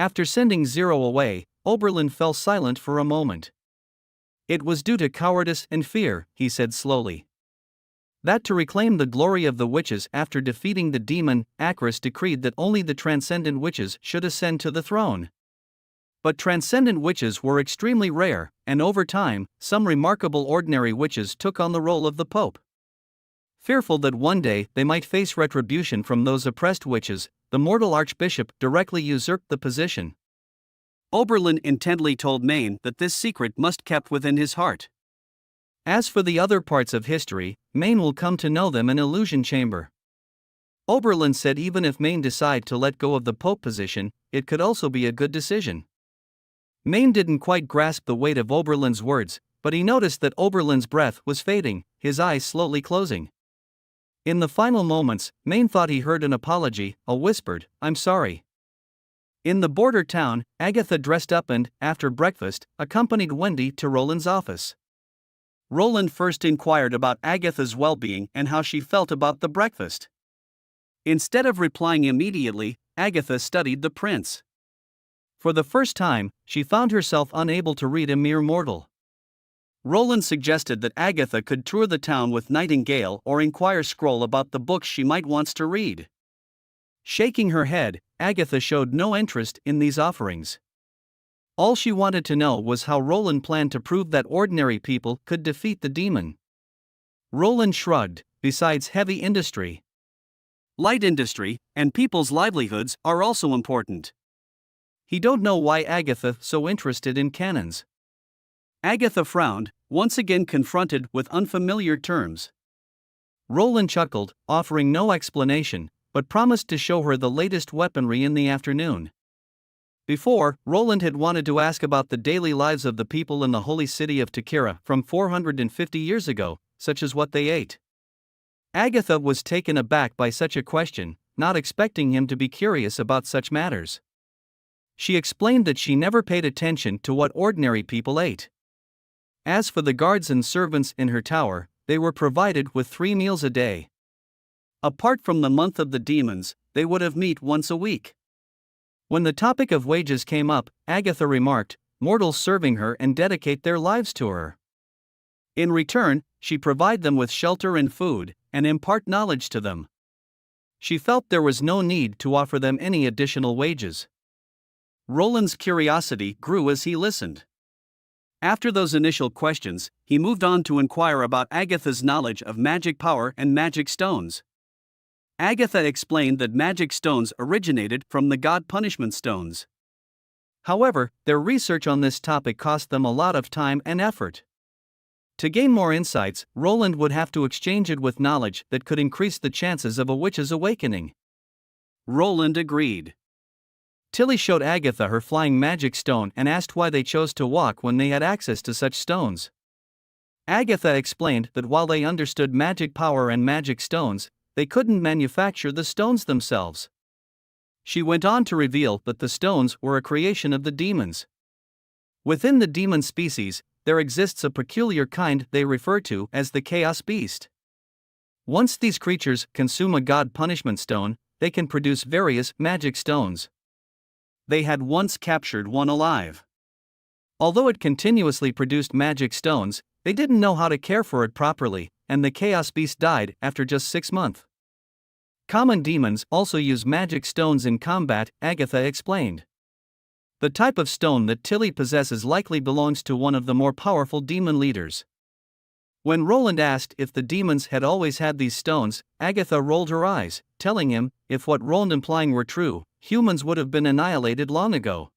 After sending Zero away, Oberlin fell silent for a moment. It was due to cowardice and fear, he said slowly. That to reclaim the glory of the witches after defeating the demon, Acris decreed that only the transcendent witches should ascend to the throne. But transcendent witches were extremely rare, and over time, some remarkable ordinary witches took on the role of the Pope. Fearful that one day they might face retribution from those oppressed witches, the mortal archbishop directly usurped the position. Oberlin intently told Maine that this secret must be kept within his heart. As for the other parts of history, Maine will come to know them in Illusion Chamber. Oberlin said even if Maine decided to let go of the Pope position, it could also be a good decision. Maine didn't quite grasp the weight of Oberlin's words, but he noticed that Oberlin's breath was fading, his eyes slowly closing. In the final moments, Maine thought he heard an apology, a whispered, "I'm sorry." In the border town, Agatha dressed up and, after breakfast, accompanied Wendy to Roland's office. Roland first inquired about Agatha's well-being and how she felt about the breakfast. Instead of replying immediately, Agatha studied the prince. For the first time, she found herself unable to read a mere mortal. Roland suggested that Agatha could tour the town with Nightingale or inquire Scroll about the books she might want to read. Shaking her head, Agatha showed no interest in these offerings. All she wanted to know was how Roland planned to prove that ordinary people could defeat the demon. Roland shrugged. Besides heavy industry, light industry, and people's livelihoods are also important. He don't know why Agatha so interested in cannons. Agatha frowned, once again confronted with unfamiliar terms. Roland chuckled, offering no explanation, but promised to show her the latest weaponry in the afternoon. Before, Roland had wanted to ask about the daily lives of the people in the holy city of Takira from 450 years ago, such as what they ate. Agatha was taken aback by such a question, not expecting him to be curious about such matters. She explained that she never paid attention to what ordinary people ate. As for the guards and servants in her tower, they were provided with 3 meals a day. Apart from the month of the demons, they would have meat once a week. When the topic of wages came up, Agatha remarked, "Mortals serving her and dedicate their lives to her. In return, she provide them with shelter and food, and impart knowledge to them." She felt there was no need to offer them any additional wages. Roland's curiosity grew as he listened. After those initial questions, he moved on to inquire about Agatha's knowledge of magic power and magic stones. Agatha explained that magic stones originated from the god punishment stones. However, their research on this topic cost them a lot of time and effort. To gain more insights, Roland would have to exchange it with knowledge that could increase the chances of a witch's awakening. Roland agreed. Tilly showed Agatha her flying magic stone and asked why they chose to walk when they had access to such stones. Agatha explained that while they understood magic power and magic stones, they couldn't manufacture the stones themselves. She went on to reveal that the stones were a creation of the demons. Within the demon species, there exists a peculiar kind they refer to as the Chaos Beast. Once these creatures consume a god punishment stone, they can produce various magic stones. They had once captured one alive. Although it continuously produced magic stones, they didn't know how to care for it properly, and the Chaos Beast died after just 6 months. Common demons also use magic stones in combat, Agatha explained. The type of stone that Tilly possesses likely belongs to one of the more powerful demon leaders. When Roland asked if the demons had always had these stones, Agatha rolled her eyes, telling him, if what Roland implying were true, humans would have been annihilated long ago.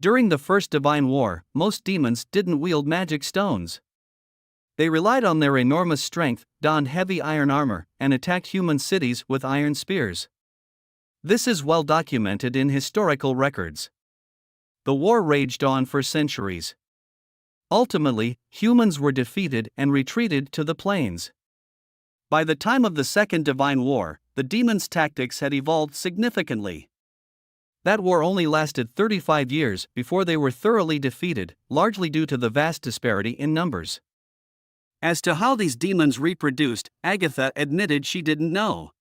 During the First Divine War, most demons didn't wield magic stones. They relied on their enormous strength, donned heavy iron armor, and attacked human cities with iron spears. This is well documented in historical records. The war raged on for centuries. Ultimately, humans were defeated and retreated to the plains. By the time of the Second Divine War, the demons' tactics had evolved significantly. That war only lasted 35 years before they were thoroughly defeated, largely due to the vast disparity in numbers. As to how these demons reproduced, Agatha admitted she didn't know.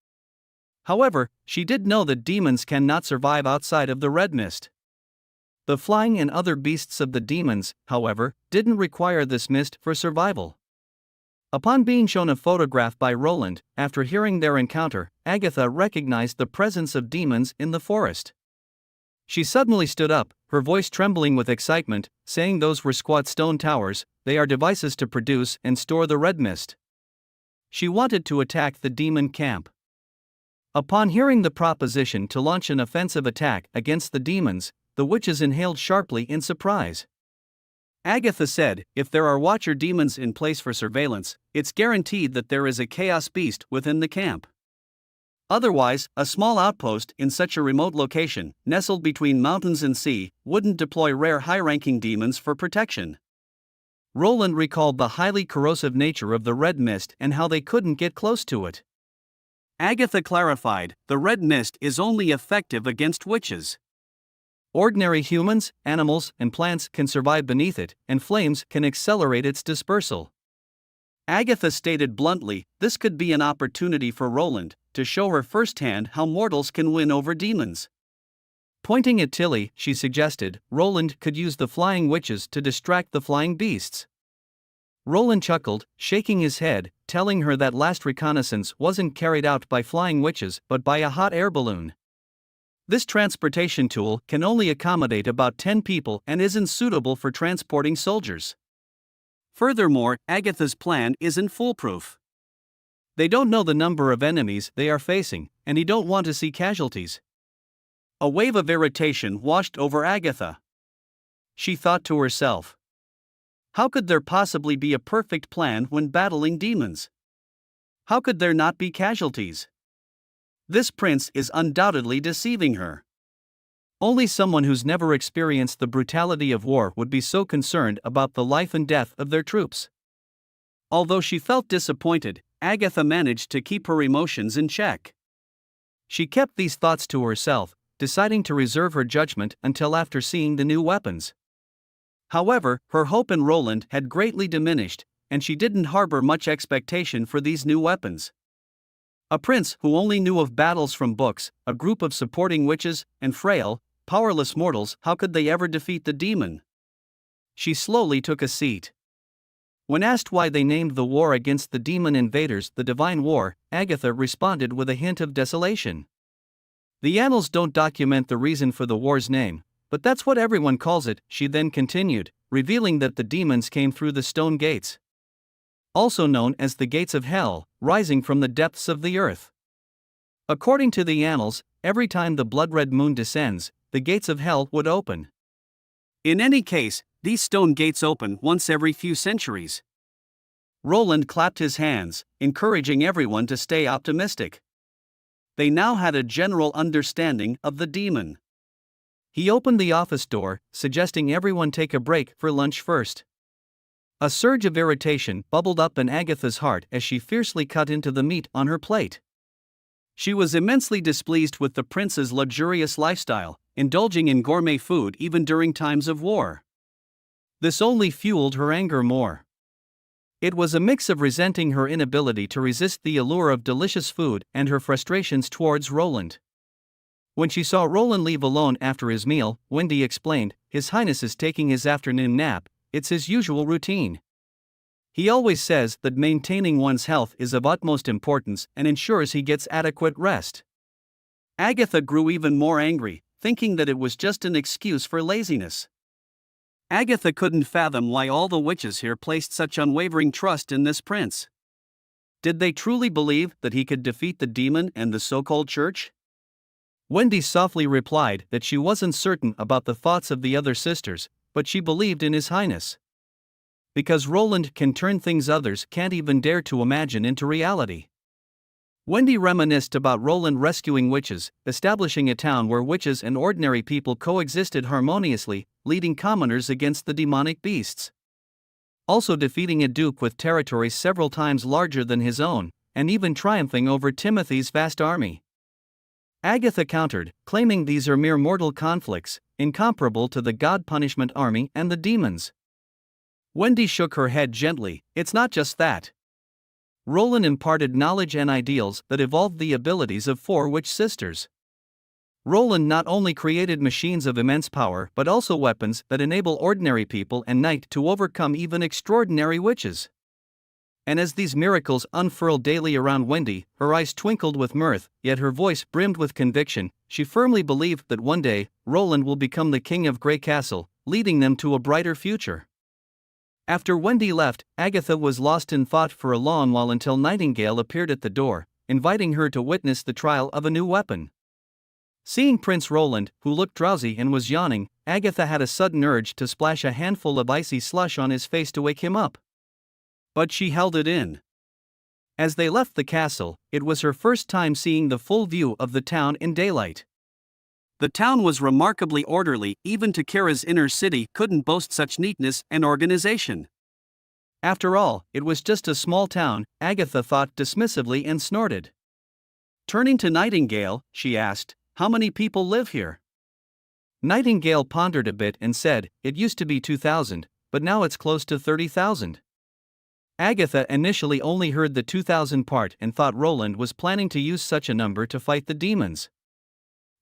However, she did know that demons cannot survive outside of the red mist. The flying and other beasts of the demons, however, didn't require this mist for survival. Upon being shown a photograph by Roland, after hearing their encounter, Agatha recognized the presence of demons in the forest. She suddenly stood up, her voice trembling with excitement, saying those were squat stone towers, they are devices to produce and store the red mist. She wanted to attack the demon camp. Upon hearing the proposition to launch an offensive attack against the demons, the witches inhaled sharply in surprise. Agatha said, if there are watcher demons in place for surveillance, it's guaranteed that there is a chaos beast within the camp. Otherwise, a small outpost in such a remote location, nestled between mountains and sea, wouldn't deploy rare high-ranking demons for protection. Roland recalled the highly corrosive nature of the red mist and how they couldn't get close to it. Agatha clarified, the red mist is only effective against witches. Ordinary humans, animals, and plants can survive beneath it, and flames can accelerate its dispersal. Agatha stated bluntly, this could be an opportunity for Roland to show her firsthand how mortals can win over demons. Pointing at Tilly, she suggested, Roland could use the flying witches to distract the flying beasts. Roland chuckled, shaking his head, telling her that last reconnaissance wasn't carried out by flying witches but by a hot air balloon. This transportation tool can only accommodate about 10 people and isn't suitable for transporting soldiers. Furthermore, Agatha's plan isn't foolproof. They don't know the number of enemies they are facing, and he don't want to see casualties. A wave of irritation washed over Agatha. She thought to herself, how could there possibly be a perfect plan when battling demons? How could there not be casualties? This prince is undoubtedly deceiving her. Only someone who's never experienced the brutality of war would be so concerned about the life and death of their troops. Although she felt disappointed, Agatha managed to keep her emotions in check. She kept these thoughts to herself, deciding to reserve her judgment until after seeing the new weapons. However, her hope in Roland had greatly diminished, and she didn't harbor much expectation for these new weapons. A prince who only knew of battles from books, a group of supporting witches, and frail, powerless mortals, how could they ever defeat the demon? She slowly took a seat. When asked why they named the war against the demon invaders the Divine War, Agatha responded with a hint of desolation. The annals don't document the reason for the war's name, but that's what everyone calls it, she then continued, revealing that the demons came through the stone gates, also known as the gates of hell, rising from the depths of the earth. According to the annals, every time the blood-red moon descends, the gates of hell would open. In any case, these stone gates open once every few centuries. Roland clapped his hands, encouraging everyone to stay optimistic. They now had a general understanding of the demon. He opened the office door, suggesting everyone take a break for lunch first. A surge of irritation bubbled up in Agatha's heart as she fiercely cut into the meat on her plate. She was immensely displeased with the prince's luxurious lifestyle, indulging in gourmet food even during times of war. This only fueled her anger more. It was a mix of resenting her inability to resist the allure of delicious food and her frustrations towards Roland. When she saw Roland leave alone after his meal, Wendy explained, His Highness is taking his afternoon nap, it's his usual routine. He always says that maintaining one's health is of utmost importance and ensures he gets adequate rest. Agatha grew even more angry, thinking that it was just an excuse for laziness. Agatha couldn't fathom why all the witches here placed such unwavering trust in this prince. Did they truly believe that he could defeat the demon and the so-called church? Wendy softly replied that she wasn't certain about the thoughts of the other sisters, but she believed in His Highness. Because Roland can turn things others can't even dare to imagine into reality. Wendy reminisced about Roland rescuing witches, establishing a town where witches and ordinary people coexisted harmoniously, leading commoners against the demonic beasts. Also defeating a duke with territories several times larger than his own, and even triumphing over Timothy's vast army. Agatha countered, claiming these are mere mortal conflicts, incomparable to the God Punishment Army and the demons. Wendy shook her head gently, it's not just that. Roland imparted knowledge and ideals that evolved the abilities of 4 witch sisters. Roland not only created machines of immense power but also weapons that enable ordinary people and night to overcome even extraordinary witches. And as these miracles unfurled daily around Wendy, her eyes twinkled with mirth, yet her voice brimmed with conviction. She firmly believed that one day, Roland will become the king of Grey Castle, leading them to a brighter future. After Wendy left, Agatha was lost in thought for a long while until Nightingale appeared at the door, inviting her to witness the trial of a new weapon. Seeing Prince Roland, who looked drowsy and was yawning, Agatha had a sudden urge to splash a handful of icy slush on his face to wake him up. But she held it in. As they left the castle, it was her first time seeing the full view of the town in daylight. The town was remarkably orderly, even Takara's inner city couldn't boast such neatness and organization. After all, it was just a small town, Agatha thought dismissively and snorted. Turning to Nightingale, she asked, "How many people live here?" Nightingale pondered a bit and said, "It used to be 2,000, but now it's close to 30,000. Agatha initially only heard the 2,000 part and thought Roland was planning to use such a number to fight the demons.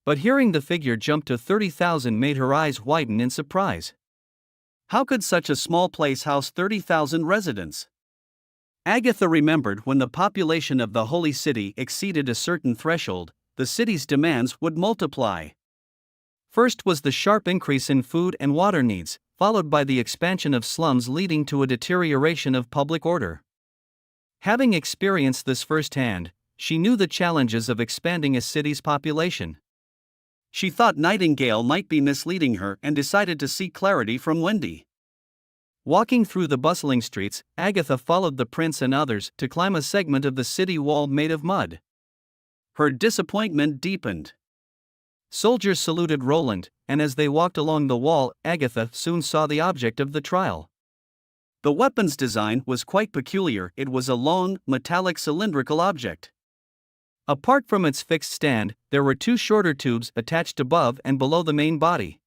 But hearing the figure jump to 30,000 made her eyes widen in surprise. How could such a small place house 30,000 residents? Agatha remembered when the population of the Holy City exceeded a certain threshold, the city's demands would multiply. First was the sharp increase in food and water needs, followed by the expansion of slums leading to a deterioration of public order. Having experienced this firsthand, she knew the challenges of expanding a city's population. She thought Nightingale might be misleading her and decided to seek clarity from Wendy. Walking through the bustling streets, Agatha followed the prince and others to climb a segment of the city wall made of mud. Her disappointment deepened. Soldiers saluted Roland, and as they walked along the wall, Agatha soon saw the object of the trial. The weapon's design was quite peculiar. It was a long, metallic cylindrical object. Apart from its fixed stand, there were two shorter tubes attached above and below the main body.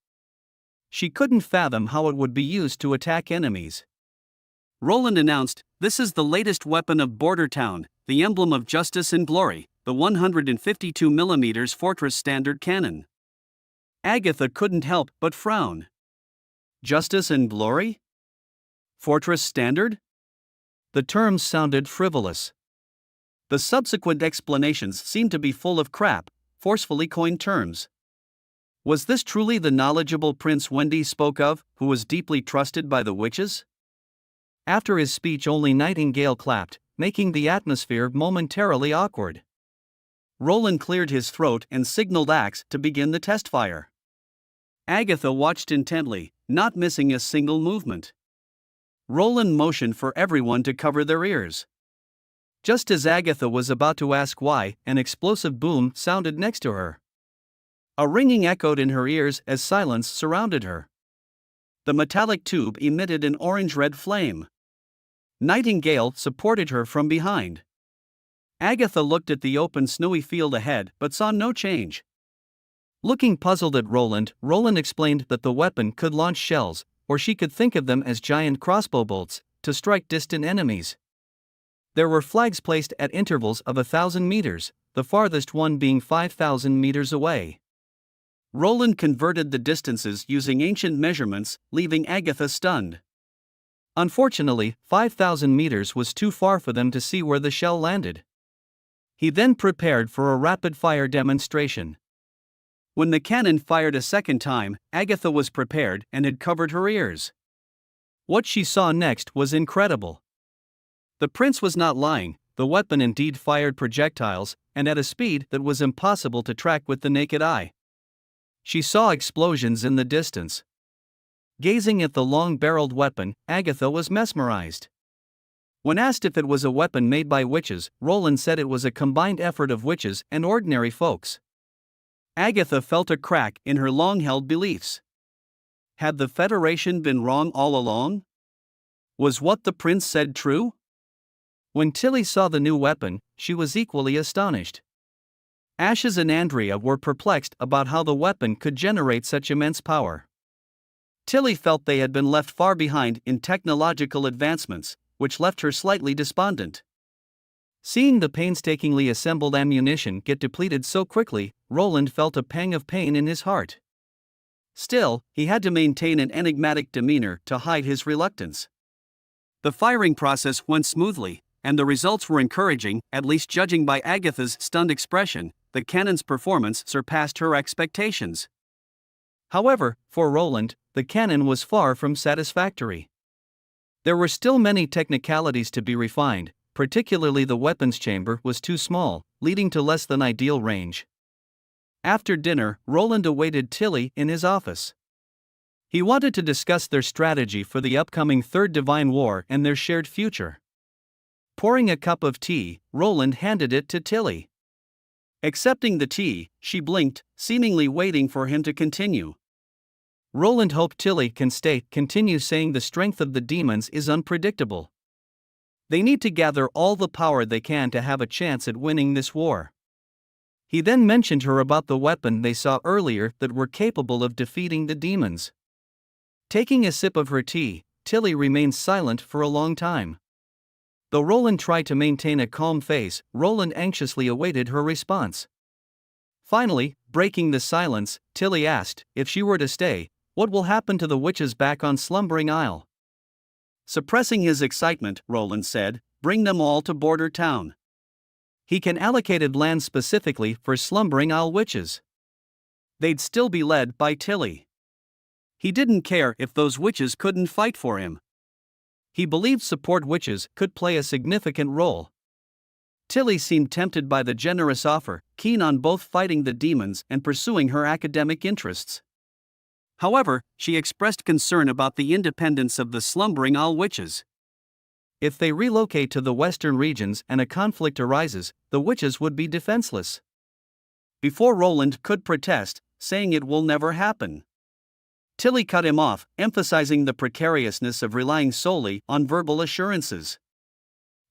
She couldn't fathom how it would be used to attack enemies. Roland announced, "This is the latest weapon of Border Town, the emblem of justice and glory, the 152mm Fortress Standard Cannon." Agatha couldn't help but frown. Justice and glory? Fortress Standard? The terms sounded frivolous. The subsequent explanations seemed to be full of crap, forcefully coined terms. Was this truly the knowledgeable Prince Wendy spoke of, who was deeply trusted by the witches? After his speech, only Nightingale clapped, making the atmosphere momentarily awkward. Roland cleared his throat and signaled Axe to begin the test fire. Agatha watched intently, not missing a single movement. Roland motioned for everyone to cover their ears. Just as Agatha was about to ask why, an explosive boom sounded next to her. A ringing echoed in her ears as silence surrounded her. The metallic tube emitted an orange-red flame. Nightingale supported her from behind. Agatha looked at the open snowy field ahead but saw no change. Looking puzzled at Roland, Roland explained that the weapon could launch shells, or she could think of them as giant crossbow bolts, to strike distant enemies. There were flags placed at intervals of 1,000 meters, the farthest one being 5,000 meters away. Roland converted the distances using ancient measurements, leaving Agatha stunned. Unfortunately, 5,000 meters was too far for them to see where the shell landed. He then prepared for a rapid-fire demonstration. When the cannon fired a second time, Agatha was prepared and had covered her ears. What she saw next was incredible. The prince was not lying, the weapon indeed fired projectiles, and at a speed that was impossible to track with the naked eye. She saw explosions in the distance. Gazing at the long-barreled weapon, Agatha was mesmerized. When asked if it was a weapon made by witches, Roland said it was a combined effort of witches and ordinary folks. Agatha felt a crack in her long-held beliefs. Had the Federation been wrong all along? Was what the prince said true? When Tilly saw the new weapon, she was equally astonished. Ashes and Andrea were perplexed about how the weapon could generate such immense power. Tilly felt they had been left far behind in technological advancements, which left her slightly despondent. Seeing the painstakingly assembled ammunition get depleted so quickly, Roland felt a pang of pain in his heart. Still, he had to maintain an enigmatic demeanor to hide his reluctance. The firing process went smoothly, and the results were encouraging, at least judging by Agatha's stunned expression. The cannon's performance surpassed her expectations. However, for Roland, the cannon was far from satisfactory. There were still many technicalities to be refined, particularly the weapons chamber was too small, leading to less than ideal range. After dinner, Roland awaited Tilly in his office. He wanted to discuss their strategy for the upcoming Third Divine War and their shared future. Pouring a cup of tea, Roland handed it to Tilly. Accepting the tea, she blinked, seemingly waiting for him to continue. Roland hoped Tilly can continue saying the strength of the demons is unpredictable. They need to gather all the power they can to have a chance at winning this war. He then mentioned her about the weapon they saw earlier that were capable of defeating the demons. Taking a sip of her tea, Tilly remained silent for a long time. Though Roland tried to maintain a calm face, Roland anxiously awaited her response. Finally, breaking the silence, Tilly asked, if she were to stay, what will happen to the witches back on Slumbering Isle? Suppressing his excitement, Roland said, bring them all to Border Town. He can allocated land specifically for Slumbering Isle witches. They'd still be led by Tilly. He didn't care if those witches couldn't fight for him. He believed support witches could play a significant role. Tilly seemed tempted by the generous offer, keen on both fighting the demons and pursuing her academic interests. However, she expressed concern about the independence of the Slumbering Isle witches. If they relocate to the western regions and a conflict arises, the witches would be defenseless. Before Roland could protest, saying it will never happen, Tilly cut him off, emphasizing the precariousness of relying solely on verbal assurances.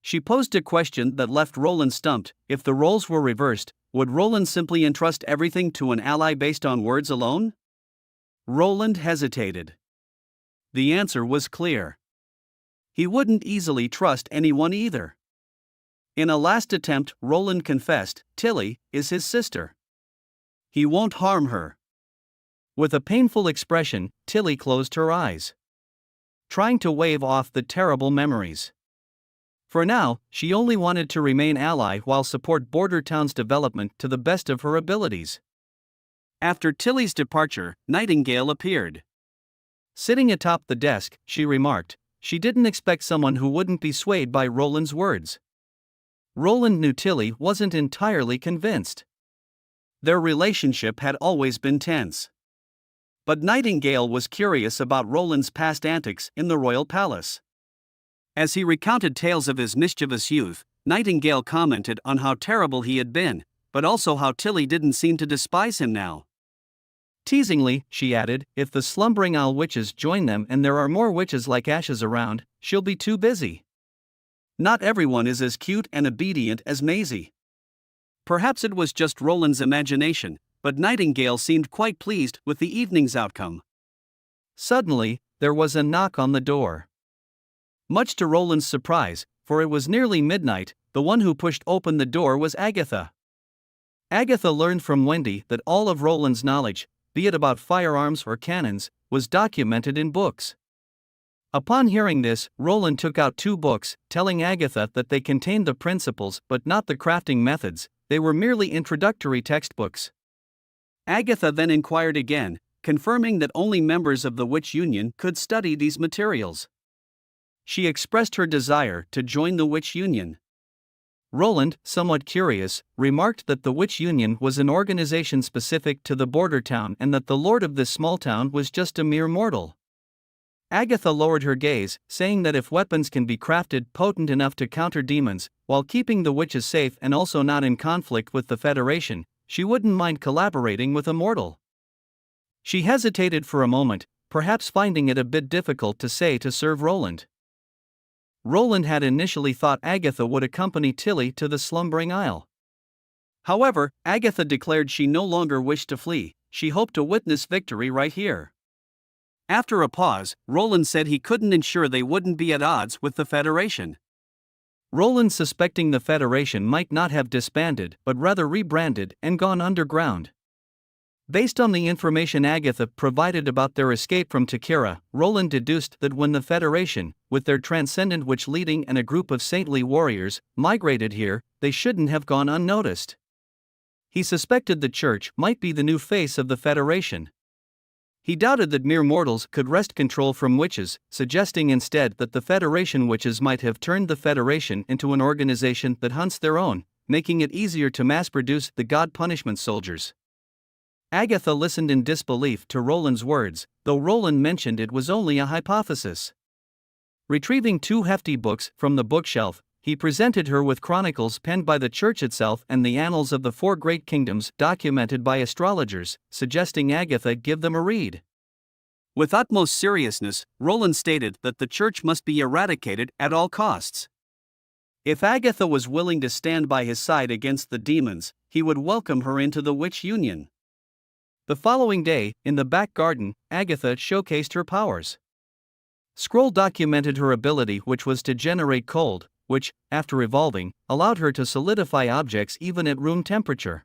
She posed a question that left Roland stumped. If the roles were reversed, would Roland simply entrust everything to an ally based on words alone? Roland hesitated. The answer was clear. He wouldn't easily trust anyone either. In a last attempt, Roland confessed, Tilly is his sister. He won't harm her. With a painful expression, Tilly closed her eyes, trying to wave off the terrible memories. For now, she only wanted to remain ally while support Border Town's development to the best of her abilities. After Tilly's departure, Nightingale appeared. Sitting atop the desk, she remarked, she didn't expect someone who wouldn't be swayed by Roland's words. Roland knew Tilly wasn't entirely convinced. Their relationship had always been tense. But Nightingale was curious about Roland's past antics in the royal palace. As he recounted tales of his mischievous youth, Nightingale commented on how terrible he had been, but also how Tilly didn't seem to despise him now. Teasingly, she added, if the Slumbering Isle witches join them and there are more witches like ashes around, she'll be too busy. Not everyone is as cute and obedient as Maisie. Perhaps it was just Roland's imagination, but Nightingale seemed quite pleased with the evening's outcome. Suddenly, there was a knock on the door. Much to Roland's surprise, for it was nearly midnight, the one who pushed open the door was Agatha. Agatha learned from Wendy that all of Roland's knowledge, be it about firearms or cannons, was documented in books. Upon hearing this, Roland took out 2 books, telling Agatha that they contained the principles but not the crafting methods, they were merely introductory textbooks. Agatha then inquired again, confirming that only members of the Witch Union could study these materials. She expressed her desire to join the Witch Union. Roland, somewhat curious, remarked that the Witch Union was an organization specific to the border town and that the lord of this small town was just a mere mortal. Agatha lowered her gaze, saying that if weapons can be crafted potent enough to counter demons, while keeping the witches safe and also not in conflict with the Federation, she wouldn't mind collaborating with a mortal. She hesitated for a moment, perhaps finding it a bit difficult to say to serve Roland. Roland had initially thought Agatha would accompany Tilly to the Slumbering Isle. However, Agatha declared she no longer wished to flee, she hoped to witness victory right here. After a pause, Roland said he couldn't ensure they wouldn't be at odds with the Federation. Roland, suspecting the Federation might not have disbanded but rather rebranded and gone underground. Based on the information Agatha provided about their escape from Takira, Roland deduced that when the Federation, with their transcendent witch leading and a group of saintly warriors, migrated here, they shouldn't have gone unnoticed. He suspected the Church might be the new face of the Federation. He doubted that mere mortals could wrest control from witches, suggesting instead that the Federation witches might have turned the Federation into an organization that hunts their own, making it easier to mass-produce the God punishment soldiers. Agatha listened in disbelief to Roland's words, though Roland mentioned it was only a hypothesis. Retrieving 2 hefty books from the bookshelf, he presented her with chronicles penned by the Church itself and the annals of the 4 great kingdoms documented by astrologers, suggesting Agatha give them a read. With utmost seriousness, Roland stated that the Church must be eradicated at all costs. If Agatha was willing to stand by his side against the demons, he would welcome her into the Witch Union. The following day, in the back garden, Agatha showcased her powers. Scroll documented her ability, which was to generate cold, which, after evolving, allowed her to solidify objects even at room temperature.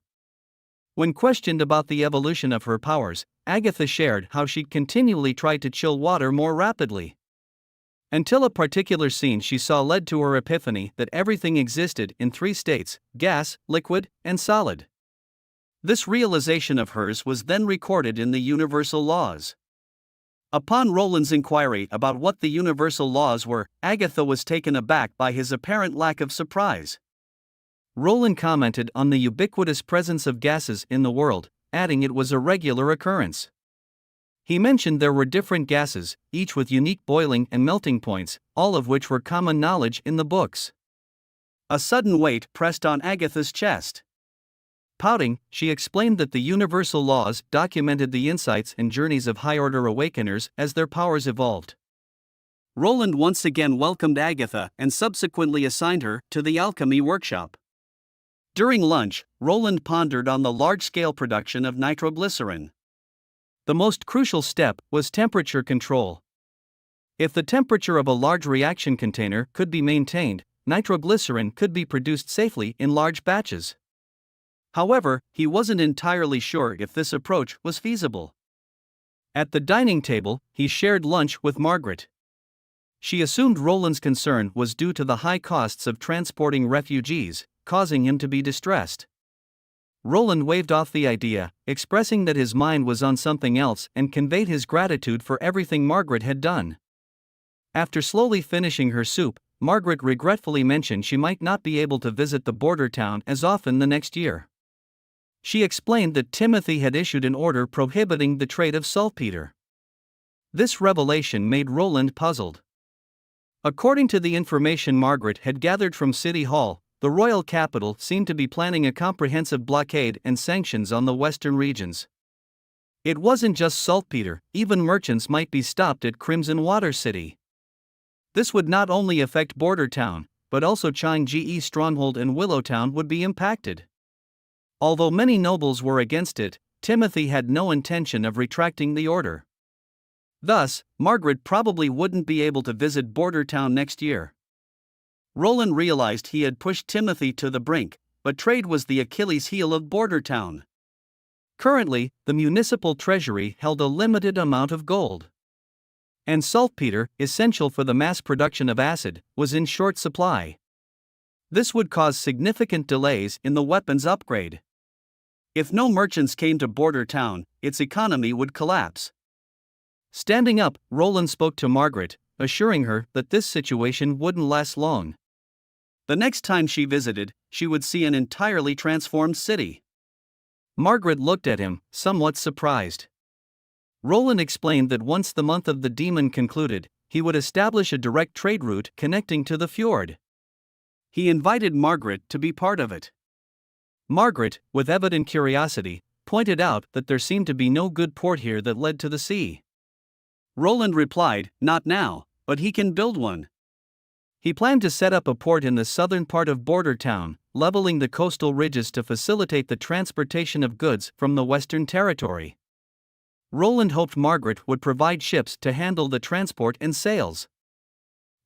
When questioned about the evolution of her powers, Agatha shared how she'd continually tried to chill water more rapidly. Until a particular scene she saw led to her epiphany that everything existed in 3 states: gas, liquid, and solid. This realization of hers was then recorded in the universal laws. Upon Roland's inquiry about what the universal laws were, Agatha was taken aback by his apparent lack of surprise. Roland commented on the ubiquitous presence of gases in the world, adding it was a regular occurrence. He mentioned there were different gases, each with unique boiling and melting points, all of which were common knowledge in the books. A sudden weight pressed on Agatha's chest. Pouting, she explained that the universal laws documented the insights and journeys of high-order awakeners as their powers evolved. Roland once again welcomed Agatha and subsequently assigned her to the alchemy workshop. During lunch, Roland pondered on the large-scale production of nitroglycerin. The most crucial step was temperature control. If the temperature of a large reaction container could be maintained, nitroglycerin could be produced safely in large batches. However, he wasn't entirely sure if this approach was feasible. At the dining table, he shared lunch with Margaret. She assumed Roland's concern was due to the high costs of transporting refugees, causing him to be distressed. Roland waved off the idea, expressing that his mind was on something else and conveyed his gratitude for everything Margaret had done. After slowly finishing her soup, Margaret regretfully mentioned she might not be able to visit the border town as often the next year. She explained that Timothy had issued an order prohibiting the trade of saltpeter. This revelation made Roland puzzled. According to the information Margaret had gathered from City Hall, the royal capital seemed to be planning a comprehensive blockade and sanctions on the western regions. It wasn't just saltpeter, even merchants might be stopped at Crimson Water City. This would not only affect Border Town, but also Chang'e Stronghold and Willowtown would be impacted. Although many nobles were against it, Timothy had no intention of retracting the order. Thus, Margaret probably wouldn't be able to visit Border Town next year. Roland realized he had pushed Timothy to the brink, but trade was the Achilles heel of Border Town. Currently, the municipal treasury held a limited amount of gold. And saltpeter, essential for the mass production of acid, was in short supply. This would cause significant delays in the weapons upgrade. If no merchants came to Border Town, its economy would collapse. Standing up, Roland spoke to Margaret, assuring her that this situation wouldn't last long. The next time she visited, she would see an entirely transformed city. Margaret looked at him, somewhat surprised. Roland explained that once the month of the demon concluded, he would establish a direct trade route connecting to the fjord. He invited Margaret to be part of it. Margaret, with evident curiosity, pointed out that there seemed to be no good port here that led to the sea. Roland replied, "Not now, but he can build one." He planned to set up a port in the southern part of Border Town, leveling the coastal ridges to facilitate the transportation of goods from the Western Territory. Roland hoped Margaret would provide ships to handle the transport and sales.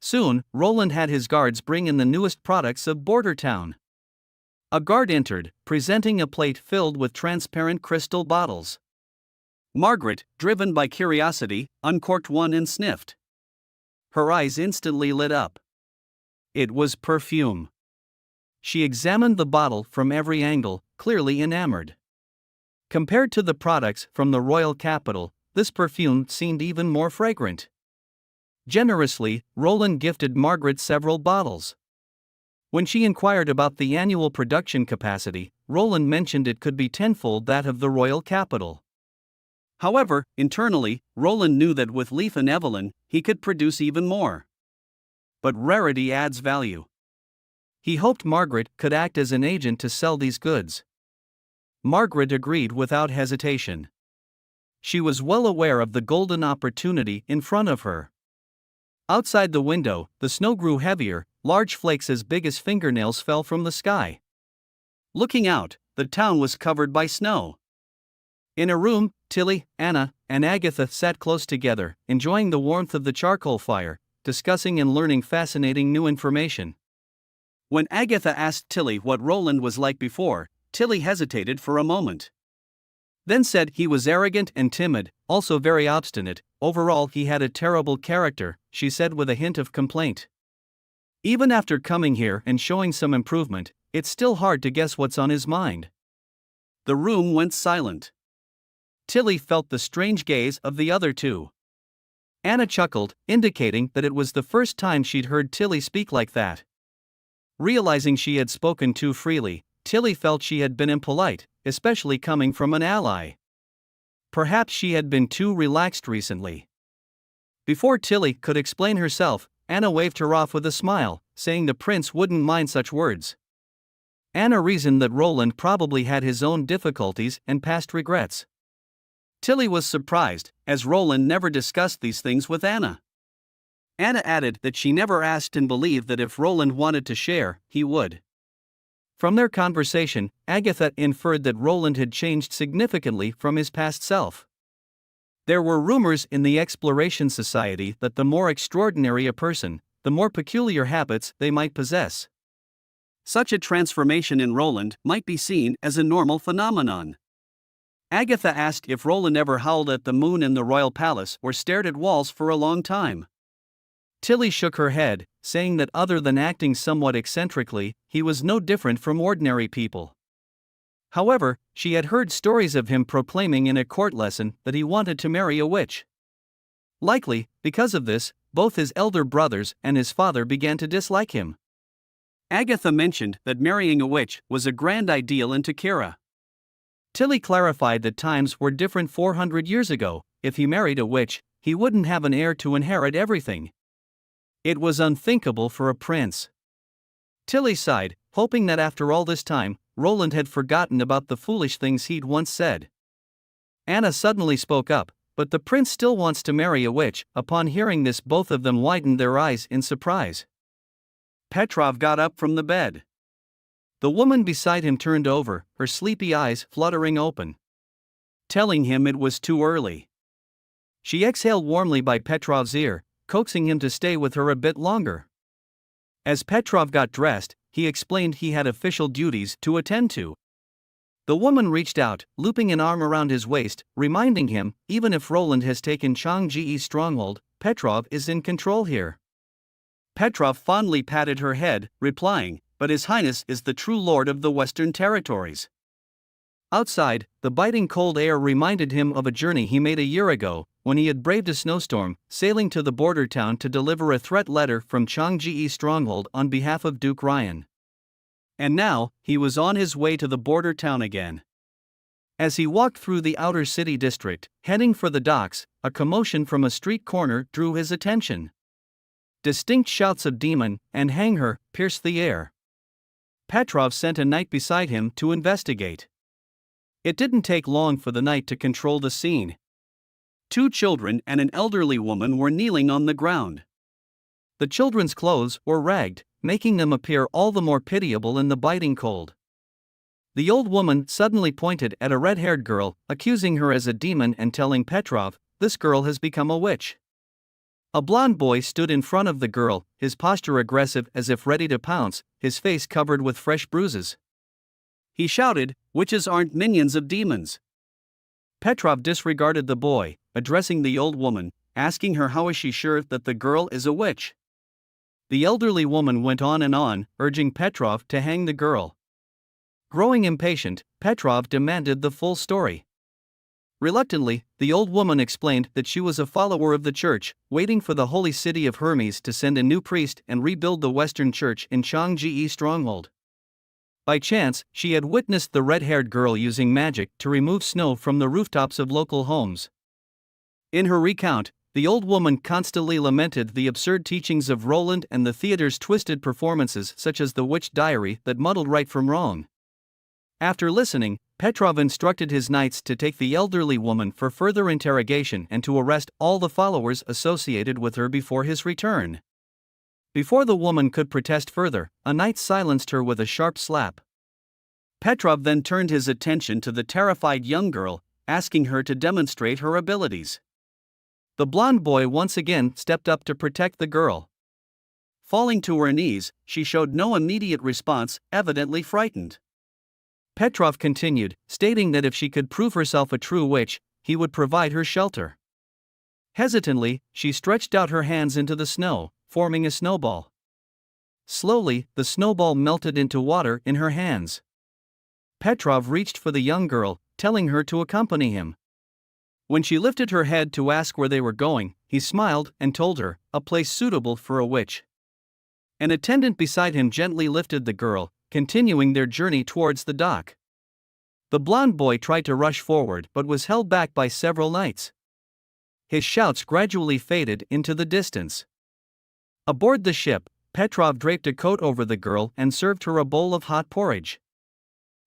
Soon, Roland had his guards bring in the newest products of Border Town. A guard entered, presenting a plate filled with transparent crystal bottles. Margaret, driven by curiosity, uncorked one and sniffed. Her eyes instantly lit up. It was perfume. She examined the bottle from every angle, clearly enamored. Compared to the products from the royal capital, this perfume seemed even more fragrant. Generously, Roland gifted Margaret several bottles. When she inquired about the annual production capacity, Roland mentioned it could be tenfold that of the royal capital. However, internally, Roland knew that with Leaf and Evelyn, he could produce even more. But rarity adds value. He hoped Margaret could act as an agent to sell these goods. Margaret agreed without hesitation. She was well aware of the golden opportunity in front of her. Outside the window, the snow grew heavier, large flakes as big as fingernails fell from the sky. Looking out, the town was covered by snow. In a room, Tilly, Anna, and Agatha sat close together, enjoying the warmth of the charcoal fire, discussing and learning fascinating new information. When Agatha asked Tilly what Roland was like before, Tilly hesitated for a moment. Then said he was arrogant and timid, also very obstinate. Overall, he had a terrible character, she said with a hint of complaint. Even after coming here and showing some improvement, it's still hard to guess what's on his mind. The room went silent. Tilly felt the strange gaze of the other two. Anna chuckled, indicating that it was the first time she'd heard Tilly speak like that. Realizing she had spoken too freely, Tilly felt she had been impolite, especially coming from an ally. Perhaps she had been too relaxed recently. Before Tilly could explain herself, Anna waved her off with a smile, saying the prince wouldn't mind such words. Anna reasoned that Roland probably had his own difficulties and past regrets. Tilly was surprised, as Roland never discussed these things with Anna. Anna added that she never asked and believed that if Roland wanted to share, he would. From their conversation, Agatha inferred that Roland had changed significantly from his past self. There were rumors in the Exploration Society that the more extraordinary a person, the more peculiar habits they might possess. Such a transformation in Roland might be seen as a normal phenomenon. Agatha asked if Roland ever howled at the moon in the royal palace or stared at walls for a long time. Tilly shook her head, saying that other than acting somewhat eccentrically, he was no different from ordinary people. However, she had heard stories of him proclaiming in a court lesson that he wanted to marry a witch. Likely, because of this, both his elder brothers and his father began to dislike him. Agatha mentioned that marrying a witch was a grand ideal in Takira. Tilly clarified that times were different 400 years ago. If he married a witch, he wouldn't have an heir to inherit everything. It was unthinkable for a prince. Tilly sighed, hoping that after all this time, Roland had forgotten about the foolish things he'd once said. Anna suddenly spoke up, but the prince still wants to marry a witch. Upon hearing this, both of them widened their eyes in surprise. Petrov got up from the bed. The woman beside him turned over, her sleepy eyes fluttering open, telling him it was too early. She exhaled warmly by Petrov's ear, coaxing him to stay with her a bit longer. As Petrov got dressed, he explained he had official duties to attend to. The woman reached out, looping an arm around his waist, reminding him, even if Roland has taken Changji's stronghold, Petrov is in control here. Petrov fondly patted her head, replying, "But His Highness is the true lord of the Western territories." Outside, the biting cold air reminded him of a journey he made a year ago, when he had braved a snowstorm, sailing to the border town to deliver a threat letter from Changji's stronghold on behalf of Duke Ryan. And now, he was on his way to the border town again. As he walked through the outer city district, heading for the docks, a commotion from a street corner drew his attention. Distinct shouts of "demon" and "hang her" pierced the air. Petrov sent a knight beside him to investigate. It didn't take long for the knight to control the scene. 2 children and an elderly woman were kneeling on the ground. The children's clothes were ragged, making them appear all the more pitiable in the biting cold. The old woman suddenly pointed at a red-haired girl, accusing her as a demon and telling Petrov, "This girl has become a witch." A blond boy stood in front of the girl, his posture aggressive as if ready to pounce, his face covered with fresh bruises. He shouted, "Witches aren't minions of demons." Petrov disregarded the boy, addressing the old woman, asking her how is she sure that the girl is a witch. The elderly woman went on, urging Petrov to hang the girl. Growing impatient, Petrov demanded the full story. Reluctantly, the old woman explained that she was a follower of the church, waiting for the holy city of Hermes to send a new priest and rebuild the Western Church in Changji stronghold. By chance, she had witnessed the red-haired girl using magic to remove snow from the rooftops of local homes. In her recount, the old woman constantly lamented the absurd teachings of Roland and the theater's twisted performances such as the Witch Diary that muddled right from wrong. After listening, Petrov instructed his knights to take the elderly woman for further interrogation and to arrest all the followers associated with her before his return. Before the woman could protest further, a knight silenced her with a sharp slap. Petrov then turned his attention to the terrified young girl, asking her to demonstrate her abilities. The blond boy once again stepped up to protect the girl. Falling to her knees, she showed no immediate response, evidently frightened. Petrov continued, stating that if she could prove herself a true witch, he would provide her shelter. Hesitantly, she stretched out her hands into the snow, forming a snowball. Slowly, the snowball melted into water in her hands. Petrov reached for the young girl, telling her to accompany him. When she lifted her head to ask where they were going, he smiled and told her, "A place suitable for a witch." An attendant beside him gently lifted the girl, continuing their journey towards the dock. The blond boy tried to rush forward but was held back by several knights. His shouts gradually faded into the distance. Aboard the ship, Petrov draped a coat over the girl and served her a bowl of hot porridge.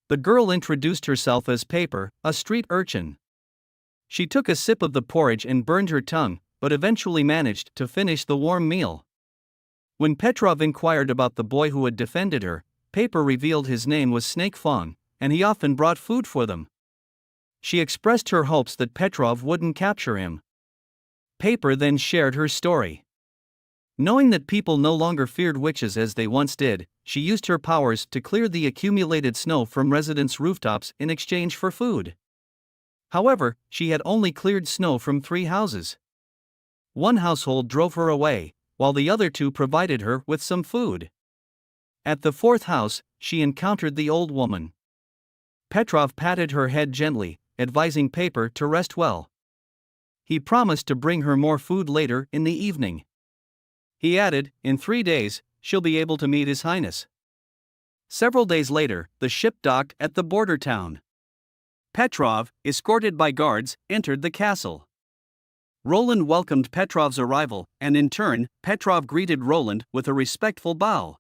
The girl introduced herself as Paper, a street urchin. She took a sip of the porridge and burned her tongue, but eventually managed to finish the warm meal. When Petrov inquired about the boy who had defended her, Paper revealed his name was Snake Fong, and he often brought food for them. She expressed her hopes that Petrov wouldn't capture him. Paper then shared her story. Knowing that people no longer feared witches as they once did, she used her powers to clear the accumulated snow from residents' rooftops in exchange for food. However, she had only cleared snow from 3 houses. One household drove her away, while the other 2 provided her with some food. At the 4th house, she encountered the old woman. Petrov patted her head gently, advising Paper to rest well. He promised to bring her more food later in the evening. He added, in 3 days, she'll be able to meet His Highness. Several days later, the ship docked at the border town. Petrov, escorted by guards, entered the castle. Roland welcomed Petrov's arrival, and in turn, Petrov greeted Roland with a respectful bow.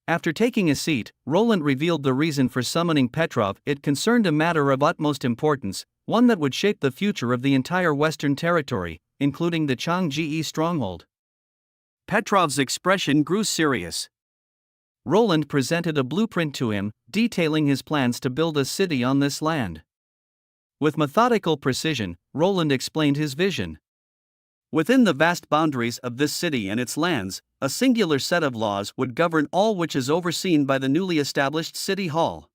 After taking a seat, Roland revealed the reason for summoning Petrov. It concerned a matter of utmost importance, one that would shape the future of the entire Western territory, including the Changji stronghold. Petrov's expression grew serious. Roland presented a blueprint to him, detailing his plans to build a city on this land. With methodical precision, Roland explained his vision. Within the vast boundaries of this city and its lands, a singular set of laws would govern all, which is overseen by the newly established city hall.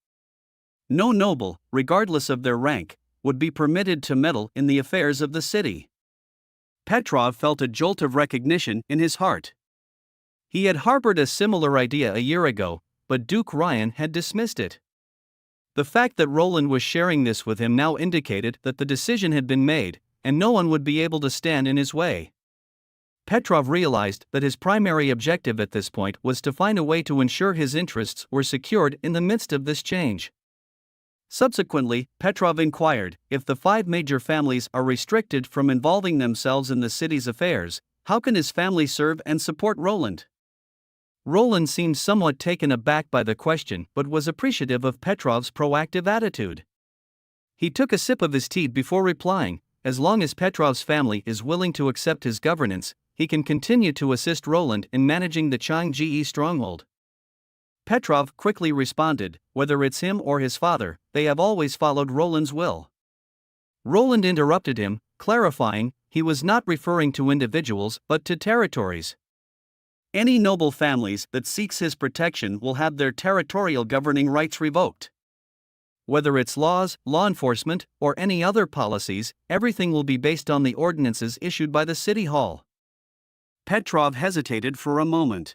No noble, regardless of their rank, would be permitted to meddle in the affairs of the city. Petrov felt a jolt of recognition in his heart. He had harbored a similar idea a year ago, but Duke Ryan had dismissed it. The fact that Roland was sharing this with him now indicated that the decision had been made, and no one would be able to stand in his way. Petrov realized that his primary objective at this point was to find a way to ensure his interests were secured in the midst of this change. Subsequently, Petrov inquired, if the 5 major families are restricted from involving themselves in the city's affairs, how can his family serve and support Roland? Roland seemed somewhat taken aback by the question but was appreciative of Petrov's proactive attitude. He took a sip of his tea before replying, as long as Petrov's family is willing to accept his governance, he can continue to assist Roland in managing the Changji stronghold. Petrov quickly responded, whether it's him or his father, they have always followed Roland's will. Roland interrupted him, clarifying, he was not referring to individuals but to territories. Any noble families that seeks his protection will have their territorial governing rights revoked. Whether it's laws, law enforcement, or any other policies, everything will be based on the ordinances issued by the city hall. Petrov hesitated for a moment.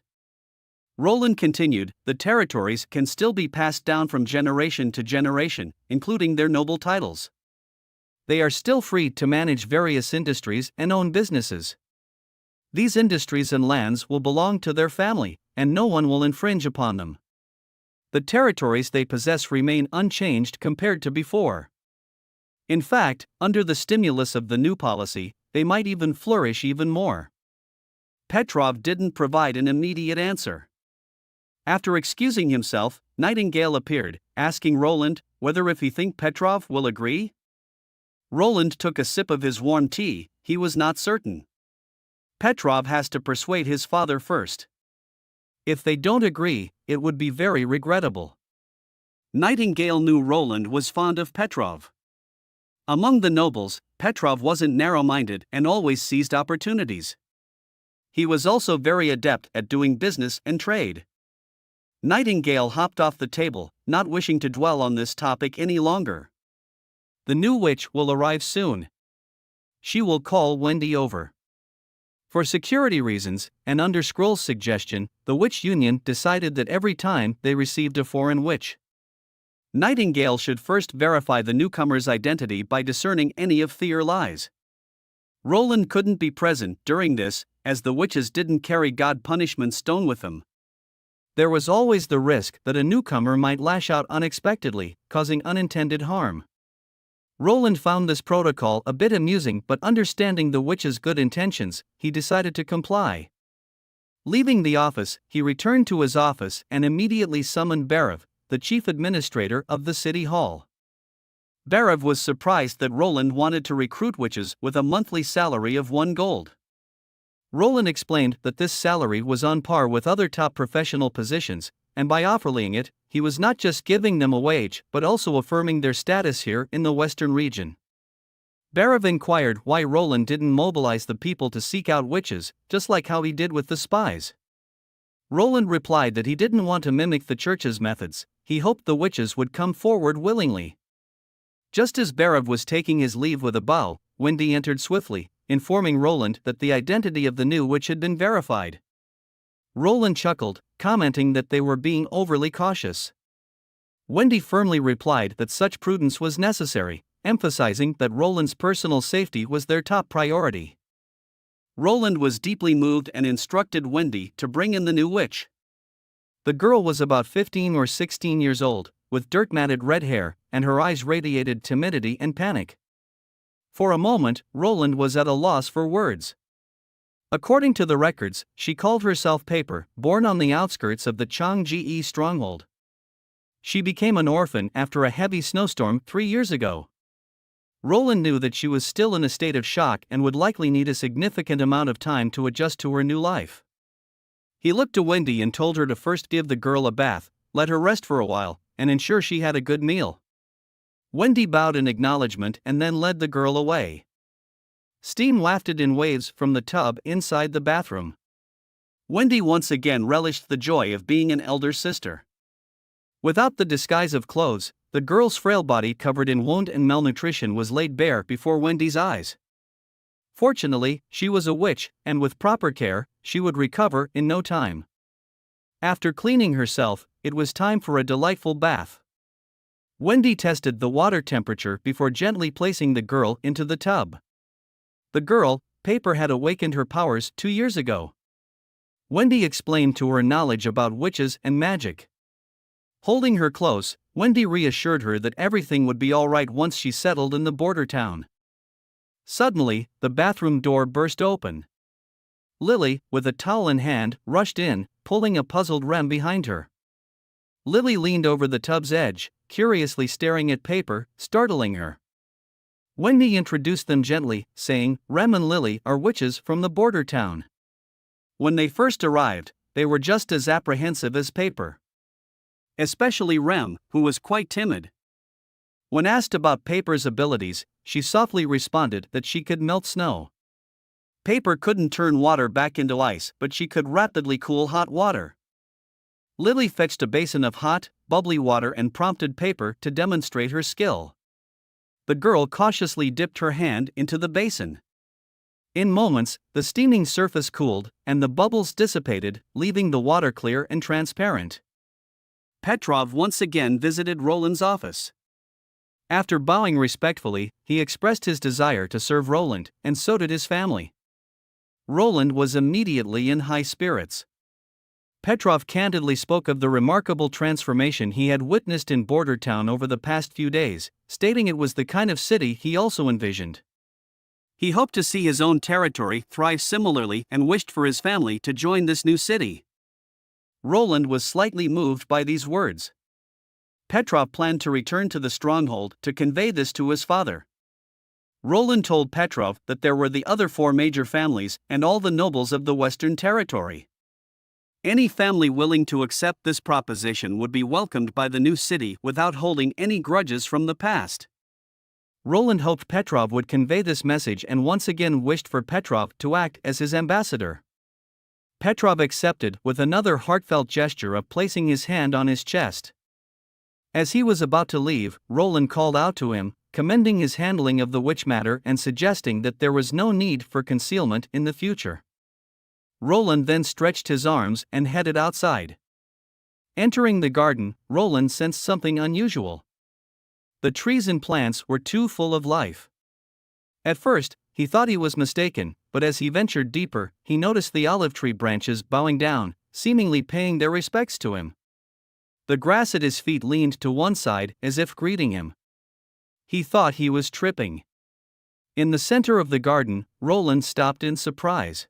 Roland continued, the territories can still be passed down from generation to generation, including their noble titles. They are still free to manage various industries and own businesses. These industries and lands will belong to their family, and no one will infringe upon them. The territories they possess remain unchanged compared to before. In fact, under the stimulus of the new policy, they might even flourish even more. Petrov didn't provide an immediate answer. After excusing himself, Nightingale appeared, asking Roland whether if he think Petrov will agree. Roland took a sip of his warm tea. He was not certain. Petrov has to persuade his father first. If they don't agree, it would be very regrettable. Nightingale knew Roland was fond of Petrov. Among the nobles, Petrov wasn't narrow-minded and always seized opportunities. He was also very adept at doing business and trade. Nightingale hopped off the table, not wishing to dwell on this topic any longer. The new witch will arrive soon. She will call Wendy over. For security reasons, and under Scroll's suggestion, the Witch Union decided that every time they received a foreign witch, Nightingale should first verify the newcomer's identity by discerning any of their lies. Roland couldn't be present during this, as the witches didn't carry God punishment stone with them. There was always the risk that a newcomer might lash out unexpectedly, causing unintended harm. Roland found this protocol a bit amusing, but understanding the witch's good intentions, he decided to comply. Leaving the office, he returned to his office and immediately summoned Barev, the chief administrator of the city hall. Barev was surprised that Roland wanted to recruit witches with a monthly salary of 1 gold. Roland explained that this salary was on par with other top professional positions, and by offering it, he was not just giving them a wage but also affirming their status here in the western region. Barev inquired why Roland didn't mobilize the people to seek out witches, just like how he did with the spies. Roland replied that he didn't want to mimic the church's methods, he hoped the witches would come forward willingly. Just as Barev was taking his leave with a bow, Wendy entered swiftly, informing Roland that the identity of the new witch had been verified. Roland chuckled, commenting that they were being overly cautious. Wendy firmly replied that such prudence was necessary, emphasizing that Roland's personal safety was their top priority. Roland was deeply moved and instructed Wendy to bring in the new witch. The girl was about 15 or 16 years old, with dirt-matted red hair, and her eyes radiated timidity and panic. For a moment, Roland was at a loss for words. According to the records, she called herself Paper, born on the outskirts of the Changji stronghold. She became an orphan after a heavy snowstorm 3 years ago. Roland knew that she was still in a state of shock and would likely need a significant amount of time to adjust to her new life. He looked to Wendy and told her to first give the girl a bath, let her rest for a while, and ensure she had a good meal. Wendy bowed in acknowledgement and then led the girl away. Steam wafted in waves from the tub inside the bathroom. Wendy once again relished the joy of being an elder sister. Without the disguise of clothes, the girl's frail body covered in wound and malnutrition was laid bare before Wendy's eyes. Fortunately, she was a witch, and with proper care, she would recover in no time. After cleaning herself, it was time for a delightful bath. Wendy tested the water temperature before gently placing the girl into the tub. The girl, Paper, had awakened her powers 2 years ago. Wendy explained to her knowledge about witches and magic. Holding her close, Wendy reassured her that everything would be all right once she settled in the border town. Suddenly, the bathroom door burst open. Lily, with a towel in hand, rushed in, pulling a puzzled Rem behind her. Lily leaned over the tub's edge, curiously staring at Paper, startling her. Wendy introduced them gently, saying, "Rem and Lily are witches from the border town." When they first arrived, they were just as apprehensive as Paper. Especially Rem, who was quite timid. When asked about Paper's abilities, she softly responded that she could melt snow. Paper couldn't turn water back into ice, but she could rapidly cool hot water. Lily fetched a basin of hot, bubbly water and prompted Paper to demonstrate her skill. The girl cautiously dipped her hand into the basin. In moments, the steaming surface cooled, and the bubbles dissipated, leaving the water clear and transparent. Petrov once again visited Roland's office. After bowing respectfully, he expressed his desire to serve Roland, and so did his family. Roland was immediately in high spirits. Petrov candidly spoke of the remarkable transformation he had witnessed in Border Town over the past few days, stating it was the kind of city he also envisioned. He hoped to see his own territory thrive similarly and wished for his family to join this new city. Roland was slightly moved by these words. Petrov planned to return to the stronghold to convey this to his father. Roland told Petrov that there were the other 4 major families and all the nobles of the Western Territory. Any family willing to accept this proposition would be welcomed by the new city without holding any grudges from the past. Roland hoped Petrov would convey this message and once again wished for Petrov to act as his ambassador. Petrov accepted with another heartfelt gesture of placing his hand on his chest. As he was about to leave, Roland called out to him, commending his handling of the witch matter and suggesting that there was no need for concealment in the future. Roland then stretched his arms and headed outside. Entering the garden, Roland sensed something unusual. The trees and plants were too full of life. At first, he thought he was mistaken, but as he ventured deeper, he noticed the olive tree branches bowing down, seemingly paying their respects to him. The grass at his feet leaned to one side as if greeting him. He thought he was tripping. In the center of the garden, Roland stopped in surprise.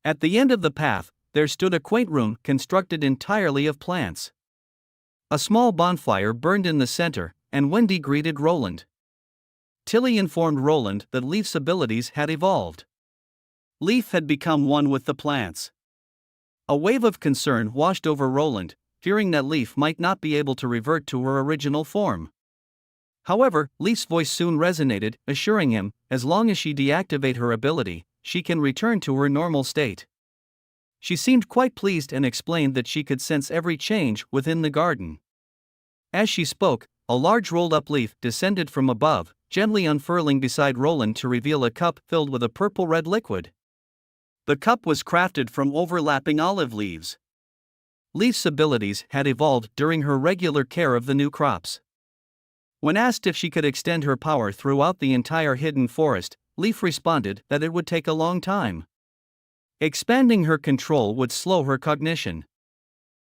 At the end of the path, there stood a quaint room constructed entirely of plants. A small bonfire burned in the center, and Wendy greeted Roland. Tilly informed Roland that Leaf's abilities had evolved. Leaf had become one with the plants. A wave of concern washed over Roland, fearing that Leaf might not be able to revert to her original form. However, Leaf's voice soon resonated, assuring him, as long as she deactivate her ability, she can return to her normal state. She seemed quite pleased and explained that she could sense every change within the garden. As she spoke, a large rolled-up leaf descended from above, gently unfurling beside Roland to reveal a cup filled with a purple-red liquid. The cup was crafted from overlapping olive leaves. Leaf's abilities had evolved during her regular care of the new crops. When asked if she could extend her power throughout the entire hidden forest, Leaf responded that it would take a long time. Expanding her control would slow her cognition.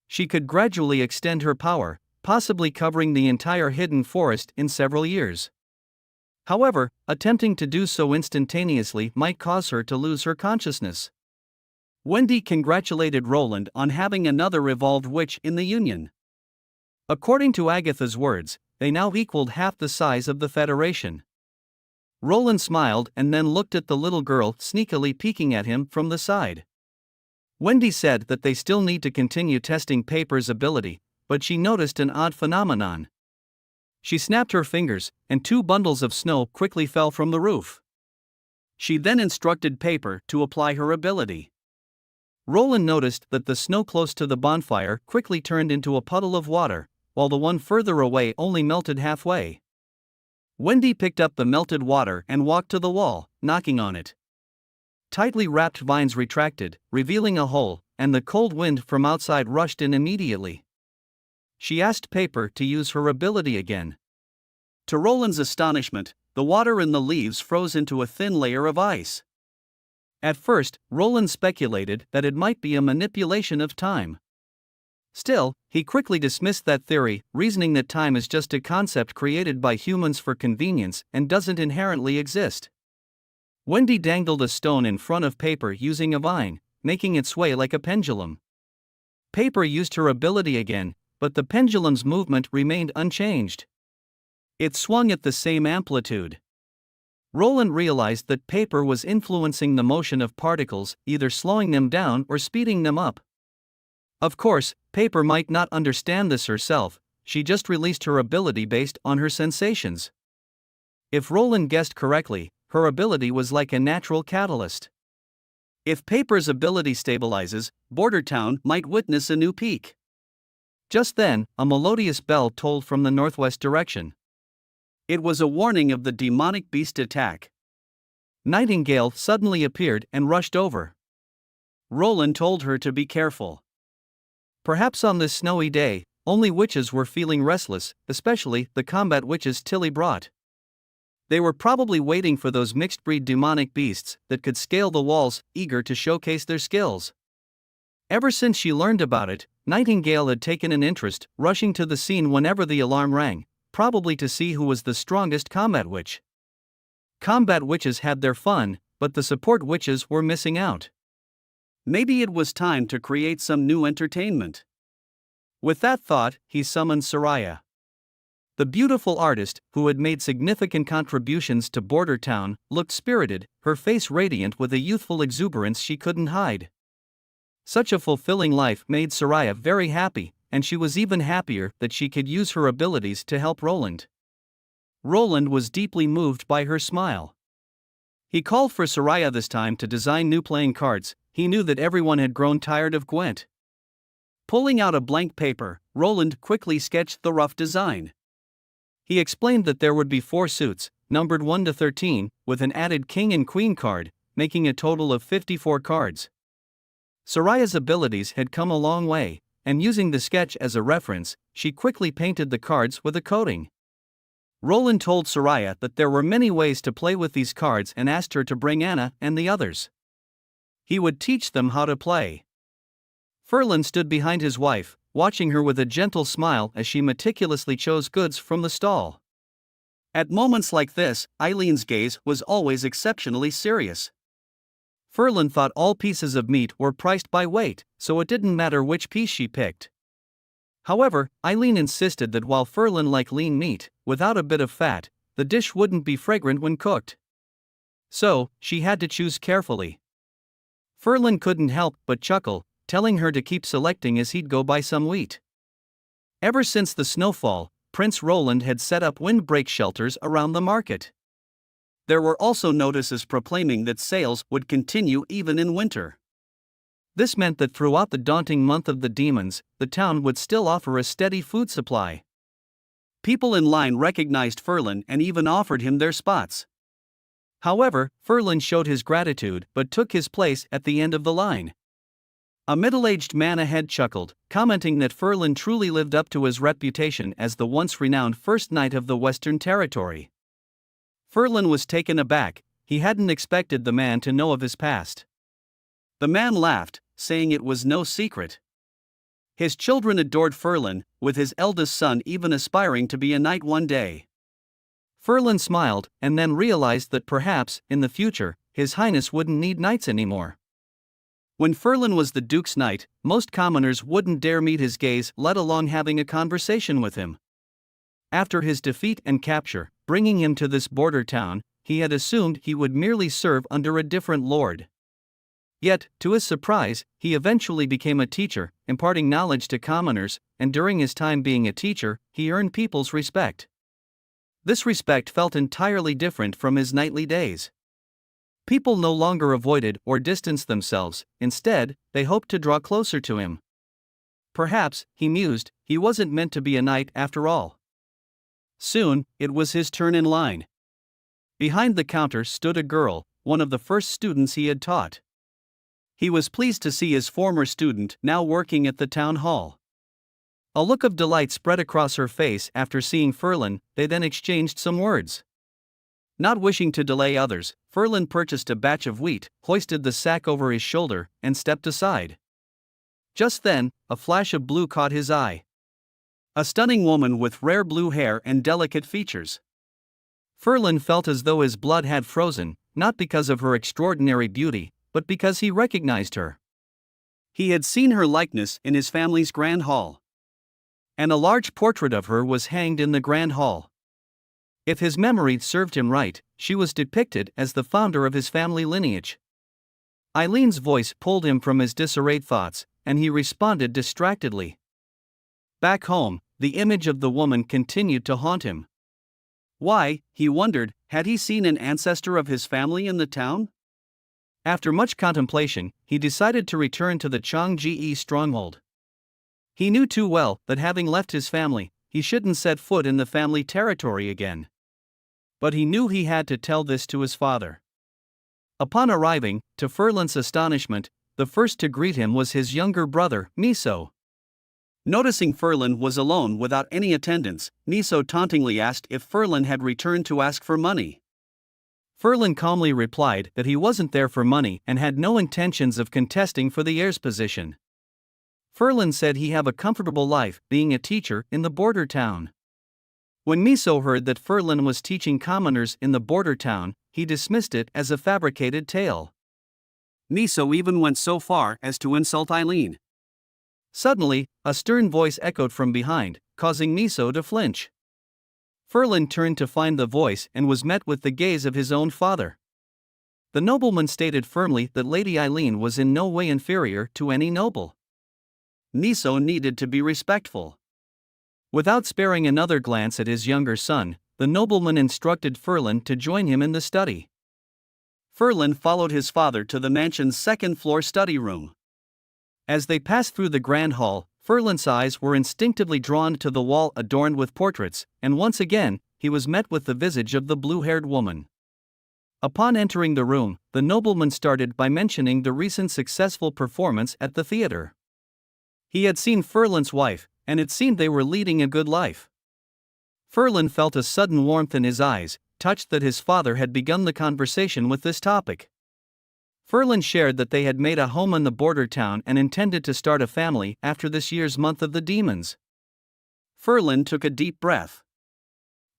She could gradually extend her power, possibly covering the entire hidden forest in several years. However, attempting to do so instantaneously might cause her to lose her consciousness. Wendy congratulated Roland on having another evolved witch in the Union. According to Agatha's words, they now equaled half the size of the Federation. Roland smiled and then looked at the little girl sneakily peeking at him from the side. Wendy said that they still need to continue testing Paper's ability, but she noticed an odd phenomenon. She snapped her fingers, and 2 bundles of snow quickly fell from the roof. She then instructed Paper to apply her ability. Roland noticed that the snow close to the bonfire quickly turned into a puddle of water, while the one further away only melted halfway. Wendy picked up the melted water and walked to the wall, knocking on it. Tightly wrapped vines retracted, revealing a hole, and the cold wind from outside rushed in immediately. She asked Paper to use her ability again. To Roland's astonishment, the water in the leaves froze into a thin layer of ice. At first, Roland speculated that it might be a manipulation of time. Still, he quickly dismissed that theory, reasoning that time is just a concept created by humans for convenience and doesn't inherently exist. Wendy dangled a stone in front of Paper using a vine, making it sway like a pendulum. Paper used her ability again, but the pendulum's movement remained unchanged. It swung at the same amplitude. Roland realized that Paper was influencing the motion of particles, either slowing them down or speeding them up. Of course, Paper might not understand this herself, she just released her ability based on her sensations. If Roland guessed correctly, her ability was like a natural catalyst. If Paper's ability stabilizes, Border Town might witness a new peak. Just then, a melodious bell tolled from the northwest direction. It was a warning of the demonic beast attack. Nightingale suddenly appeared and rushed over. Roland told her to be careful. Perhaps on this snowy day, only witches were feeling restless, especially the combat witches Tilly brought. They were probably waiting for those mixed-breed demonic beasts that could scale the walls, eager to showcase their skills. Ever since she learned about it, Nightingale had taken an interest, rushing to the scene whenever the alarm rang, probably to see who was the strongest combat witch. Combat witches had their fun, but the support witches were missing out. Maybe it was time to create some new entertainment. With that thought, he summoned Soraya. The beautiful artist, who had made significant contributions to Border Town, looked spirited, her face radiant with a youthful exuberance she couldn't hide. Such a fulfilling life made Soraya very happy, and she was even happier that she could use her abilities to help Roland. Roland was deeply moved by her smile. He called for Soraya this time to design new playing cards. He knew that everyone had grown tired of Gwent. Pulling out a blank paper, Roland quickly sketched the rough design. He explained that there would be 4 suits, numbered 1 to 13, with an added king and queen card, making a total of 54 cards. Soraya's abilities had come a long way, and using the sketch as a reference, she quickly painted the cards with a coating. Roland told Soraya that there were many ways to play with these cards and asked her to bring Anna and the others. He would teach them how to play. Ferlin stood behind his wife, watching her with a gentle smile as she meticulously chose goods from the stall. At moments like this, Eileen's gaze was always exceptionally serious. Ferlin thought all pieces of meat were priced by weight, so it didn't matter which piece she picked. However, Eileen insisted that while Ferlin liked lean meat, without a bit of fat, the dish wouldn't be fragrant when cooked. So, she had to choose carefully. Ferlin couldn't help but chuckle, telling her to keep selecting as he'd go buy some wheat. Ever since the snowfall, Prince Roland had set up windbreak shelters around the market. There were also notices proclaiming that sales would continue even in winter. This meant that throughout the daunting month of the demons, the town would still offer a steady food supply. People in line recognized Ferlin and even offered him their spots. However, Ferlin showed his gratitude but took his place at the end of the line. A middle-aged man ahead chuckled, commenting that Ferlin truly lived up to his reputation as the once-renowned first knight of the Western Territory. Ferlin was taken aback. He hadn't expected the man to know of his past. The man laughed, saying it was no secret. His children adored Ferlin, with his eldest son even aspiring to be a knight one day. Ferlin smiled, and then realized that perhaps, in the future, His Highness wouldn't need knights anymore. When Ferlin was the Duke's knight, most commoners wouldn't dare meet his gaze, let alone having a conversation with him. After his defeat and capture, bringing him to this border town, he had assumed he would merely serve under a different lord. Yet, to his surprise, he eventually became a teacher, imparting knowledge to commoners, and during his time being a teacher, he earned people's respect. This respect felt entirely different from his knightly days. People no longer avoided or distanced themselves, instead, they hoped to draw closer to him. Perhaps, he mused, he wasn't meant to be a knight after all. Soon, it was his turn in line. Behind the counter stood a girl, one of the first students he had taught. He was pleased to see his former student now working at the town hall. A look of delight spread across her face after seeing Ferlin. They then exchanged some words. Not wishing to delay others, Ferlin purchased a batch of wheat, hoisted the sack over his shoulder, and stepped aside. Just then, a flash of blue caught his eye. A stunning woman with rare blue hair and delicate features. Ferlin felt as though his blood had frozen, not because of her extraordinary beauty, but because he recognized her. He had seen her likeness in his family's grand hall. And a large portrait of her was hanged in the grand hall. If his memory served him right, she was depicted as the founder of his family lineage. Eileen's voice pulled him from his disarrayed thoughts, and he responded distractedly. Back home, the image of the woman continued to haunt him. Why, he wondered, had he seen an ancestor of his family in the town? After much contemplation, he decided to return to the Changji stronghold. He knew too well that having left his family, he shouldn't set foot in the family territory again. But he knew he had to tell this to his father. Upon arriving, to Furlan's astonishment, the first to greet him was his younger brother, Miso. Noticing Furlan was alone without any attendants, Miso tauntingly asked if Furlan had returned to ask for money. Furlan calmly replied that he wasn't there for money and had no intentions of contesting for the heir's position. Furlan said he have a comfortable life being a teacher in the border town. When Miso heard that Furlan was teaching commoners in the border town, he dismissed it as a fabricated tale. Miso even went so far as to insult Eileen. Suddenly, a stern voice echoed from behind, causing Miso to flinch. Furlan turned to find the voice and was met with the gaze of his own father. The nobleman stated firmly that Lady Eileen was in no way inferior to any noble. Miso needed to be respectful. Without sparing another glance at his younger son, the nobleman instructed Furlan to join him in the study. Furlan followed his father to the mansion's second-floor study room. As they passed through the grand hall, Furlan's eyes were instinctively drawn to the wall adorned with portraits, and once again, he was met with the visage of the blue-haired woman. Upon entering the room, the nobleman started by mentioning the recent successful performance at the theater. He had seen Furlan's wife, and it seemed they were leading a good life. Furlan felt a sudden warmth in his eyes, touched that his father had begun the conversation with this topic. Furlan shared that they had made a home in the border town and intended to start a family after this year's month of the demons. Furlan took a deep breath.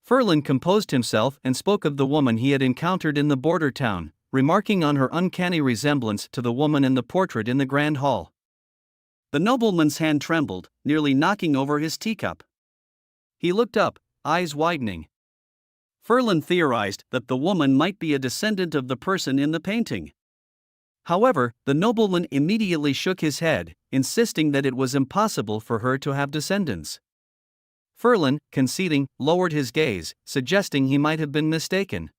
Furlan composed himself and spoke of the woman he had encountered in the border town, remarking on her uncanny resemblance to the woman in the portrait in the grand hall. The nobleman's hand trembled, nearly knocking over his teacup. He looked up, eyes widening. Furlan theorized that the woman might be a descendant of the person in the painting. However, the nobleman immediately shook his head, insisting that it was impossible for her to have descendants. Furlan, conceding, lowered his gaze, suggesting he might have been mistaken.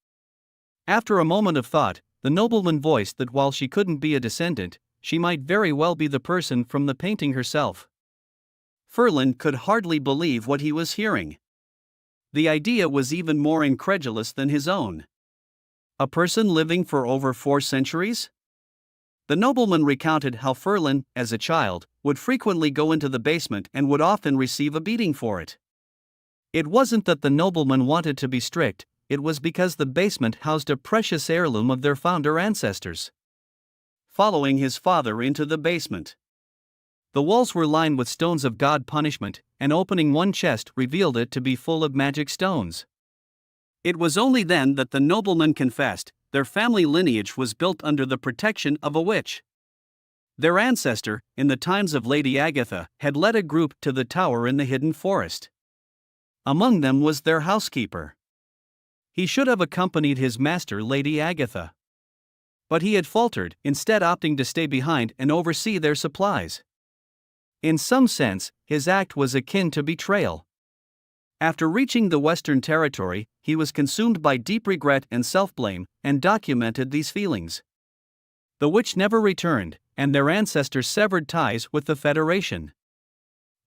After a moment of thought, the nobleman voiced that while she couldn't be a descendant, she might very well be the person from the painting herself. Furlan could hardly believe what he was hearing. The idea was even more incredulous than his own. A person living for over 4 centuries? The nobleman recounted how Furlan, as a child, would frequently go into the basement and would often receive a beating for it. It wasn't that the nobleman wanted to be strict, it was because the basement housed a precious heirloom of their founder ancestors. Following his father into the basement. The walls were lined with stones of god punishment, and opening one chest revealed it to be full of magic stones. It was only then that the nobleman confessed their family lineage was built under the protection of a witch. Their ancestor, in the times of Lady Agatha, had led a group to the tower in the hidden forest. Among them was their housekeeper. He should have accompanied his master, Lady Agatha. But he had faltered, instead opting to stay behind and oversee their supplies. In some sense, his act was akin to betrayal. After reaching the Western Territory, he was consumed by deep regret and self-blame, and documented these feelings. The witch never returned, and their ancestors severed ties with the Federation.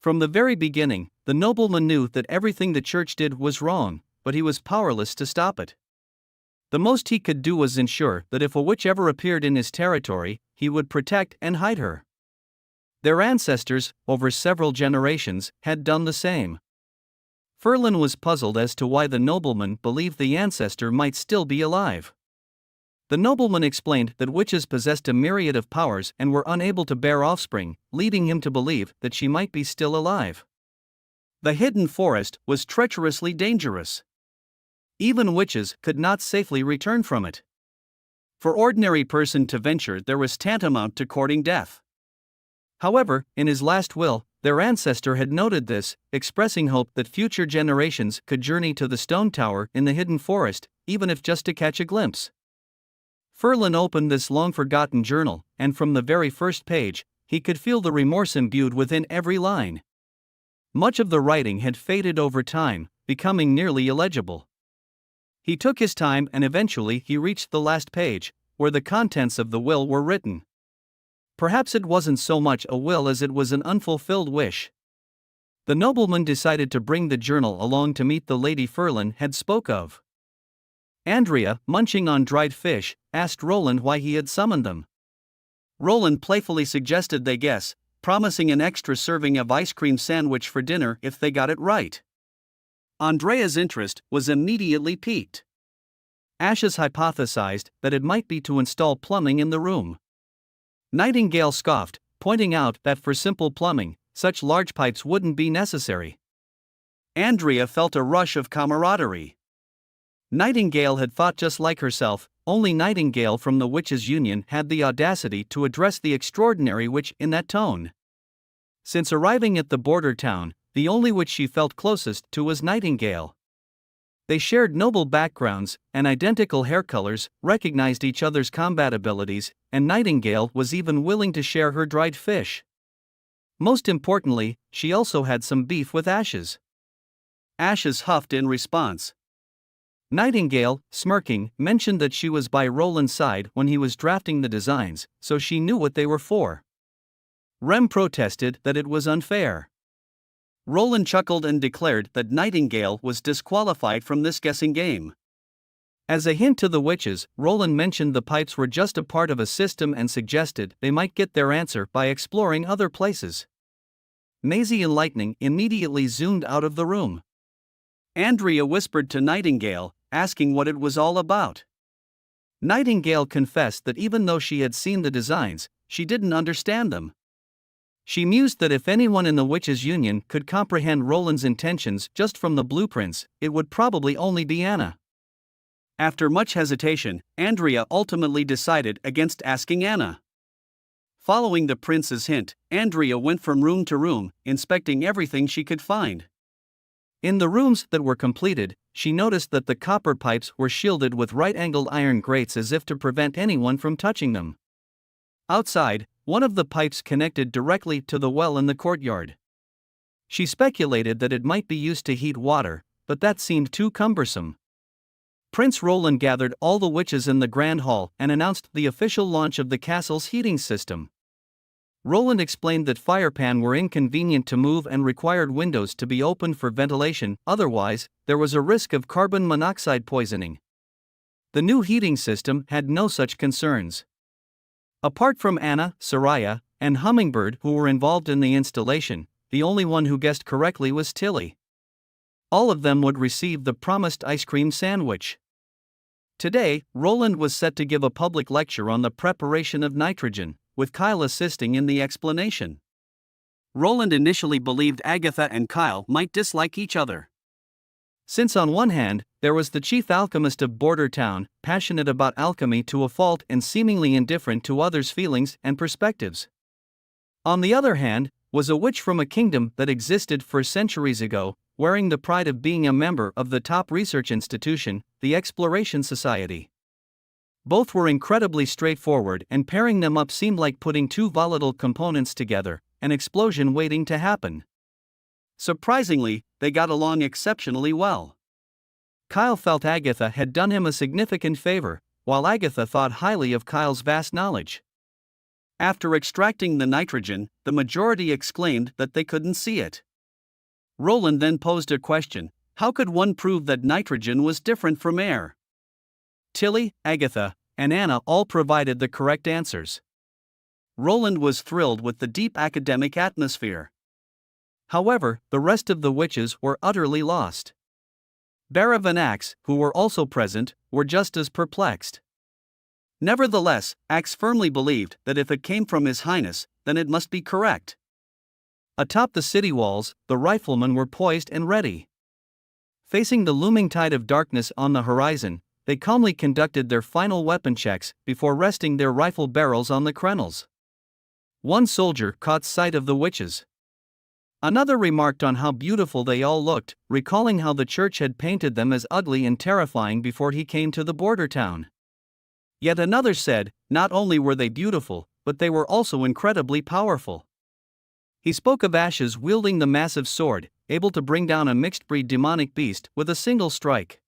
From the very beginning, the nobleman knew that everything the church did was wrong, but he was powerless to stop it. The most he could do was ensure that if a witch ever appeared in his territory, he would protect and hide her. Their ancestors, over several generations, had done the same. Furlan was puzzled as to why the nobleman believed the ancestor might still be alive. The nobleman explained that witches possessed a myriad of powers and were unable to bear offspring, leading him to believe that she might be still alive. The hidden forest was treacherously dangerous. Even witches could not safely return from it. For ordinary person to venture there was tantamount to courting death. However, in his last will, their ancestor had noted this, expressing hope that future generations could journey to the stone tower in the hidden forest, even if just to catch a glimpse. Furlan opened this long-forgotten journal, and from the very first page, he could feel the remorse imbued within every line. Much of the writing had faded over time, becoming nearly illegible. He took his time and eventually he reached the last page, where the contents of the will were written. Perhaps it wasn't so much a will as it was an unfulfilled wish. The nobleman decided to bring the journal along to meet the lady Ferlin had spoke of. Andrea, munching on dried fish, asked Roland why he had summoned them. Roland playfully suggested they guess, promising an extra serving of ice cream sandwich for dinner if they got it right. Andrea's interest was immediately piqued. Ashes hypothesized that it might be to install plumbing in the room. Nightingale scoffed, pointing out that for simple plumbing, such large pipes wouldn't be necessary. Andrea felt a rush of camaraderie. Nightingale had thought just like herself, only Nightingale from the Witches' Union had the audacity to address the extraordinary witch in that tone. Since arriving at the border town, the only witch she felt closest to was Nightingale. They shared noble backgrounds and identical hair colors, recognized each other's combat abilities, and Nightingale was even willing to share her dried fish. Most importantly, she also had some beef with Ashes. Ashes huffed in response. Nightingale, smirking, mentioned that she was by Roland's side when he was drafting the designs, so she knew what they were for. Rem protested that it was unfair. Roland chuckled and declared that Nightingale was disqualified from this guessing game. As a hint to the witches, Roland mentioned the pipes were just a part of a system and suggested they might get their answer by exploring other places. Maisie and Lightning immediately zoomed out of the room. Andrea whispered to Nightingale, asking what it was all about. Nightingale confessed that even though she had seen the designs, she didn't understand them. She mused that if anyone in the Witches' Union could comprehend Roland's intentions just from the blueprints, it would probably only be Anna. After much hesitation, Andrea ultimately decided against asking Anna. Following the prince's hint, Andrea went from room to room, inspecting everything she could find. In the rooms that were completed, she noticed that the copper pipes were shielded with right-angled iron grates as if to prevent anyone from touching them. Outside, one of the pipes connected directly to the well in the courtyard. She speculated that it might be used to heat water, but that seemed too cumbersome. Prince Roland gathered all the witches in the Grand Hall and announced the official launch of the castle's heating system. Roland explained that firepan were inconvenient to move and required windows to be opened for ventilation, otherwise, there was a risk of carbon monoxide poisoning. The new heating system had no such concerns. Apart from Anna, Soraya, and Hummingbird who were involved in the installation, the only one who guessed correctly was Tilly. All of them would receive the promised ice cream sandwich. Today, Roland was set to give a public lecture on the preparation of nitrogen, with Kyle assisting in the explanation. Roland initially believed Agatha and Kyle might dislike each other. Since on one hand, there was the chief alchemist of Border Town, passionate about alchemy to a fault and seemingly indifferent to others' feelings and perspectives. On the other hand, was a witch from a kingdom that existed for centuries ago, wearing the pride of being a member of the top research institution, the Exploration Society. Both were incredibly straightforward, and pairing them up seemed like putting two volatile components together, an explosion waiting to happen. Surprisingly, they got along exceptionally well. Kyle felt Agatha had done him a significant favor, while Agatha thought highly of Kyle's vast knowledge. After extracting the nitrogen, the majority exclaimed that they couldn't see it. Roland then posed a question: how could one prove that nitrogen was different from air? Tilly, Agatha, and Anna all provided the correct answers. Roland was thrilled with the deep academic atmosphere. However, the rest of the witches were utterly lost. Barav and Axe, who were also present, were just as perplexed. Nevertheless, Axe firmly believed that if it came from His Highness, then it must be correct. Atop the city walls, the riflemen were poised and ready. Facing the looming tide of darkness on the horizon, they calmly conducted their final weapon checks before resting their rifle barrels on the crenels. One soldier caught sight of the witches. Another remarked on how beautiful they all looked, recalling how the church had painted them as ugly and terrifying before he came to the border town. Yet another said, not only were they beautiful, but they were also incredibly powerful. He spoke of Ashes wielding the massive sword, able to bring down a mixed-breed demonic beast with a single strike.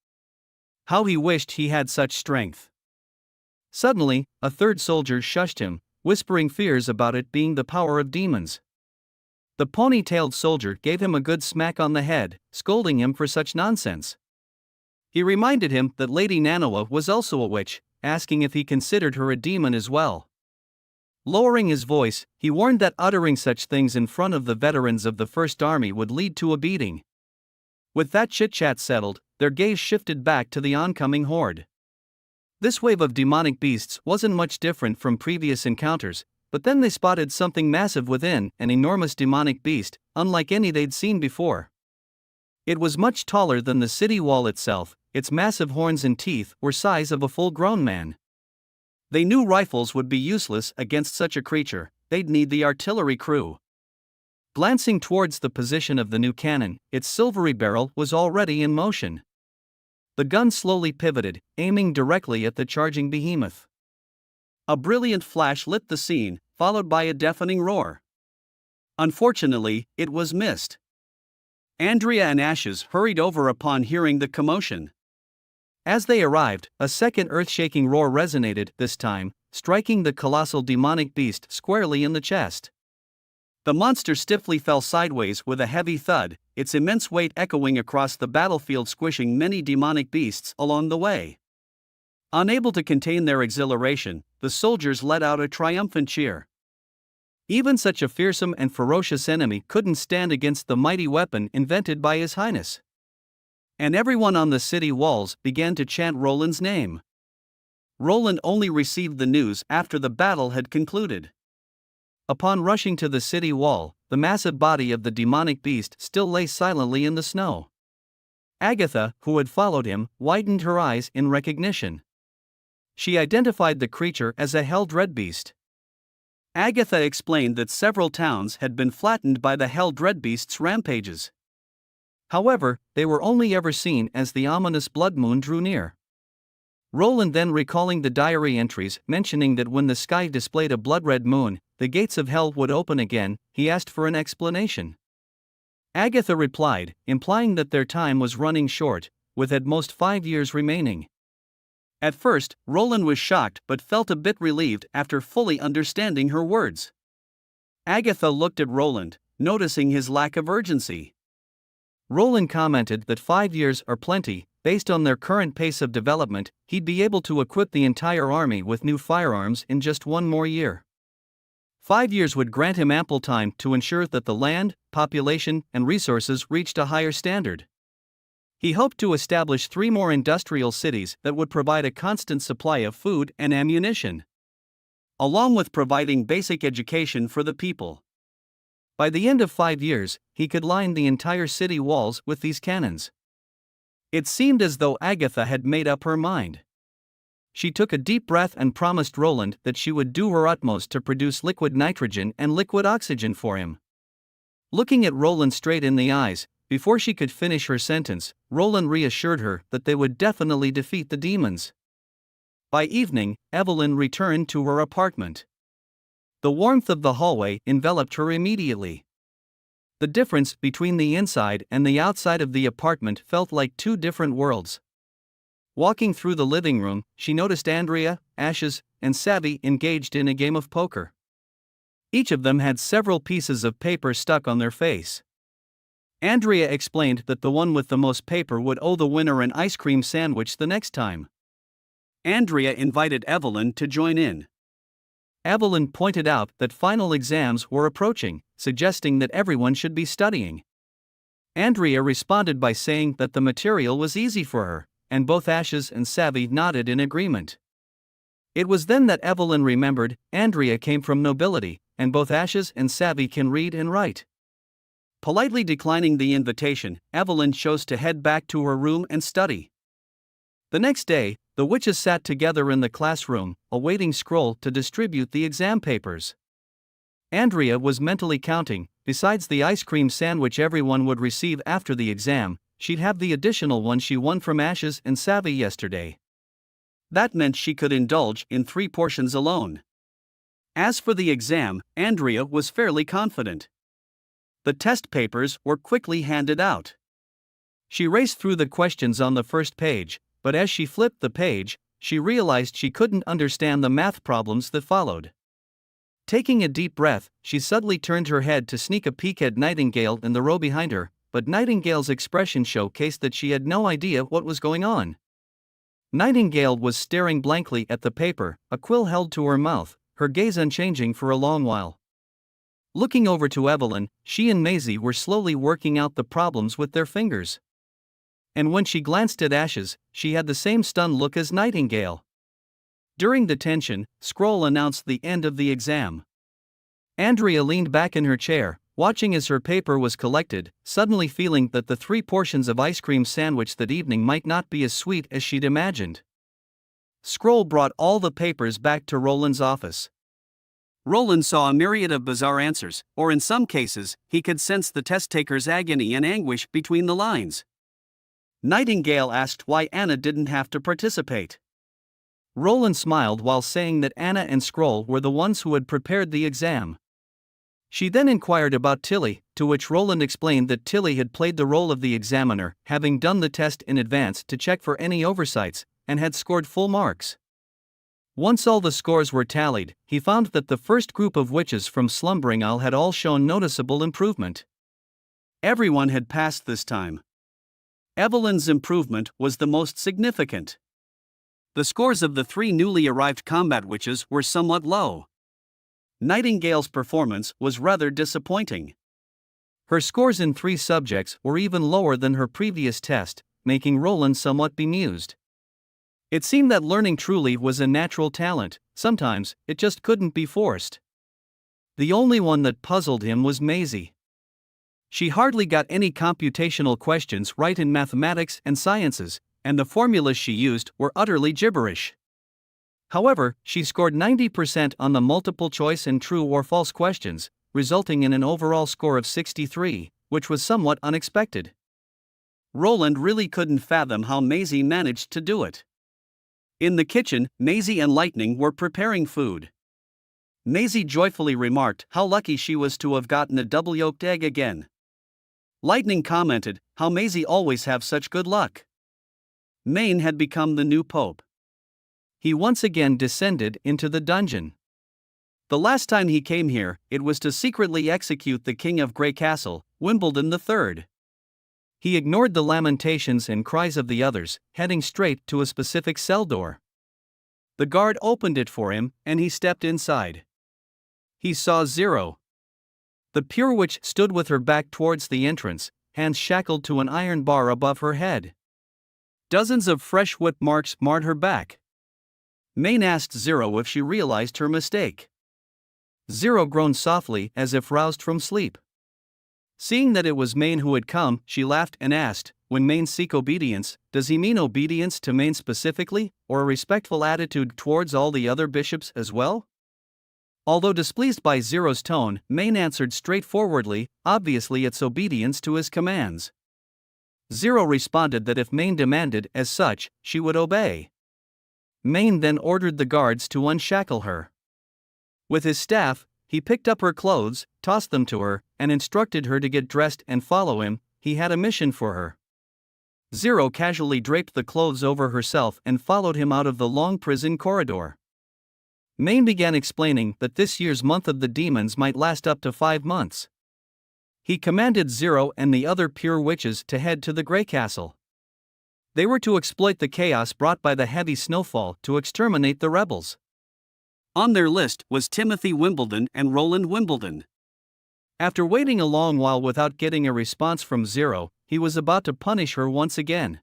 How he wished he had such strength. Suddenly, a third soldier shushed him, whispering fears about it being the power of demons. The pony-tailed soldier gave him a good smack on the head, scolding him for such nonsense. He reminded him that Lady Nanoa was also a witch, asking if he considered her a demon as well. Lowering his voice, he warned that uttering such things in front of the veterans of the First Army would lead to a beating. With that chit-chat settled, their gaze shifted back to the oncoming horde. This wave of demonic beasts wasn't much different from previous encounters, but then they spotted something massive within, an enormous demonic beast, unlike any they'd seen before. It was much taller than the city wall itself, its massive horns and teeth were size of a full-grown man. They knew rifles would be useless against such a creature, they'd need the artillery crew. Glancing towards the position of the new cannon, its silvery barrel was already in motion. The gun slowly pivoted, aiming directly at the charging behemoth. A brilliant flash lit the scene, followed by a deafening roar. Unfortunately, it was missed. Andrea and Ashes hurried over upon hearing the commotion. As they arrived, a second earth-shaking roar resonated, this time, striking the colossal demonic beast squarely in the chest. The monster stiffly fell sideways with a heavy thud, its immense weight echoing across the battlefield, squishing many demonic beasts along the way. Unable to contain their exhilaration, the soldiers let out a triumphant cheer. Even such a fearsome and ferocious enemy couldn't stand against the mighty weapon invented by His Highness. And everyone on the city walls began to chant Roland's name. Roland only received the news after the battle had concluded. Upon rushing to the city wall, the massive body of the demonic beast still lay silently in the snow. Agatha, who had followed him, widened her eyes in recognition. She identified the creature as a hell dread beast. Agatha explained that several towns had been flattened by the hell dread beast's rampages. However, they were only ever seen as the ominous blood moon drew near. Roland then, recalling the diary entries mentioning that when the sky displayed a blood-red moon, the gates of hell would open again, he asked for an explanation. Agatha replied, implying that their time was running short, with at most 5 years remaining. At first, Roland was shocked but felt a bit relieved after fully understanding her words. Agatha looked at Roland, noticing his lack of urgency. Roland commented that 5 years are plenty. Based on their current pace of development, he'd be able to equip the entire army with new firearms in just 1 more year. 5 years would grant him ample time to ensure that the land, population, and resources reached a higher standard. He hoped to establish 3 more industrial cities that would provide a constant supply of food and ammunition, along with providing basic education for the people. By the end of 5 years, he could line the entire city walls with these cannons. It seemed as though Agatha had made up her mind. She took a deep breath and promised Roland that she would do her utmost to produce liquid nitrogen and liquid oxygen for him. Looking at Roland straight in the eyes, before she could finish her sentence, Roland reassured her that they would definitely defeat the demons. By evening, Evelyn returned to her apartment. The warmth of the hallway enveloped her immediately. The difference between the inside and the outside of the apartment felt like 2 different worlds. Walking through the living room, she noticed Andrea, Ashes, and Savvy engaged in a game of poker. Each of them had several pieces of paper stuck on their face. Andrea explained that the one with the most paper would owe the winner an ice cream sandwich the next time. Andrea invited Evelyn to join in. Evelyn pointed out that final exams were approaching, suggesting that everyone should be studying. Andrea responded by saying that the material was easy for her, and both Ashes and Savvy nodded in agreement. It was then that Evelyn remembered Andrea came from nobility, and both Ashes and Savvy can read and write. Politely declining the invitation, Evelyn chose to head back to her room and study. The next day, the witches sat together in the classroom, awaiting Scroll to distribute the exam papers. Andrea was mentally counting, besides the ice cream sandwich everyone would receive after the exam, she'd have the additional one she won from Ashes and Savvy yesterday. That meant she could indulge in 3 portions alone. As for the exam, Andrea was fairly confident. The test papers were quickly handed out. She raced through the questions on the first page, but as she flipped the page, she realized she couldn't understand the math problems that followed. Taking a deep breath, she suddenly turned her head to sneak a peek at Nightingale in the row behind her, but Nightingale's expression showcased that she had no idea what was going on. Nightingale was staring blankly at the paper, a quill held to her mouth, her gaze unchanging for a long while. Looking over to Evelyn, she and Maisie were slowly working out the problems with their fingers. And when she glanced at Ashes, she had the same stunned look as Nightingale. During the tension, Scroll announced the end of the exam. Andrea leaned back in her chair, watching as her paper was collected, suddenly feeling that the 3 portions of ice cream sandwich that evening might not be as sweet as she'd imagined. Scroll brought all the papers back to Roland's office. Roland saw a myriad of bizarre answers, or in some cases, he could sense the test-taker's agony and anguish between the lines. Nightingale asked why Anna didn't have to participate. Roland smiled while saying that Anna and Scroll were the ones who had prepared the exam. She then inquired about Tilly, to which Roland explained that Tilly had played the role of the examiner, having done the test in advance to check for any oversights, and had scored full marks. Once all the scores were tallied, he found that the first group of witches from Slumbering Isle had all shown noticeable improvement. Everyone had passed this time. Evelyn's improvement was the most significant. The scores of the 3 newly arrived combat witches were somewhat low. Nightingale's performance was rather disappointing. Her scores in 3 subjects were even lower than her previous test, making Roland somewhat bemused. It seemed that learning truly was a natural talent, sometimes it just couldn't be forced. The only one that puzzled him was Maisie. She hardly got any computational questions right in mathematics and sciences, and the formulas she used were utterly gibberish. However, she scored 90% on the multiple choice and true or false questions, resulting in an overall score of 63, which was somewhat unexpected. Roland really couldn't fathom how Maisie managed to do it. In the kitchen, Maisie and Lightning were preparing food. Maisie joyfully remarked how lucky she was to have gotten a double-yolked egg again. Lightning commented, "How Maisie always have such good luck." Maine had become the new pope. He once again descended into the dungeon. The last time he came here, it was to secretly execute the King of Grey Castle, Wimbledon III. He ignored the lamentations and cries of the others, heading straight to a specific cell door. The guard opened it for him, and he stepped inside. He saw Zero. The Pure Witch stood with her back towards the entrance, hands shackled to an iron bar above her head. Dozens of fresh whip marks marred her back. Maine asked Zero if she realized her mistake. Zero groaned softly as if roused from sleep. Seeing that it was Maine who had come, she laughed and asked, "When Maine seek obedience, does he mean obedience to Maine specifically, or a respectful attitude towards all the other bishops as well?" Although displeased by Zero's tone, Maine answered straightforwardly, "Obviously it's obedience to his commands." Zero responded that if Maine demanded as such, she would obey. Maine then ordered the guards to unshackle her. With his staff, he picked up her clothes, tossed them to her, and instructed her to get dressed and follow him. He had a mission for her. Zero casually draped the clothes over herself and followed him out of the long prison corridor. Maine began explaining that this year's month of the demons might last up to 5 months. He commanded Zero and the other pure witches to head to the Grey Castle. They were to exploit the chaos brought by the heavy snowfall to exterminate the rebels. On their list was Timothy Wimbledon and Roland Wimbledon. After waiting a long while without getting a response from Zero, he was about to punish her once again.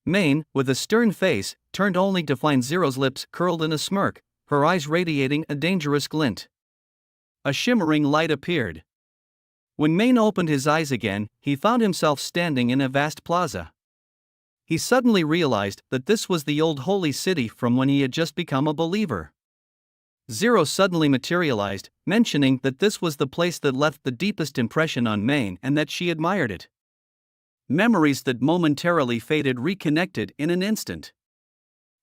Maine, with a stern face, turned only to find Zero's lips curled in a smirk, her eyes radiating a dangerous glint. A shimmering light appeared. When Maine opened his eyes again, he found himself standing in a vast plaza. He suddenly realized that this was the old holy city from when he had just become a believer. Zero suddenly materialized, mentioning that this was the place that left the deepest impression on Maine and that she admired it. Memories that momentarily faded reconnected in an instant.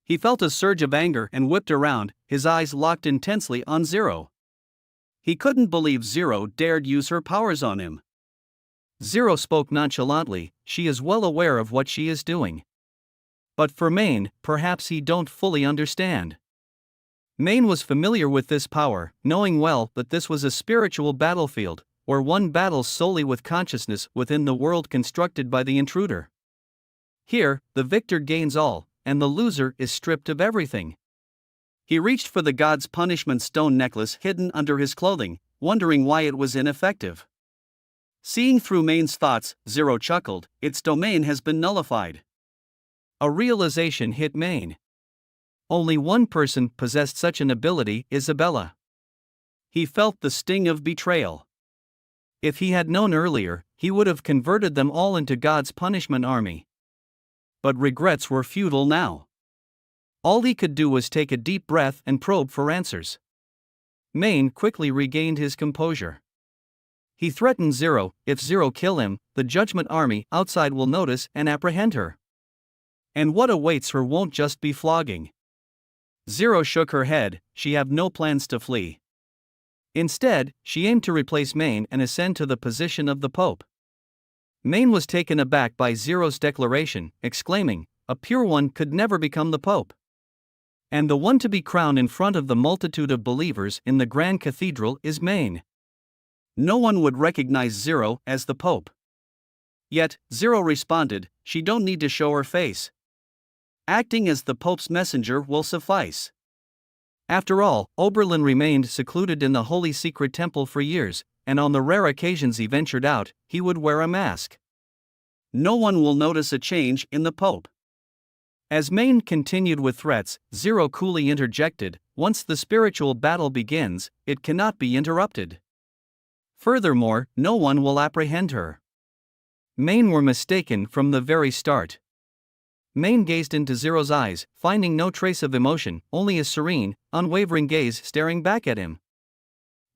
He felt a surge of anger and whipped around, his eyes locked intensely on Zero. He couldn't believe Zero dared use her powers on him. Zero spoke nonchalantly, "She is well aware of what she is doing. But for Main, perhaps he don't fully understand. Main was familiar with this power, knowing well that this was a spiritual battlefield, where one battles solely with consciousness within the world constructed by the intruder. Here, the victor gains all, and the loser is stripped of everything. He reached for the god's punishment stone necklace hidden under his clothing, wondering why it was ineffective. Seeing through Main's thoughts, Zero chuckled, its domain has been nullified. A realization hit Main. Only one person possessed such an ability, Isabella. He felt the sting of betrayal. If he had known earlier, he would have converted them all into God's punishment army. But regrets were futile now. All he could do was take a deep breath and probe for answers. Main quickly regained his composure. He threatened Zero, if Zero kill him, the judgment army outside will notice and apprehend her. And what awaits her won't just be flogging. Zero shook her head, she have no plans to flee. Instead, she aimed to replace Main and ascend to the position of the Pope. Main was taken aback by Zero's declaration, exclaiming, a pure one could never become the Pope. And the one to be crowned in front of the multitude of believers in the Grand Cathedral is Main. No one would recognize Zero as the Pope. Yet, Zero responded, she don't need to show her face. Acting as the Pope's messenger will suffice. After all, Oberlin remained secluded in the holy secret temple for years, and on the rare occasions he ventured out, he would wear a mask. No one will notice a change in the Pope. As Main continued with threats, Zero coolly interjected, once the spiritual battle begins, it cannot be interrupted. Furthermore, no one will apprehend her. Main were mistaken from the very start. Main gazed into Zero's eyes, finding no trace of emotion, only a serene, unwavering gaze staring back at him.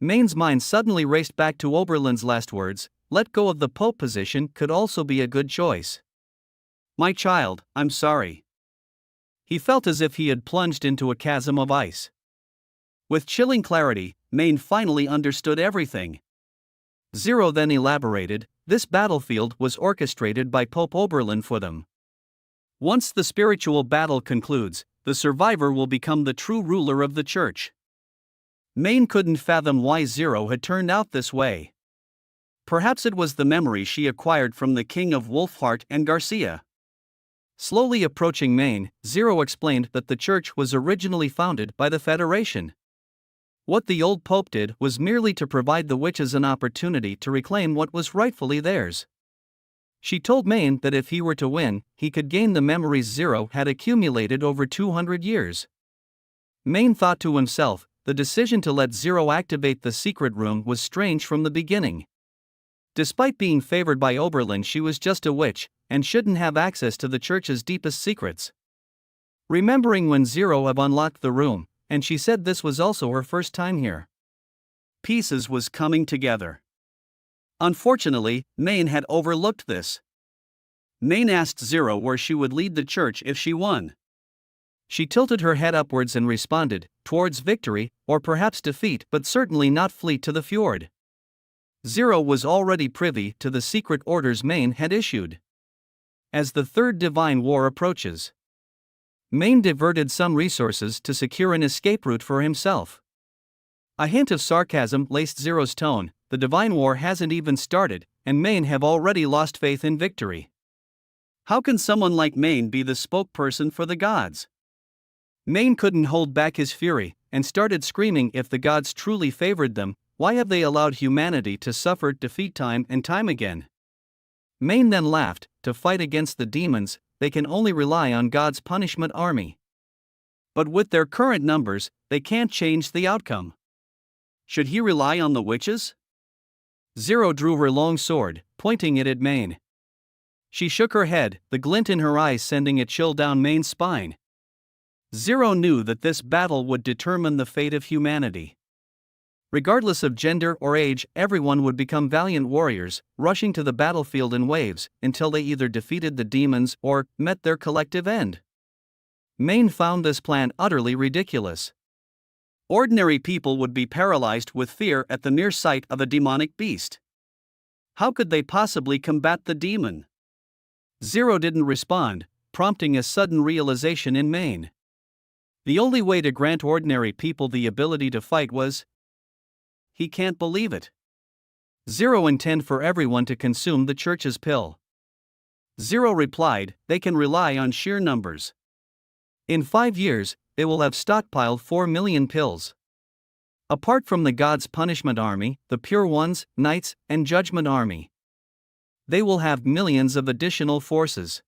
Main's mind suddenly raced back to Oberlin's last words, let go of the Pope position could also be a good choice. My child, I'm sorry. He felt as if he had plunged into a chasm of ice. With chilling clarity, Main finally understood everything. Zero then elaborated, this battlefield was orchestrated by Pope Oberlin for them. Once the spiritual battle concludes, the survivor will become the true ruler of the church. Main couldn't fathom why Zero had turned out this way. Perhaps it was the memory she acquired from the king of Wolfhart and Garcia. Slowly approaching Main, Zero explained that the church was originally founded by the Federation. What the old pope did was merely to provide the witches an opportunity to reclaim what was rightfully theirs. She told Main that if he were to win, he could gain the memories Zero had accumulated over 200 years. Main thought to himself, the decision to let Zero activate the secret room was strange from the beginning. Despite being favored by Oberlin, she was just a witch, and shouldn't have access to the church's deepest secrets. Remembering when Zero had unlocked the room, and she said this was also her first time here. Pieces was coming together. Unfortunately, Main had overlooked this. Main asked Zero where she would lead the church if she won. She tilted her head upwards and responded, towards victory, or perhaps defeat, but certainly not flee to the fjord. Zero was already privy to the secret orders Main had issued. As the Third Divine War approaches, Main diverted some resources to secure an escape route for himself. A hint of sarcasm laced Zero's tone, the Divine War hasn't even started, and Main have already lost faith in victory. How can someone like Main be the spokesperson for the gods? Main couldn't hold back his fury, and started screaming if the gods truly favored them, why have they allowed humanity to suffer defeat time and time again? Main then laughed, to fight against the demons, they can only rely on God's punishment army. But with their current numbers, they can't change the outcome. Should he rely on the witches? Zero drew her long sword, pointing it at Main. She shook her head, the glint in her eyes sending a chill down Main's spine. Zero knew that this battle would determine the fate of humanity. Regardless of gender or age, everyone would become valiant warriors, rushing to the battlefield in waves, until they either defeated the demons or met their collective end. Main found this plan utterly ridiculous. Ordinary people would be paralyzed with fear at the mere sight of a demonic beast. How could they possibly combat the demon? Zero didn't respond, prompting a sudden realization in Maine. The only way to grant ordinary people the ability to fight was. He can't believe it. Zero intend for everyone to consume the church's pill. Zero replied, they can rely on sheer numbers. In 5 years, they will have stockpiled 4 million pills. Apart from the God's punishment army, the pure ones, knights, and judgment army, they will have millions of additional forces.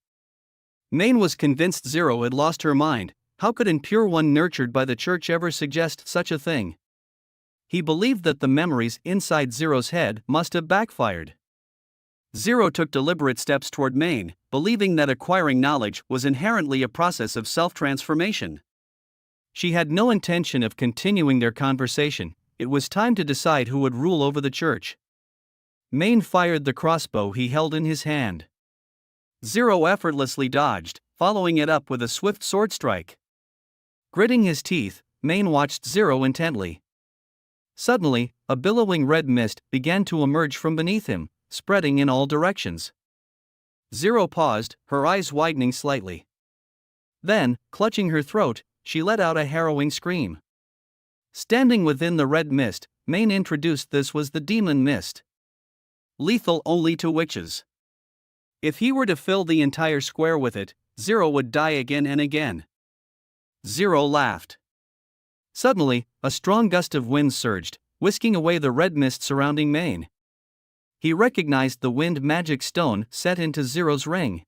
Maine was convinced Zero had lost her mind. How could an impure one nurtured by the church ever suggest such a thing? He believed that the memories inside Zero's head must have backfired. Zero took deliberate steps toward Maine, believing that acquiring knowledge was inherently a process of self-transformation. She had no intention of continuing their conversation. It was time to decide who would rule over the church. Maine fired the crossbow he held in his hand. Zero effortlessly dodged, following it up with a swift sword strike. Gritting his teeth, Maine watched Zero intently. Suddenly, a billowing red mist began to emerge from beneath him, spreading in all directions. Zero paused, her eyes widening slightly. Then, clutching her throat, she let out a harrowing scream. Standing within the red mist, Maine introduced this was the demon mist. Lethal only to witches. If he were to fill the entire square with it, Zero would die again and again. Zero laughed. Suddenly, a strong gust of wind surged, whisking away the red mist surrounding Maine. He recognized the wind magic stone set into Zero's ring.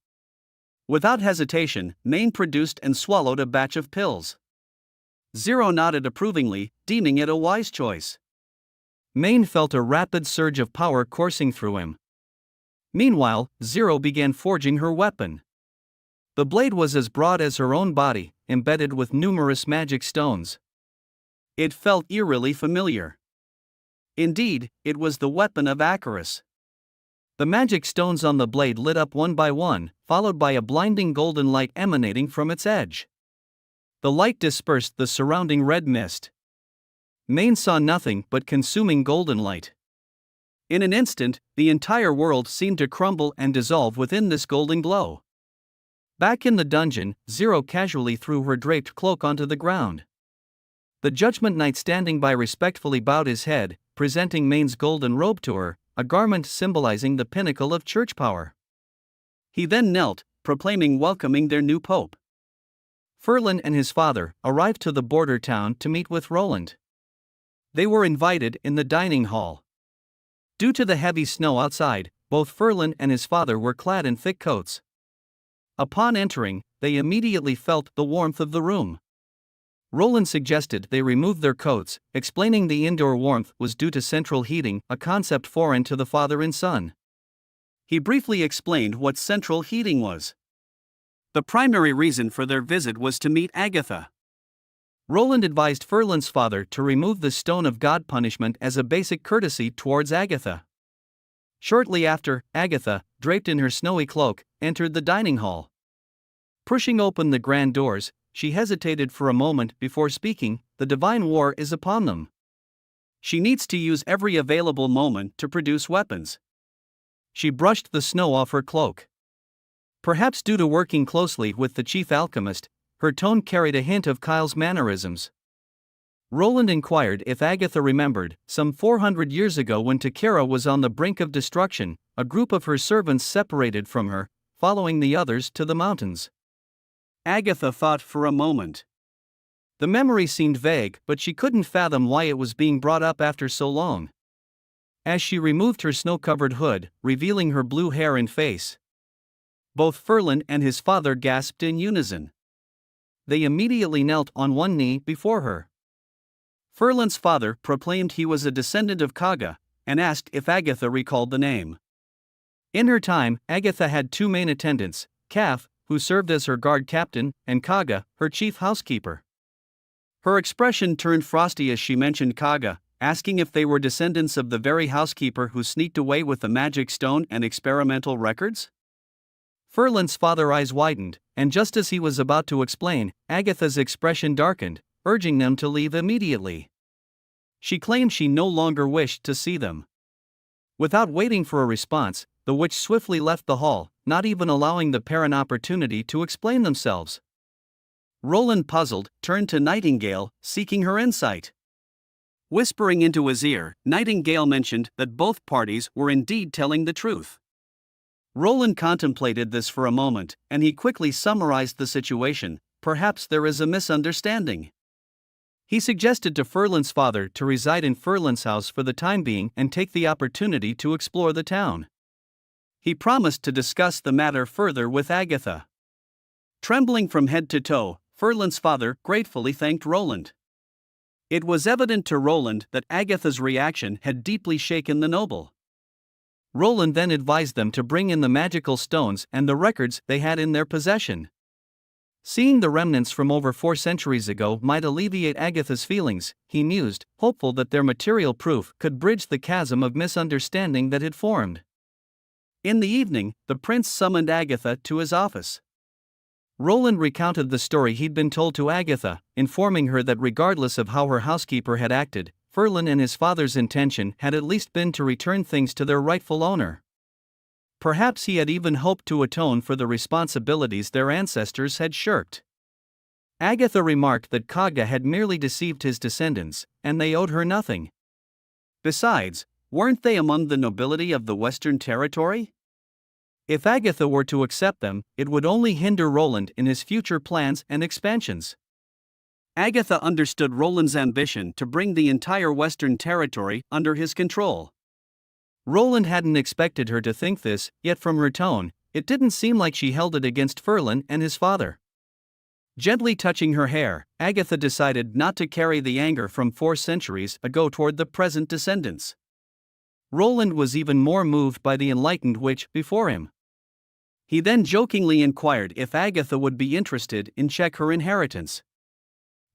Without hesitation, Maine produced and swallowed a batch of pills. Zero nodded approvingly, deeming it a wise choice. Maine felt a rapid surge of power coursing through him. Meanwhile, Zero began forging her weapon. The blade was as broad as her own body, embedded with numerous magic stones. It felt eerily familiar. Indeed, it was the weapon of Icarus. The magic stones on the blade lit up one by one, followed by a blinding golden light emanating from its edge. The light dispersed the surrounding red mist. Maine saw nothing but consuming golden light. In an instant, the entire world seemed to crumble and dissolve within this golden glow. Back in the dungeon, Zero casually threw her draped cloak onto the ground. The Judgment Knight standing by respectfully bowed his head, presenting Maine's golden robe to her, a garment symbolizing the pinnacle of church power. He then knelt, proclaiming welcoming their new pope. Ferlin and his father arrived to the border town to meet with Roland. They were invited in the dining hall. Due to the heavy snow outside, both Ferlin and his father were clad in thick coats. Upon entering, they immediately felt the warmth of the room. Roland suggested they remove their coats, explaining the indoor warmth was due to central heating, a concept foreign to the father and son. He briefly explained what central heating was. The primary reason for their visit was to meet Agatha. Roland advised Ferlin's father to remove the stone of God punishment as a basic courtesy towards Agatha. Shortly after, Agatha, draped in her snowy cloak, entered the dining hall. Pushing open the grand doors, she hesitated for a moment before speaking. The divine war is upon them. She needs to use every available moment to produce weapons. She brushed the snow off her cloak. Perhaps due to working closely with the chief alchemist, her tone carried a hint of Kyle's mannerisms. Roland inquired if Agatha remembered, some 400 years ago when Takara was on the brink of destruction, a group of her servants separated from her, following the others to the mountains. Agatha thought for a moment. The memory seemed vague, but she couldn't fathom why it was being brought up after so long. As she removed her snow-covered hood, revealing her blue hair and face, both Ferlin and his father gasped in unison. They immediately knelt on one knee before her. Ferlin's father proclaimed he was a descendant of Kaga, and asked if Agatha recalled the name. In her time, Agatha had two main attendants, Kaf, who served as her guard captain, and Kaga, her chief housekeeper. Her expression turned frosty as she mentioned Kaga, asking if they were descendants of the very housekeeper who sneaked away with the magic stone and experimental records. Ferlin's father's eyes widened, and just as he was about to explain, Agatha's expression darkened, urging them to leave immediately. She claimed she no longer wished to see them. Without waiting for a response, the witch swiftly left the hall, not even allowing the pair an opportunity to explain themselves. Roland, puzzled, turned to Nightingale, seeking her insight. Whispering into his ear, Nightingale mentioned that both parties were indeed telling the truth. Roland contemplated this for a moment, and he quickly summarized the situation. Perhaps there is a misunderstanding. He suggested to Ferland's father to reside in Ferland's house for the time being and take the opportunity to explore the town. He promised to discuss the matter further with Agatha. Trembling from head to toe, Ferland's father gratefully thanked Roland. It was evident to Roland that Agatha's reaction had deeply shaken the noble. Roland then advised them to bring in the magical stones and the records they had in their possession. Seeing the remnants from over 4 centuries ago might alleviate Agatha's feelings, he mused, hopeful that their material proof could bridge the chasm of misunderstanding that had formed. In the evening, the prince summoned Agatha to his office. Roland recounted the story he'd been told to Agatha, informing her that regardless of how her housekeeper had acted, Ferland and his father's intention had at least been to return things to their rightful owner. Perhaps he had even hoped to atone for the responsibilities their ancestors had shirked. Agatha remarked that Kaga had merely deceived his descendants, and they owed her nothing. Besides, weren't they among the nobility of the Western Territory? If Agatha were to accept them, it would only hinder Roland in his future plans and expansions. Agatha understood Roland's ambition to bring the entire Western Territory under his control. Roland hadn't expected her to think this, yet from her tone, it didn't seem like she held it against Ferland and his father. Gently touching her hair, Agatha decided not to carry the anger from 4 centuries ago toward the present descendants. Roland was even more moved by the enlightened witch before him. He then jokingly inquired if Agatha would be interested in her inheritance.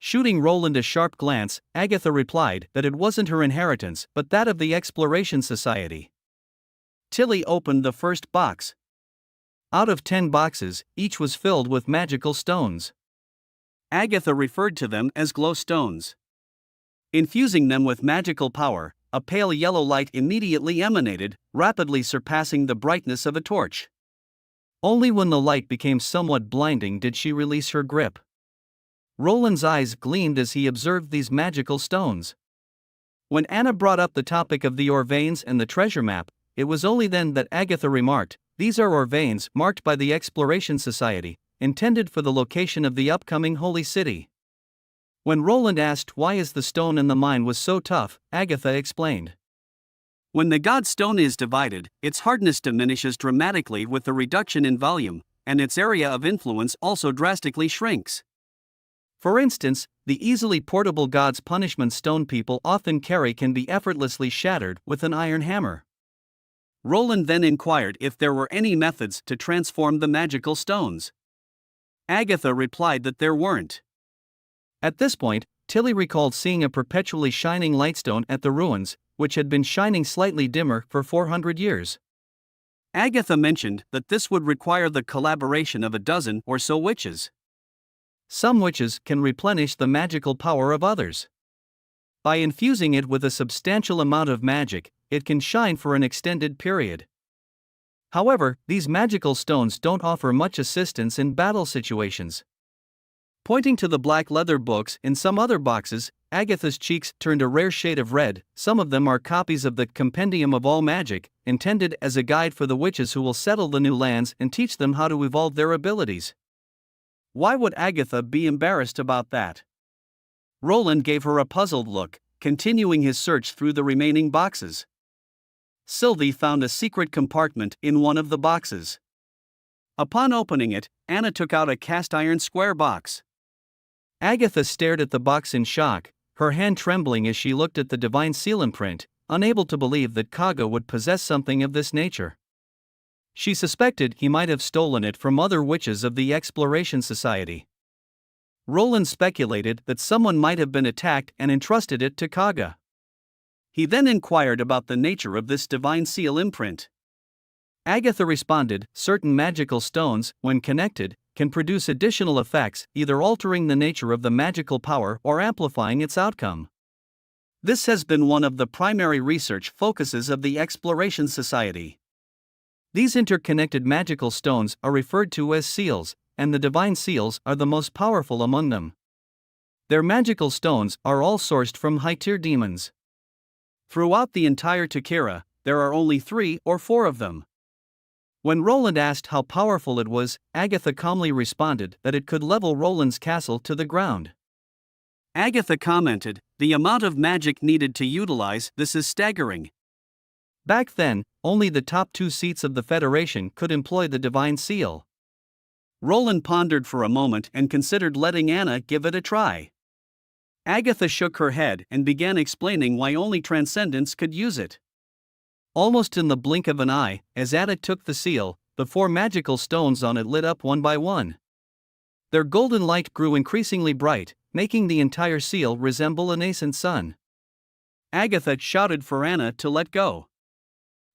Shooting Roland a sharp glance, Agatha replied that it wasn't her inheritance but that of the Exploration Society. Tilly opened the first box. Out of 10 boxes, each was filled with magical stones. Agatha referred to them as glow stones. Infusing them with magical power, a pale yellow light immediately emanated, rapidly surpassing the brightness of a torch. Only when the light became somewhat blinding did she release her grip. Roland's eyes gleamed as he observed these magical stones. When Anna brought up the topic of the ore veins and the treasure map, it was only then that Agatha remarked, "These are ore veins marked by the Exploration Society, intended for the location of the upcoming holy city." When Roland asked why is the stone in the mine was so tough, Agatha explained. When the god stone is divided, its hardness diminishes dramatically with the reduction in volume, and its area of influence also drastically shrinks. For instance, the easily portable God's punishment stone people often carry can be effortlessly shattered with an iron hammer. Roland then inquired if there were any methods to transform the magical stones. Agatha replied that there weren't. At this point, Tilly recalled seeing a perpetually shining lightstone at the ruins, which had been shining slightly dimmer for 400 years. Agatha mentioned that this would require the collaboration of a dozen or so witches. Some witches can replenish the magical power of others. By infusing it with a substantial amount of magic, it can shine for an extended period. However, these magical stones don't offer much assistance in battle situations. Pointing to the black leather books in some other boxes, Agatha's cheeks turned a rare shade of red. Some of them are copies of the Compendium of All Magic, intended as a guide for the witches who will settle the new lands and teach them how to evolve their abilities. Why would Agatha be embarrassed about that? Roland gave her a puzzled look, continuing his search through the remaining boxes. Sylvie found a secret compartment in one of the boxes. Upon opening it, Anna took out a cast-iron square box. Agatha stared at the box in shock, her hand trembling as she looked at the divine seal imprint, unable to believe that Kaga would possess something of this nature. She suspected he might have stolen it from other witches of the Exploration Society. Roland speculated that someone might have been attacked and entrusted it to Kaga. He then inquired about the nature of this divine seal imprint. Agatha responded, certain magical stones, when connected, can produce additional effects, either altering the nature of the magical power or amplifying its outcome. This has been one of the primary research focuses of the Exploration Society. These interconnected magical stones are referred to as seals, and the divine seals are the most powerful among them. Their magical stones are all sourced from high-tier demons. Throughout the entire Takara, there are only 3 or 4 of them. When Roland asked how powerful it was, Agatha calmly responded that it could level Roland's castle to the ground. Agatha commented, "The amount of magic needed to utilize this is staggering." Back then, only the top 2 seats of the Federation could employ the divine seal. Roland pondered for a moment and considered letting Anna give it a try. Agatha shook her head and began explaining why only Transcendents could use it. Almost in the blink of an eye, as Anna took the seal, the 4 magical stones on it lit up one by one. Their golden light grew increasingly bright, making the entire seal resemble a nascent sun. Agatha shouted for Anna to let go.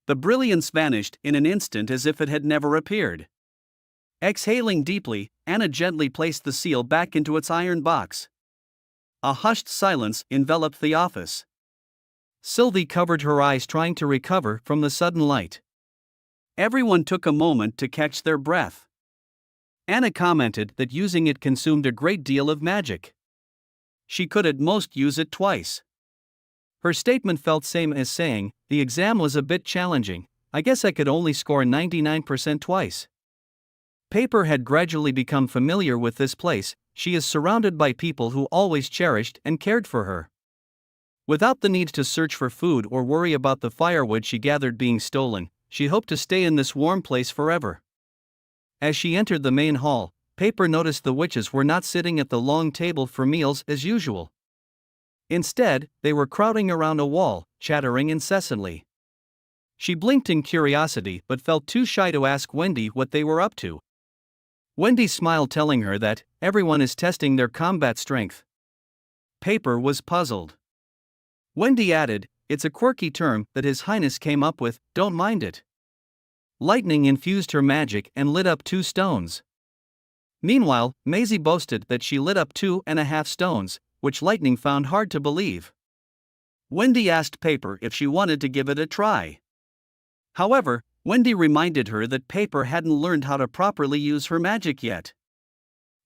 The brilliance vanished in an instant as if it had never appeared. Exhaling deeply, Anna gently placed the seal back into its iron box. A hushed silence enveloped the office. Sylvie covered her eyes trying to recover from the sudden light. Everyone took a moment to catch their breath. Anna commented that using it consumed a great deal of magic. She could at most use it twice. Her statement felt same as saying, "The exam was a bit challenging, I guess I could only score 99% twice." Paper had gradually become familiar with this place. She is surrounded by people who always cherished and cared for her. Without the need to search for food or worry about the firewood she gathered being stolen, she hoped to stay in this warm place forever. As she entered the main hall, Paper noticed the witches were not sitting at the long table for meals as usual. Instead, they were crowding around a wall, chattering incessantly. She blinked in curiosity but felt too shy to ask Wendy what they were up to. Wendy smiled, telling her that everyone is testing their combat strength. Paper was puzzled. Wendy added, "It's a quirky term that His Highness came up with, don't mind it." Lightning infused her magic and lit up 2 stones. Meanwhile, Maisie boasted that she lit up 2.5 stones, which Lightning found hard to believe. Wendy asked Paper if she wanted to give it a try. However, Wendy reminded her that Paper hadn't learned how to properly use her magic yet.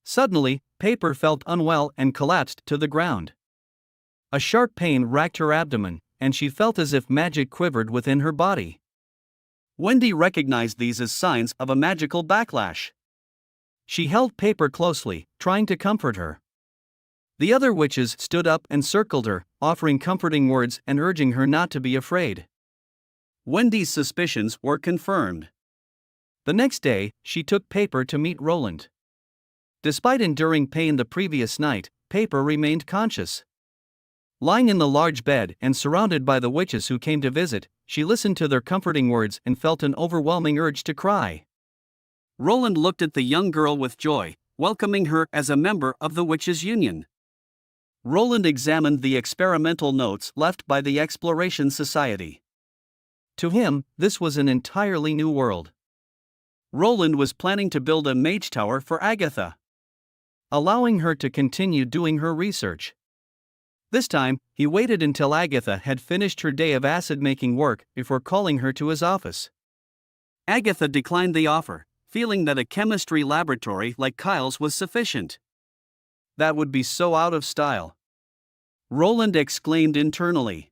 Suddenly, Paper felt unwell and collapsed to the ground. A sharp pain racked her abdomen, and she felt as if magic quivered within her body. Wendy recognized these as signs of a magical backlash. She held Paper closely, trying to comfort her. The other witches stood up and circled her, offering comforting words and urging her not to be afraid. Wendy's suspicions were confirmed. The next day, she took Paper to meet Roland. Despite enduring pain the previous night, Paper remained conscious. Lying in the large bed and surrounded by the witches who came to visit, she listened to their comforting words and felt an overwhelming urge to cry. Roland looked at the young girl with joy, welcoming her as a member of the Witches' Union. Roland examined the experimental notes left by the Exploration Society. To him, this was an entirely new world. Roland was planning to build a mage tower for Agatha, allowing her to continue doing her research. This time, he waited until Agatha had finished her day of acid-making work before calling her to his office. Agatha declined the offer, feeling that a chemistry laboratory like Kyle's was sufficient. That would be so out of style. Roland exclaimed internally.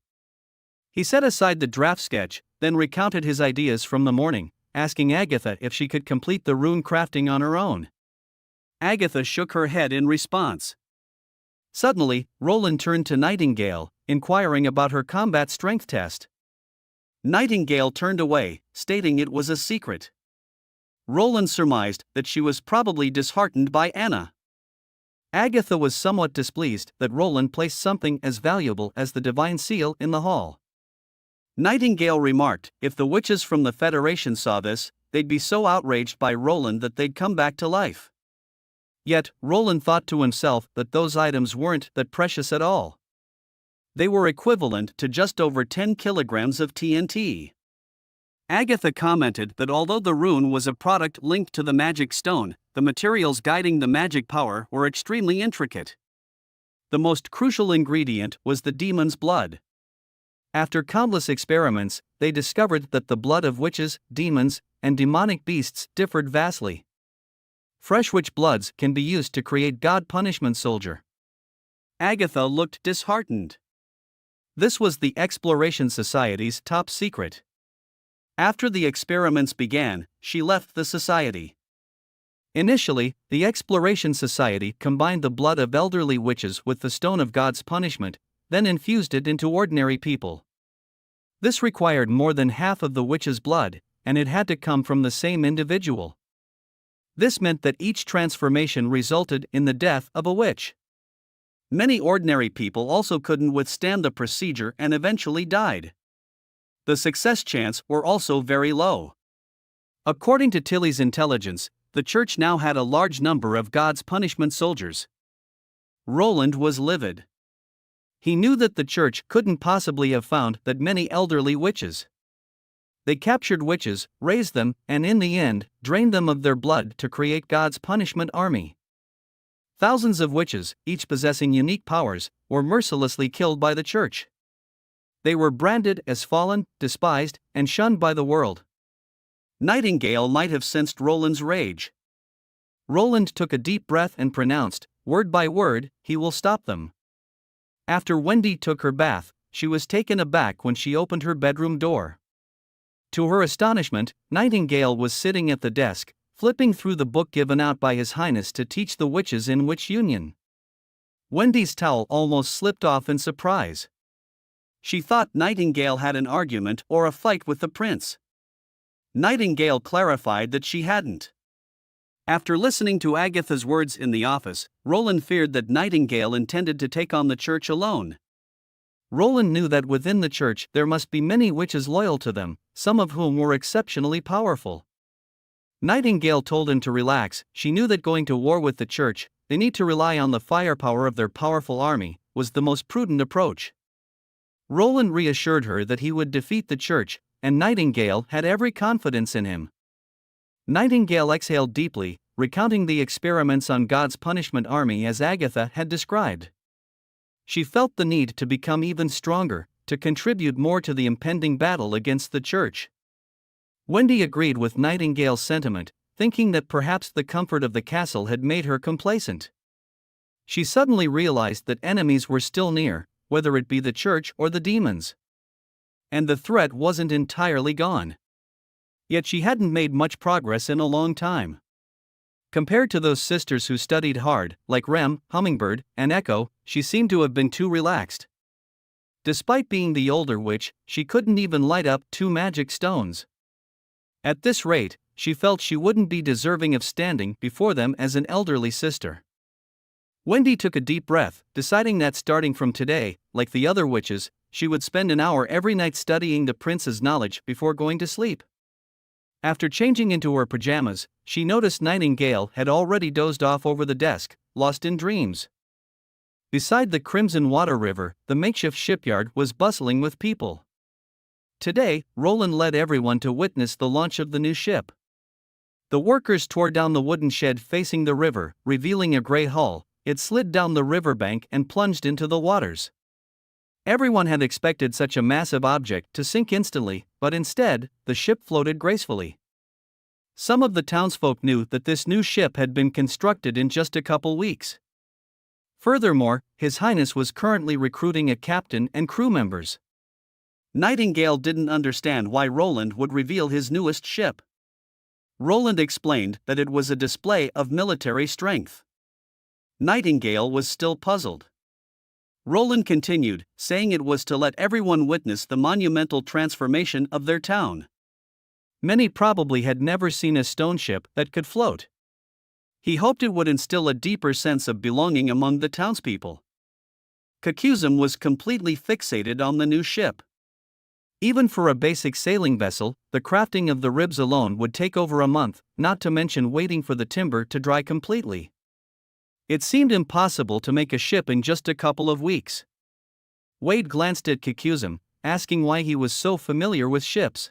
He set aside the draft sketch, then recounted his ideas from the morning, asking Agatha if she could complete the rune crafting on her own. Agatha shook her head in response. Suddenly, Roland turned to Nightingale, inquiring about her combat strength test. Nightingale turned away, stating it was a secret. Roland surmised that she was probably disheartened by Anna. Agatha was somewhat displeased that Roland placed something as valuable as the divine seal in the hall. Nightingale remarked, if the witches from the Federation saw this, they'd be so outraged by Roland that they'd come back to life. Yet, Roland thought to himself that those items weren't that precious at all. They were equivalent to just over 10 kilograms of TNT. Agatha commented that although the rune was a product linked to the magic stone, the materials guiding the magic power were extremely intricate. The most crucial ingredient was the demon's blood. After countless experiments, they discovered that the blood of witches, demons, and demonic beasts differed vastly. Fresh witch bloods can be used to create God punishment soldier. Agatha looked disheartened. This was the Exploration Society's top secret. After the experiments began, she left the society. Initially, the Exploration Society combined the blood of elderly witches with the stone of God's punishment, then infused it into ordinary people. This required more than half of the witch's blood, and it had to come from the same individual. This meant that each transformation resulted in the death of a witch. Many ordinary people also couldn't withstand the procedure and eventually died. The success chance were also very low. According to Tilly's intelligence, the church now had a large number of God's punishment soldiers. Roland was livid. He knew that the church couldn't possibly have found that many elderly witches. They captured witches, raised them, and in the end, drained them of their blood to create God's punishment army. Thousands of witches, each possessing unique powers, were mercilessly killed by the church. They were branded as fallen, despised, and shunned by the world. Nightingale might have sensed Roland's rage. Roland took a deep breath and pronounced, word by word, he will stop them. After Wendy took her bath, she was taken aback when she opened her bedroom door. To her astonishment, Nightingale was sitting at the desk, flipping through the book given out by His Highness to teach the witches in witch union. Wendy's towel almost slipped off in surprise. She thought Nightingale had an argument or a fight with the prince. Nightingale clarified that she hadn't. After listening to Agatha's words in the office, Roland feared that Nightingale intended to take on the church alone. Roland knew that within the church there must be many witches loyal to them, some of whom were exceptionally powerful. Nightingale told him to relax. She knew that going to war with the church, they need to rely on the firepower of their powerful army, was the most prudent approach. Roland reassured her that he would defeat the church, and Nightingale had every confidence in him. Nightingale exhaled deeply, recounting the experiments on God's punishment army as Agatha had described. She felt the need to become even stronger, to contribute more to the impending battle against the church. Wendy agreed with Nightingale's sentiment, thinking that perhaps the comfort of the castle had made her complacent. She suddenly realized that enemies were still near, whether it be the church or the demons. And the threat wasn't entirely gone. Yet she hadn't made much progress in a long time. Compared to those sisters who studied hard, like Rem, Hummingbird, and Echo, she seemed to have been too relaxed. Despite being the older witch, she couldn't even light up 2 magic stones. At this rate, she felt she wouldn't be deserving of standing before them as an elderly sister. Wendy took a deep breath, deciding that starting from today, like the other witches, she would spend an hour every night studying the prince's knowledge before going to sleep. After changing into her pajamas, she noticed Nightingale had already dozed off over the desk, lost in dreams. Beside the Crimson Water River, the makeshift shipyard was bustling with people. Today, Roland led everyone to witness the launch of the new ship. The workers tore down the wooden shed facing the river, revealing a gray hull. It slid down the riverbank and plunged into the waters. Everyone had expected such a massive object to sink instantly, but instead, the ship floated gracefully. Some of the townsfolk knew that this new ship had been constructed in just a couple weeks. Furthermore, His Highness was currently recruiting a captain and crew members. Nightingale didn't understand why Roland would reveal his newest ship. Roland explained that it was a display of military strength. Nightingale was still puzzled. Roland continued, saying it was to let everyone witness the monumental transformation of their town. Many probably had never seen a stone ship that could float. He hoped it would instill a deeper sense of belonging among the townspeople. Kakuzum was completely fixated on the new ship. Even for a basic sailing vessel, the crafting of the ribs alone would take over a month, not to mention waiting for the timber to dry completely. It seemed impossible to make a ship in just a couple of weeks. Wade glanced at Kakuzum, asking why he was so familiar with ships.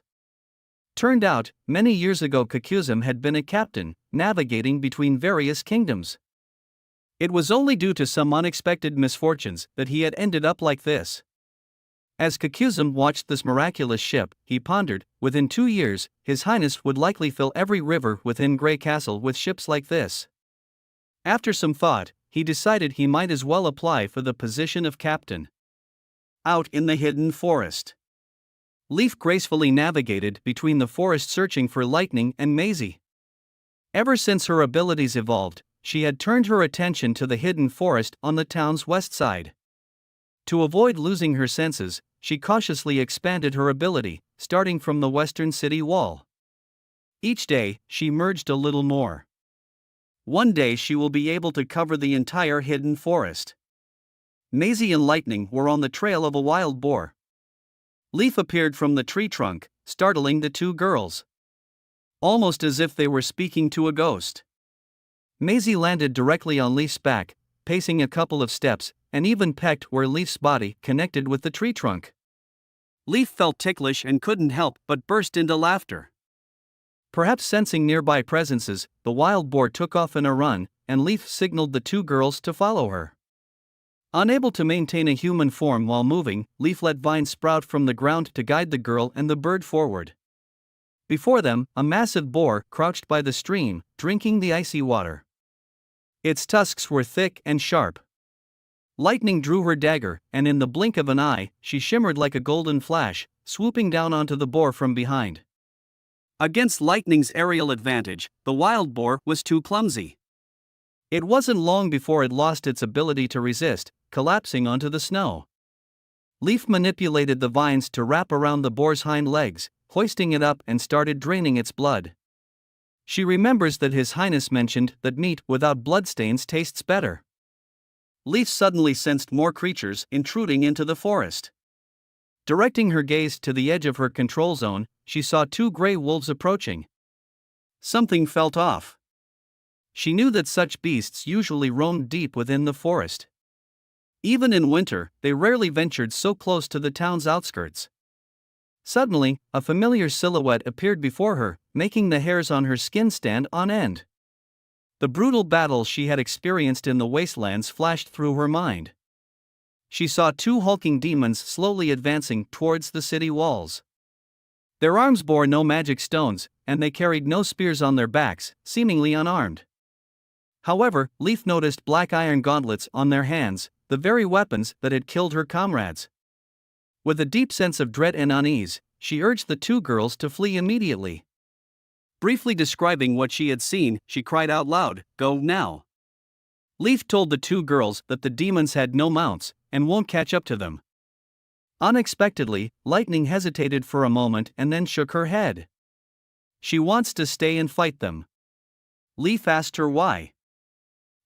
Turned out, many years ago Kakuzum had been a captain, navigating between various kingdoms. It was only due to some unexpected misfortunes that he had ended up like this. As Kakuzum watched this miraculous ship, he pondered, within 2 years, His Highness would likely fill every river within Grey Castle with ships like this. After some thought, he decided he might as well apply for the position of captain. Out in the hidden forest, Leaf gracefully navigated between the forest searching for Lightning and Maisie. Ever since her abilities evolved, she had turned her attention to the hidden forest on the town's west side. To avoid losing her senses, she cautiously expanded her ability, starting from the western city wall. Each day, she merged a little more. One day she will be able to cover the entire hidden forest. Maisie and Lightning were on the trail of a wild boar. Leaf appeared from the tree trunk, startling the two girls. Almost as if they were speaking to a ghost. Maisie landed directly on Leaf's back, pacing a couple of steps, and even pecked where Leaf's body connected with the tree trunk. Leaf felt ticklish and couldn't help but burst into laughter. Perhaps sensing nearby presences, the wild boar took off in a run, and Leaf signaled the two girls to follow her. Unable to maintain a human form while moving, Leaf let vines sprout from the ground to guide the girl and the bird forward. Before them, a massive boar crouched by the stream, drinking the icy water. Its tusks were thick and sharp. Lightning drew her dagger, and in the blink of an eye, she shimmered like a golden flash, swooping down onto the boar from behind. Against Lightning's aerial advantage, the wild boar was too clumsy. It wasn't long before it lost its ability to resist, collapsing onto the snow. Leaf manipulated the vines to wrap around the boar's hind legs, hoisting it up and started draining its blood. She remembers that His Highness mentioned that meat without bloodstains tastes better. Leaf suddenly sensed more creatures intruding into the forest. Directing her gaze to the edge of her control zone, she saw 2 gray wolves approaching. Something felt off. She knew that such beasts usually roamed deep within the forest. Even in winter, they rarely ventured so close to the town's outskirts. Suddenly, a familiar silhouette appeared before her, making the hairs on her skin stand on end. The brutal battles she had experienced in the wastelands flashed through her mind. She saw 2 hulking demons slowly advancing towards the city walls. Their arms bore no magic stones, and they carried no spears on their backs, seemingly unarmed. However, Leaf noticed black iron gauntlets on their hands, the very weapons that had killed her comrades. With a deep sense of dread and unease, she urged the 2 girls to flee immediately. Briefly describing what she had seen, she cried out loud, "Go now!" Leaf told the 2 girls that the demons had no mounts, and won't catch up to them. Unexpectedly, Lightning hesitated for a moment and then shook her head. She wants to stay and fight them. Leaf asked her why.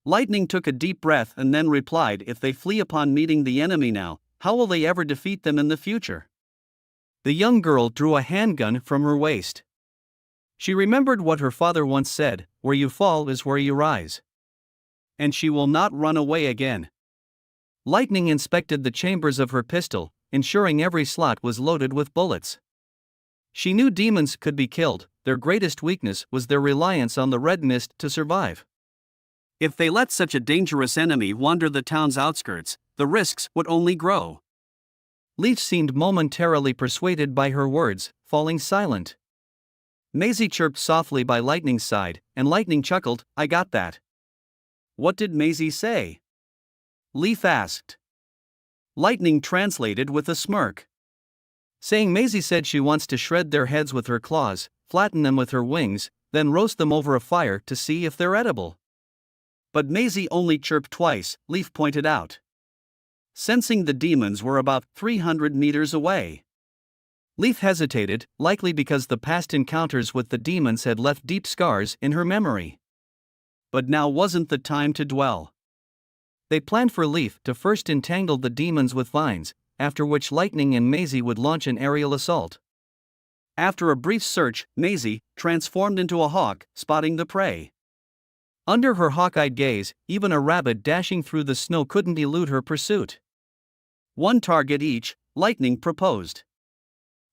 Lightning took a deep breath and then replied, "If they flee upon meeting the enemy now, how will they ever defeat them in the future?" The young girl drew a handgun from her waist. She remembered what her father once said, "Where you fall is where you rise." And she will not run away again. Lightning inspected the chambers of her pistol, ensuring every slot was loaded with bullets. She knew demons could be killed, their greatest weakness was their reliance on the red mist to survive. If they let such a dangerous enemy wander the town's outskirts, the risks would only grow. Leaf seemed momentarily persuaded by her words, falling silent. Maisie chirped softly by Lightning's side, and Lightning chuckled, "I got that." "What did Maisie say?" Leaf asked. Lightning translated with a smirk. Saying Maisie said she wants to shred their heads with her claws, flatten them with her wings, then roast them over a fire to see if they're edible. But Maisie only chirped twice, Leaf pointed out. Sensing the demons were about 300 meters away. Leaf hesitated, likely because the past encounters with the demons had left deep scars in her memory. But now wasn't the time to dwell. They planned for Leaf to first entangle the demons with vines, after which Lightning and Maisie would launch an aerial assault. After a brief search, Maisie transformed into a hawk, spotting the prey. Under her hawk-eyed gaze, even a rabbit dashing through the snow couldn't elude her pursuit. "1 target each," Lightning proposed.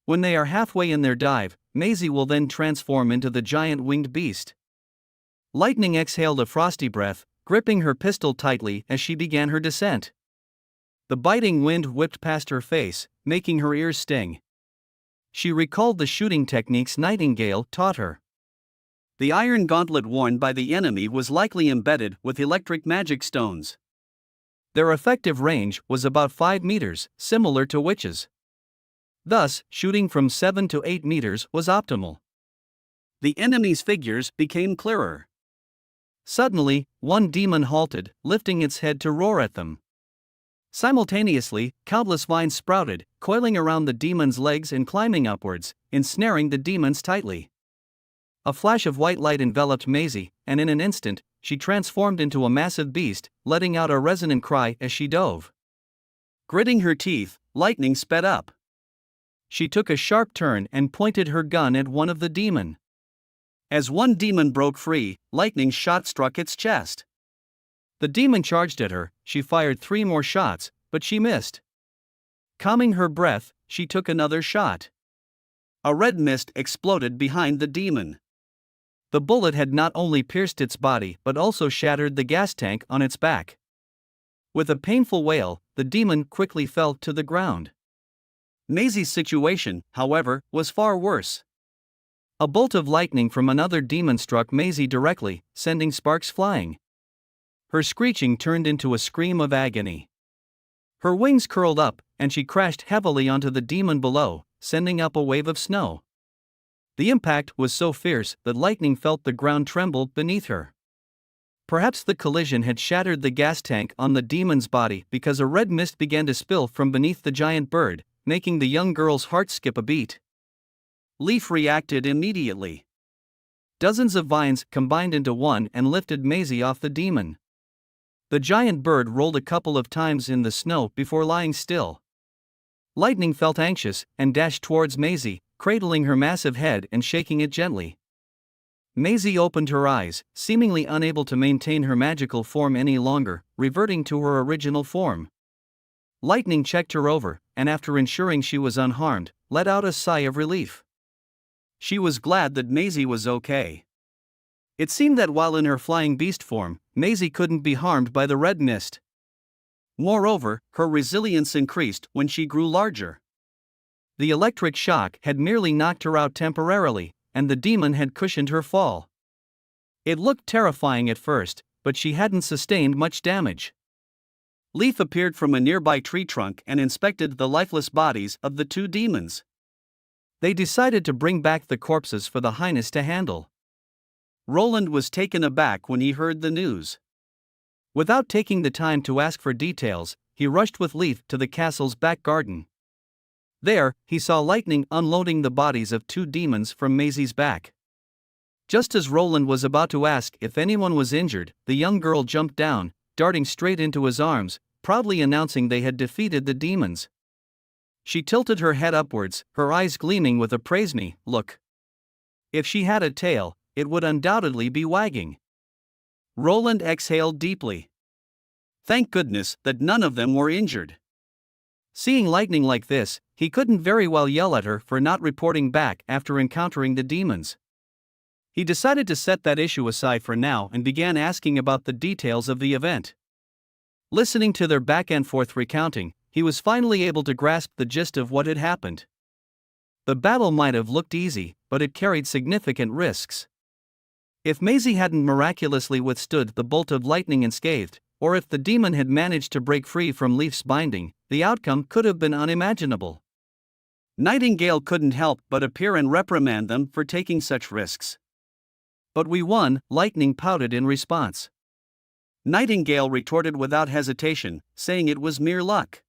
When they are halfway in their dive, Maisie will then transform into the giant winged beast. Lightning exhaled a frosty breath, gripping her pistol tightly as she began her descent. The biting wind whipped past her face, making her ears sting. She recalled the shooting techniques Nightingale taught her. The iron gauntlet worn by the enemy was likely embedded with electric magic stones. Their effective range was about 5 meters, similar to witches. Thus, shooting from 7 to 8 meters was optimal. The enemy's figures became clearer. Suddenly, one demon halted, lifting its head to roar at them. Simultaneously, countless vines sprouted, coiling around the demon's legs and climbing upwards, ensnaring the demons tightly. A flash of white light enveloped Maisie, and in an instant, she transformed into a massive beast, letting out a resonant cry as she dove. Gritting her teeth, Lightning sped up. She took a sharp turn and pointed her gun at one of the demons. As one demon broke free, Lightning's shot struck its chest. The demon charged at her. She fired 3 more shots, but she missed. Calming her breath, she took another shot. A red mist exploded behind the demon. The bullet had not only pierced its body but also shattered the gas tank on its back. With a painful wail, the demon quickly fell to the ground. Maisie's situation, however, was far worse. A bolt of lightning from another demon struck Maisie directly, sending sparks flying. Her screeching turned into a scream of agony. Her wings curled up, and she crashed heavily onto the demon below, sending up a wave of snow. The impact was so fierce that Lightning felt the ground tremble beneath her. Perhaps the collision had shattered the gas tank on the demon's body because a red mist began to spill from beneath the giant bird, making the young girl's heart skip a beat. Leaf reacted immediately. Dozens of vines combined into one and lifted Maisie off the demon. The giant bird rolled a couple of times in the snow before lying still. Lightning felt anxious and dashed towards Maisie, cradling her massive head and shaking it gently. Maisie opened her eyes, seemingly unable to maintain her magical form any longer, reverting to her original form. Lightning checked her over, and after ensuring she was unharmed, let out a sigh of relief. She was glad that Maisie was okay. It seemed that while in her flying beast form, Maisie couldn't be harmed by the red mist. Moreover, her resilience increased when she grew larger. The electric shock had merely knocked her out temporarily, and the demon had cushioned her fall. It looked terrifying at first, but she hadn't sustained much damage. Leaf appeared from a nearby tree trunk and inspected the lifeless bodies of the 2 demons. They decided to bring back the corpses for the Highness to handle. Roland was taken aback when he heard the news. Without taking the time to ask for details, he rushed with Leaf to the castle's back garden. There, he saw Lightning unloading the bodies of 2 demons from Maisie's back. Just as Roland was about to ask if anyone was injured, the young girl jumped down, darting straight into his arms, proudly announcing they had defeated the demons. She tilted her head upwards, her eyes gleaming with a "praise me" look. If she had a tail, it would undoubtedly be wagging. Roland exhaled deeply. Thank goodness that none of them were injured. Seeing Lightning like this, he couldn't very well yell at her for not reporting back after encountering the demons. He decided to set that issue aside for now and began asking about the details of the event. Listening to their back and forth recounting, he was finally able to grasp the gist of what had happened. The battle might have looked easy, but it carried significant risks. If Maisie hadn't miraculously withstood the bolt of lightning unscathed, or if the demon had managed to break free from Leaf's binding, the outcome could have been unimaginable. Nightingale couldn't help but appear and reprimand them for taking such risks. But we won, Lightning pouted in response. Nightingale retorted without hesitation, saying it was mere luck.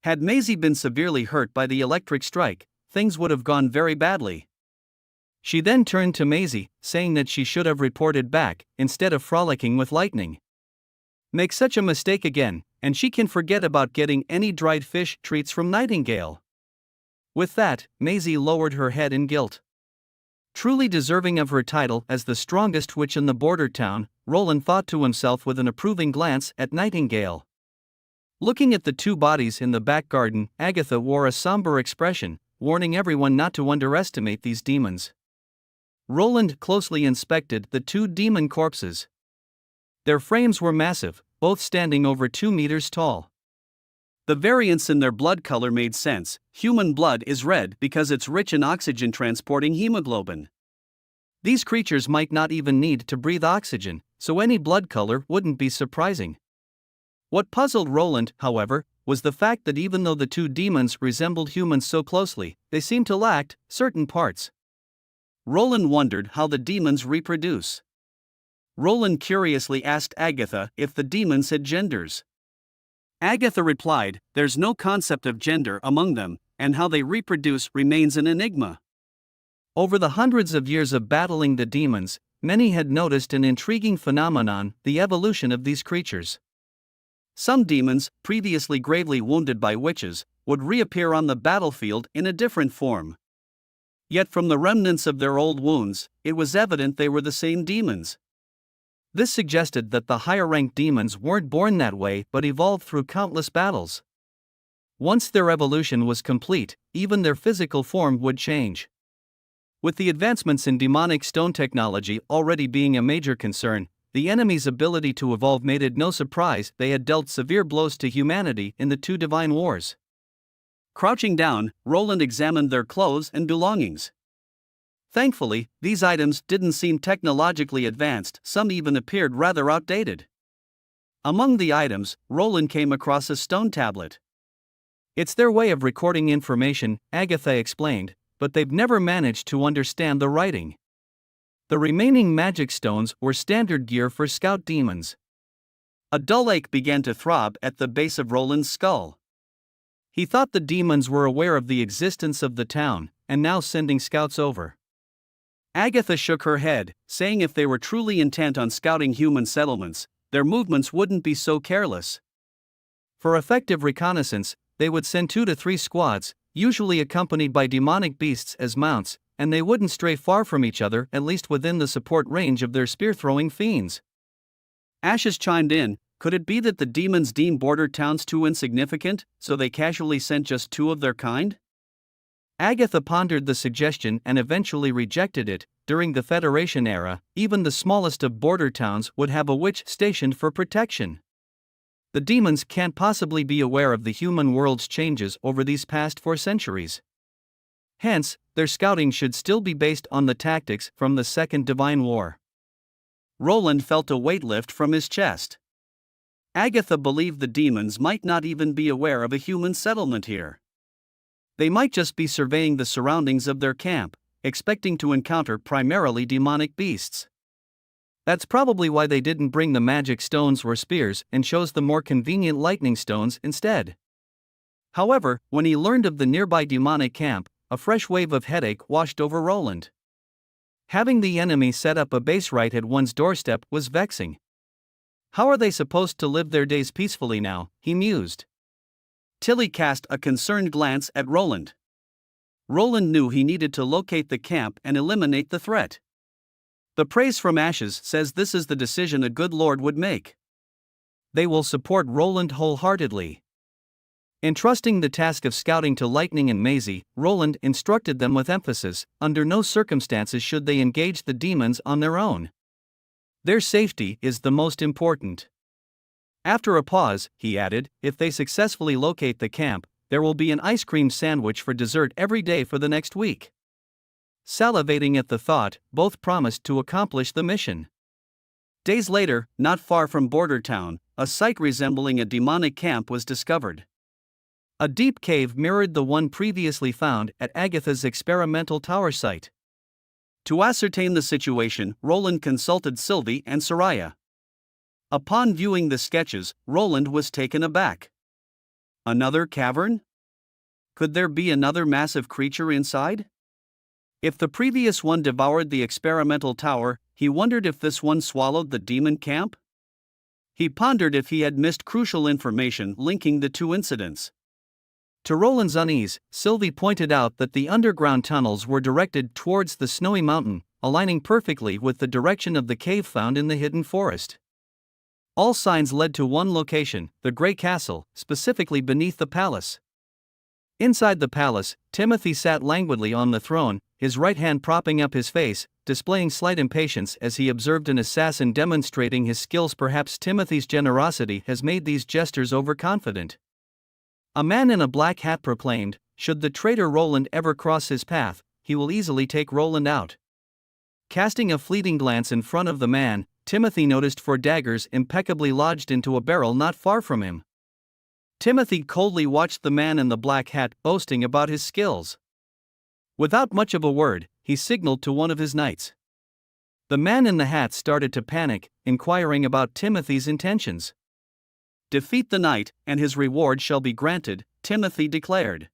Had Maisie been severely hurt by the electric strike, things would have gone very badly. She then turned to Maisie, saying that she should have reported back, instead of frolicking with Lightning. Make such a mistake again, and she can forget about getting any dried fish treats from Nightingale. With that, Maisie lowered her head in guilt. Truly deserving of her title as the strongest witch in the border town, Roland thought to himself with an approving glance at Nightingale. Looking at the 2 bodies in the back garden, Agatha wore a somber expression, warning everyone not to underestimate these demons. Roland closely inspected the 2 demon corpses. Their frames were massive, both standing over 2 meters tall. The variance in their blood color made sense. Human blood is red because it's rich in oxygen transporting hemoglobin. These creatures might not even need to breathe oxygen, so any blood color wouldn't be surprising. What puzzled Roland, however, was the fact that even though the two demons resembled humans so closely, they seemed to lack certain parts. Roland wondered how the demons reproduce. Roland curiously asked Agatha if the demons had genders. Agatha replied, "There's no concept of gender among them, and how they reproduce remains an enigma." Over the hundreds of years of battling the demons, many had noticed an intriguing phenomenon: the evolution of these creatures. Some demons, previously gravely wounded by witches, would reappear on the battlefield in a different form. Yet from the remnants of their old wounds, it was evident they were the same demons. This suggested that the higher-ranked demons weren't born that way but evolved through countless battles. Once their evolution was complete, even their physical form would change. With the advancements in demonic stone technology already being a major concern, the enemy's ability to evolve made it no surprise they had dealt severe blows to humanity in the two divine wars. Crouching down, Roland examined their clothes and belongings. Thankfully, these items didn't seem technologically advanced, some even appeared rather outdated. Among the items, Roland came across a stone tablet. "It's their way of recording information," Agatha explained, "but they've never managed to understand the writing." The remaining magic stones were standard gear for scout demons. A dull ache began to throb at the base of Roland's skull. He thought the demons were aware of the existence of the town, and now sending scouts over. Agatha shook her head, saying if they were truly intent on scouting human settlements, their movements wouldn't be so careless. For effective reconnaissance, they would send 2 to 3 squads, usually accompanied by demonic beasts as mounts, and they wouldn't stray far from each other, at least within the support range of their spear-throwing fiends. Ashes chimed in. Could it be that the demons deemed border towns too insignificant, so they casually sent just 2 of their kind? Agatha pondered the suggestion and eventually rejected it. During the Federation era, even the smallest of border towns would have a witch stationed for protection. The demons can't possibly be aware of the human world's changes over these past 4 centuries. Hence, their scouting should still be based on the tactics from the Second Divine War. Roland felt a weight lift from his chest. Agatha believed the demons might not even be aware of a human settlement here. They might just be surveying the surroundings of their camp, expecting to encounter primarily demonic beasts. That's probably why they didn't bring the magic stones or spears and chose the more convenient lightning stones instead. However, when he learned of the nearby demonic camp, a fresh wave of headache washed over Roland. Having the enemy set up a base right at one's doorstep was vexing. How are they supposed to live their days peacefully now, he mused. Tilly cast a concerned glance at Roland. Roland knew he needed to locate the camp and eliminate the threat. The praise from Ashes says this is the decision a good lord would make. They will support Roland wholeheartedly. Entrusting the task of scouting to Lightning and Maisie, Roland instructed them with emphasis: under no circumstances should they engage the demons on their own. Their safety is the most important. After a pause, he added, if they successfully locate the camp, there will be an ice cream sandwich for dessert every day for the next week. Salivating at the thought, both promised to accomplish the mission. Days later, not far from Border Town, a site resembling a demonic camp was discovered. A deep cave mirrored the one previously found at Agatha's experimental tower site. To ascertain the situation, Roland consulted Sylvie and Soraya. Upon viewing the sketches, Roland was taken aback. Another cavern? Could there be another massive creature inside? If the previous one devoured the experimental tower, he wondered if this one swallowed the demon camp? He pondered if he had missed crucial information linking the 2 incidents. To Roland's unease, Sylvie pointed out that the underground tunnels were directed towards the snowy mountain, aligning perfectly with the direction of the cave found in the hidden forest. All signs led to one location, the Grey Castle, specifically beneath the palace. Inside the palace, Timothy sat languidly on the throne, his right hand propping up his face, displaying slight impatience as he observed an assassin demonstrating his skills. Perhaps Timothy's generosity has made these jesters overconfident. A man in a black hat proclaimed, "Should the traitor Roland ever cross his path, he will easily take Roland out." Casting a fleeting glance in front of the man, Timothy noticed 4 daggers impeccably lodged into a barrel not far from him. Timothy coldly watched the man in the black hat boasting about his skills. Without much of a word, he signaled to one of his knights. The man in the hat started to panic, inquiring about Timothy's intentions. "Defeat the knight, and his reward shall be granted," Timothy declared.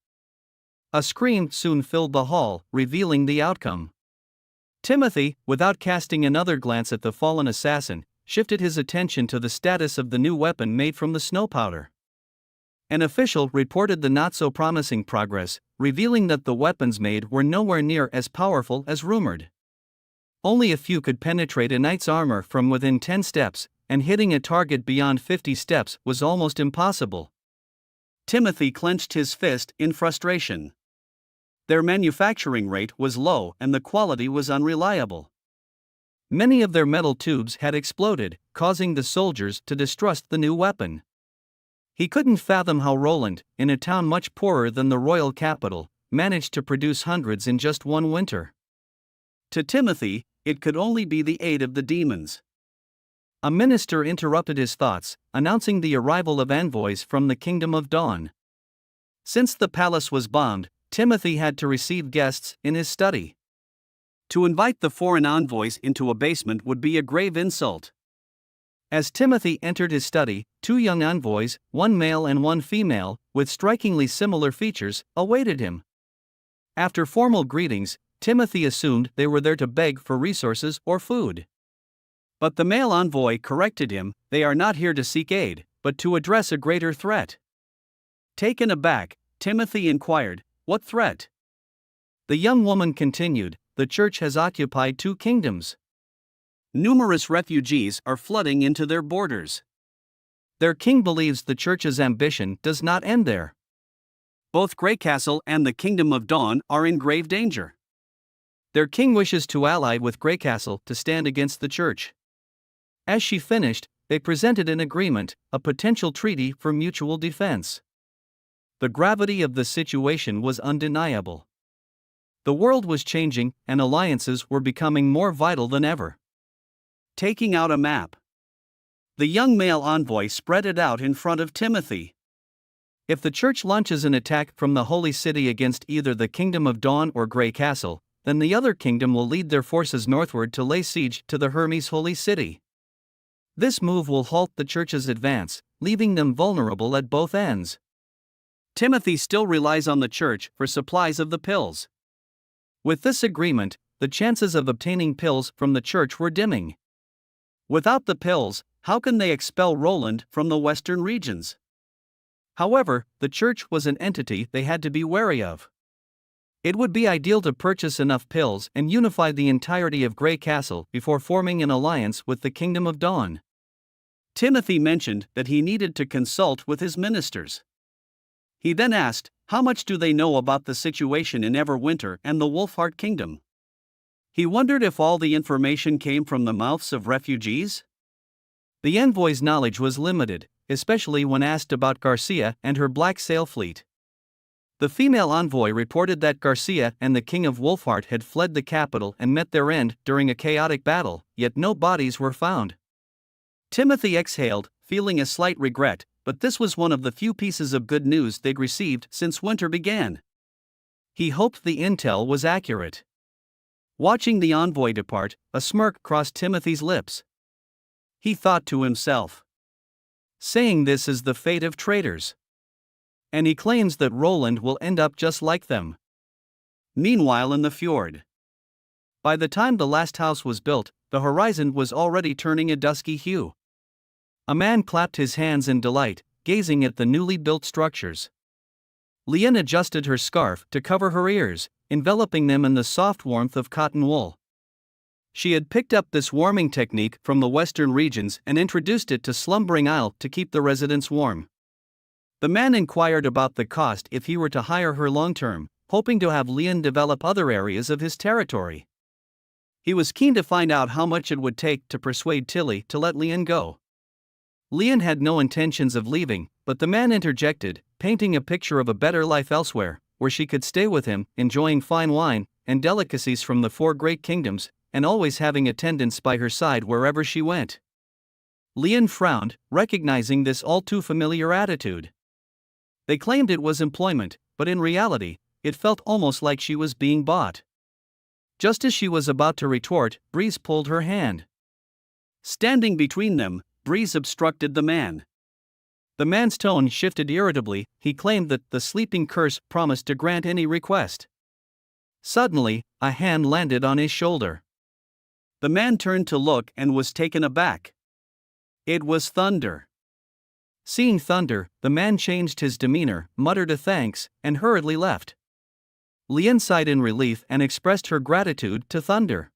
A scream soon filled the hall, revealing the outcome. Timothy, without casting another glance at the fallen assassin, shifted his attention to the status of the new weapon made from the snow powder. An official reported the not-so-promising progress, revealing that the weapons made were nowhere near as powerful as rumored. Only a few could penetrate a knight's armor from within 10 steps, and hitting a target beyond 50 steps was almost impossible. Timothy clenched his fist in frustration. Their manufacturing rate was low and the quality was unreliable. Many of their metal tubes had exploded, causing the soldiers to distrust the new weapon. He couldn't fathom how Roland, in a town much poorer than the royal capital, managed to produce hundreds in just one winter. To Timothy, it could only be the aid of the demons. A minister interrupted his thoughts, announcing the arrival of envoys from the Kingdom of Dawn. Since the palace was bombed, Timothy had to receive guests in his study. To invite the foreign envoys into a basement would be a grave insult. As Timothy entered his study, 2 young envoys, one male and one female, with strikingly similar features, awaited him. After formal greetings, Timothy assumed they were there to beg for resources or food. But the male envoy corrected him, "They are not here to seek aid, but to address a greater threat." Taken aback, Timothy inquired, "What threat?" The young woman continued, "The church has occupied 2 kingdoms. Numerous refugees are flooding into their borders. Their king believes the church's ambition does not end there. Both Grey Castle and the Kingdom of Dawn are in grave danger. Their king wishes to ally with Grey Castle to stand against the church." As she finished, they presented an agreement, a potential treaty for mutual defense. The gravity of the situation was undeniable. The world was changing, and alliances were becoming more vital than ever. Taking out a map, the young male envoy spread it out in front of Timothy. "If the church launches an attack from the Holy City against either the Kingdom of Dawn or Grey Castle, then the other kingdom will lead their forces northward to lay siege to the Hermes Holy City. This move will halt the church's advance, leaving them vulnerable at both ends. Timothy still relies on the church for supplies of the pills. With this agreement, the chances of obtaining pills from the church were dimming. Without the pills, how can they expel Roland from the western regions? However, the church was an entity they had to be wary of. It would be ideal to purchase enough pills and unify the entirety of Grey Castle before forming an alliance with the Kingdom of Dawn." Timothy mentioned that he needed to consult with his ministers. He then asked, "How much do they know about the situation in Everwinter and the Wolfheart Kingdom?" He wondered if all the information came from the mouths of refugees. The envoy's knowledge was limited, especially when asked about Garcia and her Black Sail fleet. The female envoy reported that Garcia and the King of Wolfheart had fled the capital and met their end during a chaotic battle, yet no bodies were found. Timothy exhaled, feeling a slight regret, but this was one of the few pieces of good news they'd received since winter began. He hoped the intel was accurate. Watching the envoy depart, a smirk crossed Timothy's lips. He thought to himself, "Saying this is the fate of traitors. And he claims that Roland will end up just like them." Meanwhile in the fjord. By the time the last house was built, the horizon was already turning a dusky hue. A man clapped his hands in delight, gazing at the newly built structures. Lien adjusted her scarf to cover her ears, enveloping them in the soft warmth of cotton wool. She had picked up this warming technique from the western regions and introduced it to Slumbering Isle to keep the residents warm. The man inquired about the cost if he were to hire her long-term, hoping to have Lien develop other areas of his territory. He was keen to find out how much it would take to persuade Tilly to let Lien go. Lien had no intentions of leaving, but the man interjected, painting a picture of a better life elsewhere, where she could stay with him, enjoying fine wine and delicacies from the 4 great kingdoms, and always having attendants by her side wherever she went. Lian frowned, recognizing this all too familiar attitude. They claimed it was employment, but in reality, it felt almost like she was being bought. Just as she was about to retort, Breeze pulled her hand. Standing between them, Breeze obstructed the man. The man's tone shifted irritably. He claimed that the sleeping curse promised to grant any request. Suddenly, a hand landed on his shoulder. The man turned to look and was taken aback. It was Thunder. Seeing Thunder, the man changed his demeanor, muttered a thanks, and hurriedly left. Lian sighed in relief and expressed her gratitude to Thunder.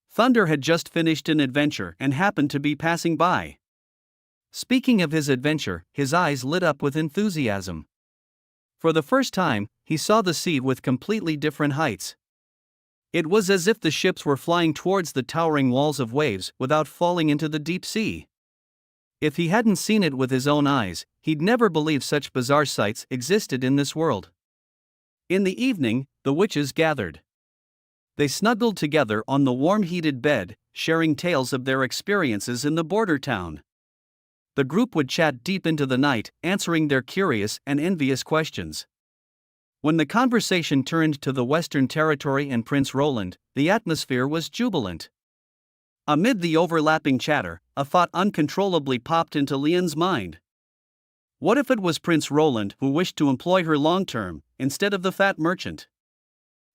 Thunder had just finished an adventure and happened to be passing by. Speaking of his adventure, his eyes lit up with enthusiasm. For the first time, he saw the sea with completely different heights. It was as if the ships were flying towards the towering walls of waves without falling into the deep sea. If he hadn't seen it with his own eyes, he'd never believe such bizarre sights existed in this world. In the evening, the witches gathered. They snuggled together on the warm heated bed, sharing tales of their experiences in the border town. The group would chat deep into the night, answering their curious and envious questions. When the conversation turned to the Western Territory and Prince Roland, the atmosphere was jubilant. Amid the overlapping chatter, a thought uncontrollably popped into Lian's mind. What if it was Prince Roland who wished to employ her long-term, instead of the fat merchant?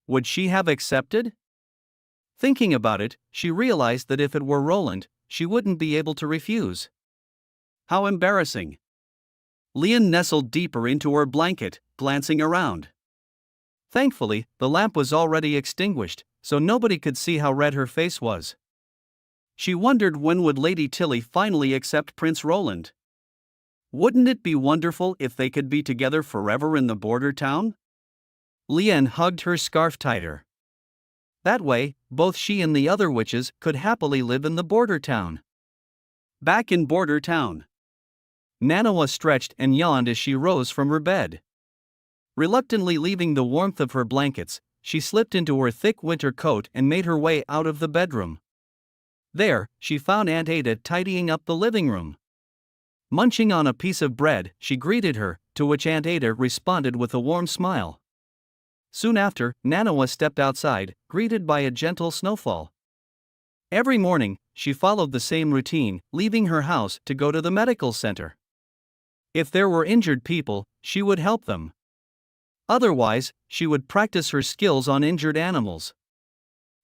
Would she have accepted? Thinking about it, she realized that if it were Roland, she wouldn't be able to refuse. How embarrassing. Lian nestled deeper into her blanket, glancing around. Thankfully, the lamp was already extinguished, so nobody could see how red her face was. She wondered when would Lady Tilly finally accept Prince Roland. Wouldn't it be wonderful if they could be together forever in the border town? Lian hugged her scarf tighter. That way, both she and the other witches could happily live in the border town. Back in border town, Manhwa stretched and yawned as she rose from her bed. Reluctantly leaving the warmth of her blankets, she slipped into her thick winter coat and made her way out of the bedroom. There, she found Aunt Ada tidying up the living room. Munching on a piece of bread, she greeted her, to which Aunt Ada responded with a warm smile. Soon after, Manhwa stepped outside, greeted by a gentle snowfall. Every morning, she followed the same routine, leaving her house to go to the medical center. If there were injured people, she would help them. Otherwise, she would practice her skills on injured animals.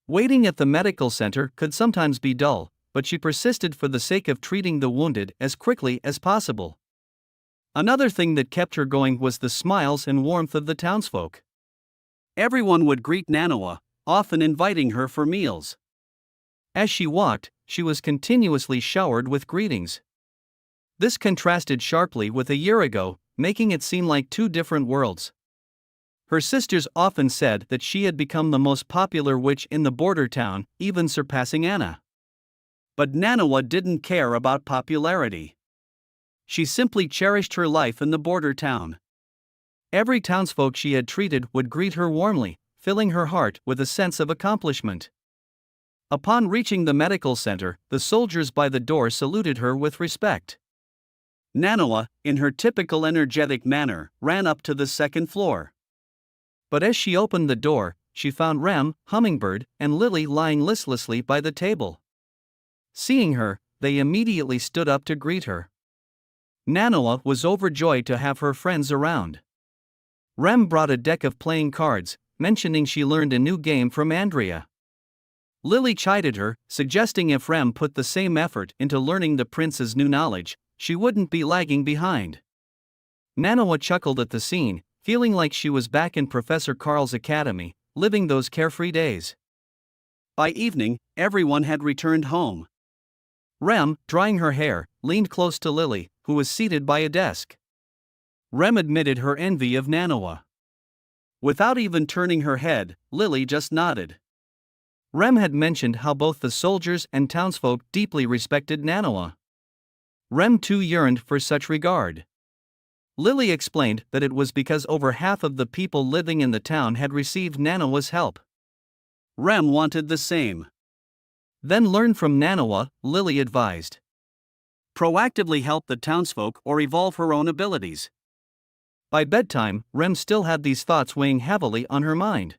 Waiting at the medical center could sometimes be dull, but she persisted for the sake of treating the wounded as quickly as possible. Another thing that kept her going was the smiles and warmth of the townsfolk. Everyone would greet Manhwa, often inviting her for meals. As she walked, she was continuously showered with greetings. This contrasted sharply with a year ago, making it seem like 2 different worlds. Her sisters often said that she had become the most popular witch in the border town, even surpassing Anna. But Manhwa didn't care about popularity. She simply cherished her life in the border town. Every townsfolk she had treated would greet her warmly, filling her heart with a sense of accomplishment. Upon reaching the medical center, the soldiers by the door saluted her with respect. Manhwa, in her typical energetic manner, ran up to the 2nd floor. But as she opened the door, she found Rem, Hummingbird, and Lily lying listlessly by the table. Seeing her, they immediately stood up to greet her. Manhwa was overjoyed to have her friends around. Rem brought a deck of playing cards, mentioning she learned a new game from Andrea. Lily chided her, suggesting if Rem put the same effort into learning the prince's new knowledge, she wouldn't be lagging behind. Manhwa chuckled at the scene, feeling like she was back in Professor Carl's academy, living those carefree days. By evening, everyone had returned home. Rem, drying her hair, leaned close to Lily, who was seated by a desk. Rem admitted her envy of Manhwa. Without even turning her head, Lily just nodded. Rem had mentioned how both the soldiers and townsfolk deeply respected Manhwa. Rem too yearned for such regard. Lily explained that it was because over half of the people living in the town had received Manhwa's help. Rem wanted the same. Then learn from Manhwa, Lily advised. Proactively help the townsfolk or evolve her own abilities. By bedtime, Rem still had these thoughts weighing heavily on her mind.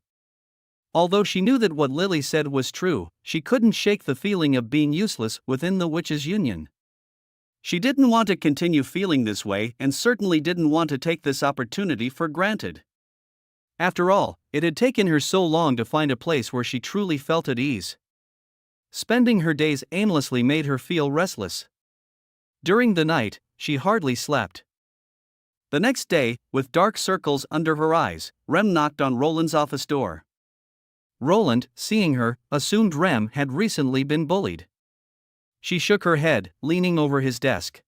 Although she knew that what Lily said was true, she couldn't shake the feeling of being useless within the witches' union. She didn't want to continue feeling this way and certainly didn't want to take this opportunity for granted. After all, it had taken her so long to find a place where she truly felt at ease. Spending her days aimlessly made her feel restless. During the night, she hardly slept. The next day, with dark circles under her eyes, Rem knocked on Roland's office door. Roland, seeing her, assumed Rem had recently been bullied. She shook her head, leaning over his desk.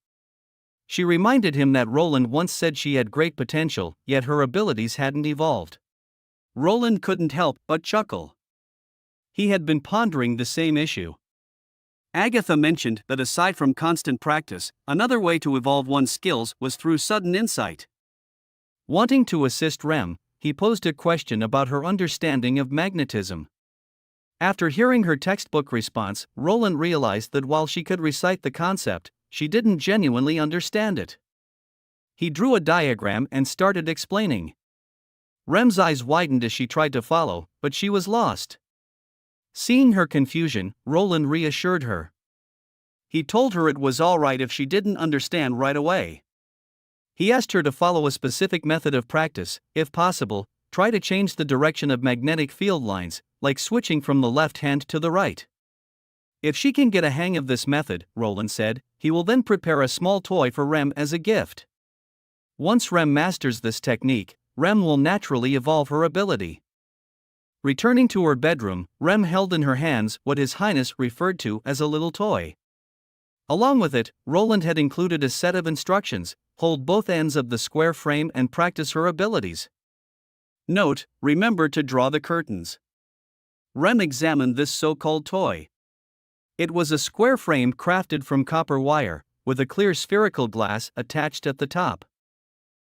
She reminded him that Roland once said she had great potential, yet her abilities hadn't evolved. Roland couldn't help but chuckle. He had been pondering the same issue. Agatha mentioned that aside from constant practice, another way to evolve one's skills was through sudden insight. Wanting to assist Rem, he posed a question about her understanding of magnetism. After hearing her textbook response, Roland realized that while she could recite the concept, she didn't genuinely understand it. He drew a diagram and started explaining. Rem's eyes widened as she tried to follow, but she was lost. Seeing her confusion, Roland reassured her. He told her it was all right if she didn't understand right away. He asked her to follow a specific method of practice, if possible, try to change the direction of magnetic field lines, like switching from the left hand to the right. If she can get a hang of this method, Roland said, he will then prepare a small toy for Rem as a gift. Once Rem masters this technique, Rem will naturally evolve her ability. Returning to her bedroom, Rem held in her hands what His Highness referred to as a little toy. Along with it, Roland had included a set of instructions: hold both ends of the square frame and practice her abilities. Note, remember to draw the curtains. Rem examined this so-called toy. It was a square frame crafted from copper wire, with a clear spherical glass attached at the top.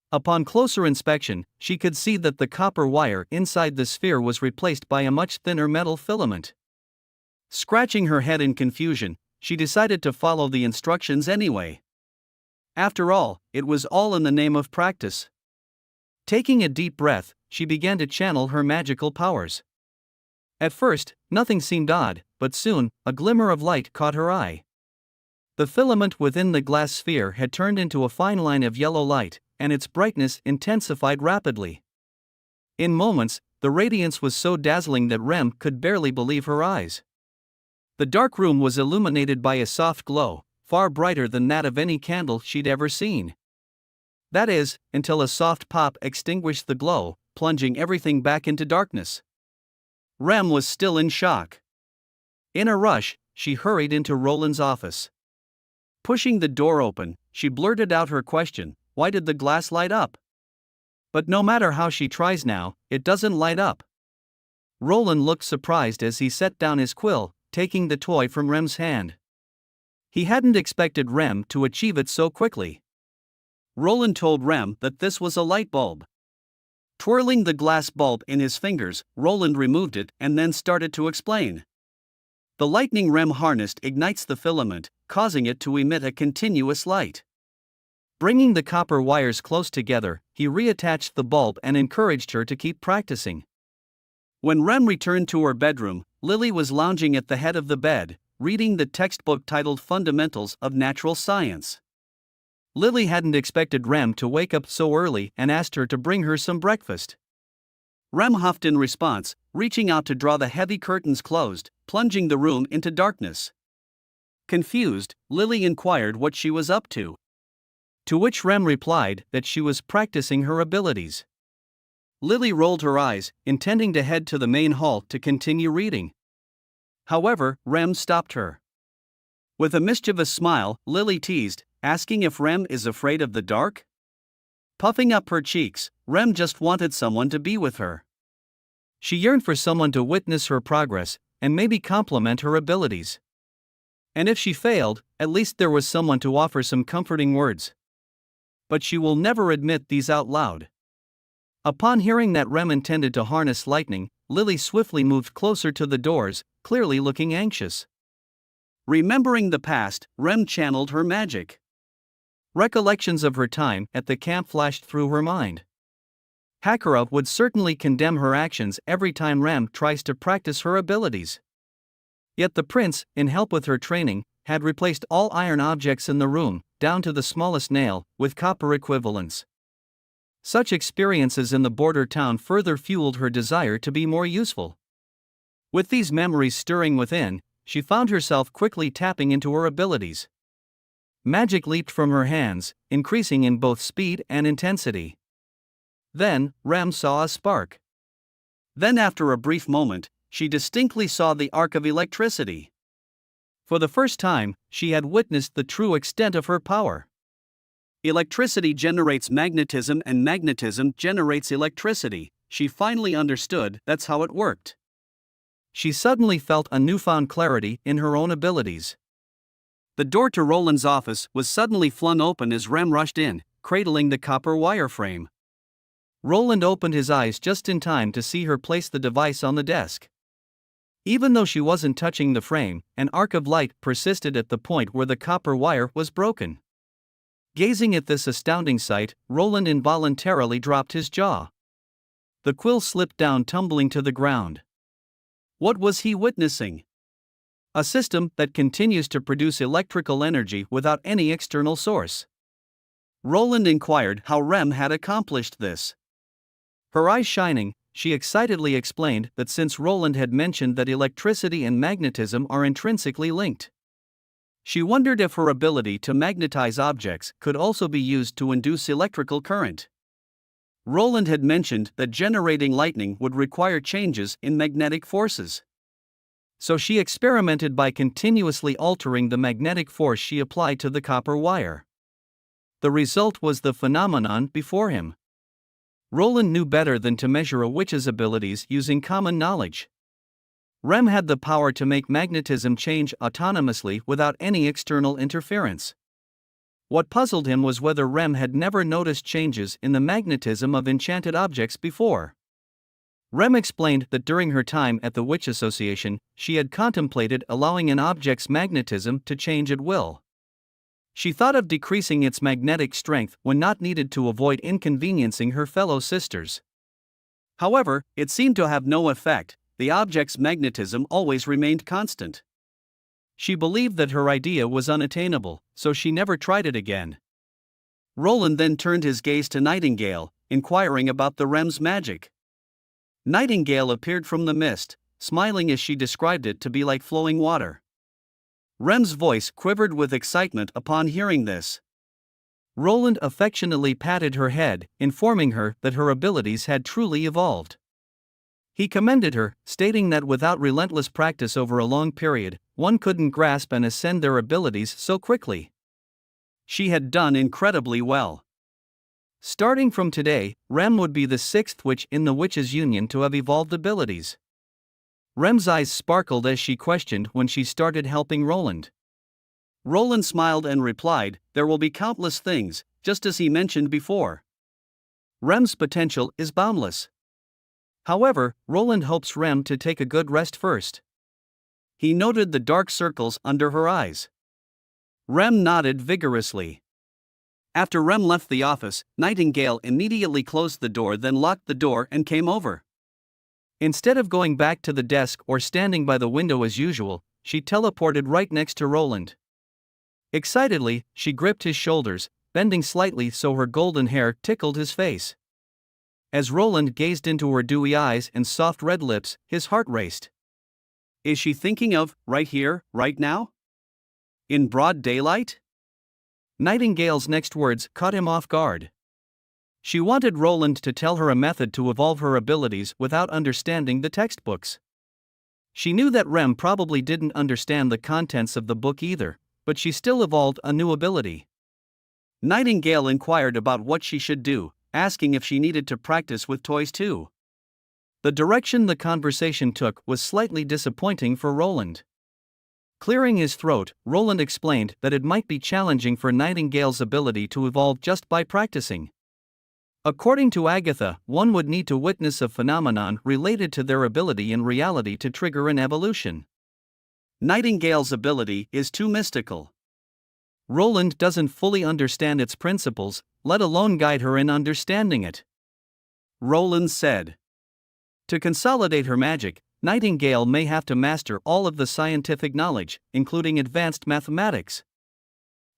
Upon closer inspection, she could see that the copper wire inside the sphere was replaced by a much thinner metal filament. Scratching her head in confusion, she decided to follow the instructions anyway. After all, it was all in the name of practice. Taking a deep breath, she began to channel her magical powers. At first, nothing seemed odd, but soon, a glimmer of light caught her eye. The filament within the glass sphere had turned into a fine line of yellow light, and its brightness intensified rapidly. In moments, the radiance was so dazzling that Rem could barely believe her eyes. The dark room was illuminated by a soft glow, far brighter than that of any candle she'd ever seen. That is, until a soft pop extinguished the glow, plunging everything back into darkness. Rem was still in shock. In a rush, she hurried into Roland's office. Pushing the door open, she blurted out her question: why did the glass light up? But no matter how she tries now, it doesn't light up. Roland looked surprised as he set down his quill, taking the toy from Rem's hand. He hadn't expected Rem to achieve it so quickly. Roland told Rem that this was a light bulb. Twirling the glass bulb in his fingers, Roland removed it and then started to explain. The lightning Rem harnessed ignites the filament, causing it to emit a continuous light. Bringing the copper wires close together, he reattached the bulb and encouraged her to keep practicing. When Rem returned to her bedroom, Lily was lounging at the head of the bed, reading the textbook titled Fundamentals of Natural Science. Lily hadn't expected Rem to wake up so early and asked her to bring her some breakfast. Rem huffed in response, reaching out to draw the heavy curtains closed, plunging the room into darkness. Confused, Lily inquired what she was up to. To which Rem replied that she was practicing her abilities. Lily rolled her eyes, intending to head to the main hall to continue reading. However, Rem stopped her. With a mischievous smile, Lily teased, asking if Rem is afraid of the dark? Puffing up her cheeks, Rem just wanted someone to be with her. She yearned for someone to witness her progress, and maybe compliment her abilities. And if she failed, at least there was someone to offer some comforting words. But she will never admit these out loud. Upon hearing that Rem intended to harness lightning, Lily swiftly moved closer to the doors, clearly looking anxious. Remembering the past, Rem channeled her magic. Recollections of her time at the camp flashed through her mind. Hakura would certainly condemn her actions every time Rem tries to practice her abilities. Yet the prince, in help with her training, had replaced all iron objects in the room, down to the smallest nail, with copper equivalents. Such experiences in the border town further fueled her desire to be more useful. With these memories stirring within, she found herself quickly tapping into her abilities. Magic leaped from her hands, increasing in both speed and intensity. Then, Rem saw a spark. Then after a brief moment, she distinctly saw the arc of electricity. For the first time, she had witnessed the true extent of her power. Electricity generates magnetism and magnetism generates electricity. She finally understood that's how it worked. She suddenly felt a newfound clarity in her own abilities. The door to Roland's office was suddenly flung open as Rem rushed in, cradling the copper wire frame. Roland opened his eyes just in time to see her place the device on the desk. Even though she wasn't touching the frame, an arc of light persisted at the point where the copper wire was broken. Gazing at this astounding sight, Roland involuntarily dropped his jaw. The quill slipped down, tumbling to the ground. What was he witnessing? A system that continues to produce electrical energy without any external source. Roland inquired how Rem had accomplished this. Her eyes shining, she excitedly explained that since Roland had mentioned that electricity and magnetism are intrinsically linked, she wondered if her ability to magnetize objects could also be used to induce electrical current. Roland had mentioned that generating lightning would require changes in magnetic forces. So she experimented by continuously altering the magnetic force she applied to the copper wire. The result was the phenomenon before him. Roland knew better than to measure a witch's abilities using common knowledge. Rem had the power to make magnetism change autonomously without any external interference. What puzzled him was whether Rem had never noticed changes in the magnetism of enchanted objects before. Rem explained that during her time at the Witch Association, she had contemplated allowing an object's magnetism to change at will. She thought of decreasing its magnetic strength when not needed to avoid inconveniencing her fellow sisters. However, it seemed to have no effect. The object's magnetism always remained constant. She believed that her idea was unattainable, so she never tried it again. Roland then turned his gaze to Nightingale, inquiring about the Rem's magic. Nightingale appeared from the mist, smiling as she described it to be like flowing water. Rem's voice quivered with excitement upon hearing this. Roland affectionately patted her head, informing her that her abilities had truly evolved. He commended her, stating that without relentless practice over a long period, one couldn't grasp and ascend their abilities so quickly. She had done incredibly well. Starting from today, Rem would be the sixth witch in the Witches' Union to have evolved abilities. Rem's eyes sparkled as she questioned when she started helping Roland. Roland smiled and replied, "There will be countless things, just as he mentioned before. Rem's potential is boundless." However, Roland hopes Rem to take a good rest first. He noted the dark circles under her eyes. Rem nodded vigorously. After Rem left the office, Nightingale immediately closed the door, then locked the door and came over. Instead of going back to the desk or standing by the window as usual, she teleported right next to Roland. Excitedly, she gripped his shoulders, bending slightly so her golden hair tickled his face. As Roland gazed into her dewy eyes and soft red lips, his heart raced. Is she thinking of, right here, right now? In broad daylight? Nightingale's next words caught him off guard. She wanted Roland to tell her a method to evolve her abilities without understanding the textbooks. She knew that Rem probably didn't understand the contents of the book either, but she still evolved a new ability. Nightingale inquired about what she should do, asking if she needed to practice with toys too. The direction the conversation took was slightly disappointing for Roland. Clearing his throat, Roland explained that it might be challenging for Nightingale's ability to evolve just by practicing. According to Agatha, one would need to witness a phenomenon related to their ability in reality to trigger an evolution. Nightingale's ability is too mystical. Roland doesn't fully understand its principles, let alone guide her in understanding it. Roland said. To consolidate her magic, Nightingale may have to master all of the scientific knowledge, including advanced mathematics.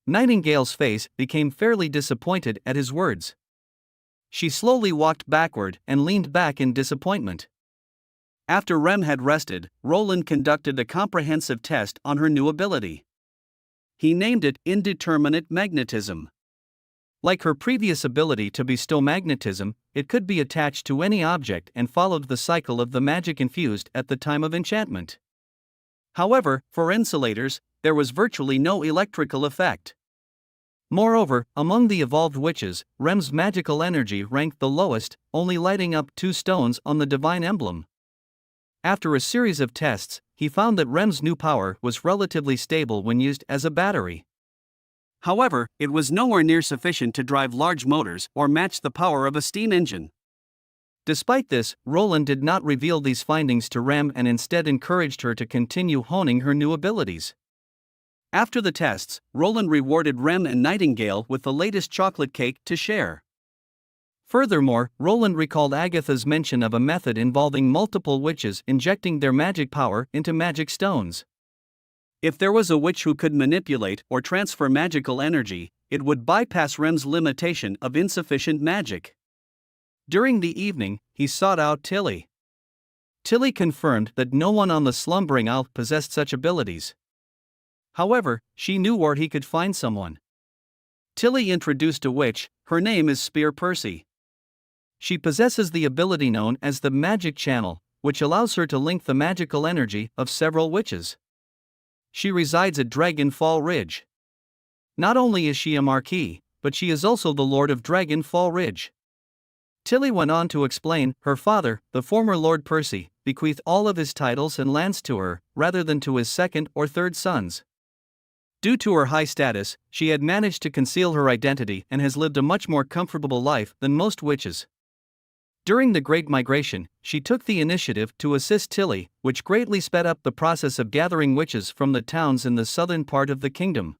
Nightingale's face became fairly disappointed at his words. She slowly walked backward and leaned back in disappointment. After Rem had rested, Roland conducted a comprehensive test on her new ability. He named it Indeterminate Magnetism. Like her previous ability to bestow magnetism, it could be attached to any object and followed the cycle of the magic infused at the time of enchantment. However, for insulators, there was virtually no electrical effect. Moreover, among the evolved witches, Rem's magical energy ranked the lowest, only lighting up 2 stones on the divine emblem. After a series of tests, he found that Rem's new power was relatively stable when used as a battery. However, it was nowhere near sufficient to drive large motors or match the power of a steam engine. Despite this, Roland did not reveal these findings to Rem and instead encouraged her to continue honing her new abilities. After the tests, Roland rewarded Rem and Nightingale with the latest chocolate cake to share. Furthermore, Roland recalled Agatha's mention of a method involving multiple witches injecting their magic power into magic stones. If there was a witch who could manipulate or transfer magical energy, it would bypass Rem's limitation of insufficient magic. During the evening, he sought out Tilly. Tilly confirmed that no one on the slumbering isle possessed such abilities. However, she knew where he could find someone. Tilly introduced a witch. Her name is Spear Percy. She possesses the ability known as the Magic Channel, which allows her to link the magical energy of several witches. She resides at Dragon Fall Ridge. Not only is she a marquis, but she is also the Lord of Dragon Fall Ridge. Tilly went on to explain, her father, the former Lord Percy, bequeathed all of his titles and lands to her, rather than to his second or third sons. Due to her high status, she had managed to conceal her identity and has lived a much more comfortable life than most witches. During the Great Migration, she took the initiative to assist Tilly, which greatly sped up the process of gathering witches from the towns in the southern part of the kingdom.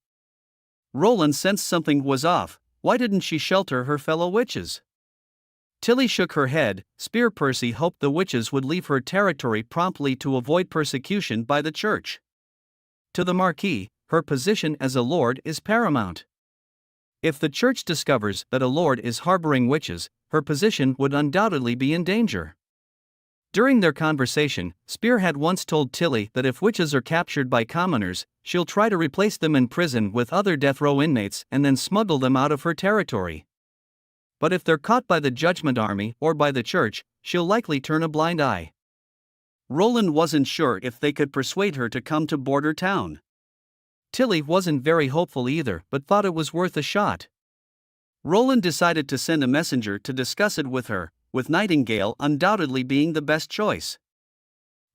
Roland sensed something was off. Why didn't she shelter her fellow witches? Tilly shook her head. Spear Percy hoped the witches would leave her territory promptly to avoid persecution by the church. To the Marquis, her position as a lord is paramount. If the church discovers that a lord is harboring witches, her position would undoubtedly be in danger. During their conversation, Spear had once told Tilly that if witches are captured by commoners, she'll try to replace them in prison with other death row inmates and then smuggle them out of her territory. But if they're caught by the Judgment Army or by the church, she'll likely turn a blind eye. Roland wasn't sure if they could persuade her to come to Border Town. Tilly wasn't very hopeful either, but thought it was worth a shot. Roland decided to send a messenger to discuss it with her, with Nightingale undoubtedly being the best choice.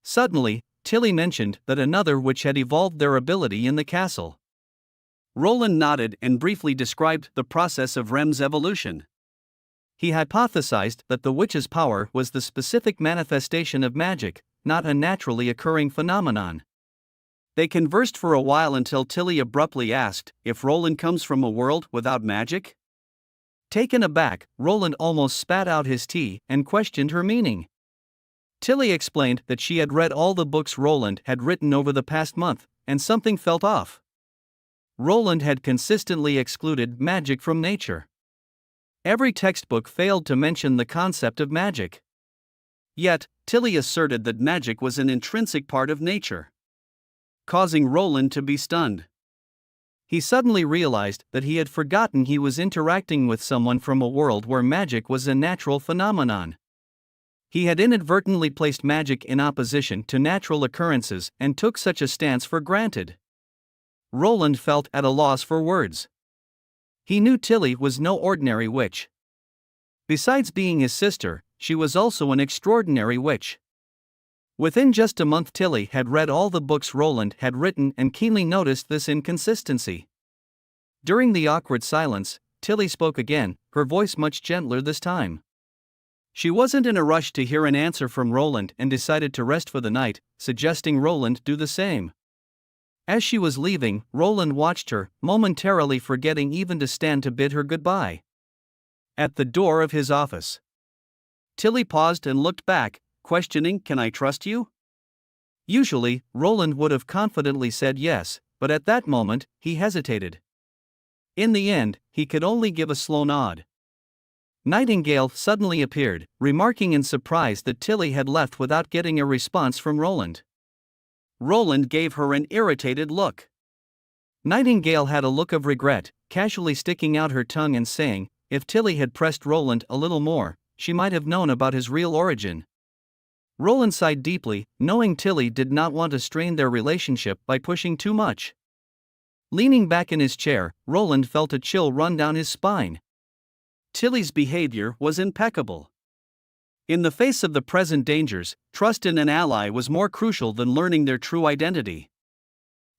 Suddenly, Tilly mentioned that another witch had evolved their ability in the castle. Roland nodded and briefly described the process of Rem's evolution. He hypothesized that the witch's power was the specific manifestation of magic, not a naturally occurring phenomenon. They conversed for a while until Tilly abruptly asked if Roland comes from a world without magic. Taken aback, Roland almost spat out his tea and questioned her meaning. Tilly explained that she had read all the books Roland had written over the past month, and something felt off. Roland had consistently excluded magic from nature. Every textbook failed to mention the concept of magic. Yet, Tilly asserted that magic was an intrinsic part of nature, causing Roland to be stunned. He suddenly realized that he had forgotten he was interacting with someone from a world where magic was a natural phenomenon. He had inadvertently placed magic in opposition to natural occurrences and took such a stance for granted. Roland felt at a loss for words. He knew Tilly was no ordinary witch. Besides being his sister, she was also an extraordinary witch. Within just a month, Tilly had read all the books Roland had written and keenly noticed this inconsistency. During the awkward silence, Tilly spoke again, her voice much gentler this time. She wasn't in a rush to hear an answer from Roland and decided to rest for the night, suggesting Roland do the same. As she was leaving, Roland watched her, momentarily forgetting even to stand to bid her goodbye. At the door of his office, Tilly paused and looked back, questioning, "Can I trust you?" Usually, Roland would have confidently said yes, but at that moment, he hesitated. In the end, he could only give a slow nod. Nightingale suddenly appeared, remarking in surprise that Tilly had left without getting a response from Roland. Roland gave her an irritated look. Nightingale had a look of regret, casually sticking out her tongue and saying, if Tilly had pressed Roland a little more, she might have known about his real origin. Roland sighed deeply, knowing Tilly did not want to strain their relationship by pushing too much. Leaning back in his chair, Roland felt a chill run down his spine. Tilly's behavior was impeccable. In the face of the present dangers, trust in an ally was more crucial than learning their true identity.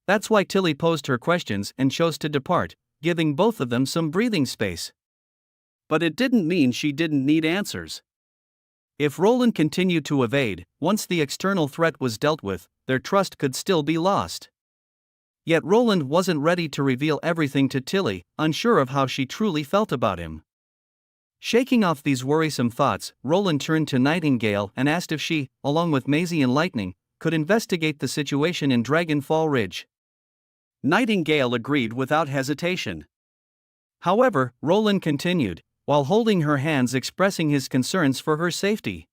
That's why Tilly posed her questions and chose to depart, giving both of them some breathing space. But it didn't mean she didn't need answers. If Roland continued to evade, once the external threat was dealt with, their trust could still be lost. Yet Roland wasn't ready to reveal everything to Tilly, unsure of how she truly felt about him. Shaking off these worrisome thoughts, Roland turned to Nightingale and asked if she, along with Maisie and Lightning, could investigate the situation in Dragonfall Ridge. Nightingale agreed without hesitation. However, Roland continued, while holding her hands, expressing his concerns for her safety.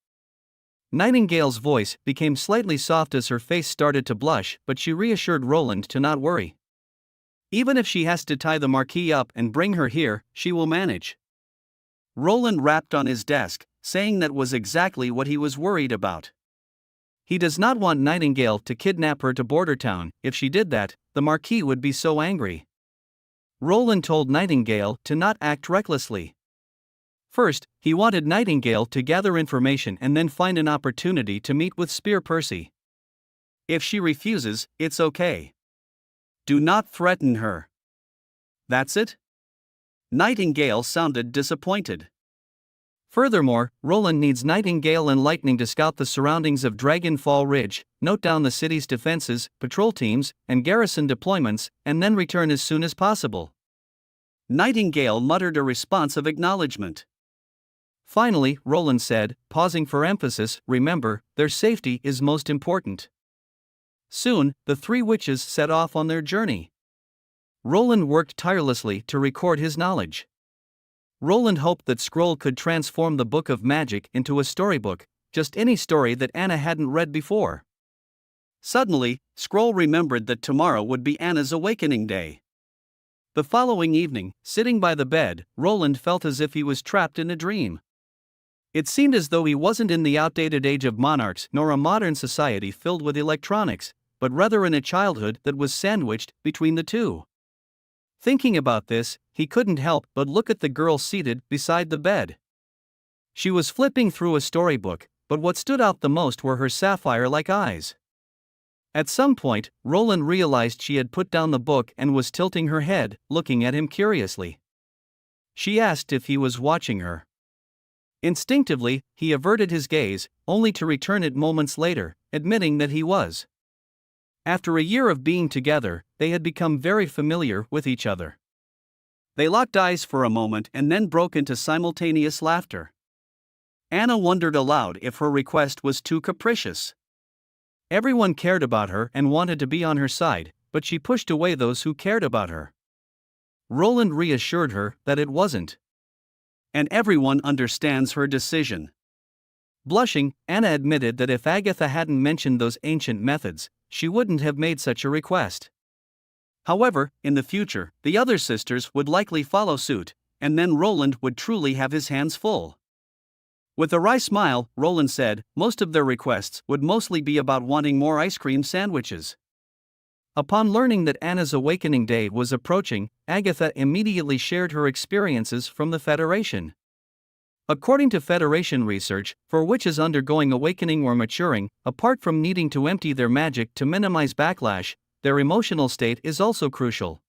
Nightingale's voice became slightly soft as her face started to blush, but she reassured Roland to not worry. Even if she has to tie the Marquis up and bring her here, she will manage. Roland rapped on his desk, saying that was exactly what he was worried about. He does not want Nightingale to kidnap her to Bordertown. If she did that, the Marquis would be so angry. Roland told Nightingale to not act recklessly. First, he wanted Nightingale to gather information and then find an opportunity to meet with Spear Percy. If she refuses, it's okay. Do not threaten her. That's it? Nightingale sounded disappointed. Furthermore, Roland needs Nightingale and Lightning to scout the surroundings of Dragonfall Ridge, note down the city's defenses, patrol teams, and garrison deployments, and then return as soon as possible. Nightingale muttered a response of acknowledgement. Finally, Roland said, pausing for emphasis, remember, their safety is most important. Soon, the three witches set off on their journey. Roland worked tirelessly to record his knowledge. Roland hoped that Scroll could transform the Book of Magic into a storybook, just any story that Anna hadn't read before. Suddenly, Scroll remembered that tomorrow would be Anna's awakening day. The following evening, sitting by the bed, Roland felt as if he was trapped in a dream. It seemed as though he wasn't in the outdated age of monarchs nor a modern society filled with electronics, but rather in a childhood that was sandwiched between the two. Thinking about this, he couldn't help but look at the girl seated beside the bed. She was flipping through a storybook, but what stood out the most were her sapphire-like eyes. At some point, Roland realized she had put down the book and was tilting her head, looking at him curiously. She asked if he was watching her. Instinctively, he averted his gaze, only to return it moments later, admitting that he was. After a year of being together, they had become very familiar with each other. They locked eyes for a moment and then broke into simultaneous laughter. Anna wondered aloud if her request was too capricious. Everyone cared about her and wanted to be on her side, but she pushed away those who cared about her. Roland reassured her that it wasn't. And everyone understands her decision. Blushing, Anna admitted that if Agatha hadn't mentioned those ancient methods, she wouldn't have made such a request. However, in the future, the other sisters would likely follow suit, and then Roland would truly have his hands full. With a wry smile, Roland said, most of their requests would mostly be about wanting more ice cream sandwiches. Upon learning that Anna's awakening day was approaching, Agatha immediately shared her experiences from the Federation. According to Federation research, for witches undergoing awakening or maturing, apart from needing to empty their magic to minimize backlash, their emotional state is also crucial.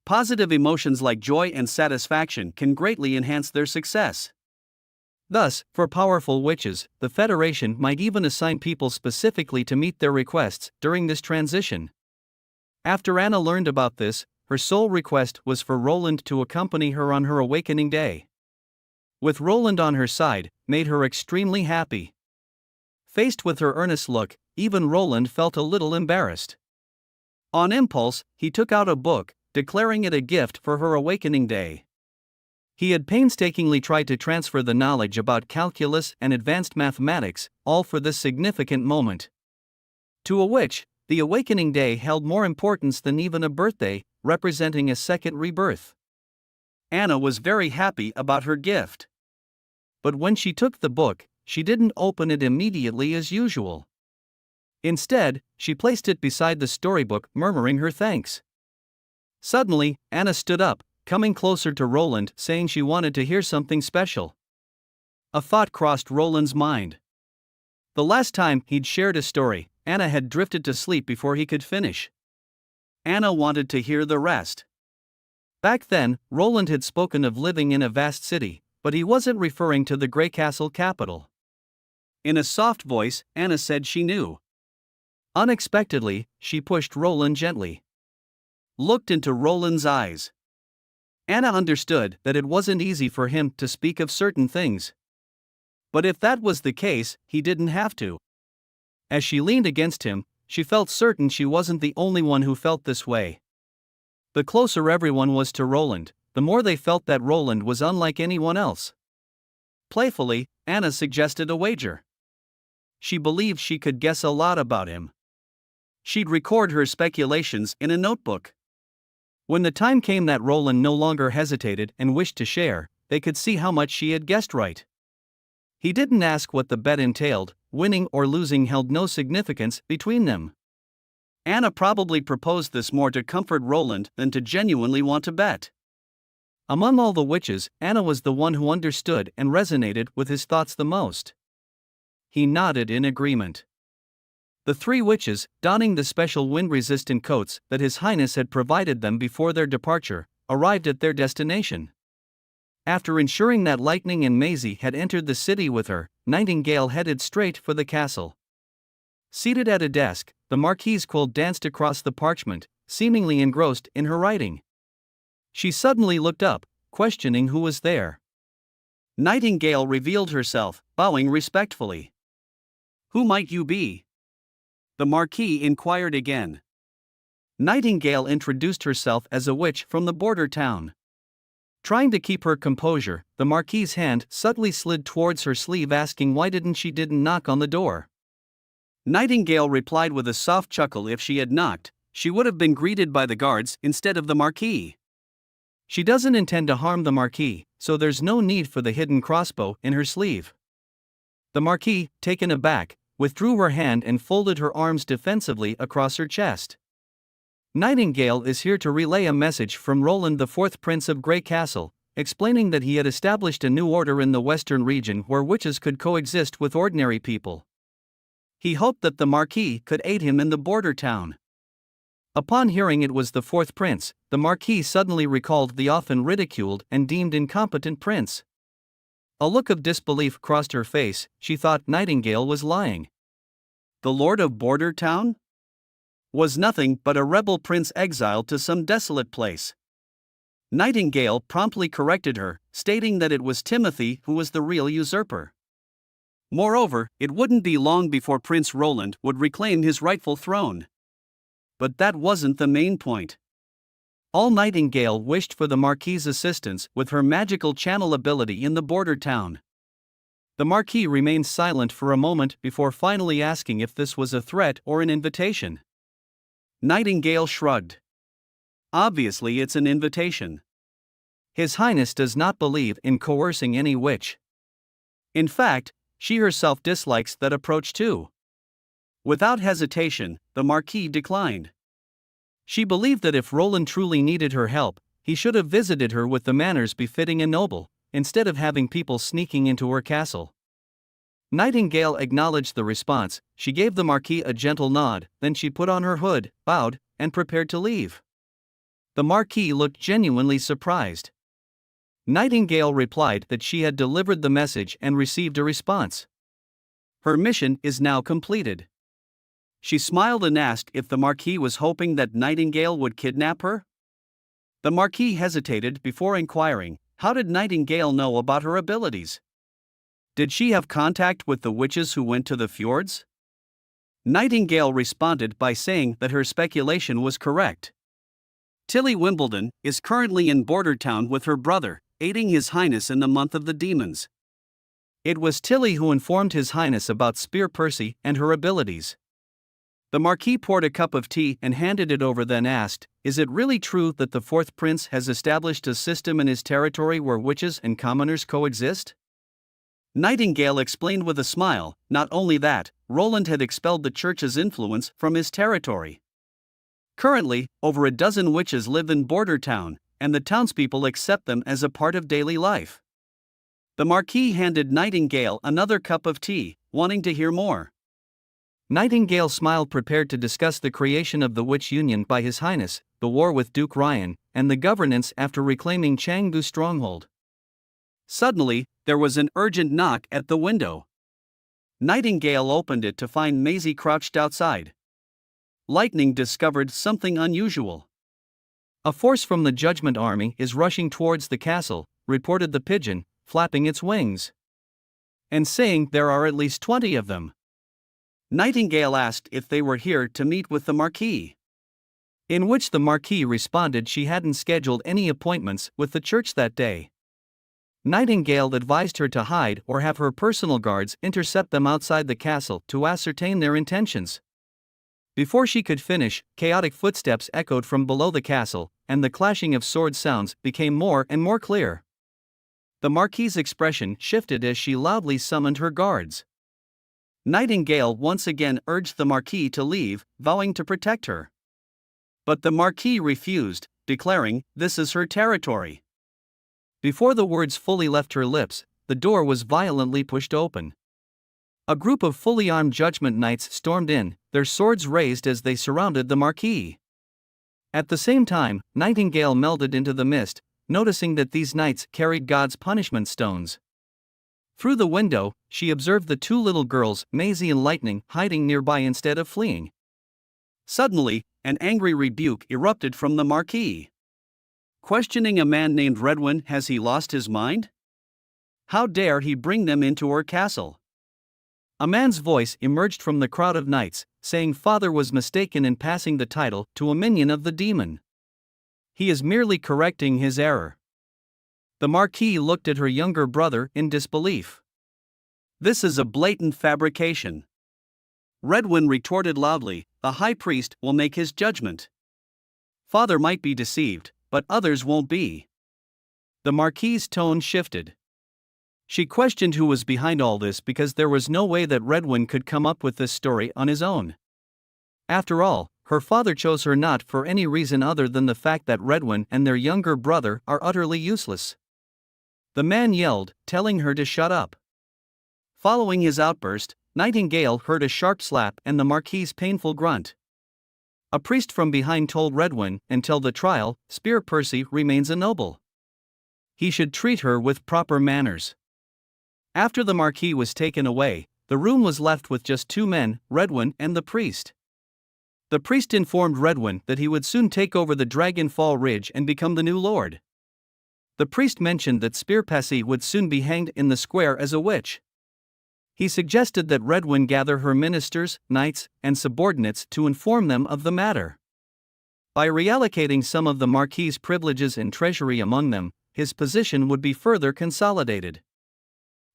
Positive emotions like joy and satisfaction can greatly enhance their success. Thus, for powerful witches, the Federation might even assign people specifically to meet their requests during this transition. After Anna learned about this, her sole request was for Roland to accompany her on her awakening day. With Roland on her side, made her extremely happy. Faced with her earnest look, even Roland felt a little embarrassed. On impulse, he took out a book, declaring it a gift for her awakening day. He had painstakingly tried to transfer the knowledge about calculus and advanced mathematics, all for this significant moment. To a witch, the awakening day held more importance than even a birthday, representing a second rebirth. Anna was very happy about her gift. But when she took the book, she didn't open it immediately as usual. Instead, she placed it beside the storybook, murmuring her thanks. Suddenly, Anna stood up, coming closer to Roland, saying she wanted to hear something special. A thought crossed Roland's mind. The last time he'd shared a story, Anna had drifted to sleep before he could finish. Anna wanted to hear the rest. Back then, Roland had spoken of living in a vast city, but he wasn't referring to the Grey Castle capital. In a soft voice, Anna said she knew. Unexpectedly, she pushed Roland gently. Looked into Roland's eyes. Anna understood that it wasn't easy for him to speak of certain things. But if that was the case, he didn't have to. As she leaned against him, she felt certain she wasn't the only one who felt this way. The closer everyone was to Roland, the more they felt that Roland was unlike anyone else. Playfully, Anna suggested a wager. She believed she could guess a lot about him. She'd record her speculations in a notebook. When the time came that Roland no longer hesitated and wished to share, they could see how much she had guessed right. He didn't ask what the bet entailed, winning or losing held no significance between them. Anna probably proposed this more to comfort Roland than to genuinely want to bet. Among all the witches, Anna was the one who understood and resonated with his thoughts the most. He nodded in agreement. The three witches, donning the special wind-resistant coats that His Highness had provided them before their departure, arrived at their destination. After ensuring that Lightning and Maisie had entered the city with her, Nightingale headed straight for the castle. Seated at a desk, the Marquise quill danced across the parchment, seemingly engrossed in her writing. She suddenly looked up, questioning who was there. Nightingale revealed herself, bowing respectfully. "Who might you be?" The Marquis inquired again. Nightingale introduced herself as a witch from the border town. Trying to keep her composure, the Marquis's hand subtly slid towards her sleeve, asking why she didn't knock on the door. Nightingale replied with a soft chuckle. If she had knocked, she would have been greeted by the guards instead of the Marquis. She doesn't intend to harm the Marquis, so there's no need for the hidden crossbow in her sleeve. The Marquis, taken aback, withdrew her hand and folded her arms defensively across her chest. Nightingale is here to relay a message from Roland, the fourth Prince of Grey Castle, explaining that he had established a new order in the western region where witches could coexist with ordinary people. He hoped that the Marquis could aid him in the border town. Upon hearing it was the fourth prince, the Marquis suddenly recalled the often ridiculed and deemed incompetent prince. A look of disbelief crossed her face. She thought Nightingale was lying. The Lord of Border Town was nothing but a rebel prince exiled to some desolate place. Nightingale promptly corrected her, stating that it was Timothy who was the real usurper. Moreover, it wouldn't be long before Prince Roland would reclaim his rightful throne. But that wasn't the main point. All Nightingale wished for the Marquis's assistance with her magical channel ability in the border town. The Marquis remained silent for a moment before finally asking if this was a threat or an invitation. Nightingale shrugged. Obviously it's an invitation. His Highness does not believe in coercing any witch. In fact, she herself dislikes that approach too. Without hesitation, the Marquis declined. She believed that if Roland truly needed her help, he should have visited her with the manners befitting a noble, instead of having people sneaking into her castle. Nightingale acknowledged the response. She gave the Marquis a gentle nod, then she put on her hood, bowed, and prepared to leave. The Marquis looked genuinely surprised. Nightingale replied that she had delivered the message and received a response. Her mission is now completed. She smiled and asked if the Marquis was hoping that Nightingale would kidnap her. The Marquis hesitated before inquiring, how did Nightingale know about her abilities? Did she have contact with the witches who went to the fjords? Nightingale responded by saying that her speculation was correct. Tilly Wimbledon is currently in Bordertown with her brother, aiding His Highness in the month of the demons. It was Tilly who informed His Highness about Spear Percy and her abilities. The Marquis poured a cup of tea and handed it over, then asked, "Is it really true that the fourth prince has established a system in his territory where witches and commoners coexist?" Nightingale explained with a smile, not only that, Roland had expelled the church's influence from his territory. Currently, over a dozen witches live in Bordertown, and the townspeople accept them as a part of daily life. The Marquis handed Nightingale another cup of tea, wanting to hear more. Nightingale smiled, prepared to discuss the creation of the Witch Union by His Highness, the war with Duke Ryan, and the governance after reclaiming Changdu stronghold. Suddenly, there was an urgent knock at the window. Nightingale opened it to find Maisie crouched outside. Lightning discovered something unusual. "A force from the Judgment Army is rushing towards the castle," reported the pigeon, flapping its wings. "And saying there are at least 20 of them." Nightingale asked if they were here to meet with the Marquis. In which the Marquis responded she hadn't scheduled any appointments with the church that day. Nightingale advised her to hide or have her personal guards intercept them outside the castle to ascertain their intentions. Before she could finish, chaotic footsteps echoed from below the castle, and the clashing of sword sounds became more and more clear. The Marquis's expression shifted as she loudly summoned her guards. Nightingale once again urged the Marquis to leave, vowing to protect her. But the Marquis refused, declaring, "This is her territory." Before the words fully left her lips, the door was violently pushed open. A group of fully armed Judgment Knights stormed in, their swords raised as they surrounded the Marquis. At the same time, Nightingale melded into the mist, noticing that these knights carried God's punishment stones. Through the window, she observed the two little girls, Maisie and Lightning, hiding nearby instead of fleeing. Suddenly, an angry rebuke erupted from the Marquis. Questioning a man named Redwin, has he lost his mind? How dare he bring them into her castle? A man's voice emerged from the crowd of knights, saying Father was mistaken in passing the title to a minion of the demon. He is merely correcting his error. The Marquis looked at her younger brother in disbelief. This is a blatant fabrication. Redwin retorted loudly, the High Priest will make his judgment. Father might be deceived, but others won't be. The Marquis's tone shifted. She questioned who was behind all this because there was no way that Redwin could come up with this story on his own. After all, her father chose her not for any reason other than the fact that Redwin and their younger brother are utterly useless. The man yelled, telling her to shut up. Following his outburst, Nightingale heard a sharp slap and the Marquis's painful grunt. A priest from behind told Redwin, until the trial, Spear Percy remains a noble. He should treat her with proper manners. After the Marquis was taken away, the room was left with just two men, Redwin and the priest. The priest informed Redwin that he would soon take over the Dragonfall Ridge and become the new lord. The priest mentioned that Spear Percy would soon be hanged in the square as a witch. He suggested that Redwin gather her ministers, knights, and subordinates to inform them of the matter. By reallocating some of the Marquis's privileges and treasury among them, his position would be further consolidated.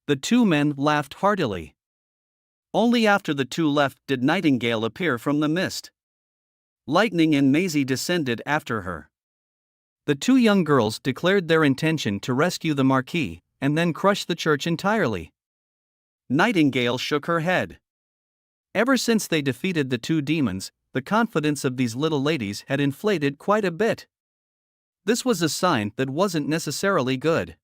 The two men laughed heartily. Only after the two left did Nightingale appear from the mist. Lightning and Maisie descended after her. The two young girls declared their intention to rescue the Marquis, and then crush the church entirely. Nightingale shook her head. Ever since they defeated the two demons, the confidence of these little ladies had inflated quite a bit. This was a sign that wasn't necessarily good.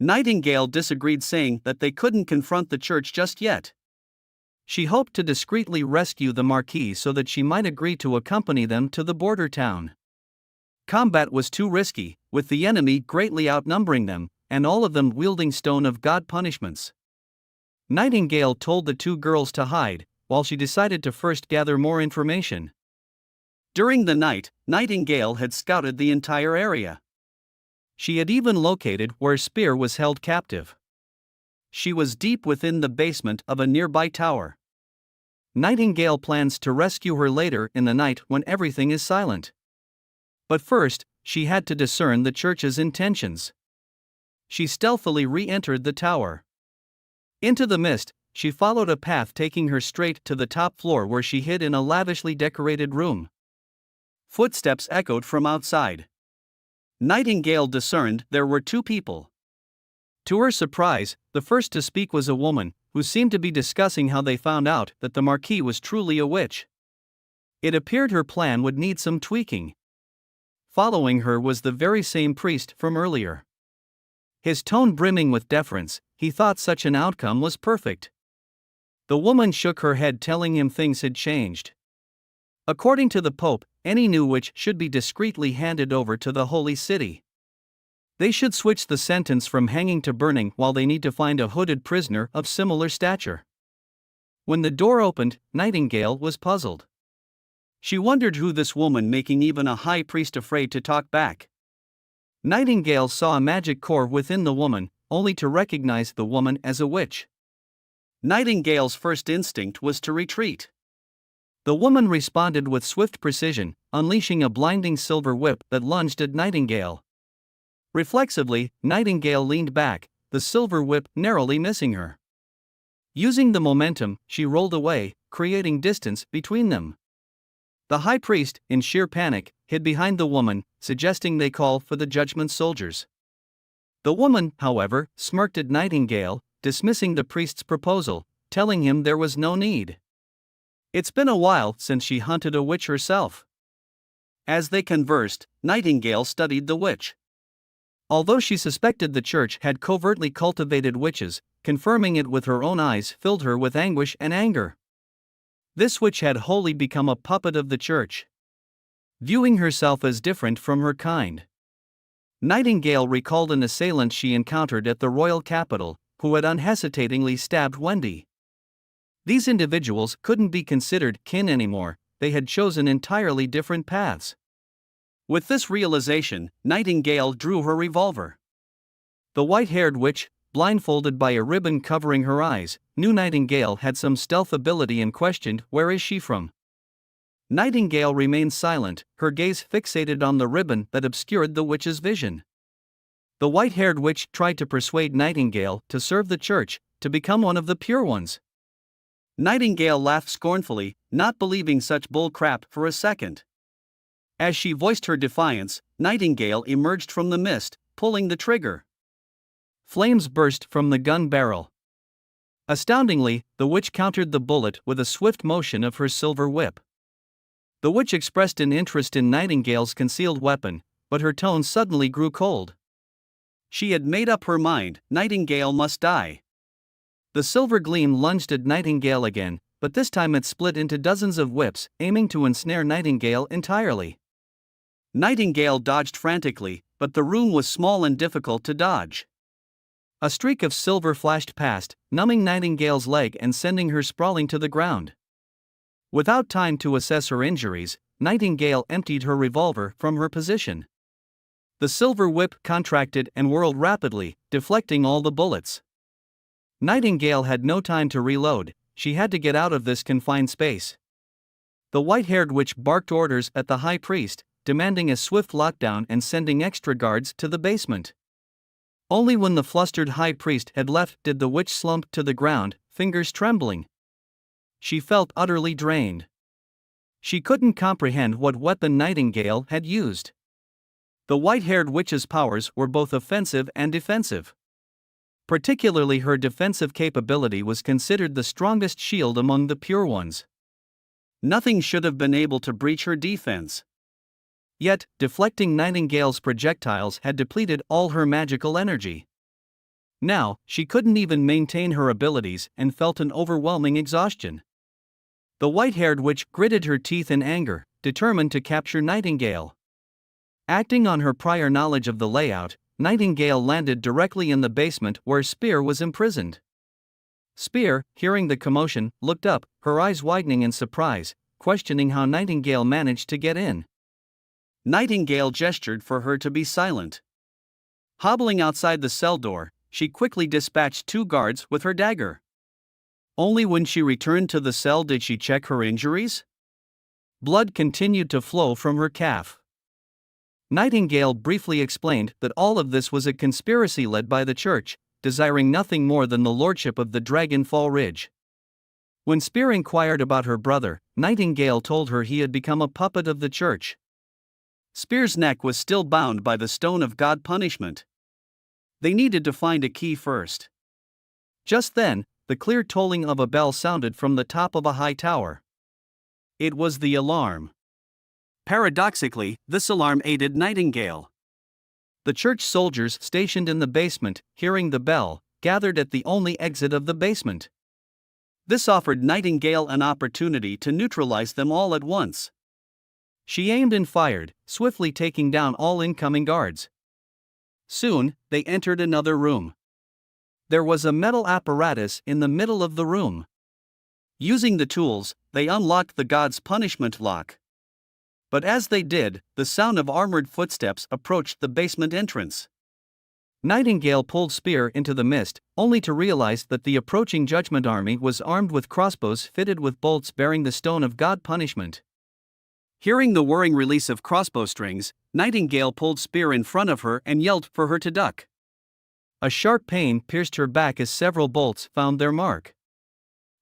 Nightingale disagreed, saying that they couldn't confront the church just yet. She hoped to discreetly rescue the Marquis so that she might agree to accompany them to the border town. Combat was too risky, with the enemy greatly outnumbering them, and all of them wielding Stone of God punishments. Nightingale told the two girls to hide, while she decided to first gather more information. During the night, Nightingale had scouted the entire area. She had even located where Spear was held captive. She was deep within the basement of a nearby tower. Nightingale plans to rescue her later in the night when everything is silent. But first, she had to discern the church's intentions. She stealthily re-entered the tower. Into the mist, she followed a path taking her straight to the top floor, where she hid in a lavishly decorated room. Footsteps echoed from outside. Nightingale discerned there were two people. To her surprise, the first to speak was a woman, who seemed to be discussing how they found out that the Marquis was truly a witch. It appeared her plan would need some tweaking. Following her was the very same priest from earlier. His tone brimming with deference, he thought such an outcome was perfect. The woman shook her head, telling him things had changed. According to the Pope, any new witch should be discreetly handed over to the Holy City. They should switch the sentence from hanging to burning while they need to find a hooded prisoner of similar stature. When the door opened, Nightingale was puzzled. She wondered who this woman making even a high priest afraid to talk back. Nightingale saw a magic core within the woman, only to recognize the woman as a witch. Nightingale's first instinct was to retreat. The woman responded with swift precision, unleashing a blinding silver whip that lunged at Nightingale. Reflexively, Nightingale leaned back, the silver whip narrowly missing her. Using the momentum, she rolled away, creating distance between them. The high priest, in sheer panic, hid behind the woman, suggesting they call for the judgment soldiers. The woman, however, smirked at Nightingale, dismissing the priest's proposal, telling him there was no need. It's been a while since she hunted a witch herself. As they conversed, Nightingale studied the witch. Although she suspected the church had covertly cultivated witches, confirming it with her own eyes filled her with anguish and anger. This witch had wholly become a puppet of the church, viewing herself as different from her kind. Nightingale recalled an assailant she encountered at the royal capital, who had unhesitatingly stabbed Wendy. These individuals couldn't be considered kin anymore, they had chosen entirely different paths. With this realization, Nightingale drew her revolver. The white-haired witch, blindfolded by a ribbon covering her eyes, knew Nightingale had some stealth ability and questioned, "Where is she from?" Nightingale remained silent, her gaze fixated on the ribbon that obscured the witch's vision. The white-haired witch tried to persuade Nightingale to serve the church, to become one of the pure ones. Nightingale laughed scornfully, not believing such bull crap for a second. As she voiced her defiance, Nightingale emerged from the mist, pulling the trigger. Flames burst from the gun barrel. Astoundingly, the witch countered the bullet with a swift motion of her silver whip. The witch expressed an interest in Nightingale's concealed weapon, but her tone suddenly grew cold. She had made up her mind, Nightingale must die. The silver gleam lunged at Nightingale again, but this time it split into dozens of whips, aiming to ensnare Nightingale entirely. Nightingale dodged frantically, but the room was small and difficult to dodge. A streak of silver flashed past, numbing Nightingale's leg and sending her sprawling to the ground. Without time to assess her injuries, Nightingale emptied her revolver from her position. The silver whip contracted and whirled rapidly, deflecting all the bullets. Nightingale had no time to reload, she had to get out of this confined space. The white-haired witch barked orders at the high priest, demanding a swift lockdown and sending extra guards to the basement. Only when the flustered high priest had left did the witch slump to the ground, fingers trembling. She felt utterly drained. She couldn't comprehend what weapon Nightingale had used. The white-haired witch's powers were both offensive and defensive. Particularly her defensive capability was considered the strongest shield among the pure ones. Nothing should have been able to breach her defense. Yet, deflecting Nightingale's projectiles had depleted all her magical energy. Now, she couldn't even maintain her abilities and felt an overwhelming exhaustion. The white-haired witch gritted her teeth in anger, determined to capture Nightingale. Acting on her prior knowledge of the layout, Nightingale landed directly in the basement where Spear was imprisoned. Spear, hearing the commotion, looked up, her eyes widening in surprise, questioning how Nightingale managed to get in. Nightingale gestured for her to be silent. Hobbling outside the cell door, she quickly dispatched 2 guards with her dagger. Only when she returned to the cell did she check her injuries. Blood continued to flow from her calf. Nightingale briefly explained that all of this was a conspiracy led by the church, desiring nothing more than the lordship of the Dragonfall Ridge. When Spear inquired about her brother, Nightingale told her he had become a puppet of the church. Spear's neck was still bound by the Stone of God punishment. They needed to find a key first. Just then, the clear tolling of a bell sounded from the top of a high tower. It was the alarm. Paradoxically, this alarm aided Nightingale. The church soldiers stationed in the basement, hearing the bell, gathered at the only exit of the basement. This offered Nightingale an opportunity to neutralize them all at once. She aimed and fired, swiftly taking down all incoming guards. Soon, they entered another room. There was a metal apparatus in the middle of the room. Using the tools, they unlocked the god's punishment lock. But as they did, the sound of armored footsteps approached the basement entrance. Nightingale pulled Spear into the mist, only to realize that the approaching Judgment Army was armed with crossbows fitted with bolts bearing the Stone of God punishment. Hearing the whirring release of crossbow strings, Nightingale pulled Spear in front of her and yelled for her to duck. A sharp pain pierced her back as several bolts found their mark.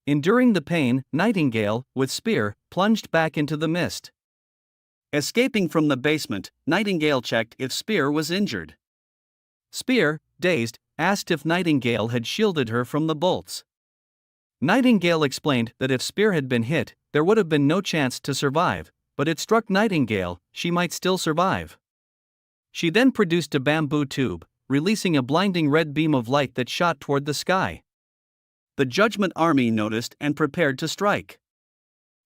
Enduring the pain, Nightingale, with Spear, plunged back into the mist. Escaping from the basement, Nightingale checked if Spear was injured. Spear, dazed, asked if Nightingale had shielded her from the bolts. Nightingale explained that if Spear had been hit, there would have been no chance to survive, but it struck Nightingale, she might still survive. She then produced a bamboo tube, releasing a blinding red beam of light that shot toward the sky. The Judgment Army noticed and prepared to strike.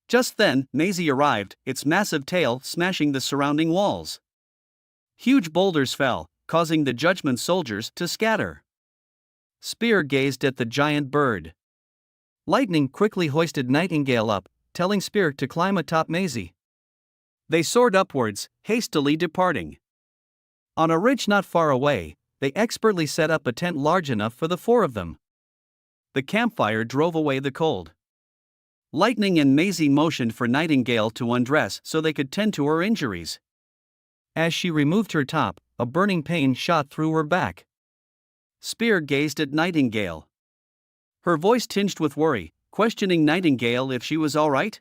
Just then, Maisie arrived, its massive tail smashing the surrounding walls. Huge boulders fell, causing the Judgment soldiers to scatter. Spear gazed at the giant bird. Lightning quickly hoisted Nightingale up, telling Spear to climb atop Maisie. They soared upwards, hastily departing. On a ridge not far away, they expertly set up a tent large enough for the 4 of them. The campfire drove away the cold. Lightning and Maisie motioned for Nightingale to undress so they could tend to her injuries. As she removed her top, a burning pain shot through her back. Spear gazed at Nightingale. Her voice tinged with worry, questioning Nightingale if she was all right.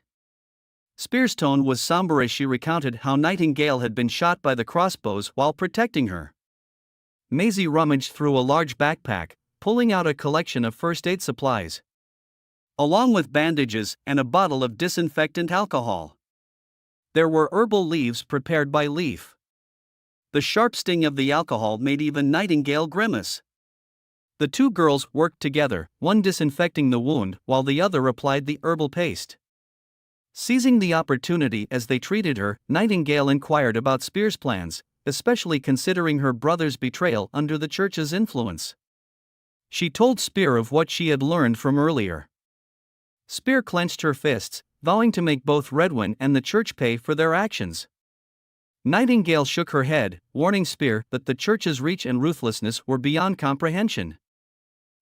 Spear's tone was somber as she recounted how Nightingale had been shot by the crossbows while protecting her. Maisie rummaged through a large backpack, pulling out a collection of first aid supplies, along with bandages and a bottle of disinfectant alcohol. There were herbal leaves prepared by Leaf. The sharp sting of the alcohol made even Nightingale grimace. The 2 girls worked together, one disinfecting the wound while the other applied the herbal paste. Seizing the opportunity as they treated her, Nightingale inquired about Spear's plans, especially considering her brother's betrayal under the church's influence. She told Spear of what she had learned from earlier. Spear clenched her fists, vowing to make both Redwyn and the church pay for their actions. Nightingale shook her head, warning Spear that the church's reach and ruthlessness were beyond comprehension.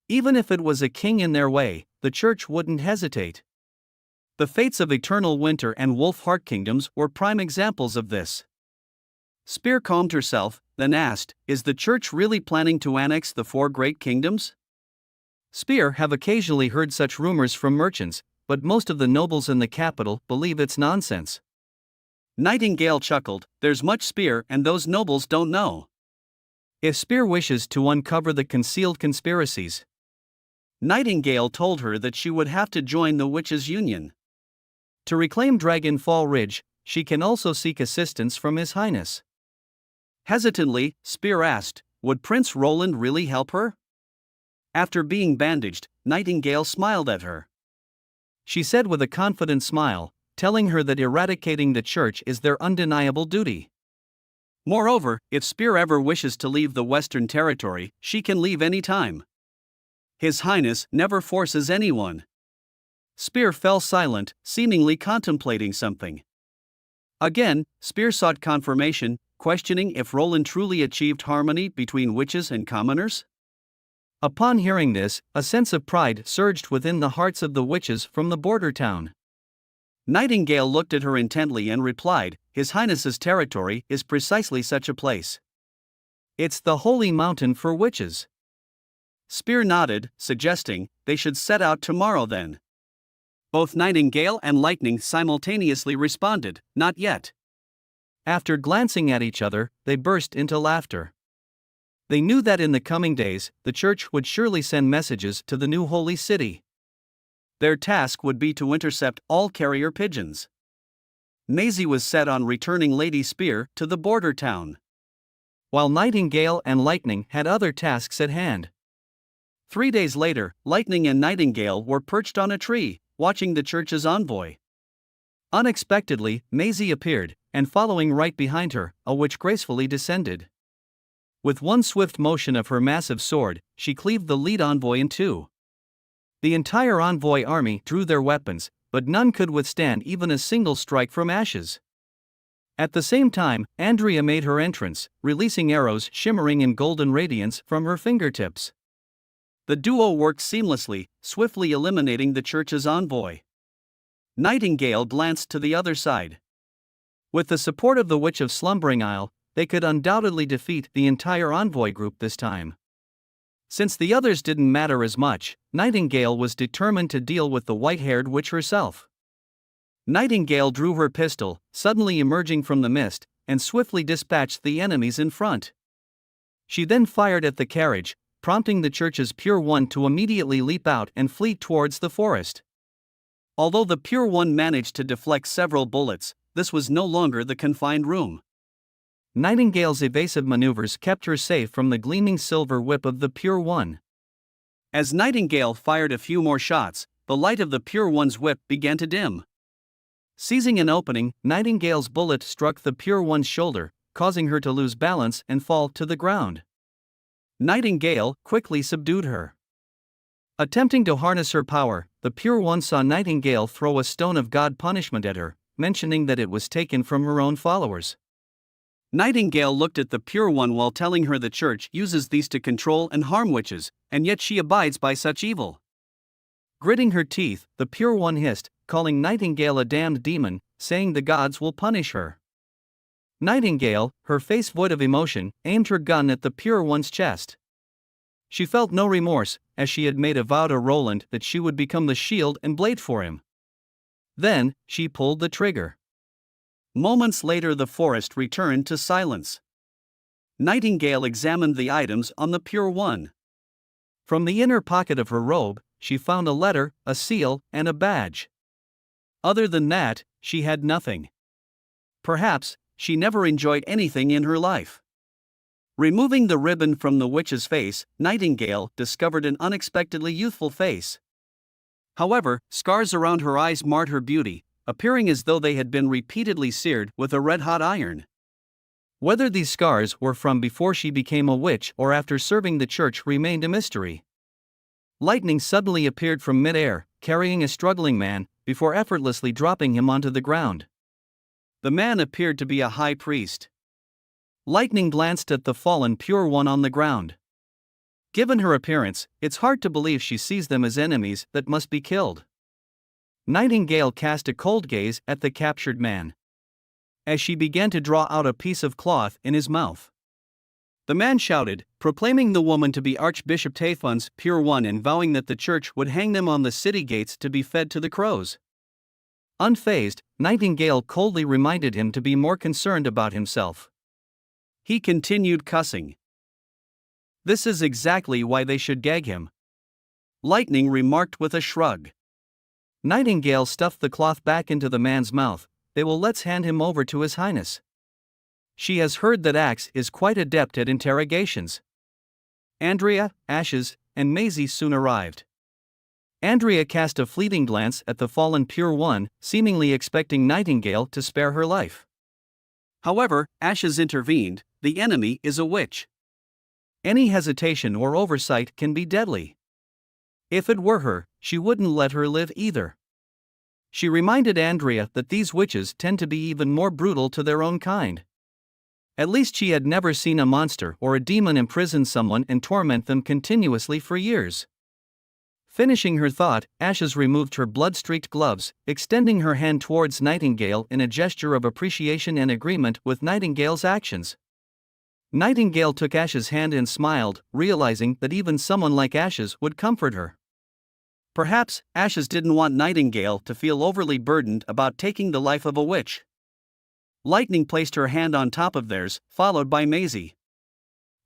Even if it was a king in their way, the church wouldn't hesitate. The fates of Eternal Winter and Wolf Heart Kingdoms were prime examples of this. Spear calmed herself, then asked, "Is the church really planning to annex the 4 great kingdoms?" Spear have occasionally heard such rumors from merchants, but most of the nobles in the capital believe it's nonsense. Nightingale chuckled, "There's much Spear and those nobles don't know." If Spear wishes to uncover the concealed conspiracies, Nightingale told her that she would have to join the Witches' Union. To reclaim Dragonfall Ridge, she can also seek assistance from His Highness. Hesitantly, Spear asked, would Prince Roland really help her? After being bandaged, Nightingale smiled at her. She said with a confident smile, telling her that eradicating the church is their undeniable duty. Moreover, if Spear ever wishes to leave the Western Territory, she can leave any time. His Highness never forces anyone. Spear fell silent, seemingly contemplating something. Again, Spear sought confirmation, questioning if Roland truly achieved harmony between witches and commoners. Upon hearing this, a sense of pride surged within the hearts of the witches from the border town. Nightingale looked at her intently and replied, "His Highness's territory is precisely such a place. It's the holy mountain for witches." Spear nodded, suggesting they should set out tomorrow then. Both Nightingale and Lightning simultaneously responded, "Not yet." After glancing at each other, they burst into laughter. They knew that in the coming days, the church would surely send messages to the new holy city. Their task would be to intercept all carrier pigeons. Maisie was set on returning Lady Spear to the border town, while Nightingale and Lightning had other tasks at hand. 3 days later, Lightning and Nightingale were perched on a tree, watching the church's envoy. Unexpectedly, Maisie appeared, and following right behind her, a witch gracefully descended. With one swift motion of her massive sword, she cleaved the lead envoy in two. The entire envoy army drew their weapons, but none could withstand even a single strike from Ashes. At the same time, Andrea made her entrance, releasing arrows shimmering in golden radiance from her fingertips. The duo worked seamlessly, swiftly eliminating the church's envoy. Nightingale glanced to the other side. With the support of the Witch of Slumbering Isle, they could undoubtedly defeat the entire envoy group this time. Since the others didn't matter as much, Nightingale was determined to deal with the white-haired witch herself. Nightingale drew her pistol, suddenly emerging from the mist, and swiftly dispatched the enemies in front. She then fired at the carriage, prompting the church's Pure One to immediately leap out and flee towards the forest. Although the Pure One managed to deflect several bullets, this was no longer the confined room. Nightingale's evasive maneuvers kept her safe from the gleaming silver whip of the Pure One. As Nightingale fired a few more shots, the light of the Pure One's whip began to dim. Seizing an opening, Nightingale's bullet struck the Pure One's shoulder, causing her to lose balance and fall to the ground. Nightingale quickly subdued her. Attempting to harness her power, the Pure One saw Nightingale throw a stone of God punishment at her, mentioning that it was taken from her own followers. Nightingale looked at the Pure One while telling her the church uses these to control and harm witches, and yet she abides by such evil. Gritting her teeth, the Pure One hissed, calling Nightingale a damned demon, saying the gods will punish her. Nightingale, her face void of emotion, aimed her gun at the Pure One's chest. She felt no remorse, as she had made a vow to Roland that she would become the shield and blade for him. Then, she pulled the trigger. Moments later, the forest returned to silence. Nightingale examined the items on the Pure One. From the inner pocket of her robe, she found a letter, a seal, and a badge. Other than that, she had nothing. Perhaps, she never enjoyed anything in her life. Removing the ribbon from the witch's face, Nightingale discovered an unexpectedly youthful face. However, scars around her eyes marred her beauty, appearing as though they had been repeatedly seared with a red-hot iron. Whether these scars were from before she became a witch or after serving the church remained a mystery. Lightning suddenly appeared from mid-air, carrying a struggling man, before effortlessly dropping him onto the ground. The man appeared to be a high priest. Lightning glanced at the fallen Pure One on the ground. Given her appearance, it's hard to believe she sees them as enemies that must be killed. Nightingale cast a cold gaze at the captured man. As she began to draw out a piece of cloth in his mouth, the man shouted, proclaiming the woman to be Archbishop Tayfun's Pure One and vowing that the church would hang them on the city gates to be fed to the crows. Unfazed, Nightingale coldly reminded him to be more concerned about himself. He continued cussing. "This is exactly why they should gag him," Lightning remarked with a shrug. Nightingale stuffed the cloth back into the man's mouth. Let's hand him over to His Highness. She has heard that Axe is quite adept at interrogations. Andrea, Ashes, and Maisie soon arrived. Andrea cast a fleeting glance at the fallen Pure One, seemingly expecting Nightingale to spare her life. However, Ashes intervened. The enemy is a witch. Any hesitation or oversight can be deadly. If it were her, she wouldn't let her live either. She reminded Andrea that these witches tend to be even more brutal to their own kind. At least she had never seen a monster or a demon imprison someone and torment them continuously for years. Finishing her thought, Ashes removed her blood-streaked gloves, extending her hand towards Nightingale in a gesture of appreciation and agreement with Nightingale's actions. Nightingale took Ashes' hand and smiled, realizing that even someone like Ashes would comfort her. Perhaps Ashes didn't want Nightingale to feel overly burdened about taking the life of a witch. Lightning placed her hand on top of theirs, followed by Maisie.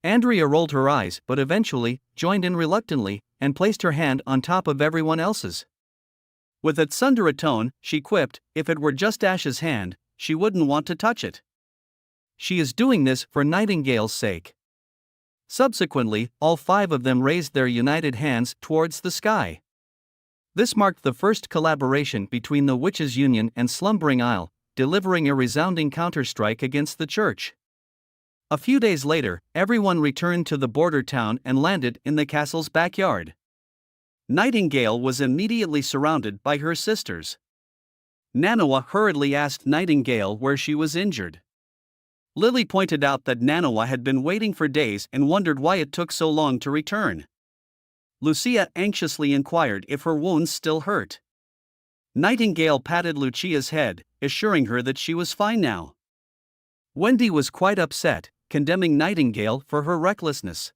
Andrea rolled her eyes but eventually joined in reluctantly and placed her hand on top of everyone else's. With a tsundere tone, she quipped, if it were just Ashes' hand, she wouldn't want to touch it. She is doing this for Nightingale's sake. Subsequently, all 5 of them raised their united hands towards the sky. This marked the first collaboration between the Witches' Union and Slumbering Isle, delivering a resounding counterstrike against the church. A few days later, everyone returned to the border town and landed in the castle's backyard. Nightingale was immediately surrounded by her sisters. Manhwa hurriedly asked Nightingale where she was injured. Lily pointed out that Manhwa had been waiting for days and wondered why it took so long to return. Lucia anxiously inquired if her wounds still hurt. Nightingale patted Lucia's head, assuring her that she was fine now. Wendy was quite upset, condemning Nightingale for her recklessness.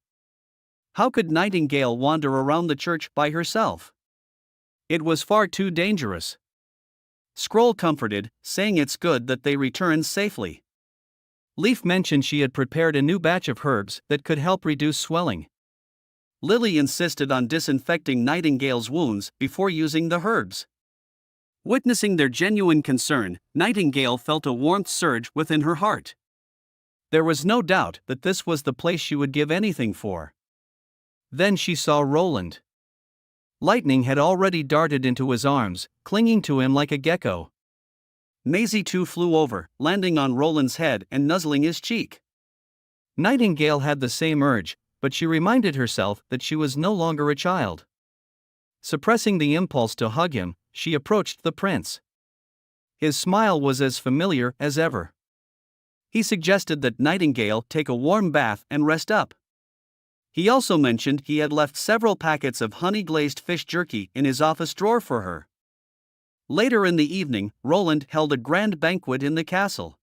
How could Nightingale wander around the church by herself? It was far too dangerous. Scroll comforted, saying it's good that they returned safely. Leaf mentioned she had prepared a new batch of herbs that could help reduce swelling. Lily insisted on disinfecting Nightingale's wounds before using the herbs. Witnessing their genuine concern, Nightingale felt a warmth surge within her heart. There was no doubt that this was the place she would give anything for. Then she saw Roland. Lightning had already darted into his arms, clinging to him like a gecko. Maisie too flew over, landing on Roland's head and nuzzling his cheek. Nightingale had the same urge, but she reminded herself that she was no longer a child. Suppressing the impulse to hug him, she approached the prince. His smile was as familiar as ever. He suggested that Nightingale take a warm bath and rest up. He also mentioned he had left several packets of honey-glazed fish jerky in his office drawer for her. Later in the evening, Roland held a grand banquet in the castle.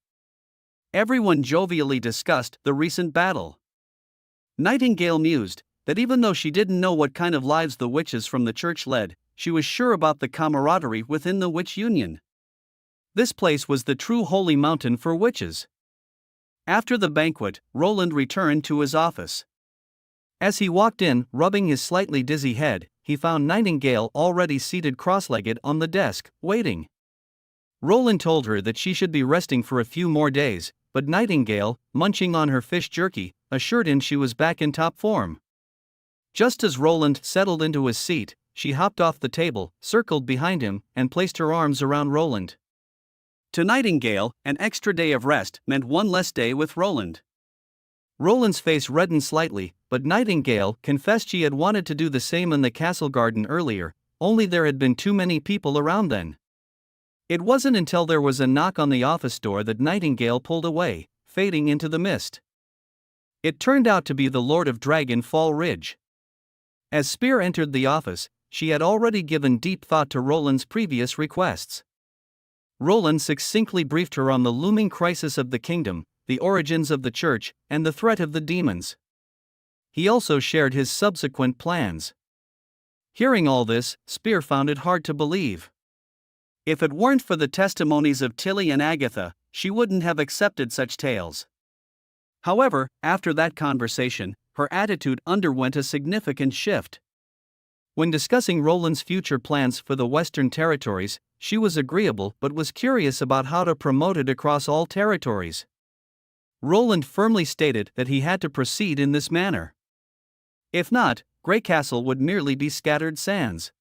Everyone jovially discussed the recent battle. Nightingale mused that even though she didn't know what kind of lives the witches from the church led, she was sure about the camaraderie within the Witch Union. This place was the true holy mountain for witches. After the banquet, Roland returned to his office. As he walked in, rubbing his slightly dizzy head, he found Nightingale already seated cross-legged on the desk, waiting. Roland told her that she should be resting for a few more days, but Nightingale, munching on her fish jerky, assured him she was back in top form. Just as Roland settled into his seat, she hopped off the table, circled behind him, and placed her arms around Roland. To Nightingale, an extra day of rest meant one less day with Roland. Roland's face reddened slightly, but Nightingale confessed she had wanted to do the same in the castle garden earlier, only there had been too many people around then. It wasn't until there was a knock on the office door that Nightingale pulled away, fading into the mist. It turned out to be the Lord of Dragon Fall Ridge. As Spear entered the office, she had already given deep thought to Roland's previous requests. Roland succinctly briefed her on the looming crisis of the kingdom, the origins of the church, and the threat of the demons. He also shared his subsequent plans. Hearing all this, Spear found it hard to believe. If it weren't for the testimonies of Tilly and Agatha, she wouldn't have accepted such tales. However, after that conversation, her attitude underwent a significant shift. When discussing Roland's future plans for the Western Territories, she was agreeable but was curious about how to promote it across all territories. Roland firmly stated that he had to proceed in this manner. If not, Grey Castle would merely be scattered sands.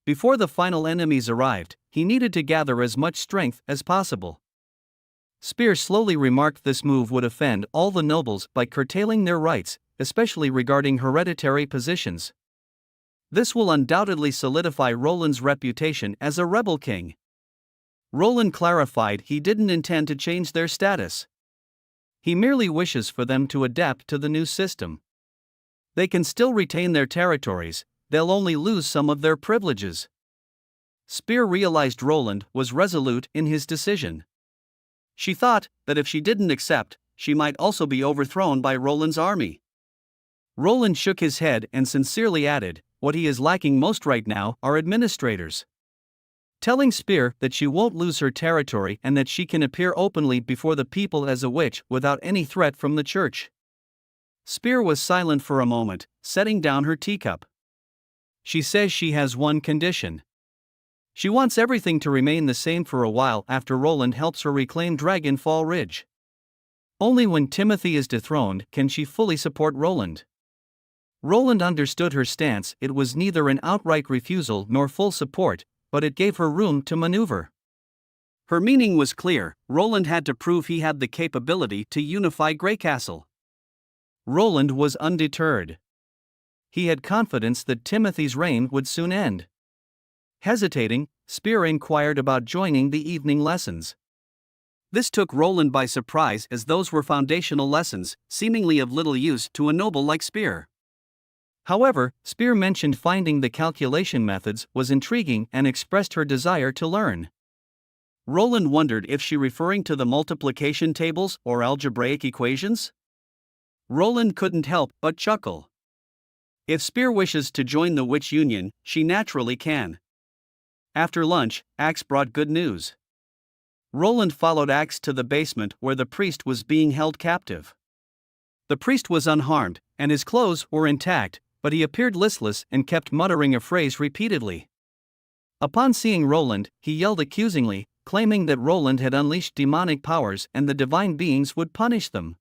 Before the final enemies arrived, he needed to gather as much strength as possible. Spear slowly remarked this move would offend all the nobles by curtailing their rights, especially regarding hereditary positions. This will undoubtedly solidify Roland's reputation as a rebel king. Roland clarified he didn't intend to change their status. He merely wishes for them to adapt to the new system. They can still retain their territories, they'll only lose some of their privileges. Spear realized Roland was resolute in his decision. She thought that if she didn't accept, she might also be overthrown by Roland's army. Roland shook his head and sincerely added, what he is lacking most right now are administrators. Telling Spear that she won't lose her territory and that she can appear openly before the people as a witch without any threat from the church. Spear was silent for a moment, setting down her teacup. She says she has one condition. She wants everything to remain the same for a while after Roland helps her reclaim Dragonfall Ridge. Only when Timothy is dethroned can she fully support Roland. Roland understood her stance. It was neither an outright refusal nor full support, but it gave her room to maneuver. Her meaning was clear. Roland had to prove he had the capability to unify Grey Castle. Roland was undeterred. He had confidence that Timothy's reign would soon end. Hesitating, Spear inquired about joining the evening lessons. This took Roland by surprise as those were foundational lessons, seemingly of little use to a noble like Spear. However, Spear mentioned finding the calculation methods was intriguing and expressed her desire to learn. Roland wondered if she referring to the multiplication tables or algebraic equations? Roland couldn't help but chuckle. If Spear wishes to join the Witch Union, she naturally can. After lunch, Axe brought good news. Roland followed Axe to the basement where the priest was being held captive. The priest was unharmed, and his clothes were intact, but he appeared listless and kept muttering a phrase repeatedly. Upon seeing Roland, he yelled accusingly, claiming that Roland had unleashed demonic powers and the divine beings would punish them.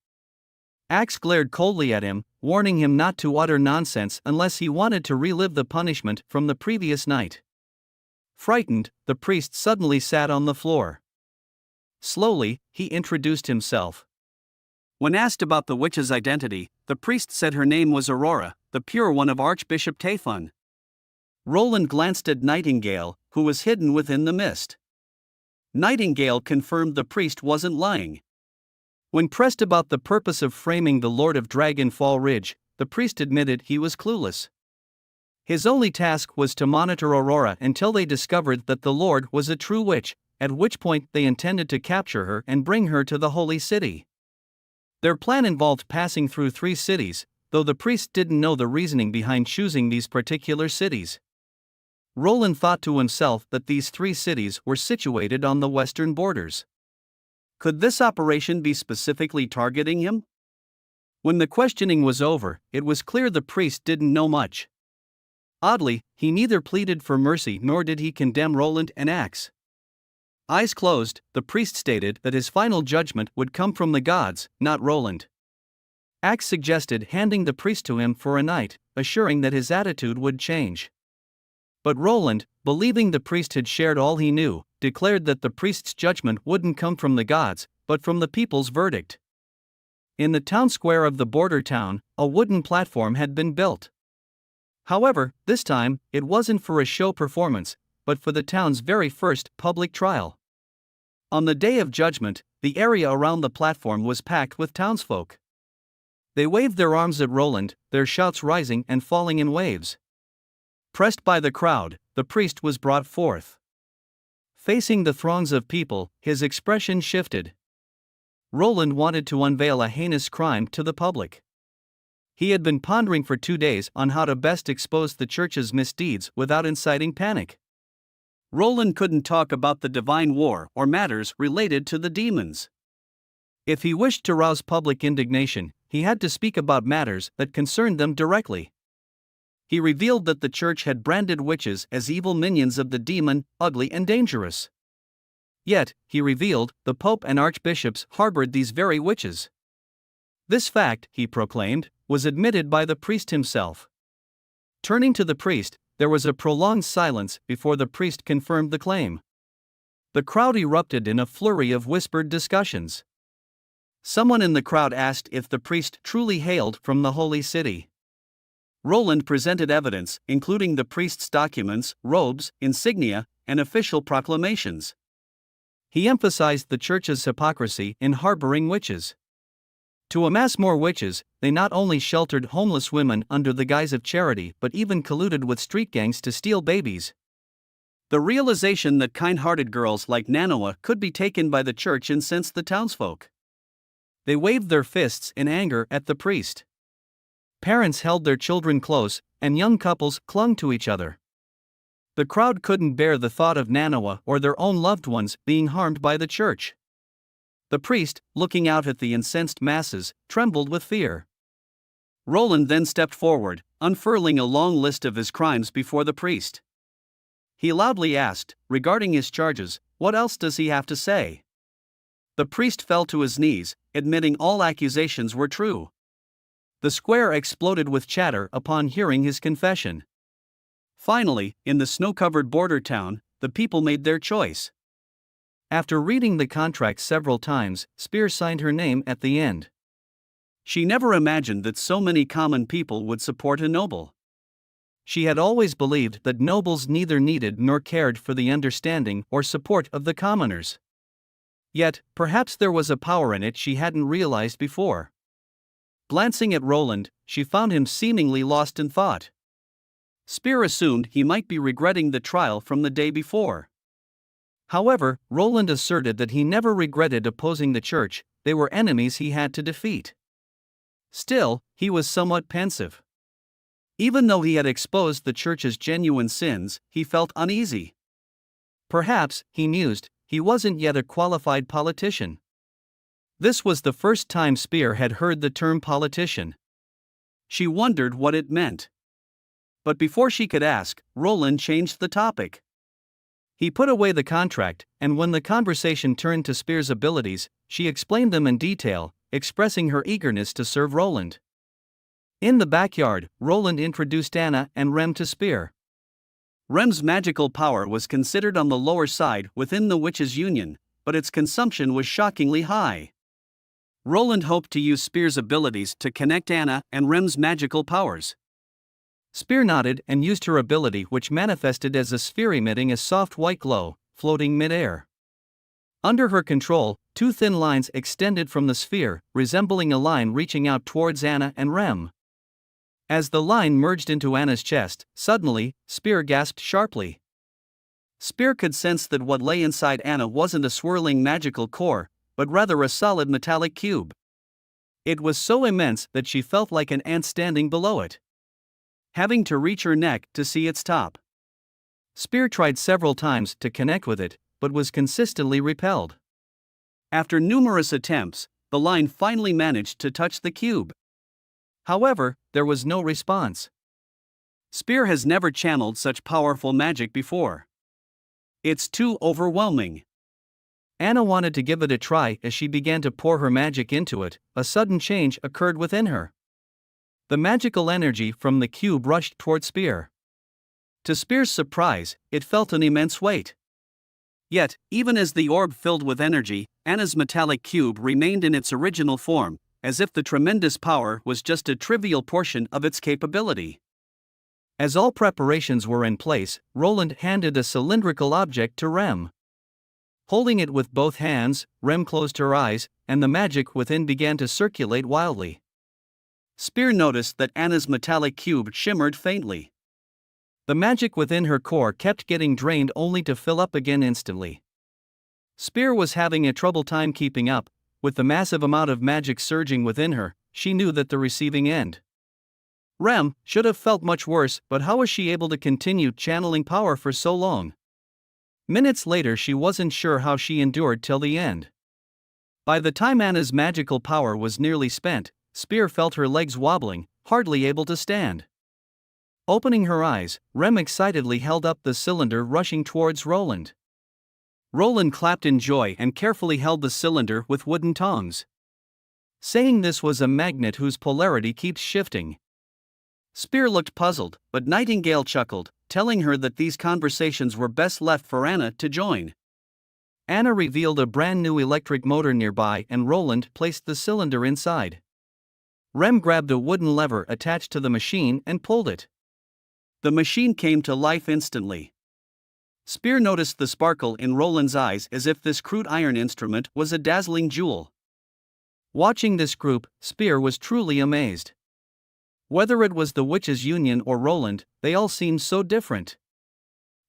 Axe glared coldly at him, warning him not to utter nonsense unless he wanted to relive the punishment from the previous night. Frightened, the priest suddenly sat on the floor. Slowly, he introduced himself. When asked about the witch's identity, the priest said her name was Aurora, the pure one of Archbishop Tayfun. Roland glanced at Nightingale, who was hidden within the mist. Nightingale confirmed the priest wasn't lying. When pressed about the purpose of framing the Lord of Dragonfall Ridge, the priest admitted he was clueless. His only task was to monitor Aurora until they discovered that the Lord was a true witch, at which point they intended to capture her and bring her to the Holy City. Their plan involved passing through 3 cities, though the priest didn't know the reasoning behind choosing these particular cities. Roland thought to himself that these 3 cities were situated on the western borders. Could this operation be specifically targeting him? When the questioning was over, it was clear the priest didn't know much. Oddly, he neither pleaded for mercy nor did he condemn Roland and Axe. Eyes closed, the priest stated that his final judgment would come from the gods, not Roland. Axe suggested handing the priest to him for a night, assuring that his attitude would change. But Roland, believing the priest had shared all he knew, declared that the priest's judgment wouldn't come from the gods, but from the people's verdict. In the town square of the border town, a wooden platform had been built. However, this time, it wasn't for a show performance, but for the town's very first public trial. On the day of judgment, the area around the platform was packed with townsfolk. They waved their arms at Roland, their shouts rising and falling in waves. Pressed by the crowd, the priest was brought forth. Facing the throngs of people, his expression shifted. Roland wanted to unveil a heinous crime to the public. He had been pondering for 2 days on how to best expose the church's misdeeds without inciting panic. Roland couldn't talk about the divine war or matters related to the demons. If he wished to rouse public indignation, he had to speak about matters that concerned them directly. He revealed that the church had branded witches as evil minions of the demon, ugly and dangerous. Yet, he revealed, the Pope and archbishops harbored these very witches. This fact, he proclaimed, was admitted by the priest himself. Turning to the priest, there was a prolonged silence before the priest confirmed the claim. The crowd erupted in a flurry of whispered discussions. Someone in the crowd asked if the priest truly hailed from the holy city. Roland presented evidence, including the priest's documents, robes, insignia, and official proclamations. He emphasized the church's hypocrisy in harboring witches. To amass more witches, they not only sheltered homeless women under the guise of charity but even colluded with street gangs to steal babies. The realization that kind-hearted girls like Manhwa could be taken by the church incensed the townsfolk. They waved their fists in anger at the priest. Parents held their children close, and young couples clung to each other. The crowd couldn't bear the thought of Manhwa or their own loved ones being harmed by the church. The priest, looking out at the incensed masses, trembled with fear. Roland then stepped forward, unfurling a long list of his crimes before the priest. He loudly asked, regarding his charges, what else does he have to say? The priest fell to his knees, admitting all accusations were true. The square exploded with chatter upon hearing his confession. Finally, in the snow-covered border town, the people made their choice. After reading the contract several times, Spear signed her name at the end. She never imagined that so many common people would support a noble. She had always believed that nobles neither needed nor cared for the understanding or support of the commoners. Yet, perhaps there was a power in it she hadn't realized before. Glancing at Roland, she found him seemingly lost in thought. Spear assumed he might be regretting the trial from the day before. However, Roland asserted that he never regretted opposing the church, they were enemies he had to defeat. Still, he was somewhat pensive. Even though he had exposed the church's genuine sins, he felt uneasy. Perhaps, he mused, he wasn't yet a qualified politician. This was the first time Spear had heard the term politician. She wondered what it meant. But before she could ask, Roland changed the topic. He put away the contract, and when the conversation turned to Spear's abilities, she explained them in detail, expressing her eagerness to serve Roland. In the backyard, Roland introduced Anna and Rem to Spear. Rem's magical power was considered on the lower side within the Witches' Union, but its consumption was shockingly high. Roland hoped to use Spear's abilities to connect Anna and Rem's magical powers. Spear nodded and used her ability, which manifested as a sphere emitting a soft white glow, floating mid-air. Under her control, two thin lines extended from the sphere, resembling a line reaching out towards Anna and Rem. As the line merged into Anna's chest, suddenly, Spear gasped sharply. Spear could sense that what lay inside Anna wasn't a swirling magical core, but rather a solid metallic cube. It was so immense that she felt like an ant standing below it, having to reach her neck to see its top. Spear tried several times to connect with it, but was consistently repelled. After numerous attempts, the line finally managed to touch the cube. However, there was no response. Spear has never channeled such powerful magic before. It's too overwhelming. Anna wanted to give it a try. As she began to pour her magic into it, a sudden change occurred within her. The magical energy from the cube rushed toward Spear. To Spear's surprise, it felt an immense weight. Yet, even as the orb filled with energy, Anna's metallic cube remained in its original form, as if the tremendous power was just a trivial portion of its capability. As all preparations were in place, Roland handed a cylindrical object to Rem. Holding it with both hands, Rem closed her eyes, and the magic within began to circulate wildly. Spear noticed that Anna's metallic cube shimmered faintly. The magic within her core kept getting drained only to fill up again instantly. Spear was having a trouble time keeping up. With the massive amount of magic surging within her, she knew that the receiving end. Rem should have felt much worse, but how was she able to continue channeling power for so long? Minutes later, she wasn't sure how she endured till the end. By the time Anna's magical power was nearly spent, Spear felt her legs wobbling, hardly able to stand. Opening her eyes, Rem excitedly held up the cylinder rushing towards Roland. Roland clapped in joy and carefully held the cylinder with wooden tongs, saying this was a magnet whose polarity keeps shifting. Spear looked puzzled, but Nightingale chuckled, telling her that these conversations were best left for Anna to join. Anna revealed a brand new electric motor nearby and Roland placed the cylinder inside. Rem grabbed a wooden lever attached to the machine and pulled it. The machine came to life instantly. Spear noticed the sparkle in Roland's eyes as if this crude iron instrument was a dazzling jewel. Watching this group, Spear was truly amazed. Whether it was the Witches' Union or Roland, they all seemed so different.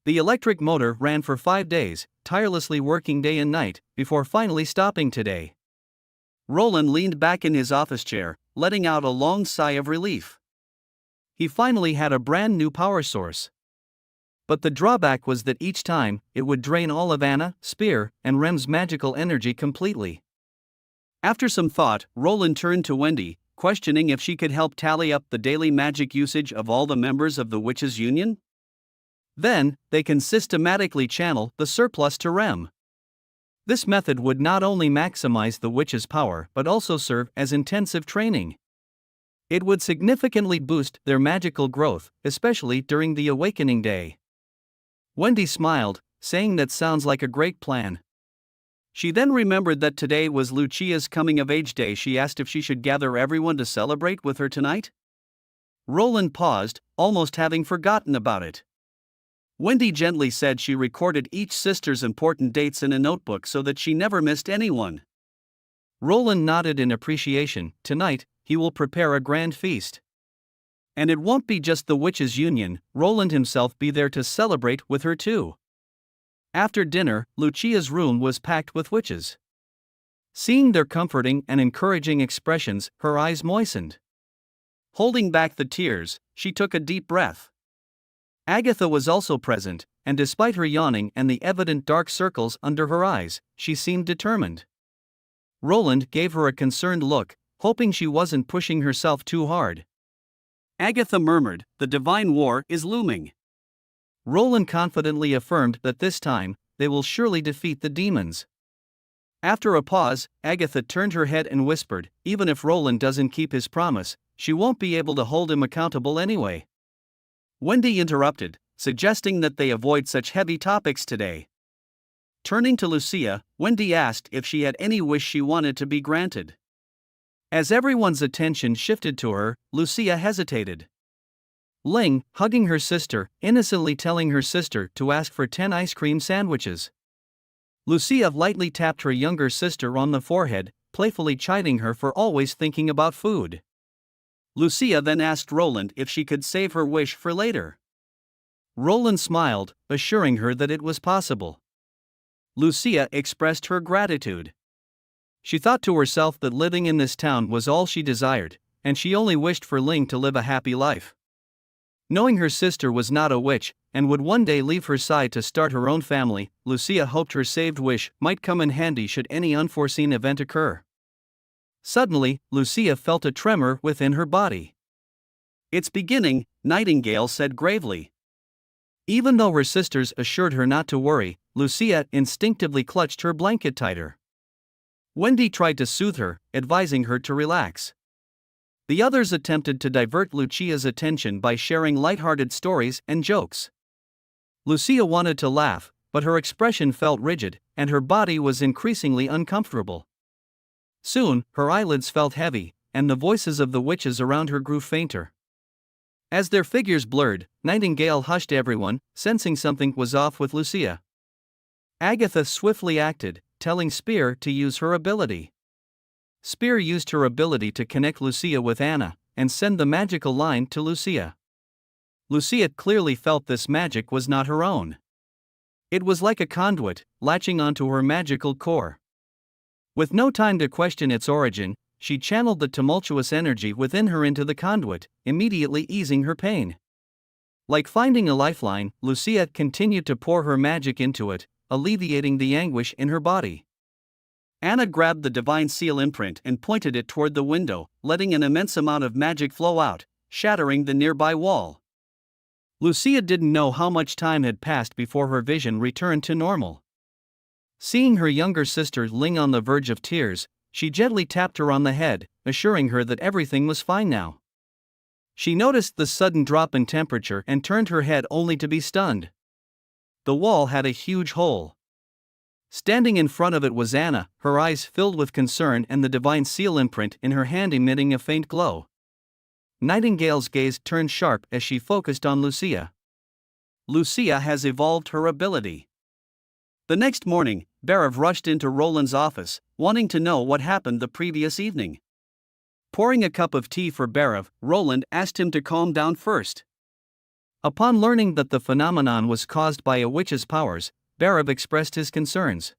The electric motor ran for 5 days, tirelessly working day and night, before finally stopping today. Roland leaned back in his office chair, letting out a long sigh of relief. He finally had a brand new power source. But the drawback was that each time, it would drain all of Anna, Spear, and Rem's magical energy completely. After some thought, Roland turned to Wendy, questioning if she could help tally up the daily magic usage of all the members of the Witches' Union. Then, they can systematically channel the surplus to Rem. This method would not only maximize the witch's power but also serve as intensive training. It would significantly boost their magical growth, especially during the Awakening Day. Wendy smiled, saying that sounds like a great plan. She then remembered that today was Lucia's coming-of-age day. She asked if she should gather everyone to celebrate with her tonight. Roland paused, almost having forgotten about it. Wendy gently said she recorded each sister's important dates in a notebook so that she never missed anyone. Roland nodded in appreciation. Tonight, he will prepare a grand feast. And it won't be just the Witches' Union, Roland himself be there to celebrate with her too. After dinner, Lucia's room was packed with witches. Seeing their comforting and encouraging expressions, her eyes moistened. Holding back the tears, she took a deep breath. Agatha was also present, and despite her yawning and the evident dark circles under her eyes, she seemed determined. Roland gave her a concerned look, hoping she wasn't pushing herself too hard. Agatha murmured, "The divine war is looming." Roland confidently affirmed that this time, they will surely defeat the demons. After a pause, Agatha turned her head and whispered, "Even if Roland doesn't keep his promise, she won't be able to hold him accountable anyway." Wendy interrupted, suggesting that they avoid such heavy topics today. Turning to Lucia, Wendy asked if she had any wish she wanted to be granted. As everyone's attention shifted to her, Lucia hesitated. Ling, hugging her sister, innocently telling her sister to ask for 10 ice cream sandwiches. Lucia lightly tapped her younger sister on the forehead, playfully chiding her for always thinking about food. Lucia then asked Roland if she could save her wish for later. Roland smiled, assuring her that it was possible. Lucia expressed her gratitude. She thought to herself that living in this town was all she desired, and she only wished for Ling to live a happy life. Knowing her sister was not a witch, and would one day leave her side to start her own family, Lucia hoped her saved wish might come in handy should any unforeseen event occur. Suddenly, Lucia felt a tremor within her body. "It's beginning," Nightingale said gravely. Even though her sisters assured her not to worry, Lucia instinctively clutched her blanket tighter. Wendy tried to soothe her, advising her to relax. The others attempted to divert Lucia's attention by sharing lighthearted stories and jokes. Lucia wanted to laugh, but her expression felt rigid, and her body was increasingly uncomfortable. Soon, her eyelids felt heavy, and the voices of the witches around her grew fainter. As their figures blurred, Nightingale hushed everyone, sensing something was off with Lucia. Agatha swiftly acted, telling Spear to use her ability. Spear used her ability to connect Lucia with Anna, and send the magical line to Lucia. Lucia clearly felt this magic was not her own. It was like a conduit, latching onto her magical core. With no time to question its origin, she channeled the tumultuous energy within her into the conduit, immediately easing her pain. Like finding a lifeline, Lucia continued to pour her magic into it, alleviating the anguish in her body. Anna grabbed the divine seal imprint and pointed it toward the window, letting an immense amount of magic flow out, shattering the nearby wall. Lucia didn't know how much time had passed before her vision returned to normal. Seeing her younger sister Ling on the verge of tears, she gently tapped her on the head, assuring her that everything was fine now. She noticed the sudden drop in temperature and turned her head only to be stunned. The wall had a huge hole. Standing in front of it was Anna, her eyes filled with concern and the divine seal imprint in her hand emitting a faint glow. Nightingale's gaze turned sharp as she focused on Lucia. Lucia has evolved her ability. The next morning, Barav rushed into Roland's office, wanting to know what happened the previous evening. Pouring a cup of tea for Barav, Roland asked him to calm down first. Upon learning that the phenomenon was caused by a witch's powers, Barav expressed his concerns.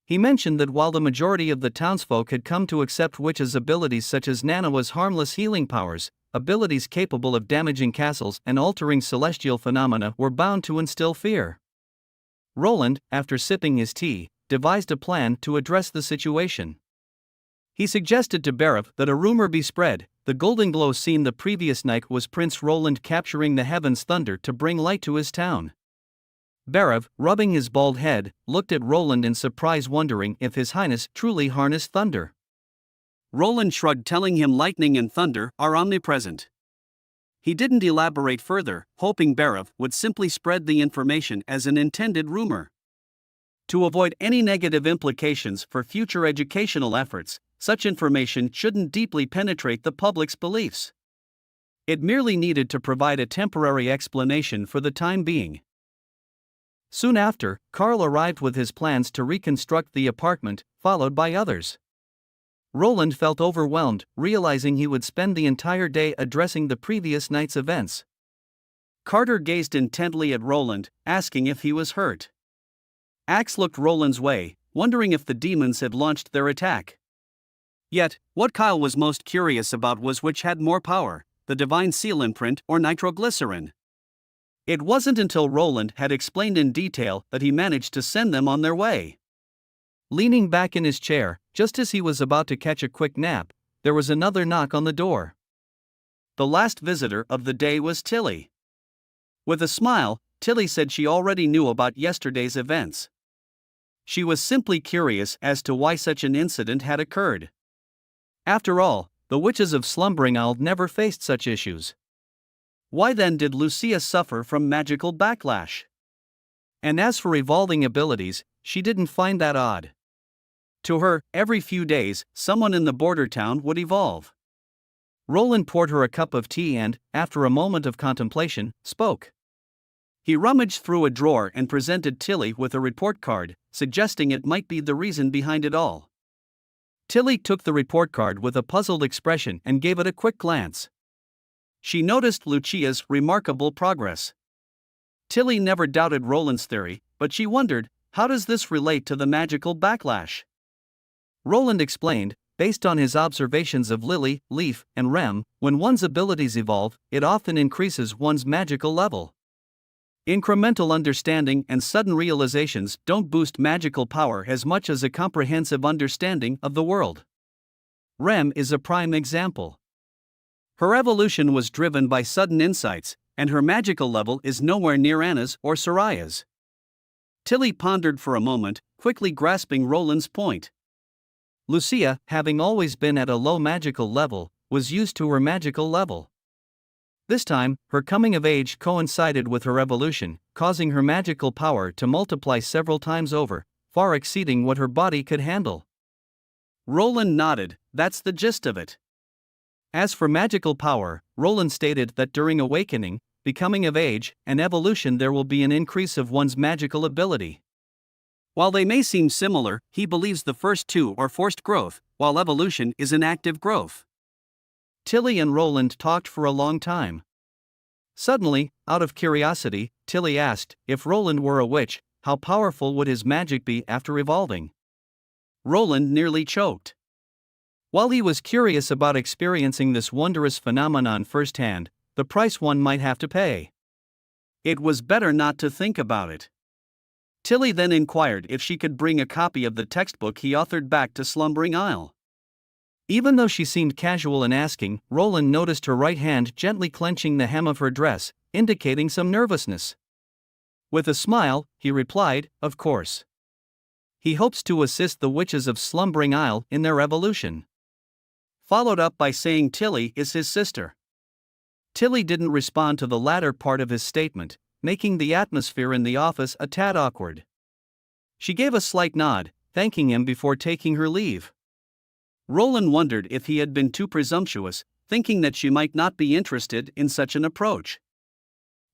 He mentioned that while the majority of the townsfolk had come to accept witches' abilities such as Nanawa's harmless healing powers, abilities capable of damaging castles and altering celestial phenomena were bound to instill fear. Roland, after sipping his tea, devised a plan to address the situation. He suggested to Barav that a rumor be spread. The golden glow seen the previous night was Prince Roland capturing the heavens' thunder to bring light to his town. Barav, rubbing his bald head, looked at Roland in surprise, wondering if His Highness truly harnessed thunder. Roland shrugged, telling him lightning and thunder are omnipresent. He didn't elaborate further, hoping Barav would simply spread the information as an intended rumor. To avoid any negative implications for future educational efforts, such information shouldn't deeply penetrate the public's beliefs. It merely needed to provide a temporary explanation for the time being. Soon after, Karl arrived with his plans to reconstruct the apartment, followed by others. Roland felt overwhelmed, realizing he would spend the entire day addressing the previous night's events. Carter gazed intently at Roland, asking if he was hurt. Axe looked Roland's way, wondering if the demons had launched their attack. Yet, what Kyle was most curious about was which had more power, the divine seal imprint or nitroglycerin. It wasn't until Roland had explained in detail that he managed to send them on their way. Leaning back in his chair, just as he was about to catch a quick nap, there was another knock on the door. The last visitor of the day was Tilly. With a smile, Tilly said she already knew about yesterday's events. She was simply curious as to why such an incident had occurred. After all, the witches of Slumbering Isle never faced such issues. Why then did Lucia suffer from magical backlash? And as for evolving abilities, she didn't find that odd. To her, every few days, someone in the border town would evolve. Roland poured her a cup of tea and, after a moment of contemplation, spoke. He rummaged through a drawer and presented Tilly with a report card, suggesting it might be the reason behind it all. Tilly took the report card with a puzzled expression and gave it a quick glance. She noticed Lucia's remarkable progress. Tilly never doubted Roland's theory, but she wondered, how does this relate to the magical backlash? Roland explained, based on his observations of Lily, Leaf, and Rem, when one's abilities evolve, it often increases one's magical level. Incremental understanding and sudden realizations don't boost magical power as much as a comprehensive understanding of the world. Rem is a prime example. Her evolution was driven by sudden insights, and her magical level is nowhere near Anna's or Soraya's. Tilly pondered for a moment, quickly grasping Roland's point. Lucia, having always been at a low magical level, was used to her magical level. This time, her coming of age coincided with her evolution, causing her magical power to multiply several times over, far exceeding what her body could handle. Roland nodded, that's the gist of it. As for magical power, Roland stated that during awakening, becoming of age, and evolution there will be an increase of one's magical ability. While they may seem similar, he believes the first two are forced growth, while evolution is an active growth. Tilly and Roland talked for a long time. Suddenly, out of curiosity, Tilly asked, if Roland were a witch, how powerful would his magic be after evolving? Roland nearly choked. While he was curious about experiencing this wondrous phenomenon firsthand, the price one might have to pay. It was better not to think about it. Tilly then inquired if she could bring a copy of the textbook he authored back to Slumbering Isle. Even though she seemed casual in asking, Roland noticed her right hand gently clenching the hem of her dress, indicating some nervousness. With a smile, he replied, of course. He hopes to assist the witches of Slumbering Isle in their evolution. Followed up by saying Tilly is his sister. Tilly didn't respond to the latter part of his statement, making the atmosphere in the office a tad awkward. She gave a slight nod, thanking him before taking her leave. Roland wondered if he had been too presumptuous, thinking that she might not be interested in such an approach.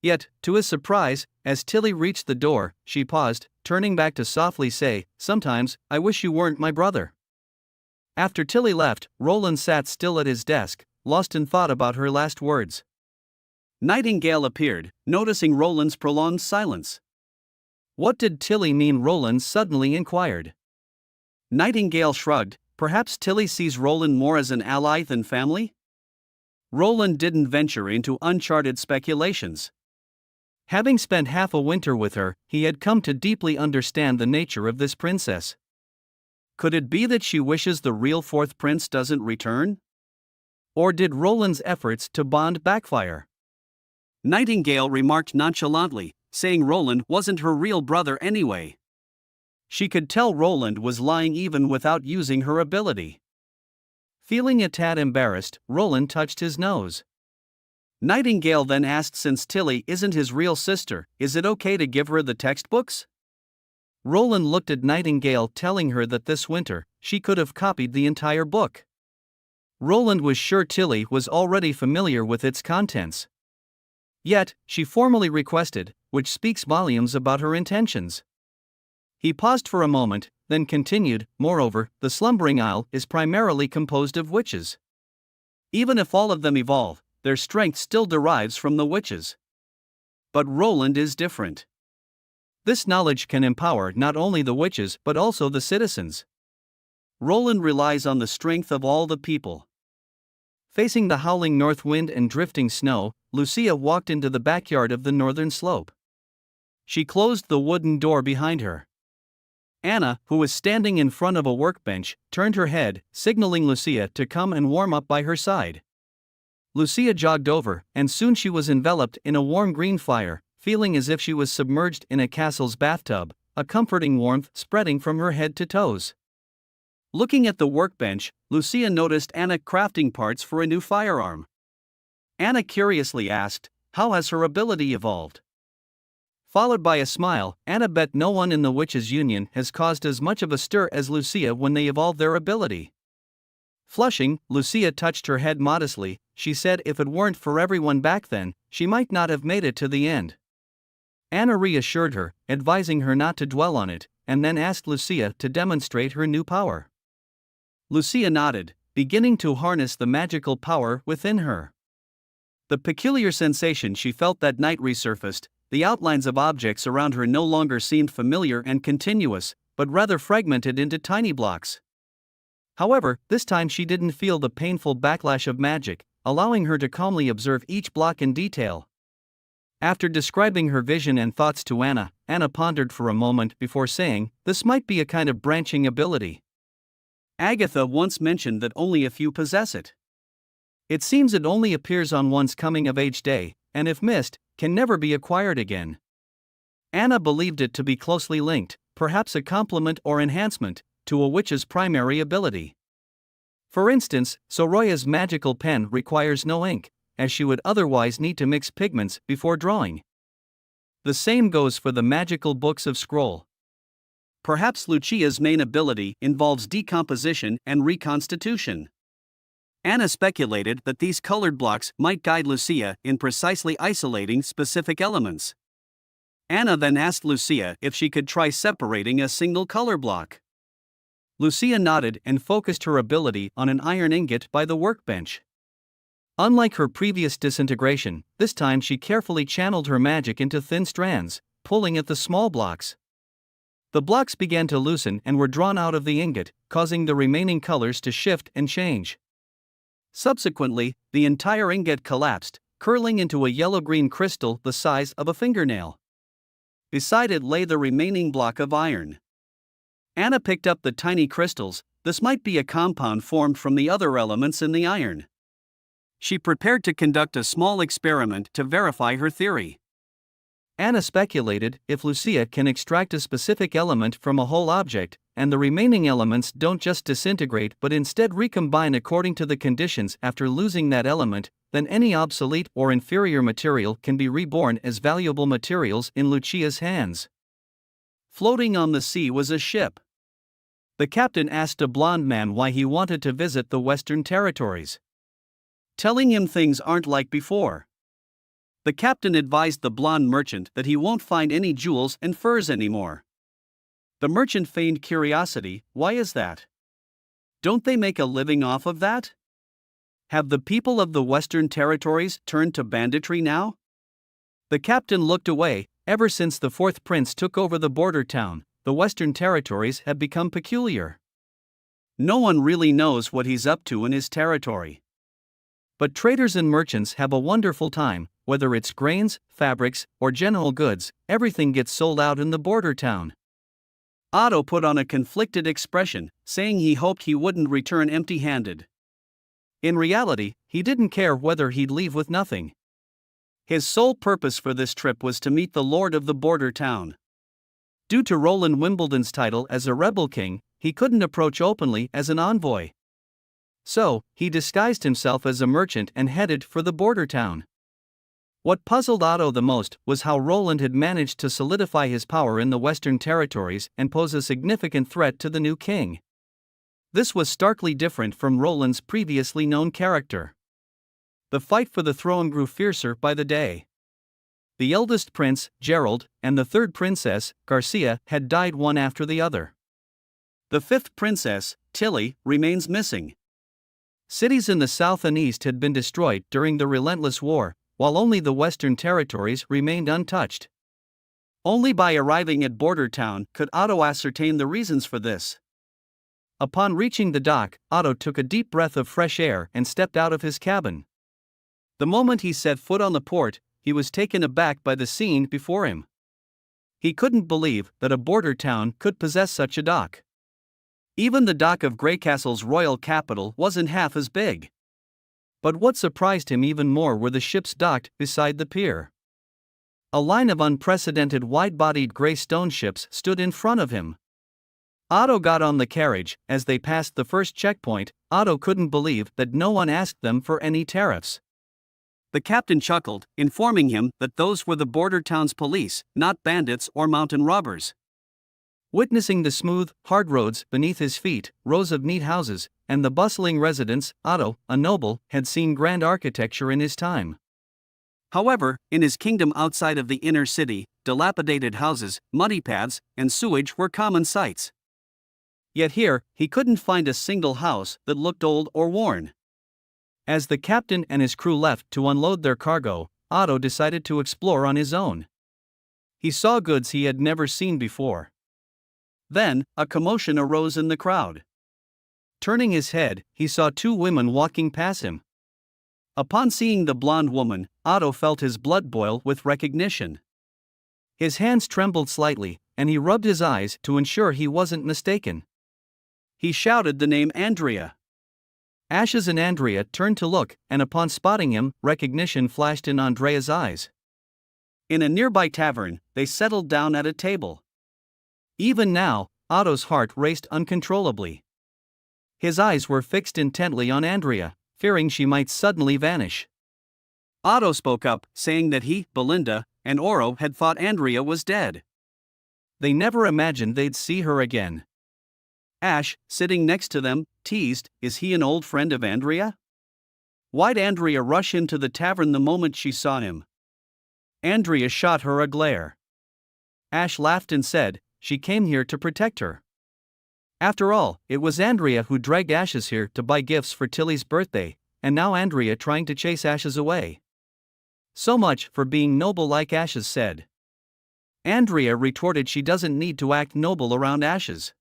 Yet, to his surprise, as Tilly reached the door, she paused, turning back to softly say, "Sometimes, I wish you weren't my brother." After Tilly left, Roland sat still at his desk, lost in thought about her last words. Nightingale appeared, noticing Roland's prolonged silence. What did Tilly mean? Roland suddenly inquired. Nightingale shrugged. Perhaps Tilly sees Roland more as an ally than family? Roland didn't venture into uncharted speculations. Having spent half a winter with her, he had come to deeply understand the nature of this princess. Could it be that she wishes the real fourth prince doesn't return? Or did Roland's efforts to bond backfire? Nightingale remarked nonchalantly, saying Roland wasn't her real brother anyway. She could tell Roland was lying even without using her ability. Feeling a tad embarrassed, Roland touched his nose. Nightingale then asked, since Tilly isn't his real sister, is it okay to give her the textbooks? Roland looked at Nightingale, telling her that this winter, she could have copied the entire book. Roland was sure Tilly was already familiar with its contents. Yet, she formally requested, which speaks volumes about her intentions. He paused for a moment, then continued, moreover, the Slumbering Isle is primarily composed of witches. Even if all of them evolve, their strength still derives from the witches. But Roland is different. This knowledge can empower not only the witches but also the citizens. Roland relies on the strength of all the people. Facing the howling north wind and drifting snow, Lucia walked into the backyard of the northern slope. She closed the wooden door behind her. Anna, who was standing in front of a workbench, turned her head, signaling Lucia to come and warm up by her side. Lucia jogged over, and soon she was enveloped in a warm green fire, feeling as if she was submerged in a castle's bathtub, a comforting warmth spreading from her head to toes. Looking at the workbench, Lucia noticed Anna crafting parts for a new firearm. Anna curiously asked, "How has her ability evolved?" Followed by a smile, Anna bet no one in the Witches' Union has caused as much of a stir as Lucia when they evolved their ability. Flushing, Lucia touched her head modestly. She said if it weren't for everyone back then, she might not have made it to the end. Anna reassured her, advising her not to dwell on it, and then asked Lucia to demonstrate her new power. Lucia nodded, beginning to harness the magical power within her. The peculiar sensation she felt that night resurfaced. The outlines of objects around her no longer seemed familiar and continuous, but rather fragmented into tiny blocks. However, this time she didn't feel the painful backlash of magic, allowing her to calmly observe each block in detail. After describing her vision and thoughts to Anna, Anna pondered for a moment before saying, "This might be a kind of branching ability. Agatha once mentioned that only a few possess it. It seems it only appears on one's coming-of-age day, and if missed, can never be acquired again." Anna believed it to be closely linked, perhaps a complement or enhancement, to a witch's primary ability. For instance, Soroya's magical pen requires no ink, as she would otherwise need to mix pigments before drawing. The same goes for the magical books of scroll. Perhaps Lucia's main ability involves decomposition and reconstitution. Anna speculated that these colored blocks might guide Lucia in precisely isolating specific elements. Anna then asked Lucia if she could try separating a single color block. Lucia nodded and focused her ability on an iron ingot by the workbench. Unlike her previous disintegration, this time she carefully channeled her magic into thin strands, pulling at the small blocks. The blocks began to loosen and were drawn out of the ingot, causing the remaining colors to shift and change. Subsequently, the entire ingot collapsed, curling into a yellow-green crystal the size of a fingernail. Beside it lay the remaining block of iron. Anna picked up the tiny crystals. This might be a compound formed from the other elements in the iron. She prepared to conduct a small experiment to verify her theory. Anna speculated if Lucia can extract a specific element from a whole object, and the remaining elements don't just disintegrate but instead recombine according to the conditions after losing that element, then any obsolete or inferior material can be reborn as valuable materials in Lucia's hands. Floating on the sea was a ship. The captain asked a blond man why he wanted to visit the Western Territories, telling him things aren't like before. The captain advised the blond merchant that he won't find any jewels and furs anymore. The merchant feigned curiosity. Why is that? Don't they make a living off of that? Have the people of the Western Territories turned to banditry now? The captain looked away. Ever since the fourth prince took over the border town, the Western Territories have become peculiar. No one really knows what he's up to in his territory. But traders and merchants have a wonderful time. Whether it's grains, fabrics, or general goods, everything gets sold out in the border town. Otto put on a conflicted expression, saying he hoped he wouldn't return empty-handed. In reality, he didn't care whether he'd leave with nothing. His sole purpose for this trip was to meet the lord of the border town. Due to Roland Wimbledon's title as a rebel king, he couldn't approach openly as an envoy. So, he disguised himself as a merchant and headed for the border town. What puzzled Otto the most was how Roland had managed to solidify his power in the Western Territories and pose a significant threat to the new king. This was starkly different from Roland's previously known character. The fight for the throne grew fiercer by the day. The eldest prince, Gerald, and the third princess, Garcia, had died one after the other. The fifth princess, Tilly, remains missing. Cities in the south and east had been destroyed during the relentless war, while only the Western Territories remained untouched. Only by arriving at border town could Otto ascertain the reasons for this. Upon reaching the dock, Otto took a deep breath of fresh air and stepped out of his cabin. The moment he set foot on the port, he was taken aback by the scene before him. He couldn't believe that a border town could possess such a dock. Even the dock of Greycastle's royal capital wasn't half as big. But what surprised him even more were the ships docked beside the pier. A line of unprecedented wide-bodied gray stone ships stood in front of him. Otto got on the carriage. As they passed the first checkpoint, Otto couldn't believe that no one asked them for any tariffs. The captain chuckled, informing him that those were the border town's police, not bandits or mountain robbers. Witnessing the smooth, hard roads beneath his feet, rows of neat houses, and the bustling residents, Otto, a noble, had seen grand architecture in his time. However, in his kingdom outside of the inner city, dilapidated houses, muddy paths, and sewage were common sights. Yet here, he couldn't find a single house that looked old or worn. As the captain and his crew left to unload their cargo, Otto decided to explore on his own. He saw goods he had never seen before. Then, a commotion arose in the crowd. Turning his head, he saw two women walking past him. Upon seeing the blonde woman, Otto felt his blood boil with recognition. His hands trembled slightly, and he rubbed his eyes to ensure he wasn't mistaken. He shouted the name Andrea. Ashes and Andrea turned to look, and upon spotting him, recognition flashed in Andrea's eyes. In a nearby tavern, they settled down at a table. Even now, Otto's heart raced uncontrollably. His eyes were fixed intently on Andrea, fearing she might suddenly vanish. Otto spoke up, saying that he, Belinda, and Oro had thought Andrea was dead. They never imagined they'd see her again. Ash, sitting next to them, teased, "Is he an old friend of Andrea?" Why'd Andrea rush into the tavern the moment she saw him? Andrea shot her a glare. Ash laughed and said, "She came here to protect her." After all, it was Andrea who dragged Ashes here to buy gifts for Tilly's birthday, and now Andrea trying to chase Ashes away. So much for being noble, like Ashes said. Andrea retorted she doesn't need to act noble around Ashes.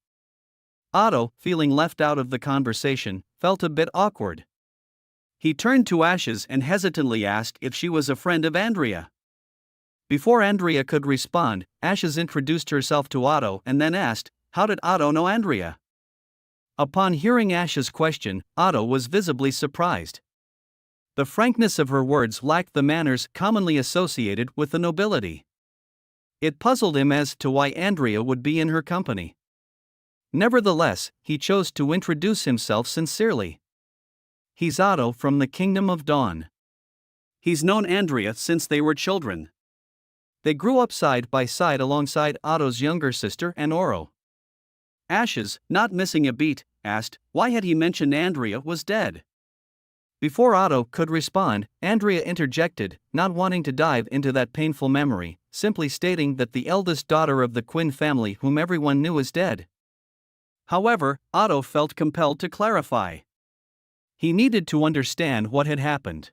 Otto, feeling left out of the conversation, felt a bit awkward. He turned to Ashes and hesitantly asked if she was a friend of Andrea. Before Andrea could respond, Ashes introduced herself to Otto and then asked, "How did Otto know Andrea?" Upon hearing Ash's question, Otto was visibly surprised. The frankness of her words lacked the manners commonly associated with the nobility. It puzzled him as to why Andrea would be in her company. Nevertheless, he chose to introduce himself sincerely. "He's Otto from the Kingdom of Dawn." He's known Andrea since they were children. They grew up side by side alongside Otto's younger sister and Oro. Ashes, not missing a beat, asked why had he mentioned Andrea was dead. Before Otto could respond, Andrea interjected, not wanting to dive into that painful memory, simply stating that the eldest daughter of the Quinn family, whom everyone knew, is dead. However, Otto felt compelled to clarify. He needed to understand what had happened.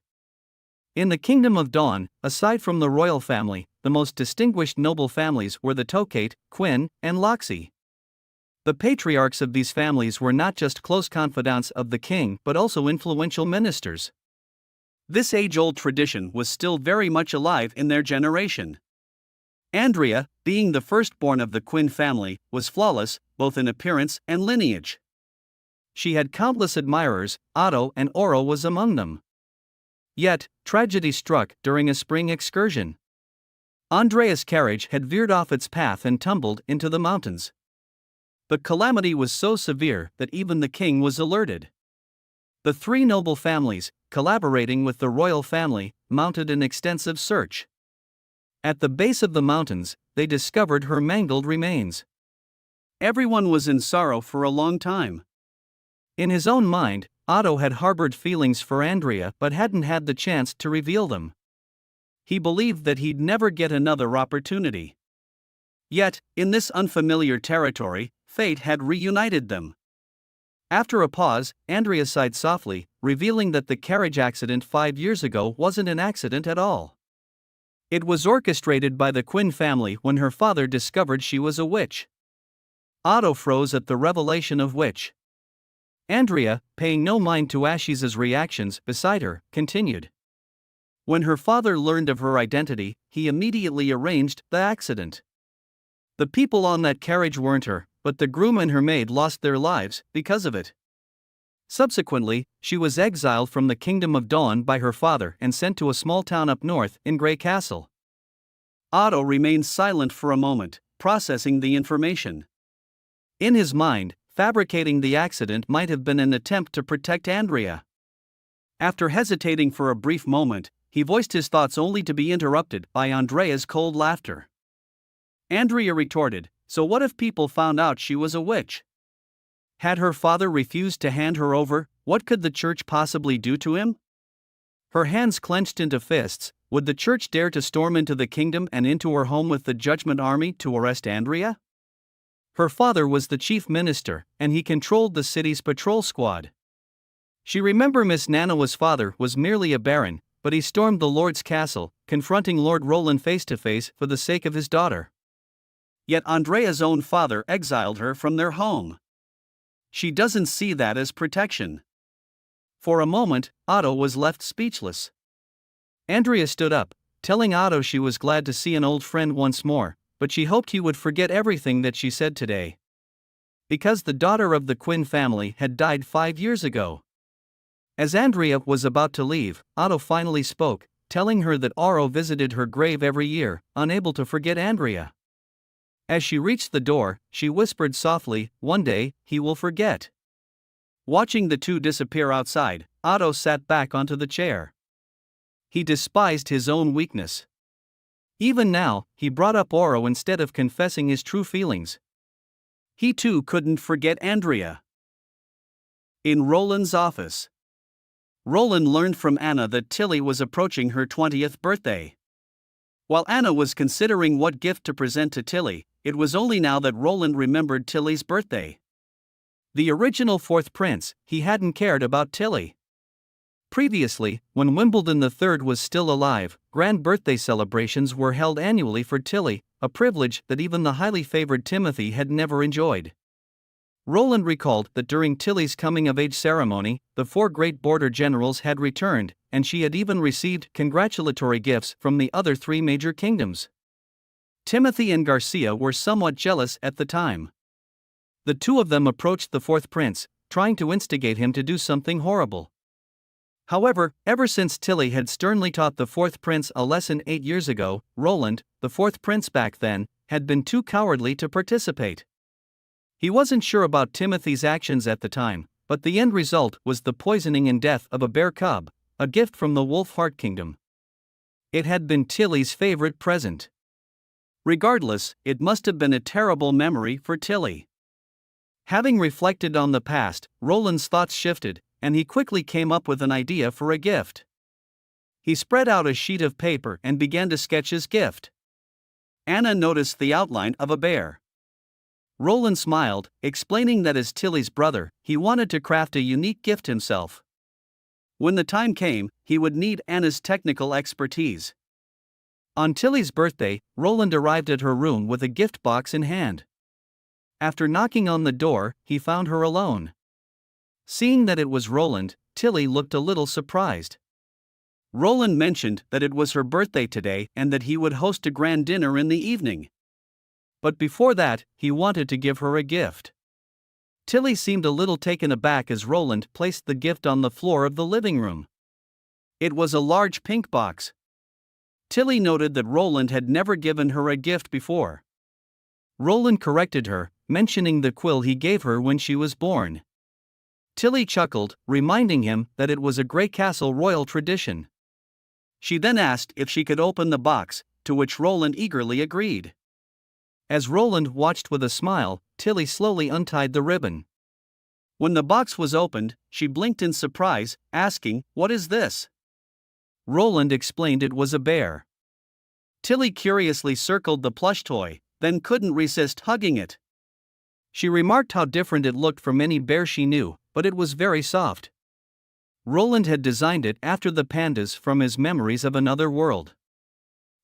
In the Kingdom of Dawn, aside from the royal family, the most distinguished noble families were the Tokate, Quinn, and Loxi. The patriarchs of these families were not just close confidants of the king but also influential ministers. This age-old tradition was still very much alive in their generation. Andrea, being the firstborn of the Quinn family, was flawless, both in appearance and lineage. She had countless admirers, Otto and Oro was among them. Yet, tragedy struck during a spring excursion. Andrea's carriage had veered off its path and tumbled into the mountains. The calamity was so severe that even the king was alerted. The three noble families, collaborating with the royal family, mounted an extensive search. At the base of the mountains, they discovered her mangled remains. Everyone was in sorrow for a long time. In his own mind, Otto had harbored feelings for Andrea but hadn't had the chance to reveal them. He believed that he'd never get another opportunity. Yet, in this unfamiliar territory, fate had reunited them. After a pause, Andrea sighed softly, revealing that the carriage accident 5 years ago wasn't an accident at all. It was orchestrated by the Quinn family when her father discovered she was a witch. Otto froze at the revelation of witch. Andrea, paying no mind to Ashiz's reactions beside her, continued. When her father learned of her identity, he immediately arranged the accident. The people on that carriage weren't her, but the groom and her maid lost their lives because of it. Subsequently, she was exiled from the Kingdom of Dawn by her father and sent to a small town up north in Grey Castle. Otto remained silent for a moment, processing the information. In his mind, fabricating the accident might have been an attempt to protect Andrea. After hesitating for a brief moment, he voiced his thoughts only to be interrupted by Andrea's cold laughter. Andrea retorted, "So what if people found out she was a witch? Had her father refused to hand her over, what could the church possibly do to him?" Her hands clenched into fists. Would the church dare to storm into the kingdom and into her home with the Judgment Army to arrest Andrea? Her father was the chief minister, and he controlled the city's patrol squad. She remembered Miss Nanawa's father was merely a baron, but he stormed the Lord's castle, confronting Lord Roland face to face for the sake of his daughter. Yet Andrea's own father exiled her from their home. She doesn't see that as protection. For a moment, Otto was left speechless. Andrea stood up, telling Otto she was glad to see an old friend once more, but she hoped he would forget everything that she said today. Because the daughter of the Quinn family had died 5 years ago. As Andrea was about to leave, Otto finally spoke, telling her that Oro visited her grave every year, unable to forget Andrea. As she reached the door, she whispered softly, "One day, he will forget." Watching the two disappear outside, Otto sat back onto the chair. He despised his own weakness. Even now, he brought up Oro instead of confessing his true feelings. He too couldn't forget Andrea. In Roland's office, Roland learned from Anna that Tilly was approaching her 20th birthday. While Anna was considering what gift to present to Tilly, it was only now that Roland remembered Tilly's birthday. The original fourth prince, he hadn't cared about Tilly. Previously, when Wimbledon III was still alive, grand birthday celebrations were held annually for Tilly, a privilege that even the highly favored Timothy had never enjoyed. Roland recalled that during Tilly's coming-of-age ceremony, the 4 great border generals had returned, and she had even received congratulatory gifts from the other 3 major kingdoms. Timothy and Garcia were somewhat jealous at the time. The two of them approached the fourth prince, trying to instigate him to do something horrible. However, ever since Tilly had sternly taught the fourth prince a lesson 8 years ago, Roland, the fourth prince back then, had been too cowardly to participate. He wasn't sure about Timothy's actions at the time, but the end result was the poisoning and death of a bear cub, a gift from the Wolf Heart Kingdom. It had been Tilly's favorite present. Regardless, it must have been a terrible memory for Tilly. Having reflected on the past, Roland's thoughts shifted, and he quickly came up with an idea for a gift. He spread out a sheet of paper and began to sketch his gift. Anna noticed the outline of a bear. Roland smiled, explaining that as Tilly's brother, he wanted to craft a unique gift himself. When the time came, he would need Anna's technical expertise. On Tilly's birthday, Roland arrived at her room with a gift box in hand. After knocking on the door, he found her alone. Seeing that it was Roland, Tilly looked a little surprised. Roland mentioned that it was her birthday today and that he would host a grand dinner in the evening. But before that, he wanted to give her a gift. Tilly seemed a little taken aback as Roland placed the gift on the floor of the living room. It was a large pink box. Tilly noted that Roland had never given her a gift before. Roland corrected her, mentioning the quill he gave her when she was born. Tilly chuckled, reminding him that it was a Grey Castle royal tradition. She then asked if she could open the box, to which Roland eagerly agreed. As Roland watched with a smile, Tilly slowly untied the ribbon. When the box was opened, she blinked in surprise, asking, "What is this?" Roland explained it was a bear. Tilly curiously circled the plush toy, then couldn't resist hugging it. She remarked how different it looked from any bear she knew, but it was very soft. Roland had designed it after the pandas from his memories of another world.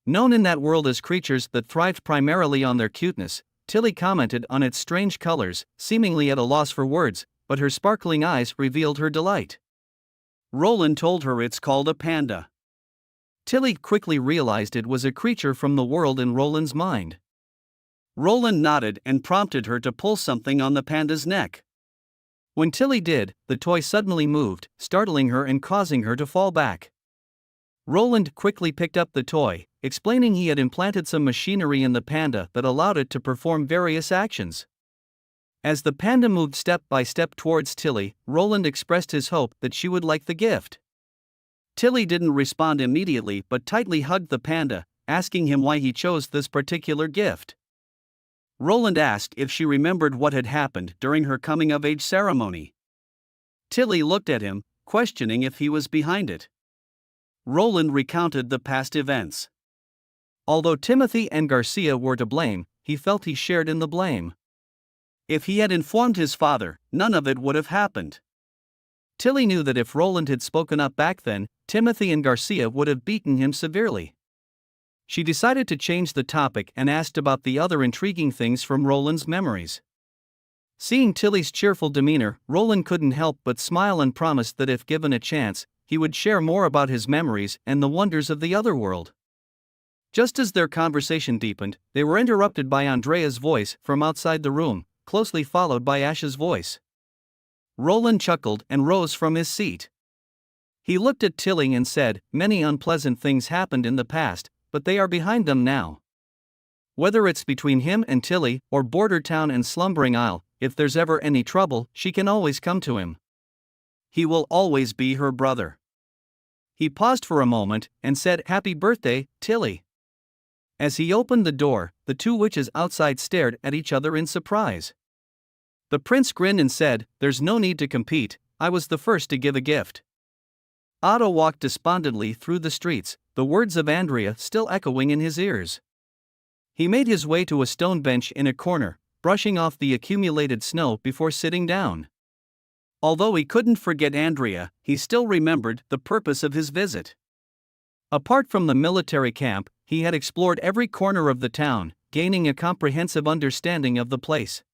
Known in that world as creatures that thrived primarily on their cuteness, Tilly commented on its strange colors, seemingly at a loss for words, but her sparkling eyes revealed her delight. Roland told her it's called a panda. Tilly quickly realized it was a creature from the world in Roland's mind. Roland nodded and prompted her to pull something on the panda's neck. When Tilly did, the toy suddenly moved, startling her and causing her to fall back. Roland quickly picked up the toy, explaining he had implanted some machinery in the panda that allowed it to perform various actions. As the panda moved step by step towards Tilly, Roland expressed his hope that she would like the gift. Tilly didn't respond immediately but tightly hugged the panda, asking him why he chose this particular gift. Roland asked if she remembered what had happened during her coming-of-age ceremony. Tilly looked at him, questioning if he was behind it. Roland recounted the past events. Although Timothy and Garcia were to blame, he felt he shared in the blame. If he had informed his father, none of it would have happened. Tilly knew that if Roland had spoken up back then, Timothy and Garcia would have beaten him severely. She decided to change the topic and asked about the other intriguing things from Roland's memories. Seeing Tilly's cheerful demeanor, Roland couldn't help but smile and promised that if given a chance, he would share more about his memories and the wonders of the other world. Just as their conversation deepened, they were interrupted by Andrea's voice from outside the room, closely followed by Ash's voice. Roland chuckled and rose from his seat. He looked at Tilly and said, "Many unpleasant things happened in the past, but they are behind them now. Whether it's between him and Tilly, or Border Town and Slumbering Isle, if there's ever any trouble, she can always come to him. He will always be her brother." He paused for a moment and said, "Happy birthday, Tilly." As he opened the door, the two witches outside stared at each other in surprise. The prince grinned and said, "There's no need to compete, I was the first to give a gift." Otto walked despondently through the streets, the words of Andrea still echoing in his ears. He made his way to a stone bench in a corner, brushing off the accumulated snow before sitting down. Although he couldn't forget Andrea, he still remembered the purpose of his visit. Apart from the military camp, he had explored every corner of the town, gaining a comprehensive understanding of the place.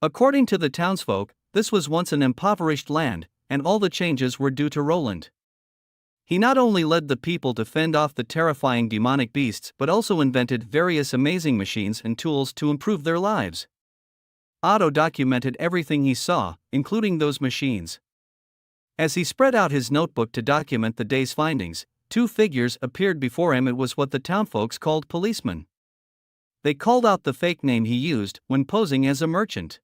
According to the townsfolk, this was once an impoverished land, and all the changes were due to Roland. He not only led the people to fend off the terrifying demonic beasts but also invented various amazing machines and tools to improve their lives. Otto documented everything he saw, including those machines. As he spread out his notebook to document the day's findings, two figures appeared before him. It was what the townfolks called policemen. They called out the fake name he used when posing as a merchant.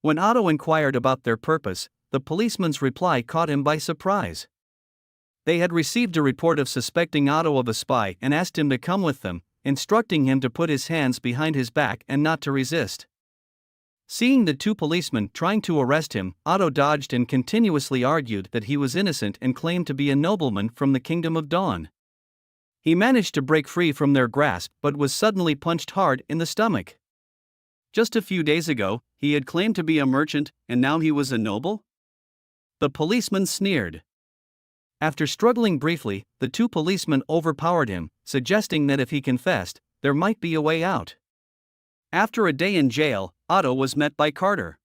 When Otto inquired about their purpose, the policeman's reply caught him by surprise. They had received a report of suspecting Otto of a spy and asked him to come with them, instructing him to put his hands behind his back and not to resist. Seeing the two policemen trying to arrest him, Otto dodged and continuously argued that he was innocent and claimed to be a nobleman from the Kingdom of Dawn. He managed to break free from their grasp but was suddenly punched hard in the stomach. Just a few days ago, he had claimed to be a merchant, and now he was a noble? The policeman sneered. After struggling briefly, the two policemen overpowered him, suggesting that if he confessed, there might be a way out. After a day in jail, Otto was met by Carter.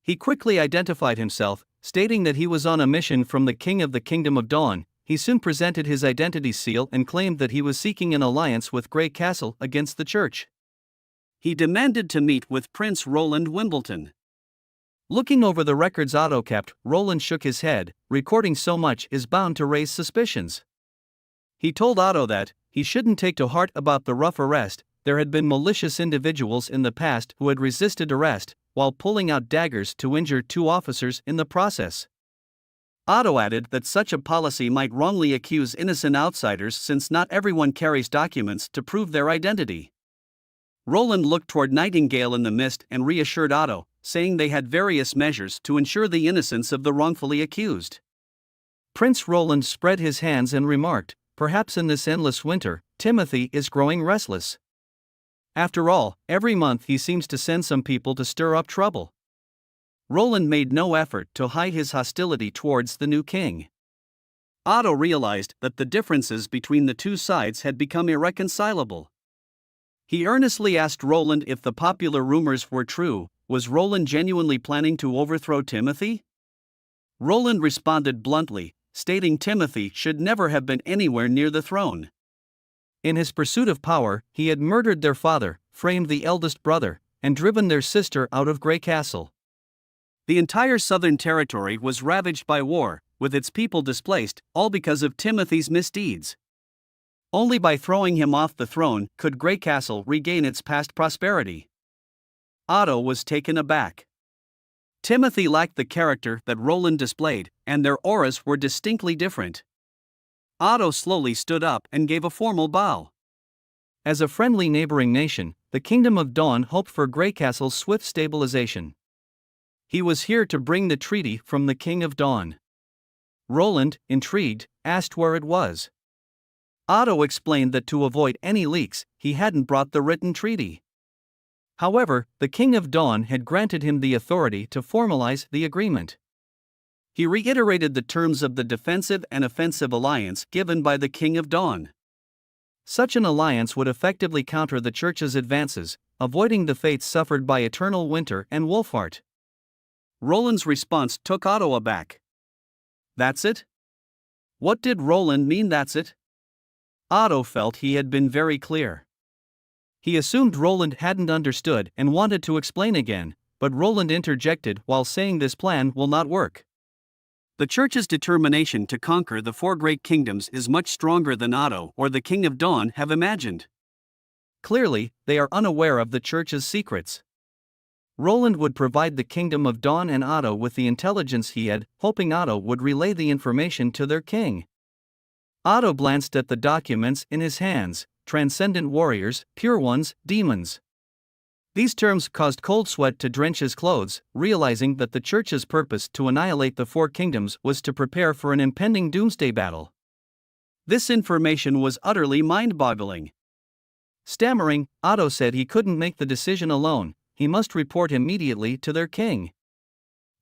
He quickly identified himself, stating that he was on a mission from the King of the Kingdom of Dawn. He soon presented his identity seal and claimed that he was seeking an alliance with Grey Castle against the church. He demanded to meet with Prince Roland Wimbledon. Looking over the records Otto kept, Roland shook his head. Recording so much is bound to raise suspicions. He told Otto that he shouldn't take to heart about the rough arrest. There had been malicious individuals in the past who had resisted arrest, while pulling out daggers to injure two officers in the process. Otto added that such a policy might wrongly accuse innocent outsiders since not everyone carries documents to prove their identity. Roland looked toward Nightingale in the mist and reassured Otto, saying they had various measures to ensure the innocence of the wrongfully accused. Prince Roland spread his hands and remarked, "Perhaps in this endless winter, Timothy is growing restless. After all, every month he seems to send some people to stir up trouble." Roland made no effort to hide his hostility towards the new king. Otto realized that the differences between the two sides had become irreconcilable. He earnestly asked Roland if the popular rumors were true. Was Roland genuinely planning to overthrow Timothy? Roland responded bluntly, stating Timothy should never have been anywhere near the throne. In his pursuit of power, he had murdered their father, framed the eldest brother, and driven their sister out of Grey Castle. The entire southern territory was ravaged by war, with its people displaced, all because of Timothy's misdeeds. Only by throwing him off the throne could Grey Castle regain its past prosperity. Otto was taken aback. Timothy lacked the character that Roland displayed, and their auras were distinctly different. Otto slowly stood up and gave a formal bow. As a friendly neighboring nation, the Kingdom of Dawn hoped for Grey Castle's swift stabilization. He was here to bring the treaty from the King of Dawn. Roland, intrigued, asked where it was. Otto explained that to avoid any leaks, he hadn't brought the written treaty. However, the King of Dawn had granted him the authority to formalize the agreement. He reiterated the terms of the defensive and offensive alliance given by the King of Dawn. Such an alliance would effectively counter the Church's advances, avoiding the fates suffered by Eternal Winter and Wolfheart. Roland's response took Otto aback. "That's it?" What did Roland mean, that's it? Otto felt he had been very clear. He assumed Roland hadn't understood and wanted to explain again, but Roland interjected while saying this plan will not work. The Church's determination to conquer the four great kingdoms is much stronger than Otto or the King of Dawn have imagined. Clearly, they are unaware of the Church's secrets. Roland would provide the Kingdom of Dawn and Otto with the intelligence he had, hoping Otto would relay the information to their king. Otto glanced at the documents in his hands: transcendent warriors, pure ones, demons. These terms caused cold sweat to drench his clothes, realizing that the Church's purpose to annihilate the four kingdoms was to prepare for an impending doomsday battle. This information was utterly mind-boggling. Stammering, Otto said he couldn't make the decision alone. He must report immediately to their king.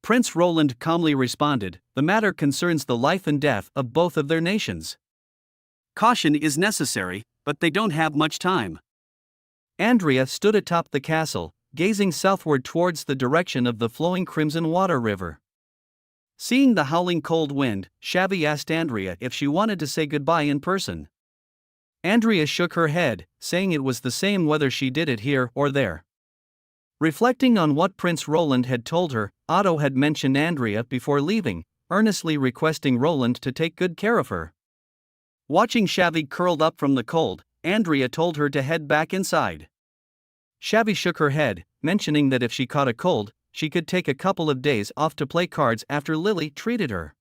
Prince Roland calmly responded, "The matter concerns the life and death of both of their nations. Caution is necessary, but they don't have much time." Andrea stood atop the castle, gazing southward towards the direction of the flowing Crimson Water River. Seeing the howling cold wind, Shavy asked Andrea if she wanted to say goodbye in person. Andrea shook her head, saying it was the same whether she did it here or there. Reflecting on what Prince Roland had told her, Otto had mentioned Andrea before leaving, earnestly requesting Roland to take good care of her. Watching Shavy curled up from the cold, Andrea told her to head back inside. Shavy shook her head, mentioning that if she caught a cold, she could take a couple of days off to play cards after Lily treated her.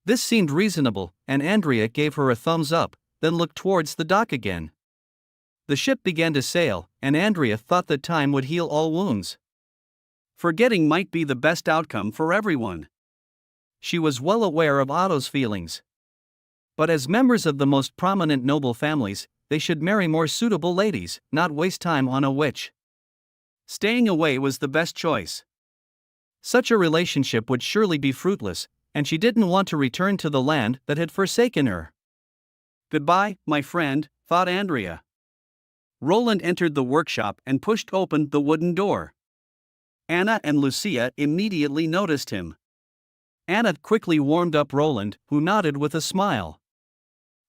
This seemed reasonable, and Andrea gave her a thumbs up, then looked towards the dock again. The ship began to sail, and Andrea thought that time would heal all wounds. Forgetting might be the best outcome for everyone. She was well aware of Otto's feelings. But as members of the most prominent noble families, they should marry more suitable ladies, not waste time on a witch. Staying away was the best choice. Such a relationship would surely be fruitless, and she didn't want to return to the land that had forsaken her. Goodbye, my friend, thought Andrea. Roland entered the workshop and pushed open the wooden door. Anna and Lucia immediately noticed him. Anna quickly warmed up Roland, who nodded with a smile.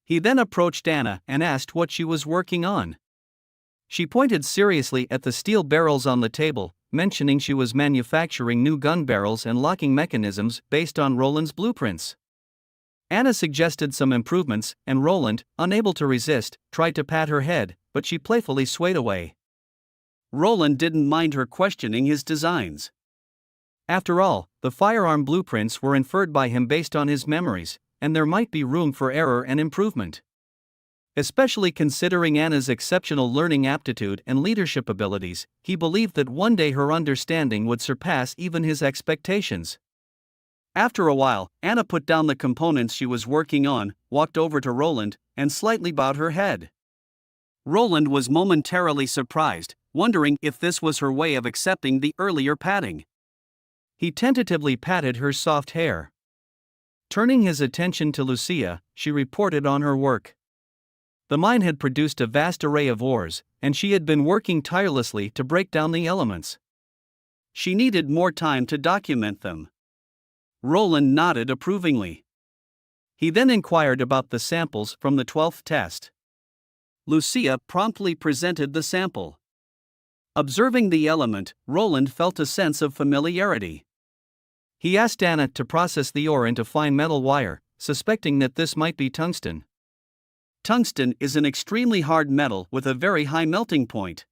He then approached Anna and asked what she was working on. She pointed seriously at the steel barrels on the table, mentioning she was manufacturing new gun barrels and locking mechanisms based on Roland's blueprints. Anna suggested some improvements, and Roland, unable to resist, tried to pat her head, but she playfully swayed away. Roland didn't mind her questioning his designs. After all, the firearm blueprints were inferred by him based on his memories, and there might be room for error and improvement. Especially considering Anna's exceptional learning aptitude and leadership abilities, he believed that one day her understanding would surpass even his expectations. After a while, Anna put down the components she was working on, walked over to Roland, and slightly bowed her head. Roland was momentarily surprised, wondering if this was her way of accepting the earlier patting. He tentatively patted her soft hair. Turning his attention to Lucia, she reported on her work. The mine had produced a vast array of ores, and she had been working tirelessly to break down the elements. She needed more time to document them. Roland nodded approvingly. He then inquired about the samples from the 12th test. Lucia promptly presented the sample. Observing the element, Roland felt a sense of familiarity. He asked Anna to process the ore into fine metal wire, suspecting that this might be tungsten. Tungsten is an extremely hard metal with a very high melting point.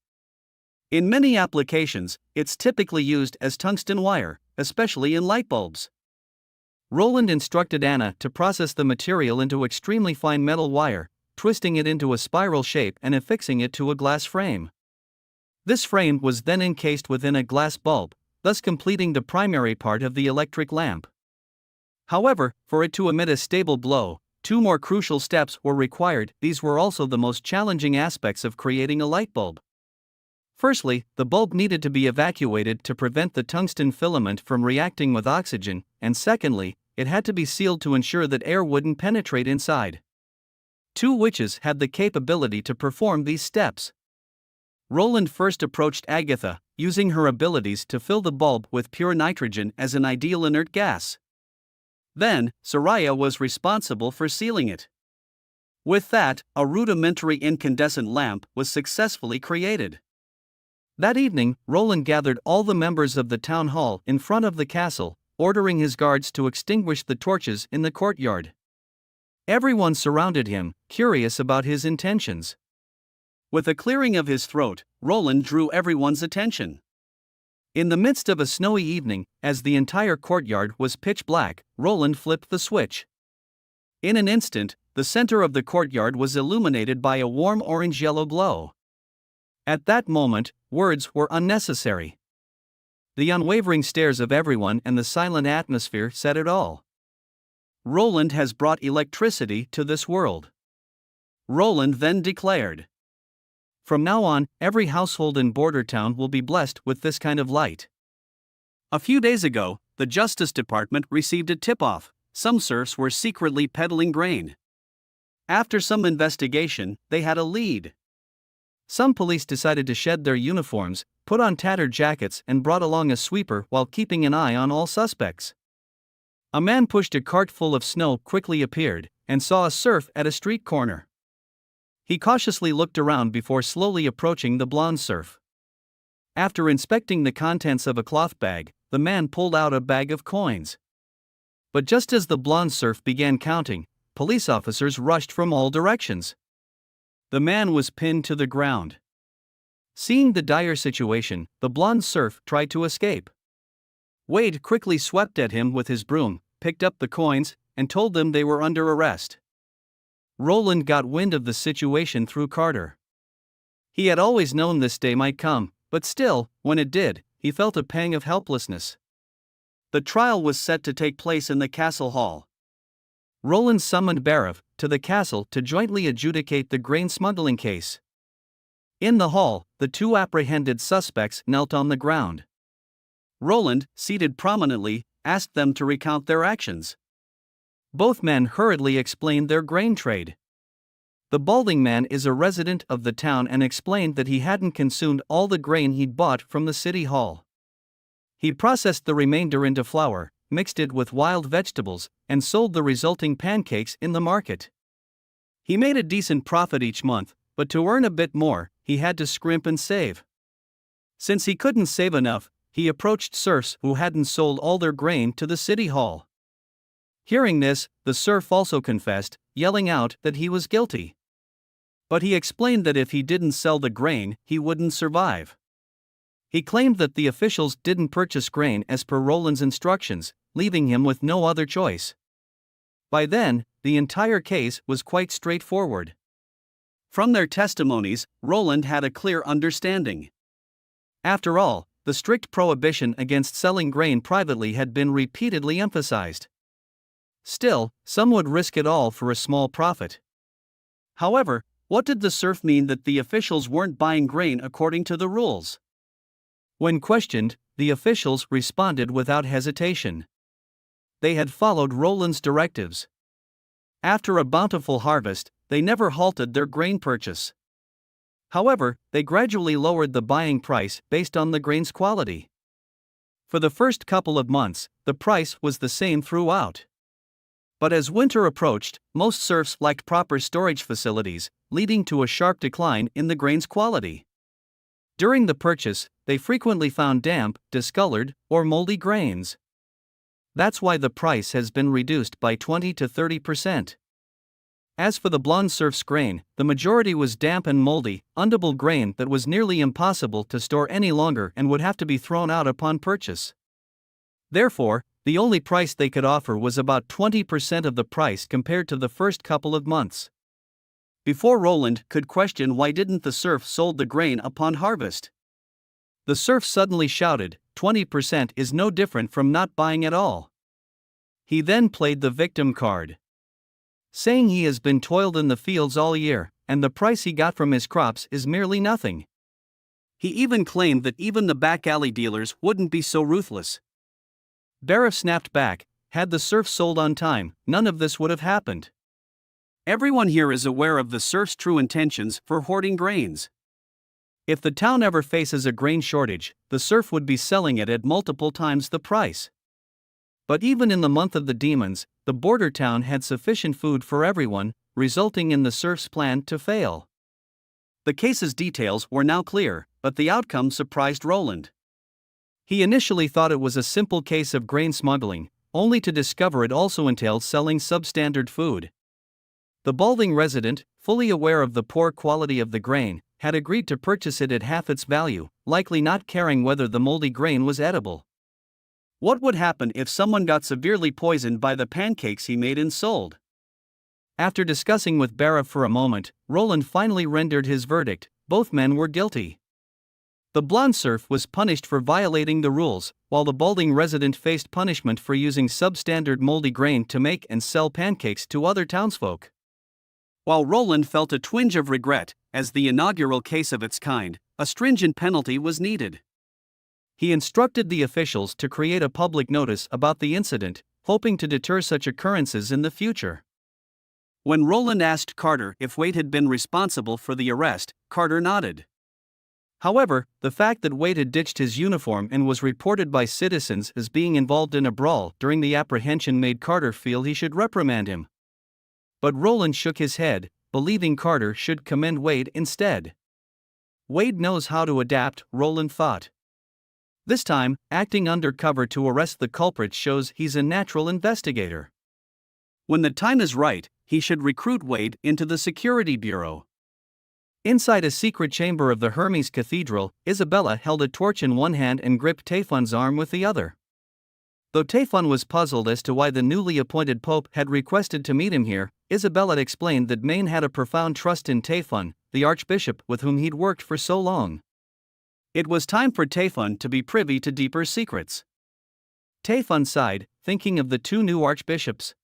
In many applications, it's typically used as tungsten wire, especially in light bulbs. Roland instructed Anna to process the material into extremely fine metal wire, twisting it into a spiral shape and affixing it to a glass frame. This frame was then encased within a glass bulb, thus completing the primary part of the electric lamp. However, for it to emit a stable glow, two more crucial steps were required. These were also the most challenging aspects of creating a light bulb. Firstly, the bulb needed to be evacuated to prevent the tungsten filament from reacting with oxygen, and secondly, it had to be sealed to ensure that air wouldn't penetrate inside. Two witches had the capability to perform these steps. Roland first approached Agatha, using her abilities to fill the bulb with pure nitrogen as an ideal inert gas. Then, Soraya was responsible for sealing it. With that, a rudimentary incandescent lamp was successfully created. That evening, Roland gathered all the members of the town hall in front of the castle, ordering his guards to extinguish the torches in the courtyard. Everyone surrounded him, curious about his intentions. With a clearing of his throat, Roland drew everyone's attention. In the midst of a snowy evening, as the entire courtyard was pitch black, Roland flipped the switch. In an instant, the center of the courtyard was illuminated by a warm orange-yellow glow. At that moment, words were unnecessary. The unwavering stares of everyone and the silent atmosphere said it all. Roland has brought electricity to this world. Roland then declared. From now on, every household in Border Town will be blessed with this kind of light. A few days ago, the Justice Department received a tip-off. Some serfs were secretly peddling grain. After some investigation, they had a lead. Some police decided to shed their uniforms, put on tattered jackets, and brought along a sweeper while keeping an eye on all suspects. A man pushed a cart full of snow quickly appeared, and saw a serf at a street corner. He cautiously looked around before slowly approaching the blonde serf. After inspecting the contents of a cloth bag, the man pulled out a bag of coins. But just as the blonde serf began counting, police officers rushed from all directions. The man was pinned to the ground. Seeing the dire situation, the blonde serf tried to escape. Wade quickly swept at him with his broom, picked up the coins, and told them they were under arrest. Roland got wind of the situation through Carter. He had always known this day might come, but still, when it did, he felt a pang of helplessness. The trial was set to take place in the castle hall. Roland summoned Barav to the castle to jointly adjudicate the grain smuggling case. In the hall, the two apprehended suspects knelt on the ground. Roland, seated prominently, asked them to recount their actions. Both men hurriedly explained their grain trade. The balding man is a resident of the town and explained that he hadn't consumed all the grain he'd bought from the city hall. He processed the remainder into flour, mixed it with wild vegetables, and sold the resulting pancakes in the market. He made a decent profit each month, but to earn a bit more, he had to scrimp and save. Since he couldn't save enough, he approached serfs who hadn't sold all their grain to the city hall. Hearing this, the serf also confessed, yelling out that he was guilty. But he explained that if he didn't sell the grain, he wouldn't survive. He claimed that the officials didn't purchase grain as per Roland's instructions, leaving him with no other choice. By then, the entire case was quite straightforward. From their testimonies, Roland had a clear understanding. After all, the strict prohibition against selling grain privately had been repeatedly emphasized. Still, some would risk it all for a small profit. However, what did the serf mean that the officials weren't buying grain according to the rules? When questioned, the officials responded without hesitation. They had followed Roland's directives. After a bountiful harvest, they never halted their grain purchase. However, they gradually lowered the buying price based on the grain's quality. For the first couple of months, the price was the same throughout. But as winter approached, most serfs lacked proper storage facilities, leading to a sharp decline in the grain's quality. During the purchase, they frequently found damp, discolored, or moldy grains. That's why the price has been reduced by 20 to 30%. As for the blonde serf's grain, the majority was damp and moldy, unedible grain that was nearly impossible to store any longer and would have to be thrown out upon purchase. Therefore, the only price they could offer was about 20% of the price compared to the first couple of months. Before Roland could question why didn't the serf sold the grain upon harvest, the serf suddenly shouted, 20% is no different from not buying at all. He then played the victim card, saying he has been toiled in the fields all year, and the price he got from his crops is merely nothing. He even claimed that even the back alley dealers wouldn't be so ruthless. Barav snapped back, had the serf sold on time, none of this would have happened. Everyone here is aware of the serf's true intentions for hoarding grains. If the town ever faces a grain shortage, the serf would be selling it at multiple times the price. But even in the month of the demons, the border town had sufficient food for everyone, resulting in the serf's plan to fail. The case's details were now clear, but the outcome surprised Roland. He initially thought it was a simple case of grain smuggling, only to discover it also entailed selling substandard food. The balding resident, fully aware of the poor quality of the grain, had agreed to purchase it at half its value, likely not caring whether the moldy grain was edible. What would happen if someone got severely poisoned by the pancakes he made and sold? After discussing with Barav for a moment, Roland finally rendered his verdict: both men were guilty. The blonde serf was punished for violating the rules, while the balding resident faced punishment for using substandard moldy grain to make and sell pancakes to other townsfolk. While Roland felt a twinge of regret, as the inaugural case of its kind, a stringent penalty was needed. He instructed the officials to create a public notice about the incident, hoping to deter such occurrences in the future. When Roland asked Carter if Wade had been responsible for the arrest, Carter nodded. However, the fact that Wade had ditched his uniform and was reported by citizens as being involved in a brawl during the apprehension made Carter feel he should reprimand him. But Roland shook his head, believing Carter should commend Wade instead. Wade knows how to adapt, Roland thought. This time, acting undercover to arrest the culprit shows he's a natural investigator. When the time is right, he should recruit Wade into the security bureau. Inside a secret chamber of the Hermes Cathedral, Isabella held a torch in one hand and gripped Taefun's arm with the other. Though Tayfun was puzzled as to why the newly appointed pope had requested to meet him here, Isabella explained that Maine had a profound trust in Tayfun, the archbishop with whom he'd worked for so long. It was time for Tayfun to be privy to deeper secrets. Tayfun sighed, thinking of the two new archbishops.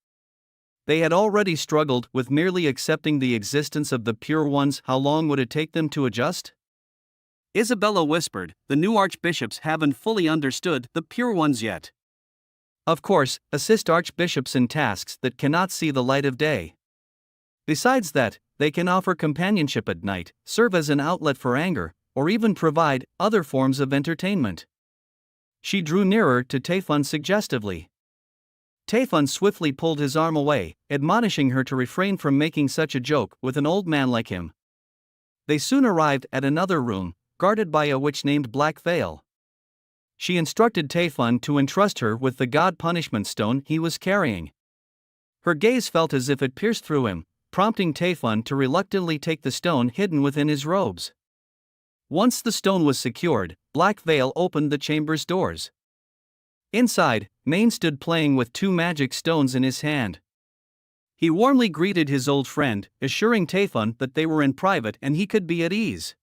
They had already struggled with merely accepting the existence of the pure ones. How long would it take them to adjust? Isabella whispered, the new archbishops haven't fully understood the pure ones yet. Of course, assist archbishops in tasks that cannot see the light of day. Besides that, they can offer companionship at night, serve as an outlet for anger, or even provide other forms of entertainment. She drew nearer to Tayfun suggestively. Tayfun swiftly pulled his arm away, admonishing her to refrain from making such a joke with an old man like him. They soon arrived at another room, guarded by a witch named Black Veil. She instructed Tayfun to entrust her with the god punishment stone he was carrying. Her gaze felt as if it pierced through him, prompting Tayfun to reluctantly take the stone hidden within his robes. Once the stone was secured, Black Veil opened the chamber's doors. Inside, Maine stood playing with two magic stones in his hand. He warmly greeted his old friend, assuring Tayfun that they were in private and he could be at ease.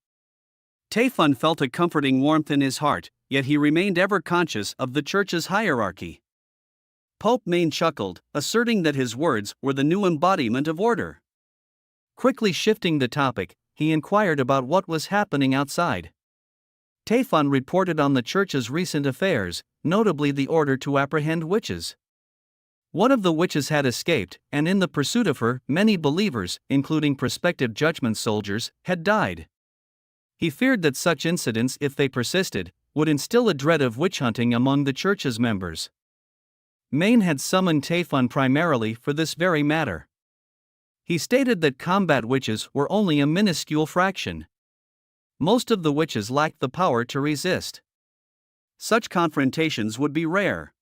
Tayfun felt a comforting warmth in his heart, yet he remained ever conscious of the church's hierarchy. Pope Maine chuckled, asserting that his words were the new embodiment of order. Quickly shifting the topic, he inquired about what was happening outside. Tayfun reported on the church's recent affairs, notably the order to apprehend witches. One of the witches had escaped, and in the pursuit of her, many believers, including prospective judgment soldiers, had died. He feared that such incidents, if they persisted, would instill a dread of witch hunting among the church's members. Maine had summoned Tayfun primarily for this very matter. He stated that combat witches were only a minuscule fraction. Most of the witches lacked the power to resist. Such confrontations would be rare.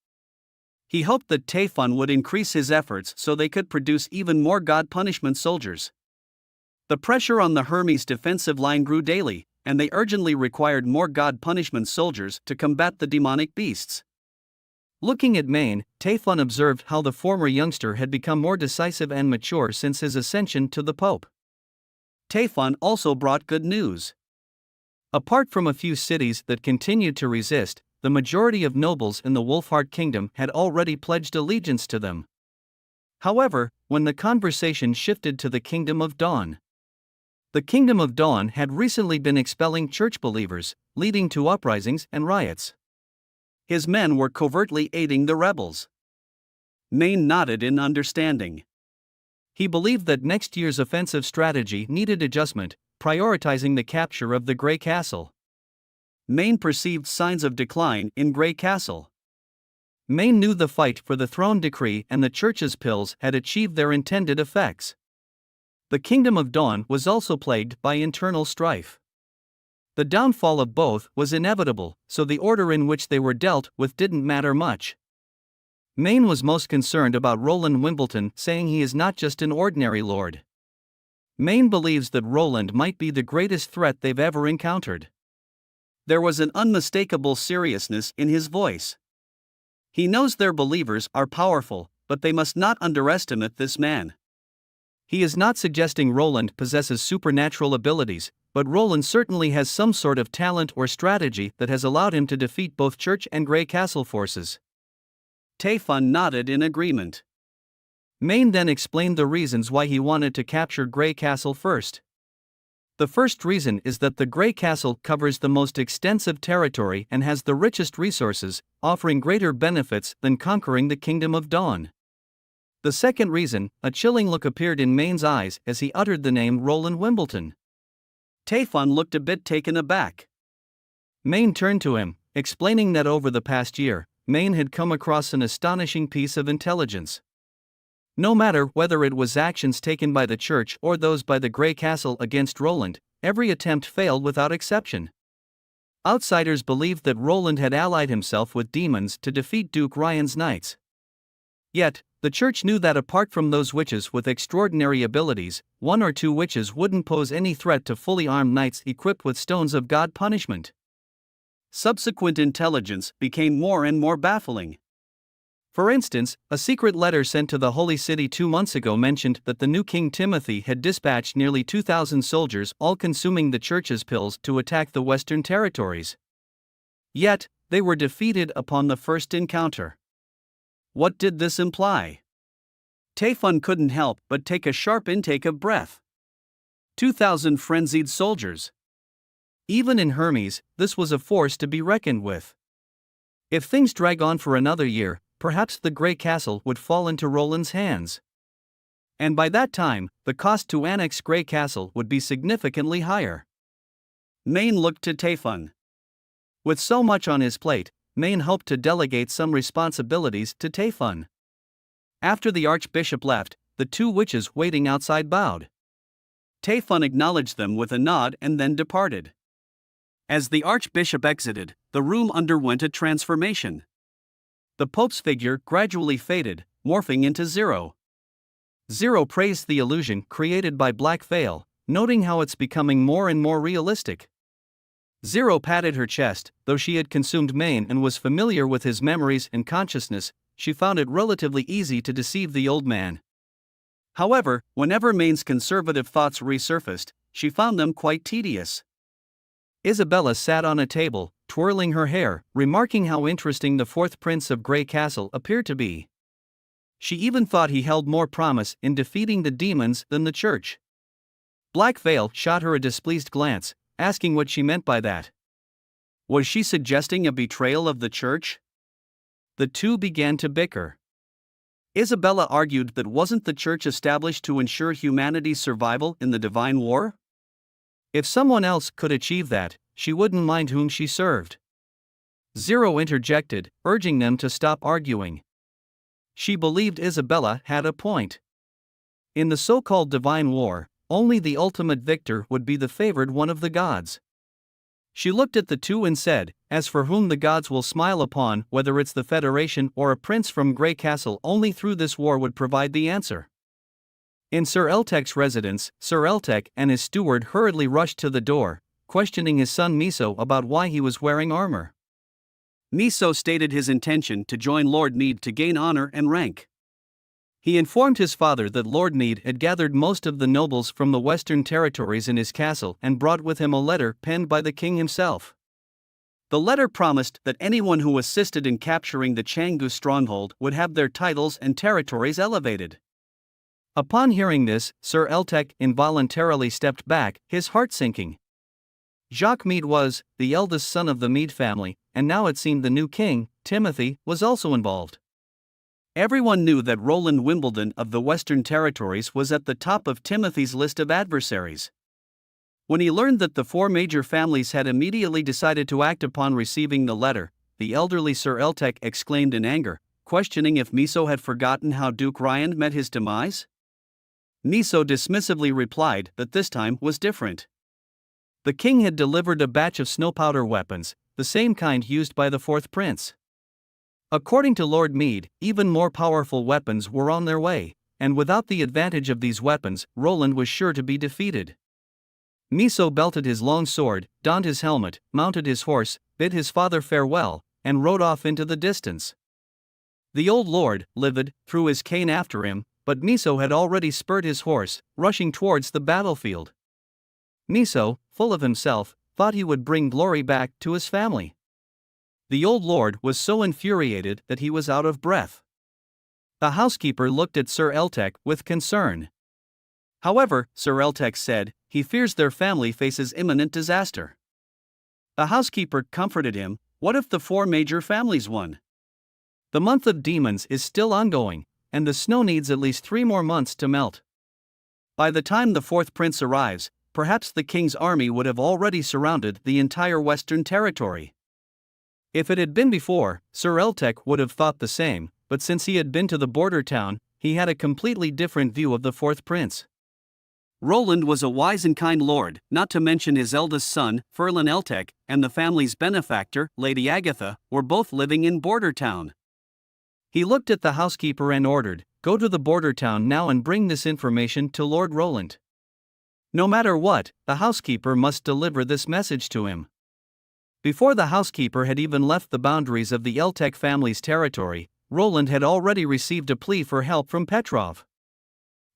He hoped that Tayfun would increase his efforts so they could produce even more god punishment soldiers. The pressure on the Hermes defensive line grew daily, and they urgently required more god punishment soldiers to combat the demonic beasts. Looking at Maine, Tayfun observed how the former youngster had become more decisive and mature since his ascension to the Pope. Tayfun also brought good news. Apart from a few cities that continued to resist, the majority of nobles in the Wolfheart Kingdom had already pledged allegiance to them. However, when the conversation shifted to the Kingdom of Dawn, the Kingdom of Dawn had recently been expelling church believers, leading to uprisings and riots. His men were covertly aiding the rebels. Maine nodded in understanding. He believed that next year's offensive strategy needed adjustment, prioritizing the capture of the Grey Castle. Maine perceived signs of decline in Grey Castle. Maine knew the fight for the throne decree and the church's pills had achieved their intended effects. The Kingdom of Dawn was also plagued by internal strife. The downfall of both was inevitable, so the order in which they were dealt with didn't matter much. Maine was most concerned about Roland Wimbledon, saying he is not just an ordinary lord. Maine believes that Roland might be the greatest threat they've ever encountered. There was an unmistakable seriousness in his voice. He knows their believers are powerful, but they must not underestimate this man. He is not suggesting Roland possesses supernatural abilities, but Roland certainly has some sort of talent or strategy that has allowed him to defeat both Church and Grey Castle forces. Tayfun nodded in agreement. Maine then explained the reasons why he wanted to capture Grey Castle first. The first reason is that the Grey Castle covers the most extensive territory and has the richest resources, offering greater benefits than conquering the Kingdom of Dawn. The second reason, a chilling look appeared in Maine's eyes as he uttered the name Roland Wimbledon. Tayfun looked a bit taken aback. Maine turned to him, explaining that over the past year, Maine had come across an astonishing piece of intelligence. No matter whether it was actions taken by the church or those by the Grey Castle against Roland, every attempt failed without exception. Outsiders believed that Roland had allied himself with demons to defeat Duke Ryan's knights. Yet, the church knew that apart from those witches with extraordinary abilities, one or two witches wouldn't pose any threat to fully armed knights equipped with stones of god punishment. Subsequent intelligence became more and more baffling. For instance, a secret letter sent to the Holy City 2 months ago mentioned that the new King Timothy had dispatched nearly 2,000 soldiers, all consuming the church's pills, to attack the Western territories. Yet, they were defeated upon the first encounter. What did this imply? Taefun couldn't help but take a sharp intake of breath. 2,000 frenzied soldiers. Even in Hermes, this was a force to be reckoned with. If things drag on for another year, perhaps the Grey Castle would fall into Roland's hands. And by that time, the cost to annex Grey Castle would be significantly higher. Maine looked to Taefun. With so much on his plate, Maine hoped to delegate some responsibilities to Taefun. After the archbishop left, the two witches waiting outside bowed. Taefun acknowledged them with a nod and then departed. As the archbishop exited, the room underwent a transformation. The Pope's figure gradually faded, morphing into Zero. Zero praised the illusion created by Black Veil, noting how it's becoming more and more realistic. Zero patted her chest. Though she had consumed Maine and was familiar with his memories and consciousness, she found it relatively easy to deceive the old man. However, whenever Maine's conservative thoughts resurfaced, she found them quite tedious. Isabella sat on a table, twirling her hair, remarking how interesting the fourth prince of Grey Castle appeared to be. She even thought he held more promise in defeating the demons than the church. Black Veil shot her a displeased glance, asking what she meant by that. Was she suggesting a betrayal of the church? The two began to bicker. Isabella argued that wasn't the church established to ensure humanity's survival in the divine war? If someone else could achieve that, she wouldn't mind whom she served. Zero interjected, urging them to stop arguing. She believed Isabella had a point. In the so-called divine war, only the ultimate victor would be the favored one of the gods. She looked at the two and said, "As for whom the gods will smile upon, whether it's the Federation or a prince from Grey Castle, only through this war would provide the answer." In Sir Eltek's residence, Sir Eltek and his steward hurriedly rushed to the door, questioning his son Miso about why he was wearing armor. Miso stated his intention to join Lord Need to gain honor and rank. He informed his father that Lord Need had gathered most of the nobles from the western territories in his castle and brought with him a letter penned by the king himself. The letter promised that anyone who assisted in capturing the Changu stronghold would have their titles and territories elevated. Upon hearing this, Sir Eltek involuntarily stepped back, his heart sinking. Jacques Meade was the eldest son of the Meade family, and now it seemed the new king, Timothy, was also involved. Everyone knew that Roland Wimbledon of the Western Territories was at the top of Timothy's list of adversaries. When he learned that the four major families had immediately decided to act upon receiving the letter, the elderly Sir Eltek exclaimed in anger, questioning if Miso had forgotten how Duke Ryan met his demise. Miso dismissively replied that this time was different. The king had delivered a batch of snowpowder weapons, the same kind used by the fourth prince. According to Lord Meade, even more powerful weapons were on their way, and without the advantage of these weapons, Roland was sure to be defeated. Miso belted his long sword, donned his helmet, mounted his horse, bid his father farewell, and rode off into the distance. The old lord, livid, threw his cane after him, but Miso had already spurred his horse, rushing towards the battlefield. Miso, full of himself, thought he would bring glory back to his family. The old lord was so infuriated that he was out of breath. The housekeeper looked at Sir Eltek with concern. However, Sir Eltek said, he fears their family faces imminent disaster. The housekeeper comforted him, what if the four major families won? The month of demons is still ongoing, and the snow needs at least 3 more months to melt. By the time the fourth prince arrives, perhaps the king's army would have already surrounded the entire western territory. If it had been before, Sir Eltek would have thought the same, but since he had been to the border town, he had a completely different view of the fourth prince. Roland was a wise and kind lord, not to mention his eldest son, Ferlin Eltek, and the family's benefactor, Lady Agatha, were both living in border town. He looked at the housekeeper and ordered, "Go to the border town now and bring this information to Lord Roland." No matter what, the housekeeper must deliver this message to him. Before the housekeeper had even left the boundaries of the Eltek family's territory, Roland had already received a plea for help from Petrov.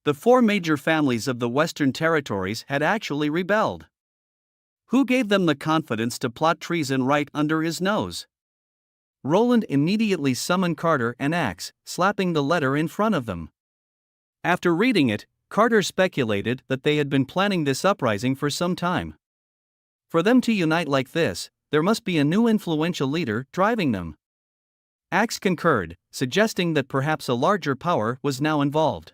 The four major families of the Western territories had actually rebelled. Who gave them the confidence to plot treason right under his nose? Roland immediately summoned Carter and Axe, slapping the letter in front of them. After reading it, Carter speculated that they had been planning this uprising for some time. For them to unite like this, there must be a new influential leader driving them. Axe concurred, suggesting that perhaps a larger power was now involved.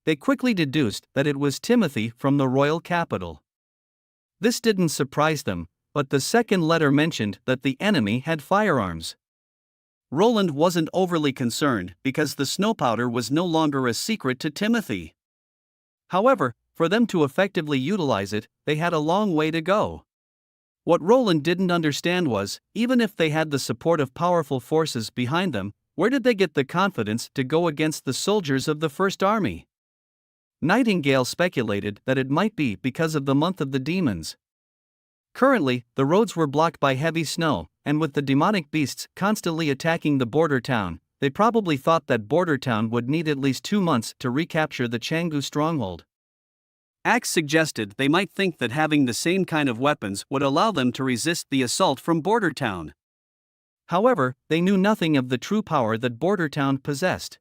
They quickly deduced that it was Timothy from the royal capital. This didn't surprise them, but the second letter mentioned that the enemy had firearms. Roland wasn't overly concerned because the snow powder was no longer a secret to Timothy. However, for them to effectively utilize it, they had a long way to go. What Roland didn't understand was, even if they had the support of powerful forces behind them, where did they get the confidence to go against the soldiers of the First Army? Nightingale speculated that it might be because of the month of the demons. Currently, the roads were blocked by heavy snow, and with the demonic beasts constantly attacking the border town, they probably thought that border town would need at least 2 months to recapture the Canggu stronghold. Axe suggested they might think that having the same kind of weapons would allow them to resist the assault from border town. However, they knew nothing of the true power that border town possessed.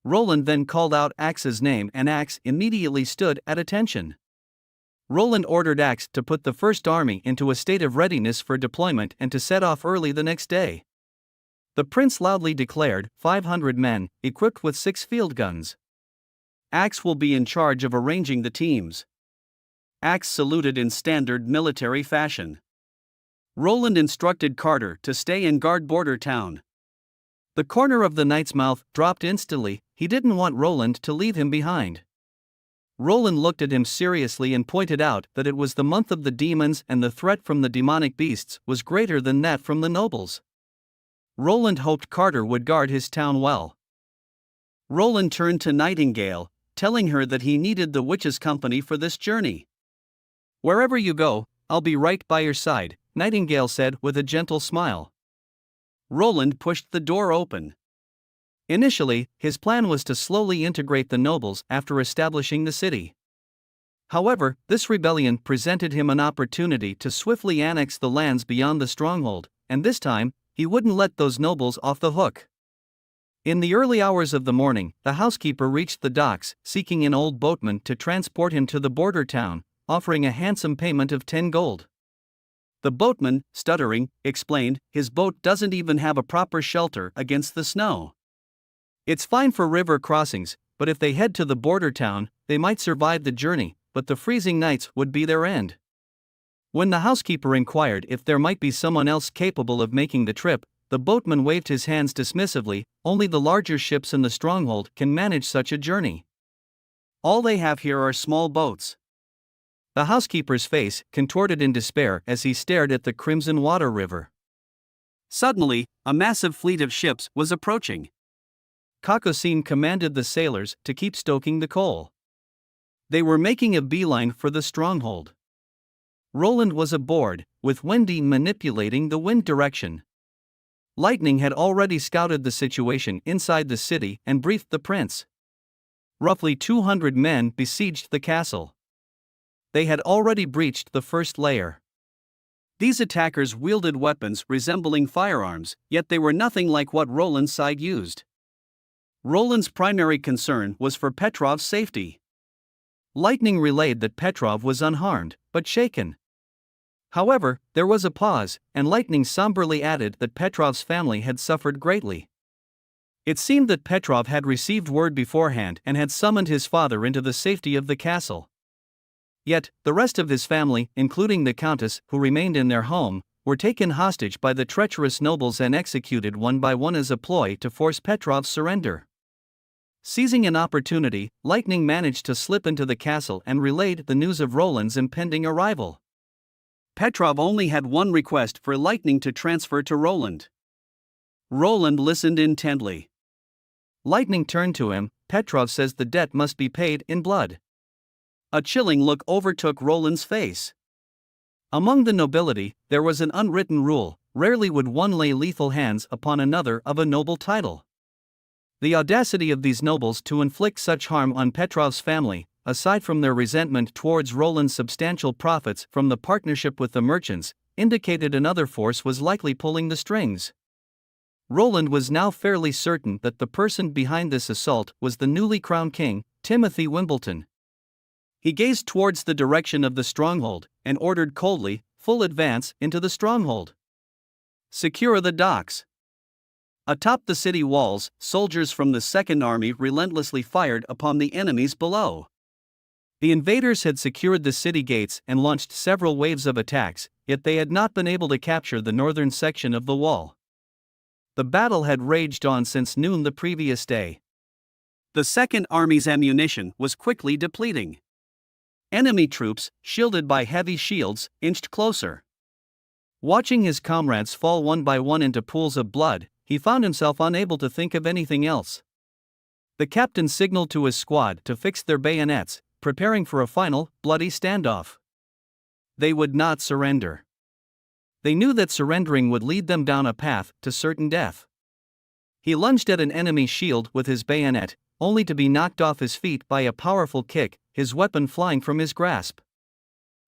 Roland then called out Axe's name and Axe immediately stood at attention. Roland ordered Axe to put the First Army into a state of readiness for deployment and to set off early the next day. The prince loudly declared, 500 men, equipped with 6 field guns. Axe will be in charge of arranging the teams. Axe saluted in standard military fashion. Roland instructed Carter to stay and guard border town. The corner of the knight's mouth dropped instantly. He didn't want Roland to leave him behind. Roland looked at him seriously and pointed out that it was the month of the demons and the threat from the demonic beasts was greater than that from the nobles. Roland hoped Carter would guard his town well. Roland turned to Nightingale, telling her that he needed the witch's company for this journey. "Wherever you go, I'll be right by your side," Nightingale said with a gentle smile. Roland pushed the door open. Initially, his plan was to slowly integrate the nobles after establishing the city. However, this rebellion presented him an opportunity to swiftly annex the lands beyond the stronghold, and this time, he wouldn't let those nobles off the hook. In the early hours of the morning, the housekeeper reached the docks, seeking an old boatman to transport him to the border town, offering a handsome payment of 10 gold. The boatman, stuttering, explained, his boat doesn't even have a proper shelter against the snow. It's fine for river crossings, but if they head to the border town, they might survive the journey, but the freezing nights would be their end. When the housekeeper inquired if there might be someone else capable of making the trip, the boatman waved his hands dismissively. Only the larger ships in the stronghold can manage such a journey. All they have here are small boats. The housekeeper's face contorted in despair as he stared at the crimson water river. Suddenly, a massive fleet of ships was approaching. Kakosin commanded the sailors to keep stoking the coal. They were making a beeline for the stronghold. Roland was aboard, with Wendy manipulating the wind direction. Lightning had already scouted the situation inside the city and briefed the prince. Roughly 200 men besieged the castle. They had already breached the first layer. These attackers wielded weapons resembling firearms, yet they were nothing like what Roland's side used. Roland's primary concern was for Petrov's safety. Lightning relayed that Petrov was unharmed, but shaken. However, there was a pause, and Lightning somberly added that Petrov's family had suffered greatly. It seemed that Petrov had received word beforehand and had summoned his father into the safety of the castle. Yet, the rest of his family, including the countess who remained in their home, were taken hostage by the treacherous nobles and executed one by one as a ploy to force Petrov's surrender. Seizing an opportunity, Lightning managed to slip into the castle and relayed the news of Roland's impending arrival. Petrov only had one request for Lightning to transfer to Roland. Roland listened intently. Lightning turned to him. "Petrov says the debt must be paid in blood." A chilling look overtook Roland's face. Among the nobility, there was an unwritten rule: rarely would one lay lethal hands upon another of a noble title. The audacity of these nobles to inflict such harm on Petrov's family, aside from their resentment towards Roland's substantial profits from the partnership with the merchants, indicated another force was likely pulling the strings. Roland was now fairly certain that the person behind this assault was the newly crowned king, Timothy Wimbledon. He gazed towards the direction of the stronghold, and ordered coldly, "Full advance into the stronghold. Secure the docks." Atop the city walls, soldiers from the Second Army relentlessly fired upon the enemies below. The invaders had secured the city gates and launched several waves of attacks, yet they had not been able to capture the northern section of the wall. The battle had raged on since noon the previous day. The Second Army's ammunition was quickly depleting. Enemy troops, shielded by heavy shields, inched closer. Watching his comrades fall one by one into pools of blood, he found himself unable to think of anything else. The captain signaled to his squad to fix their bayonets, preparing for a final, bloody standoff. They would not surrender. They knew that surrendering would lead them down a path to certain death. He lunged at an enemy shield with his bayonet, only to be knocked off his feet by a powerful kick, his weapon flying from his grasp.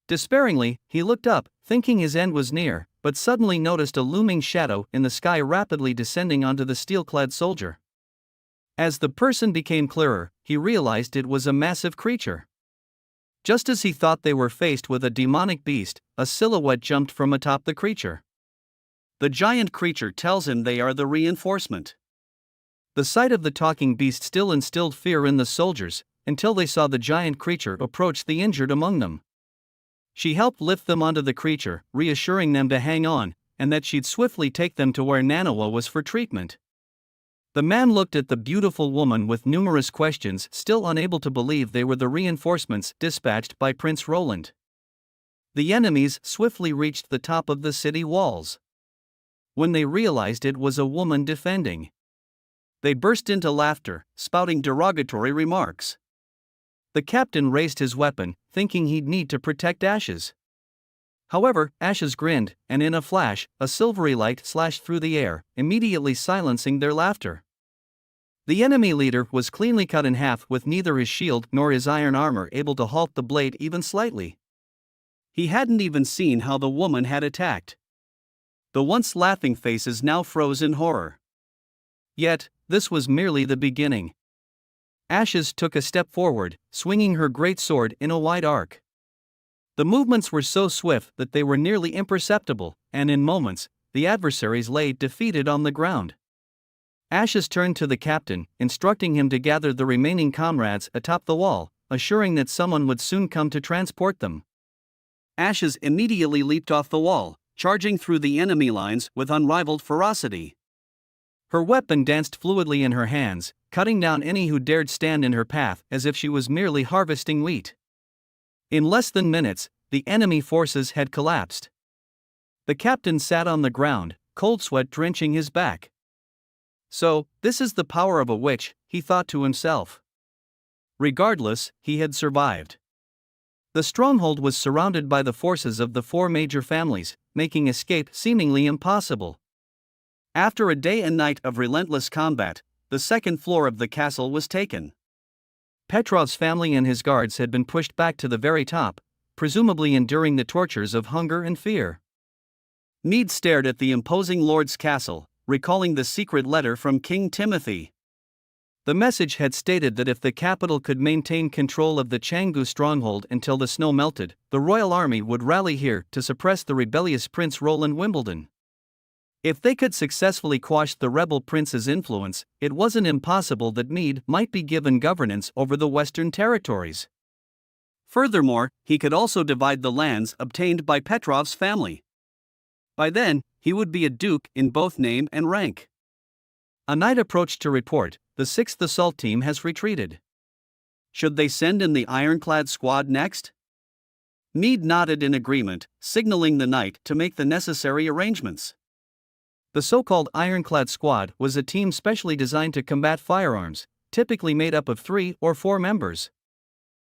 Despairingly, he looked up, thinking his end was near, but suddenly noticed a looming shadow in the sky rapidly descending onto the steel-clad soldier. As the person became clearer, he realized it was a massive creature. Just as he thought they were faced with a demonic beast, a silhouette jumped from atop the creature. The giant creature tells him they are the reinforcement. The sight of the talking beast still instilled fear in the soldiers, until they saw the giant creature approach the injured among them. She helped lift them onto the creature, reassuring them to hang on, and that she'd swiftly take them to where Manhwa was for treatment. The man looked at the beautiful woman with numerous questions, still unable to believe they were the reinforcements dispatched by Prince Roland. The enemies swiftly reached the top of the city walls. When they realized it was a woman defending, they burst into laughter, spouting derogatory remarks. The captain raised his weapon, thinking he'd need to protect Ashes. However, Ashes grinned, and in a flash, a silvery light slashed through the air, immediately silencing their laughter. The enemy leader was cleanly cut in half, with neither his shield nor his iron armor able to halt the blade even slightly. He hadn't even seen how the woman had attacked. The once laughing faces now froze in horror. Yet, this was merely the beginning. Ashes took a step forward, swinging her great sword in a wide arc. The movements were so swift that they were nearly imperceptible, and in moments, the adversaries lay defeated on the ground. Ashes turned to the captain, instructing him to gather the remaining comrades atop the wall, assuring that someone would soon come to transport them. Ashes immediately leaped off the wall, charging through the enemy lines with unrivaled ferocity. Her weapon danced fluidly in her hands, cutting down any who dared stand in her path as if she was merely harvesting wheat. In less than minutes, the enemy forces had collapsed. The captain sat on the ground, cold sweat drenching his back. So, this is the power of a witch, he thought to himself. Regardless, he had survived. The stronghold was surrounded by the forces of the four major families, making escape seemingly impossible. After a day and night of relentless combat, the second floor of the castle was taken. Petrov's family and his guards had been pushed back to the very top, presumably enduring the tortures of hunger and fear. Meade stared at the imposing lord's castle, recalling the secret letter from King Timothy. The message had stated that if the capital could maintain control of the Canggu stronghold until the snow melted, the royal army would rally here to suppress the rebellious Prince Roland Wimbledon. If they could successfully quash the rebel prince's influence, it wasn't impossible that Meade might be given governance over the western territories. Furthermore, he could also divide the lands obtained by Petrov's family. By then, he would be a duke in both name and rank. A night approached to report, the 6th Assault Team has retreated. Should they send in the ironclad squad next? Meade nodded in agreement, signaling the knight to make the necessary arrangements. The so-called ironclad squad was a team specially designed to combat firearms, typically made up of 3 or 4 members.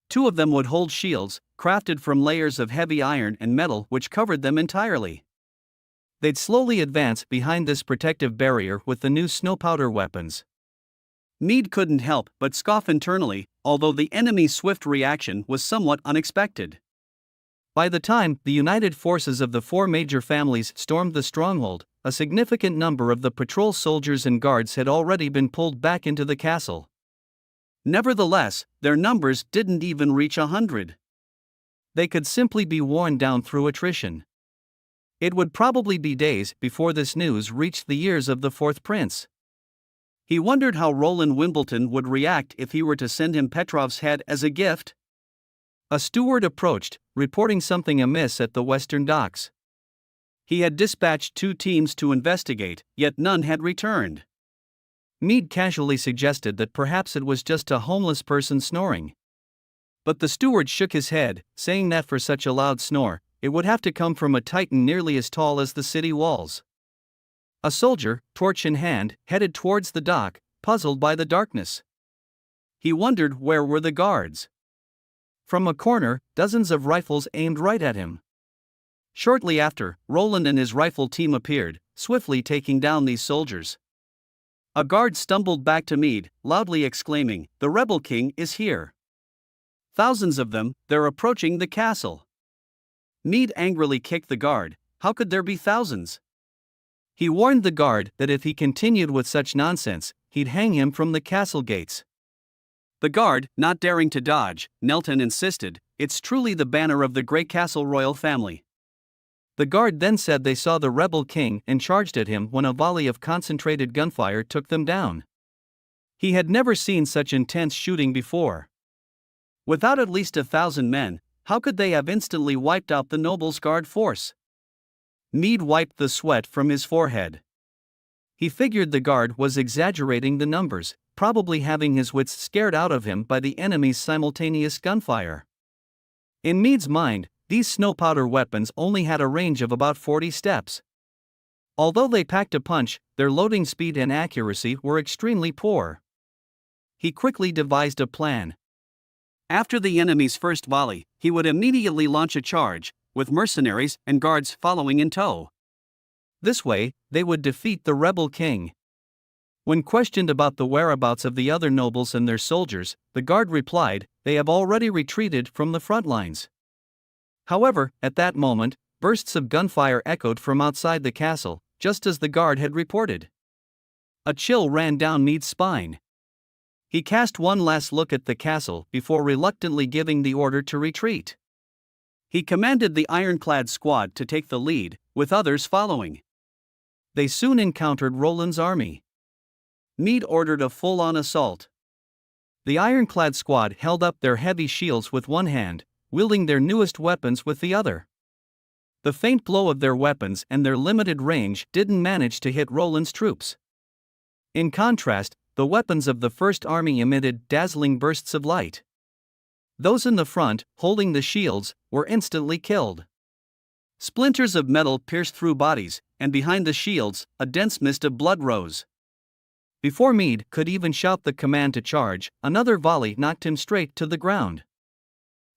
2 of them would hold shields, crafted from layers of heavy iron and metal which covered them entirely. They'd slowly advance behind this protective barrier with the new snow powder weapons. Meade couldn't help but scoff internally, although the enemy's swift reaction was somewhat unexpected. By the time the united forces of the four major families stormed the stronghold, a significant number of the patrol soldiers and guards had already been pulled back into the castle. Nevertheless, their numbers didn't even reach 100. They could simply be worn down through attrition. It would probably be days before this news reached the ears of the fourth prince. He wondered how Roland Wimbledon would react if he were to send him Petrov's head as a gift. A steward approached, reporting something amiss at the western docks. He had dispatched 2 teams to investigate, yet none had returned. Meade casually suggested that perhaps it was just a homeless person snoring. But the steward shook his head, saying that for such a loud snore, it would have to come from a titan nearly as tall as the city walls. A soldier, torch in hand, headed towards the dock, puzzled by the darkness. He wondered where were the guards. From a corner, dozens of rifles aimed right at him. Shortly after, Roland and his rifle team appeared, swiftly taking down these soldiers. A guard stumbled back to Meade, loudly exclaiming, "The rebel king is here! Thousands of them, they're approaching the castle!" Meade angrily kicked the guard. How could there be thousands? He warned the guard that if he continued with such nonsense, he'd hang him from the castle gates. The guard, not daring to dodge, knelt and insisted, "It's truly the banner of the great castle royal family." The guard then said they saw the rebel king and charged at him when a volley of concentrated gunfire took them down. He had never seen such intense shooting before. Without at least 1,000 men, how could they have instantly wiped out the noble's guard force? Meade wiped the sweat from his forehead. He figured the guard was exaggerating the numbers, probably having his wits scared out of him by the enemy's simultaneous gunfire. In Meade's mind, these snow powder weapons only had a range of about 40 steps. Although they packed a punch, their loading speed and accuracy were extremely poor. He quickly devised a plan. After the enemy's first volley, he would immediately launch a charge, with mercenaries and guards following in tow. This way, they would defeat the rebel king. When questioned about the whereabouts of the other nobles and their soldiers, the guard replied, "They have already retreated from the front lines." However, at that moment, bursts of gunfire echoed from outside the castle, just as the guard had reported. A chill ran down Meade's spine. He cast one last look at the castle before reluctantly giving the order to retreat. He commanded the ironclad squad to take the lead, with others following. They soon encountered Roland's army. Meade ordered a full-on assault. The ironclad squad held up their heavy shields with one hand, wielding their newest weapons with the other. The faint glow of their weapons and their limited range didn't manage to hit Roland's troops. In contrast, the weapons of the First Army emitted dazzling bursts of light. Those in the front, holding the shields, were instantly killed. Splinters of metal pierced through bodies, and behind the shields, a dense mist of blood rose. Before Meade could even shout the command to charge, another volley knocked him straight to the ground.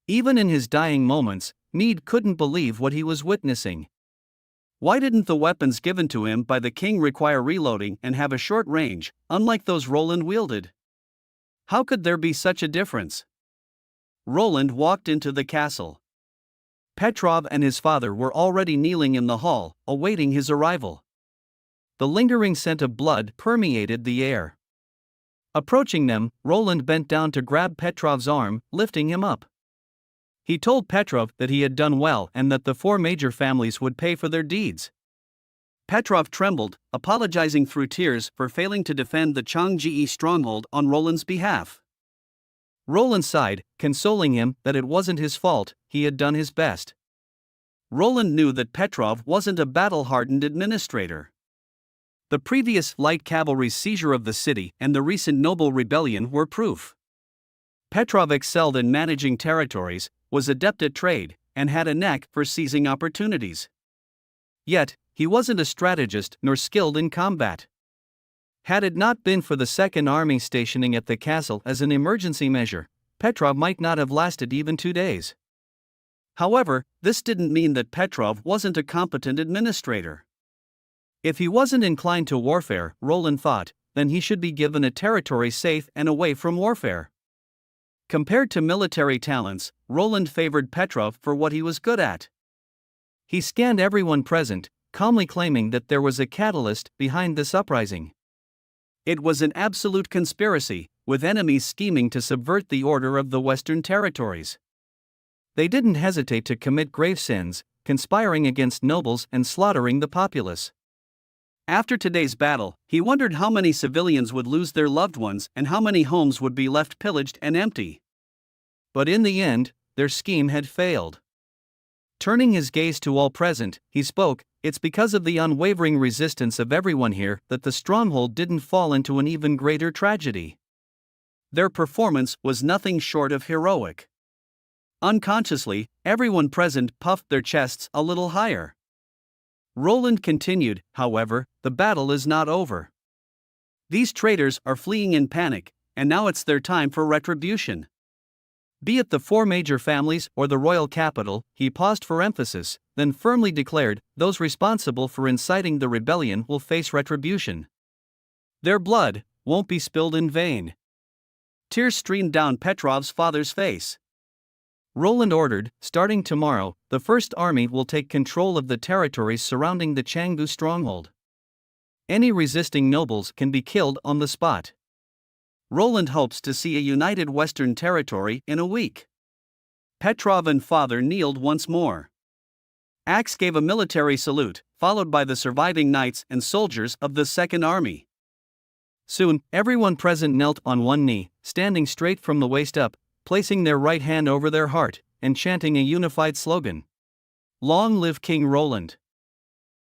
Even in his dying moments, Meade couldn't believe what he was witnessing. Why didn't the weapons given to him by the king require reloading and have a short range, unlike those Roland wielded? How could there be such a difference? Roland walked into the castle. Petrov and his father were already kneeling in the hall, awaiting his arrival. The lingering scent of blood permeated the air. Approaching them, Roland bent down to grab Petrov's arm, lifting him up. He told Petrov that he had done well and that the four major families would pay for their deeds. Petrov trembled, apologizing through tears for failing to defend the Changji stronghold on Roland's behalf. Roland sighed, consoling him that it wasn't his fault, he had done his best. Roland knew that Petrov wasn't a battle-hardened administrator. The previous light cavalry's seizure of the city and the recent noble rebellion were proof. Petrov excelled in managing territories, was adept at trade, and had a knack for seizing opportunities. Yet, he wasn't a strategist nor skilled in combat. Had it not been for the Second Army stationing at the castle as an emergency measure, Petrov might not have lasted even 2 days. However, this didn't mean that Petrov wasn't a competent administrator. If he wasn't inclined to warfare, Roland thought, then he should be given a territory safe and away from warfare. Compared to military talents, Roland favored Petrov for what he was good at. He scanned everyone present, calmly claiming that there was a catalyst behind this uprising. It was an absolute conspiracy, with enemies scheming to subvert the order of the Western territories. They didn't hesitate to commit grave sins, conspiring against nobles and slaughtering the populace. After today's battle, he wondered how many civilians would lose their loved ones and how many homes would be left pillaged and empty. But in the end, their scheme had failed. Turning his gaze to all present, he spoke, "It's because of the unwavering resistance of everyone here that the stronghold didn't fall into an even greater tragedy." Their performance was nothing short of heroic. Unconsciously, everyone present puffed their chests a little higher. Roland continued, "However, the battle is not over. These traitors are fleeing in panic, and now it's their time for retribution. Be it the 4 major families or the royal capital," he paused for emphasis, then firmly declared, "those responsible for inciting the rebellion will face retribution. Their blood won't be spilled in vain." Tears streamed down Petrov's father's face. Roland ordered, "Starting tomorrow, the First Army will take control of the territories surrounding the Changgu stronghold. Any resisting nobles can be killed on the spot." Roland hopes to see a united Western territory in a week. Petrov and father kneeled once more. Axe gave a military salute, followed by the surviving knights and soldiers of the Second Army. Soon, everyone present knelt on one knee, standing straight from the waist up, placing their right hand over their heart, and chanting a unified slogan. "Long live King Roland!"